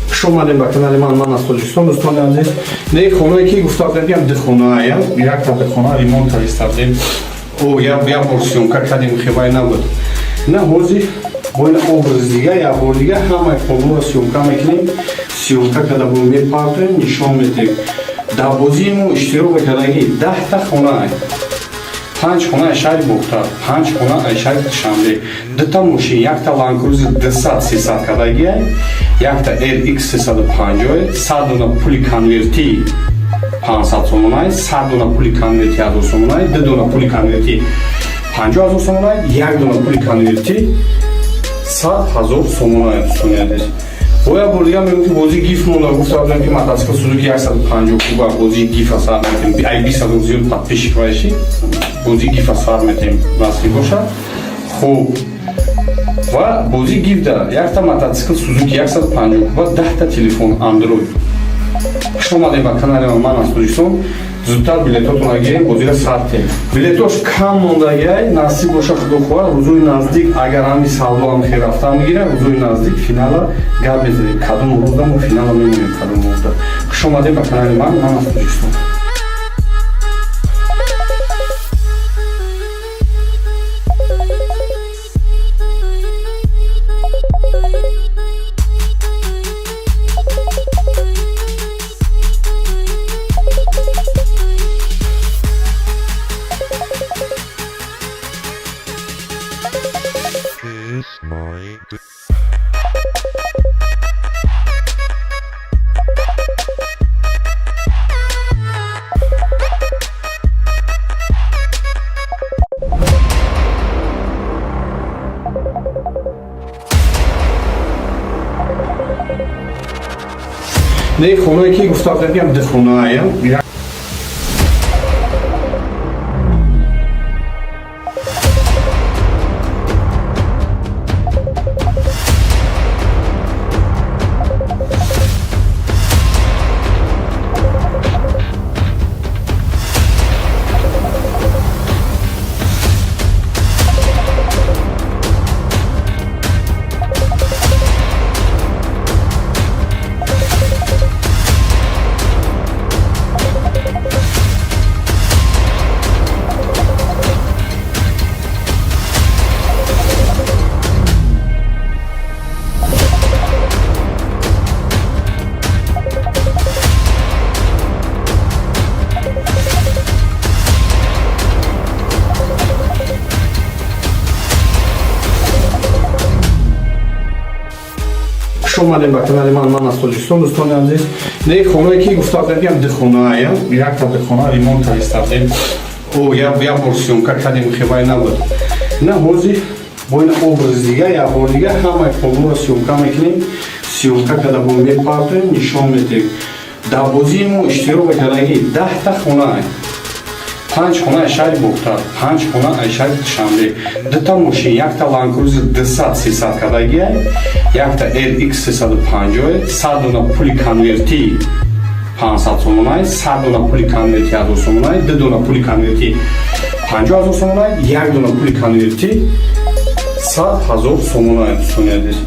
خوش اومدین به کانال من از تاجیکستان. دوستان عزیز، نه خونه که گفتم میگم ده خونه یک تا ده خونه ریمونت کردیم او یا ورسیون که کردیم خیلی نبود. نه حاضی با این образ دیگه یا بار دیگه همه کلور سیونکا میکنیم. سیونکا که دبون میپارتیم نشان میدیم. در بازیمون اشتراک کردگی 10 تا خونه 5 خونه شهر بختار، 5 خونه شهر شنبه، 2 تا ماشین، 1 تا لانکروزر 200-300 کدایی، 1 تا RX 350, 100 دونه پول کنورتی 500 سومونای، 100 دونه پول کنورتی 1000 سومونای، 2 دونه پول کنورتی 50000 سومونای، 1 دونه پول کنورتی 100000 سومونای. دوستان عزیز، باید بردیم میگم که بازی گیف مونده گفتم که мотоцикл سوزوکی 150 خوبه بازی گیف اثر میتیم ای 20 زیاد подписчик باشی بازی گیف اثر میتیم نصیب باشه. خوب و بازی گیف داره یک تا мотоцикл سوزوکی 150 خوبه 10 تا تلفن اندروید. Хуш омадем ба канали ман аз Тоҷикистон. Зудтар билетотонро гирем, бозиро сартем. Билетош кам мондагиай, насиб боша худохоҳа, рӯзои наздик агар ҳами савдо ҳам хел рафта мегирем, рӯзои наздик финала гап мезанем. Кадом рӯзда мо финала мемонем, кадом рӯзда. Хуш омадем ба канали ман аз Тоҷикистон. Не хонае ки гуфтам ям дихонаам. Хуш омадем ба канали ман аз Тоҷикистон. Дӯстони азиз, не хонае ки гуфтам ям дихонаам. Якта дихона ремонт кардем. Як бор сёмка кардем, хебай набуд. На ҳозир бо ин образи дига, як бор дига ҳамаи полуро сёмка мекунем. Сёмка када бо мепартоем, нишон медиҳем. Дар бозии мо иштирок кардагӣ 10 хона. 5 хона шаҳри Бухтар, 5 хона шаҳри Душанбе. Дута мошин, якта Land Cruiser 200-300 кадагиай, якта LX 350, 100 дона пули конверти 500 сомонай, 100 дона пули конверти 1000 сомонай, 2 дона пули конверти 50000 сомонай, 1 дона пули конверти 100000 сомонай. Дӯстони азиз,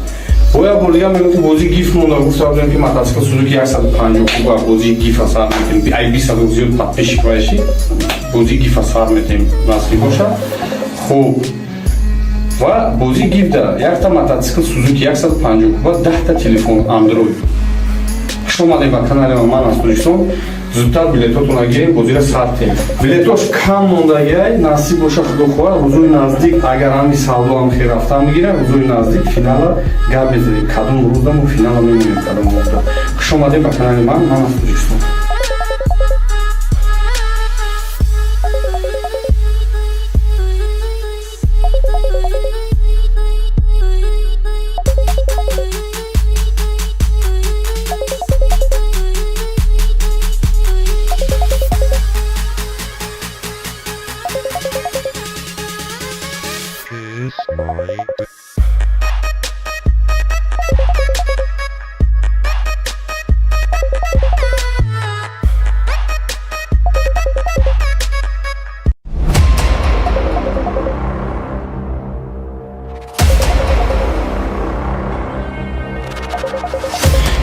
боя болига мегӯям ки бозии гиф монда. Гуфтам ки мотоцикл Suzuki 150 куба бозии гифа сар метем. Ай 20 зиёд подписчик баиши бозии гифа сар метем насби боша. Хуб, ва бозии гиф да якта мотоцикл Suzuki 150 куба, 10 та телефон Android. Хуш омадем ба канали ман аз Тоҷикистон. Зудтар билетотонро гирем, бозиро сартем. Билетош кам мондагиай, насиб боша худохоҳа, рӯзои наздик агар ҳами савдо ҳам хел рафта мегирем, рӯзои наздик финала гап мезанем. Кадом рӯзда мо финала мемонем, кадом рӯзда. Хуш омадем ба канали ман аз Тоҷикистон.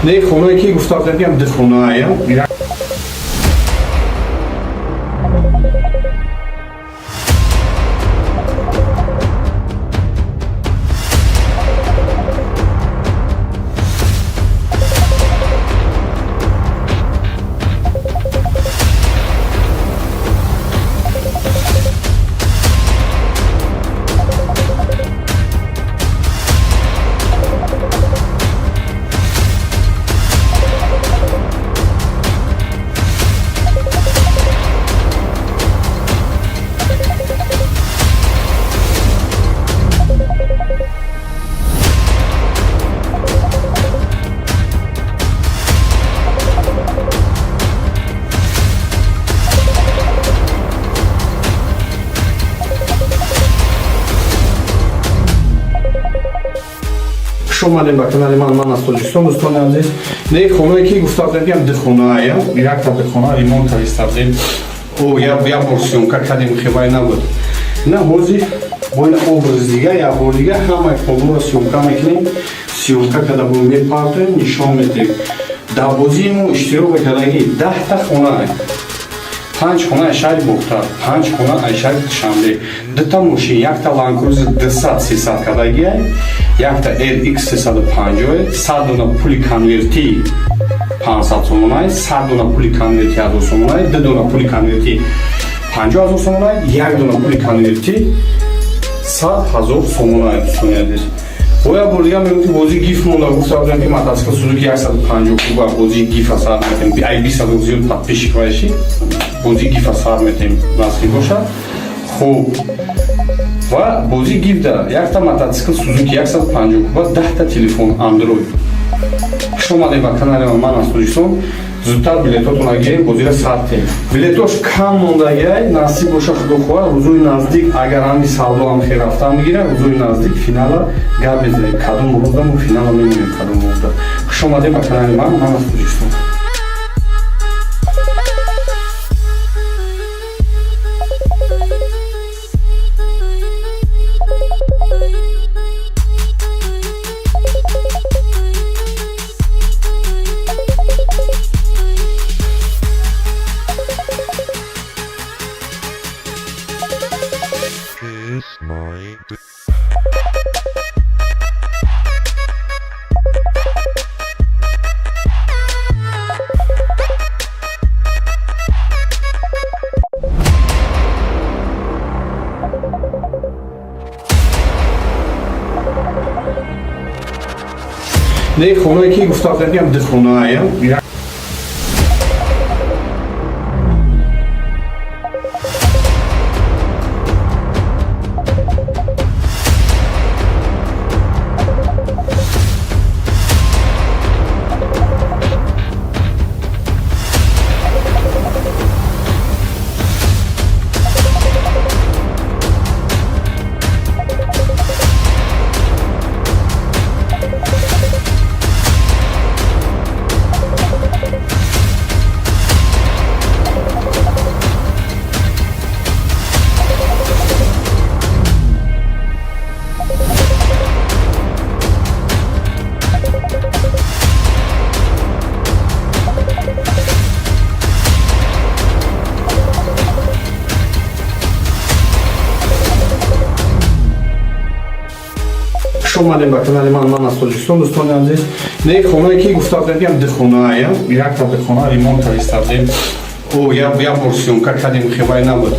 Не хонае ки гуфтам ям дихонаам. خوش اومدین به کانال من از تاجیکستان. دوستان عزیز، نه خونه که گفته بودم ده خونه یک تا ده خونه ریمونت کردیم او یا پورسیونکا کردیم خیلی نبود. نه حاضی با این образ دیگه یا بار دیگه همه کلور سیونکا میکنیم. سیونکا که دبون میپارتیم نشان میدیم. در بازیمون اشتراک کردگی 10 تا خونه 5 خونه شهر بختار، 5 خونه شهر شاملی، 2 تا ماشین، 1 تا لانکروزر 200-300 کردگی، 1 تا LX 350، 100 دونه پولی کنورتی 500 سومونای، 100 دونه پولی کنورتی 1000 سومونای، 2 دونه پولی کنورتی 50000 سومونای، 1 دونه پولی کنورتی 100000 سومونای دوستان. بایا بولیا میگم بازی گیف مونده گفته بودم که мотоцикл سوزوکی 150 کوبا بازی گیف اثر میتیم ای 20 زیاد подписчик باشی بازی گیف اثر میتیم نصیب باشه. خوب و بازی گیف داره یک تا мотоцикл سوزوکی 150 کوبا 10 تا تلفن اندروید. خوش اومدید به کانال من از تاجیکستان. زودتر بلیطاتون رو گیریم بازی را ساعتیم. بلیطاش کم مونده نصیب باشه خدا خواه روزوی نزدیک اگر همی سودا هم خیر رفته میگیره روزوی نزدیک فینال گپ میزنیم کدوم روز و فینال میمونیم کدوم روز. خوش اومدید به کانال من از تاجیکستان. نه خونه که گفته بودم ده خونه اومدیم به کانال من از تاجیکستان. دوستان عزیز، نه خونه که گفته بودم ده خونه یک تا ده خونه ریمونت کردیم او یا پورسیونکا کردیم خیلی نبود.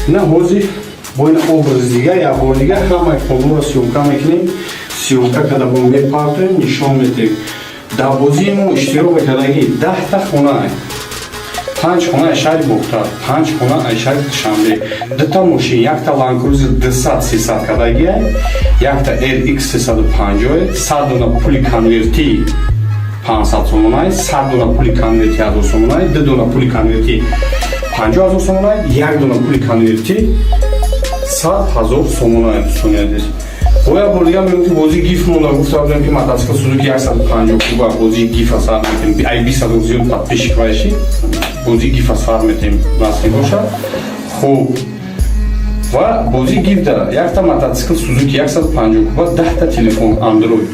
نه حاضی با این образ دیگه یا بار دیگه همه کلور سیونکا میکنیم. سیونکا که دبون میپارتیم نشان میدیم. در بازیمون اشتراک کردگی 10 تا خونه 5 خونه شهر بختار، 5 خونه شهر شاملی، 2 تا ماشین، 1 تا لانکروزر 200-300 کردگی، 1 تا LX 350، 100 دونه پولی کنورتی 500 سومونای، 100 دونه پولی کنورتی 1000 سومونای، 2 دونه پولی کنورتی 50000 سومونای، 1 دونه پولی کنورتی 100000 سومونای دوستان عزیز. بایا بولیا میگم بازی گیف مونده گفته بودم که мотоцикл سوزوکی 150 کوبا بازی گیف اثر میتیم ای 20 زیاد подписчик باشی بازی گیف اثر میتیم نصیب باشه. خوب و بازی گیف داره یک تا мотоцикл سوزوکی 150 کوبا 10 تا تلفن اندروید.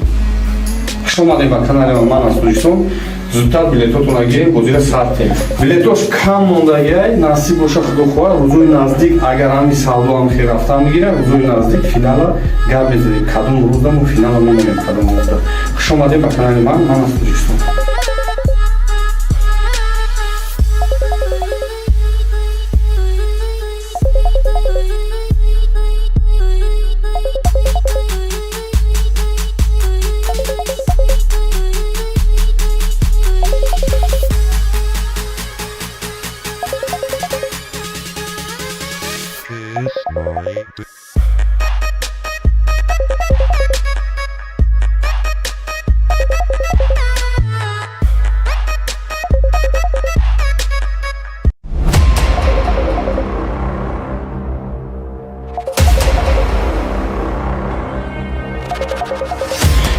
خوش اومدید به کانال من از تاجیکستان. زودتر بلیطاتون رو گیریم بازی را ساعتیم. بلیطاش کم مونده نصیب باشه خدا خواه روزوی نزدیک اگر همی سودا هم خیر رفته میگیره روزوی نزدیک فینال گپ میزنیم کدوم روز و فینال میمونیم کدوم روز. خوش اومدید به کانال من از تاجیکستان.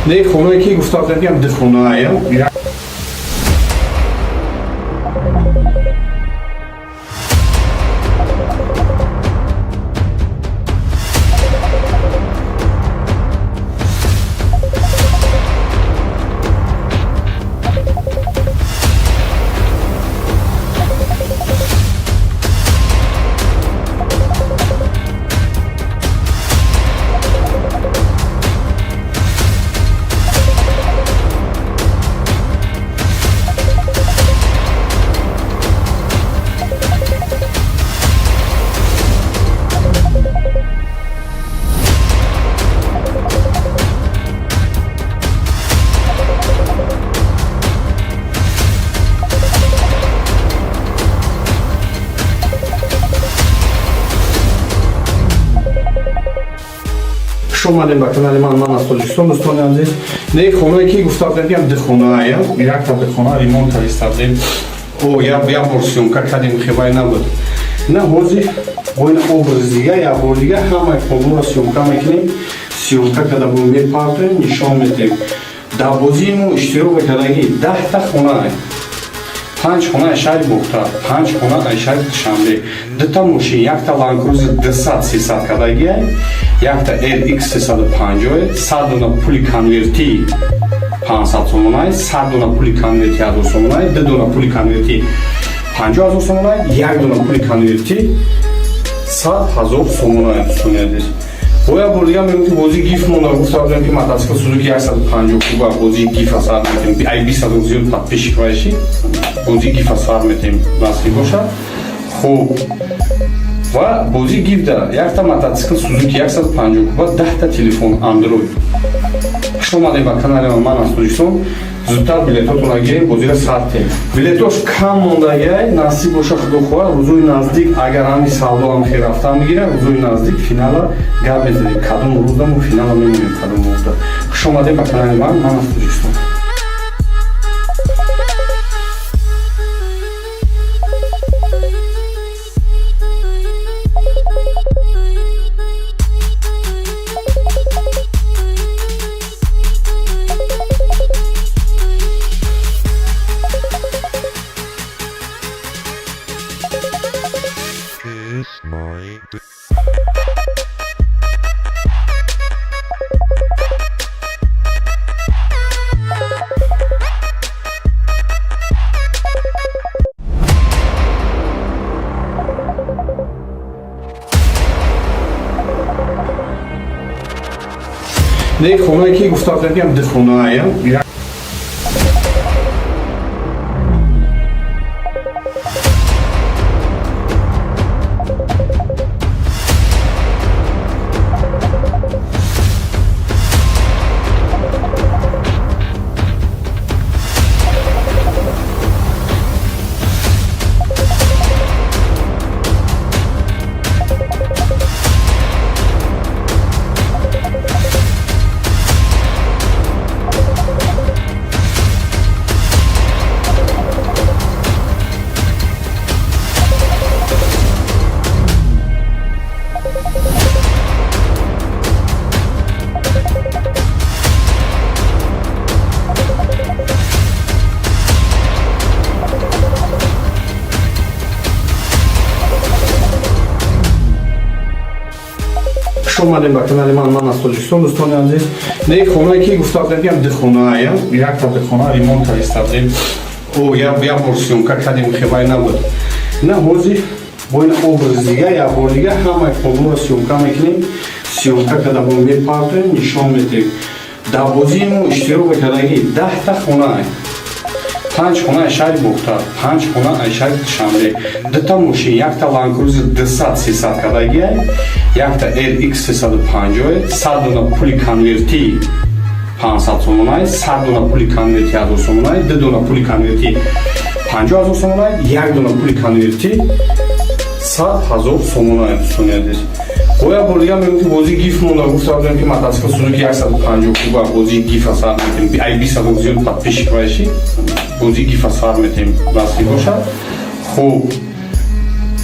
نه خونه که گفتم میگم ده خونه ایم شما با کانال من از تاجیکستان دوستان عزیز نه خونه که گفتم میگم ده خونه ایم یک تا ده خونه ریمونت کردیم او یا پورسیونکا کردیم خیلی نبود نه حاضر با این obraz دیگه یا بار دیگه همه کاملا سیونکا میکنیم سیونکا کده بون میپارتیم نشان میدیم در بازیمون اشتراک کردگی 10 تا خونه ایم 5 خونه شهر بختار 5 خونه شهر شنبه 2 تا ماشین یک تا لانکروز 200-300 کدگی یک تا LX 350 100 دونه پولی کنورتی 500 سومونای 100 دونه پولی کنورتی 1000 سومونای 2 دونه پولی کنورتی 50000 سومونای 1 دونه پولی کنورتی 100000 سومونای دوستان боя бурдига мегӯм ки бозии гиф монда гуфта будем ки мотоцикл Suzuki 150 куба бозии гифа сар метем ай 20 зиёд подписчик вайши бозии гифа сар метем насиб бошад хуб ва бозии гиф да якта мотоцикл Suzuki 150 куба 10 та телефон Android хуш омадед ба канали ман аз Тоҷикистон зудтар билетотонро гирем бозиро сартем билетош кам мондагиай насиб боша худохоҳа рӯзои наздик агар ҳами савдоам хел рафтан бигирад рӯзои наздик финала гап мезанем кадом рӯздаму финала мемонем кадом рӯзда хуш омадед ба канали ман аз Тоҷикистон نه خونه که گفتم میگم ده خونه ایم омадем ба канали ман аз Тоҷикистон дӯстони азиз не хонае ки гуфта будем ки де хона аям як та де хона ремонт кардем о я бор сиёмка кардем хеле набуд на ҳозир бо ин образ дига я бор дига ҳамаи комро сиёмка мекунем сиёмка карда бо мепартоем нишон медиҳем дар бозиимон иштирок кардаги 10 та хона аст 5 хона шаҳри бухтор 5 хона шаҳри душанбе 2 та мошин як та ланкруз 200-300 кардаги як та LX 350 100 дона пули конверти 500 сомонай 100 дона пули конверти 1000 сомонай 2 дона пули конверти 50000 сомонай 1 дона пули конверти 100000 сомонай дӯстони боя бурдига мегӯм ки бозии гиф монда гуфта будем ки мотоцикл Suzuki 150 куба бозии гифа сар метем ай 20 зиёд подписчик вайши бозии гифа сар метем насиб бошад хуб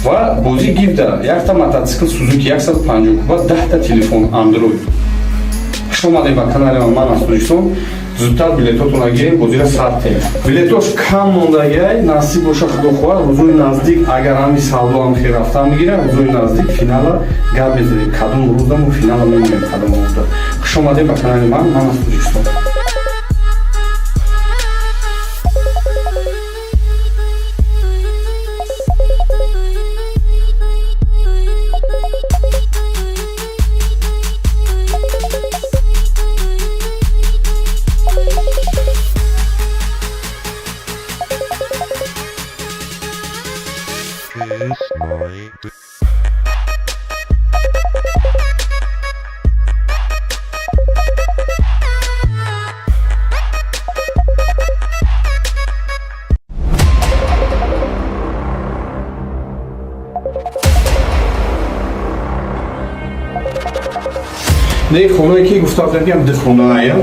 ва бозии гиф да як та мотоцикл Suzuki 150 куба 10 та телефон Android Хуш омадед ба канали ман аз Тоҷикистон. Зудтар билетотонро гирем, бозиро старт кунем. Билетош кам мондагиай, насиб боша худохоҳ, рӯзои наздик агар ҳами савдо ҳам хел рафта мегирем, рӯзои наздик финала гап мезанем. Кадом рӯзаму финала мемонем кадом рӯза. Хуш омадед ба канали ман аз Тоҷикистон. Не хонаe ки гуфтам ки ҳам дихонаая.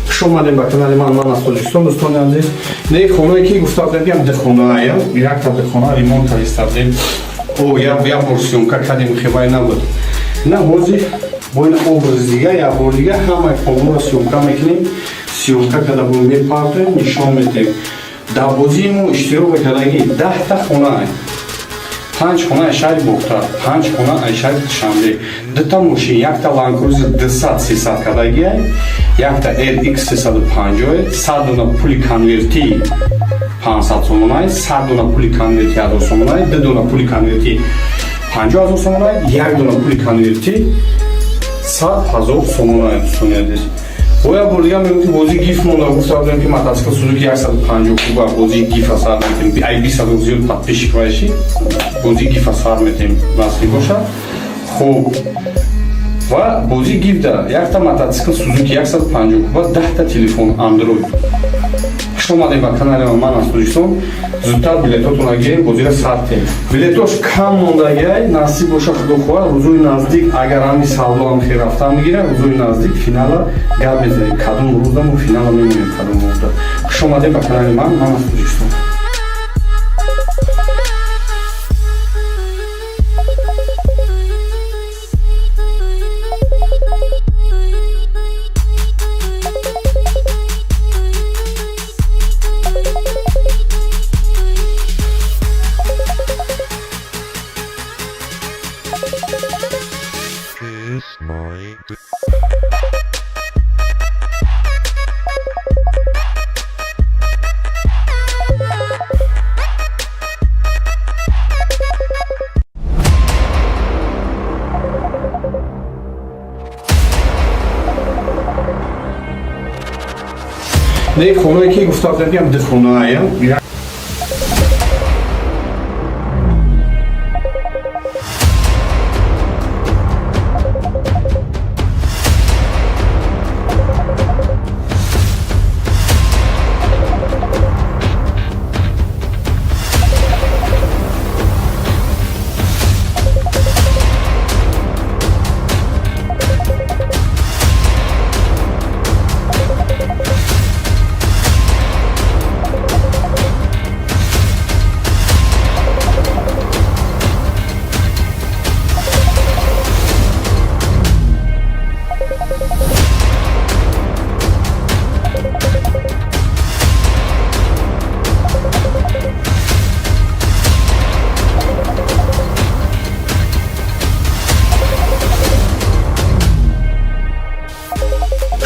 Хуш омадед ба канали ман аз Тоҷикистон. Дӯстони азиз, не хонаe ки гуфтам ки ҳам дихонаая. Якта дихона ремонта истардем. Як бор сёмка кардем, хебай набуд. На ҳозир бо ин образи дига як бор дига ҳамаи қонунро сёмка мекунем. Сёмка када бо мепартоем, нишон медиҳем. Дар бозии мо иштирок кардагӣ 10та хона, 5 хона шаҳри Бохтар, 5 хона шаҳри Душанбе, 2та мошин, якта Land Cruiser 200-300 кардагиай, якта RX 350, 100 дона пули конверти 500 сомонай, 100 дона пули конверти 1000 сомонай, 2 дона пули конверти 50000 сомонай, 1 дона пули конверти 100000 сомонай. Дӯстони азиз, боя бор дига мегӯям ки бозии гиф монда. Гуфтам ки мотоцикл Suzuki 150 куба бозии гифа сар метем. Ай 20 зиёд подписчик вайши бозии гифа сар метем насли бошад. Хуб, ва бозии гиф да якта мотоцикл Suzuki 150 куба, 10та телефон Android. Хуш омадед ба канали ман аз Тоҷикистон. Зудтар билетотонро гирем, бозиро старт кунем. Билетош кам мондагиай, насиб боша худохоҳ, рӯзои наздик агар ҳами савдо ҳам хел рафта мегирем, рӯзои наздик финала гап мезанем. Кадом рӯзаму финала мемонем кадом рӯза. Хуш омадед ба канали ман аз Тоҷикистон. Не хонаe ки гуфтам ки ҳам дихонаая.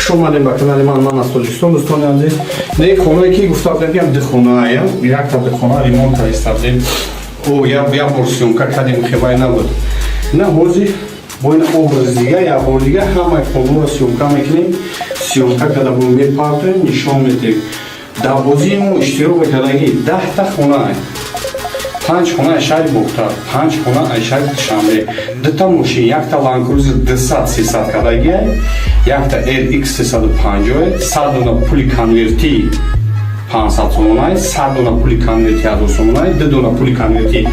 خوش اومدین به کانال من از تاجیکستان. دوستان عزیز نه خونه که گفتم میگم دخونه یک تا دخونه ریمونت استادیم او یا ورسیون که کردیم خیلی نبود نه هوزی با این образ دیگه یا بار دیگه همه کلور سیونکا میکنیم سیونکا که دبون میپارتیم نشان میدیم در بازی ما اشتراک کردگی 10 تا خونه 5 خونه شهر بختار 5 خونه شهر شاملی 2 تا ماشین یک تا لانکروزر 200-300 کردگی یک تا LX 350 100 دونه پولی کنورتی 500 сомонай 100 дона пули конверти 1000 сомонай 2 дона пули конверти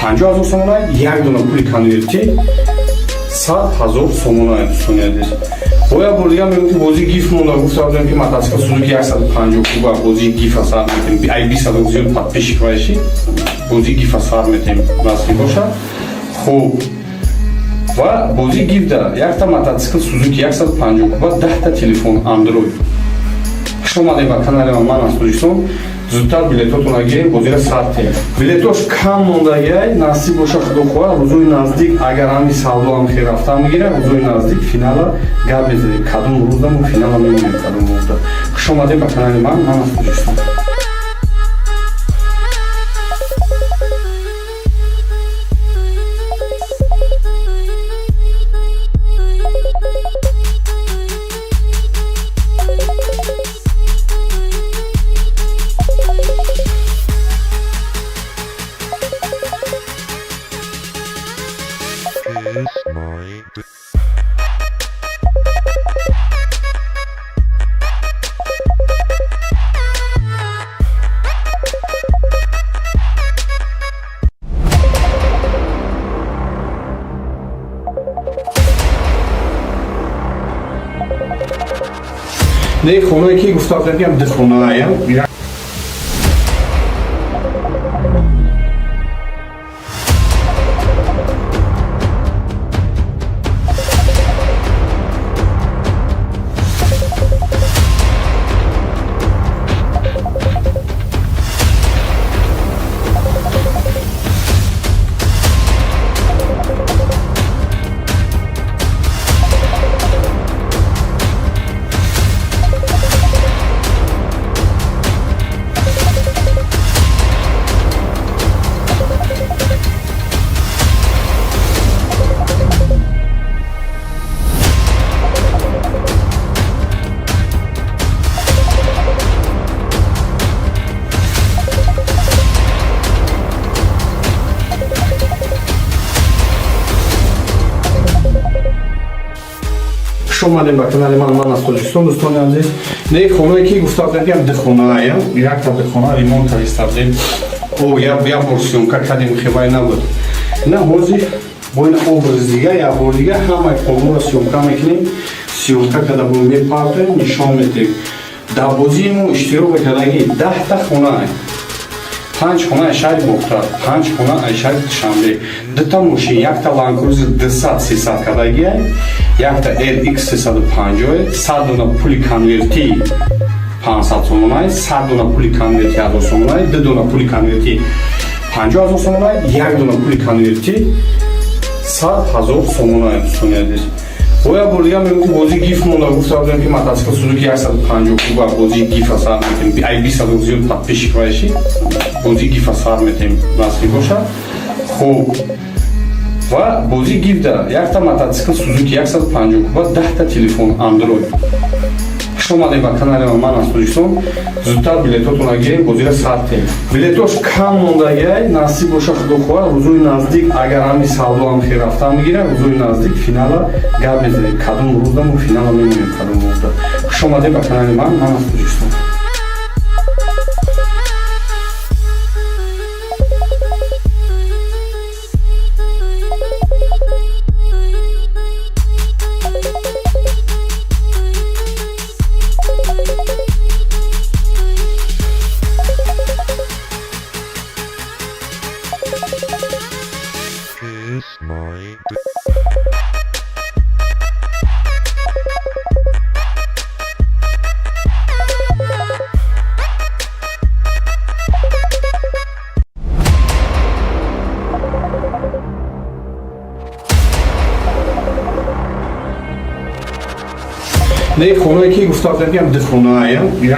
50000 сомонай 1 дона пули конверти 100000 сомонай дӯстонядез боя бургам мегӯм ки бозии гиф монда гуфтам ки мотоцикл Suzuki 150 куба бозии гифа сар метем ай 20 зиёд подписчик вайши бозии гифа сар метем насби бошад хуб ва бозии гиф да якта мотоцикл Suzuki 150 куба 10 та телефон Android. خوش اومدید به کانال من از تاجیکستان. زودتر بلیطاتون گیریم بازی ساعت بلیطاش کم مونده نصیب باشه خدا خواه روزوی نزدیک اگر همی سالو هم خیر رفته میگیره روزوی نزدیک فینال گپ میزنیم کدوم روزم فینال میمونیم کدوم روزda. خوش اومدید به کانال من از تاجیکستان. نه خونه که گفتم میگم دخونه اومدیم به کانال من از تاجیکستان. دوستان عزیز نه خونه که گفتم میگم دخونه یک تا دخونه ریمونت استادیم او یا ورسیون که کردیم خیلی نبود نه هوزی با این образ دیگه یا بار دیگه همه کلور سیونکا میکنیم سیونکا که دبون میپارتیم نشان میدیم در بازی ما اشتراک کردگی 10 تا خونه 5 خونه شهر بختار 5 خونه شهر شاملی 2 تا ماشین یک تا لانکروزر 200-300 کردگی یک تا LX 350 100 дона пули конверти 500 сомонай 100 дона пули конверти 1000 сомонай 2 дона пули конверти 50000 сомонай 1 дона пули конверти 100000 сомонай дӯстонядез боя бургам мегӯм ки бозии гиф монда гуфтам ки мотоцикл Suzuki 150 куба бозии гифа сар метем ай 20 зиёд подписчик вайши бозии гифа сар метем насби бошад хуб ва бозии гиф да якта мотоцикл Suzuki 150 куба 10 та телефон Android. خوش اومدید به کانال من از تاجیکستان. زودتر بلیطاتون گیریم بازی ساعت بلیطاش کم مونده نصیب باشه خدا خواه روزوی نزدیک اگر همی سالو هم خیر رفته میگیره روزوی نزدیک فینال گپ میزنیم کدوم روزم فینال میمونیم کدوم روزda. خوش اومدید به کانال من از تاجیکستان. نه خونه که گفتم میگم ده خونه ایم.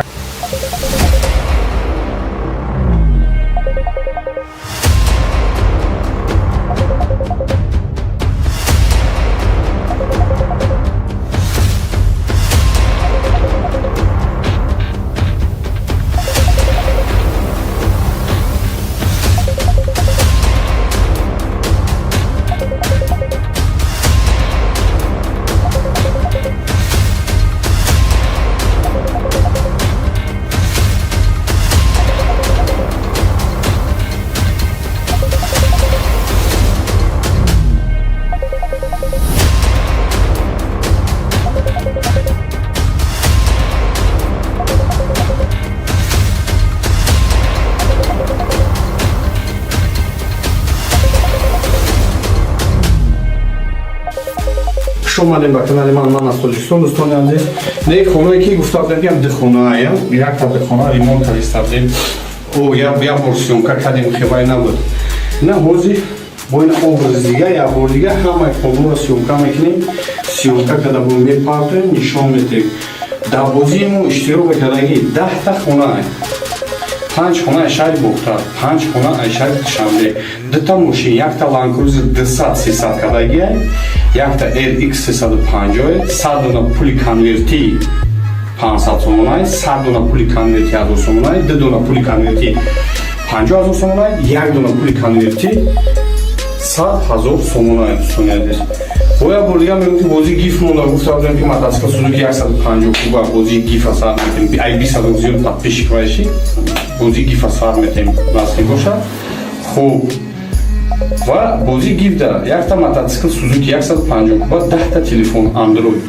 شما با کانال من از تاجیکستان دوستان عزیز نه خونه که گفتم میگم ده خونه ایم یک تا ده خونه ریمونت کردیم او یا ورسیون کردیم خیلی نبود نه هوزی با این образ دیگه یا بار دیگه همه کلو را سیونکا میکنیم سیونکا کده بون میپارتیم نشان میدیم در بازیمون اشتراک کردگی 10 تا خونه ایم 5 خونه شهر بختار 5 خونه شهر شاملی دو تا ماشین یک تا لانکروزر 200-300 کدگی یک تا RX 350 100 دونه پولی کنورتی 500 سومونای 100 دونه پولی کنورتی 1000 سومونای 2 دونه پولی کنورتی 50000 سومونای یک دونه پولی کنورتی 100000 سومونای سونیدید боя бурга меки бози гиф монда гуфтам ки мотоцикл Suzuki 150 куба бози гиф асар метем ай 200 зиёд подписчик вайши бози гиф асар метем насли боша хуб ва бози гиф да якта мотоцикл Suzuki 150 куба 10 та телефон Android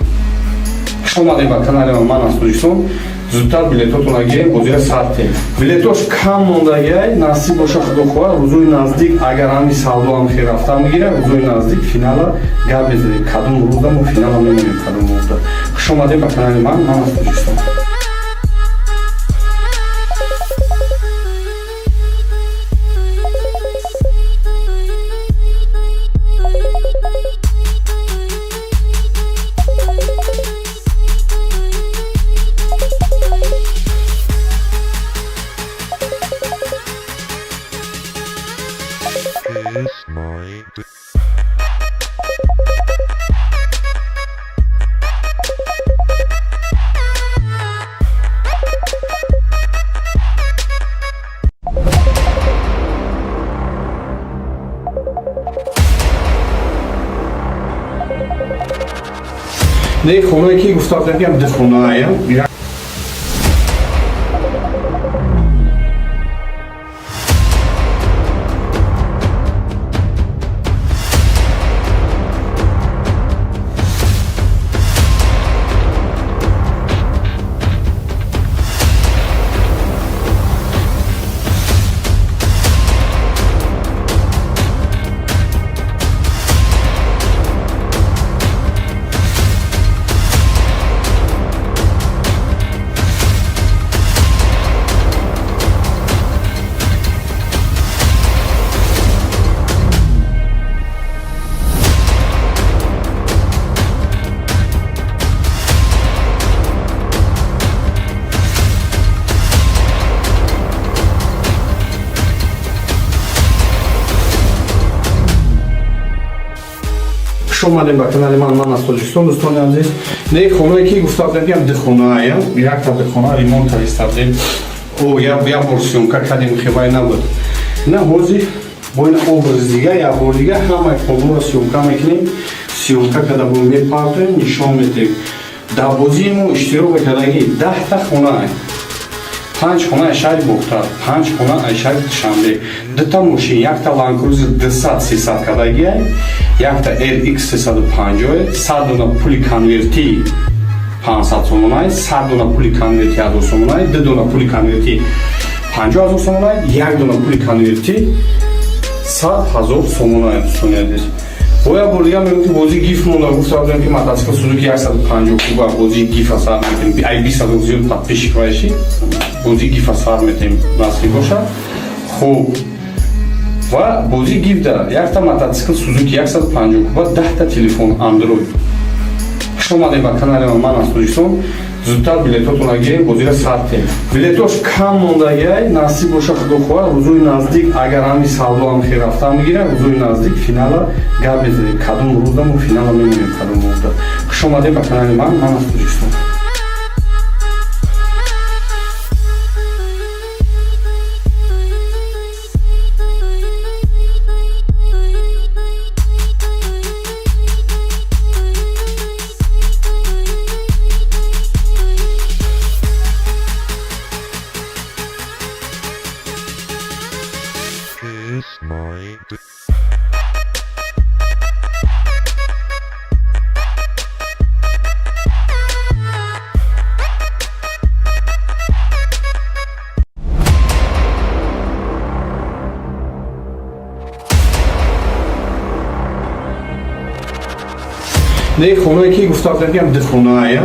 шумо ба канали ман аз Тоҷикистон зудтар билетотона гирем бозира сарте билетош кам мондагиай насиб боша худохоҳа рӯзои наздик агар ҳами савдо ҳам хел рафта мегира рӯзои наздик финала гап мезанем кадом рӯзда мо финала мемонем кадом рӯзда хуш омадем ба канали ман аз Тоҷикистон نه خونه که گفتم میگم ده خونه ایم شما با کانال من از تاجیکستان دوستان عزیز نه خونه که گفتم میگم ده خونه ایم یک تا ده خونه ریمونت کردیم او یا ورسیون کردیم خیلی نبود نه هوزی با این образ دیگه یا بار دیگه همه کلو را سیونکا میکنیم سیونکا کده بون میپارتیم نشان میدیم در بازیمون اشتراک کردگی 10 تا خونه ایم 5 خونه شهر بختار 5 خونه شهر شاملی دو تا ماشین یک تا لانکروزر 200-300 کدگی یک تا RX 350 100 دونه پولی کنورتی 500 سومونای 100 دونه پولی کنورتی 1000 سومونای 2 دونه پولی کنورتی 50000 سومونای یک دونه پولی کنورتی 100000 سومونای سونیدید боя бурга меки бози гиф монда гуфтам ки мотоцикл Suzuki 150 куба бози гиф асар метем ай 200 зиёд подписчик вайши бози гиф асар метем насли боша хуб ва бози гиф да якта мотоцикл Suzuki 150 куба 10 та телефон Android Хуш омадед ба канали ман аз Тоҷикистон. Зудтар билетотонро гирем, бозиро сартем. Билетош кам мондагиай, насиб боша худохоҳа, рӯзои наздик агар ҳами савдоам хел рафтан мегирам, рӯзои наздик финала гап мезанем. Кадом рӯзда мо финала мемонем, кадом рӯзда. Хуш омадед ба канали ман аз Тоҷикистон. Не хонаe ки гуфтам ям дихонаая.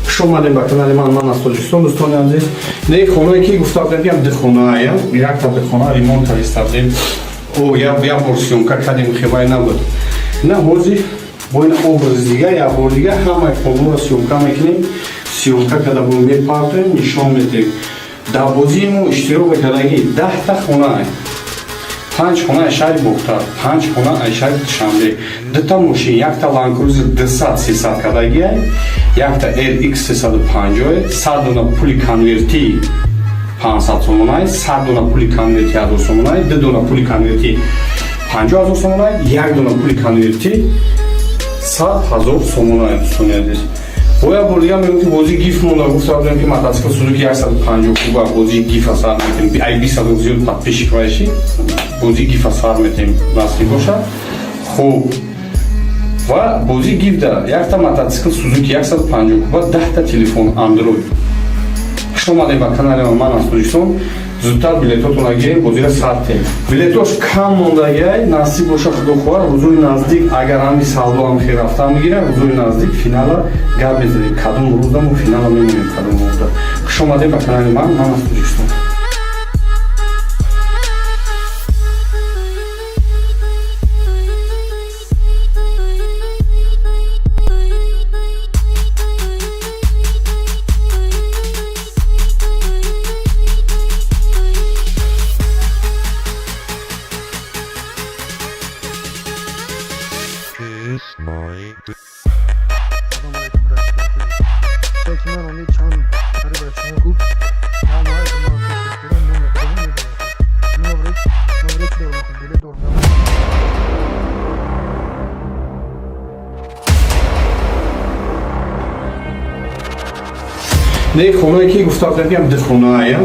Хуш омадед ба канали ман аз Тоҷикистон. Дӯстони азиз, не хонаe ки гуфтам ям дихонаая. Якта дихона ремонт кардем. Я бор сёмка кардем, хебай набуд. На ҳозир бо ин образи дига як бор дига ҳамаи хонаро сёмка мекунем. Сёмка карда бо мепартоем, нишон медиҳем. Дар бозии мо иштирок кардаги 10та хона, 5 хона шаҳри Бохтар, 5 хона шаҳри Душанбе, 2та мошин, якта Land Cruiser 200-300 кардаги, якта LX 350, 100 дона пули конверти 500 сомонай, 100 дона пули конверти 1000 сомонай, 2 дона пули конверти 50000 сомонай, 1 дона пули конверти 100000 сомонай. Дӯстони азиз, боя бор дига мегӯям ки бозии гиф монда. Гуфтам ки мотоцикл Suzuki 150 куба бозии гифа сар метем. Ай 20 зиёд подписчик вайши бозии гифа сар метем насиб бошад. Хуб, ва бозии гиф да якта мотоцикл Suzuki 150 куба, 10та телефон Android. Хуш омадед ба канали ман аз Тоҷикистон. Зудтар билетотонро гирем, бозиро сартем. Билетош кам мондагиай, насиб боша худохоҳа, рӯзои наздик агар ҳами савдоам хел рафтан мегирам, рӯзои наздик финала гап мезанем. Кадом рӯзда мо финала мемонем, кадом рӯзда. Хуш омадед ба канали ман аз Тоҷикистон. Не хонаe ки гуфтам ям дихонаая.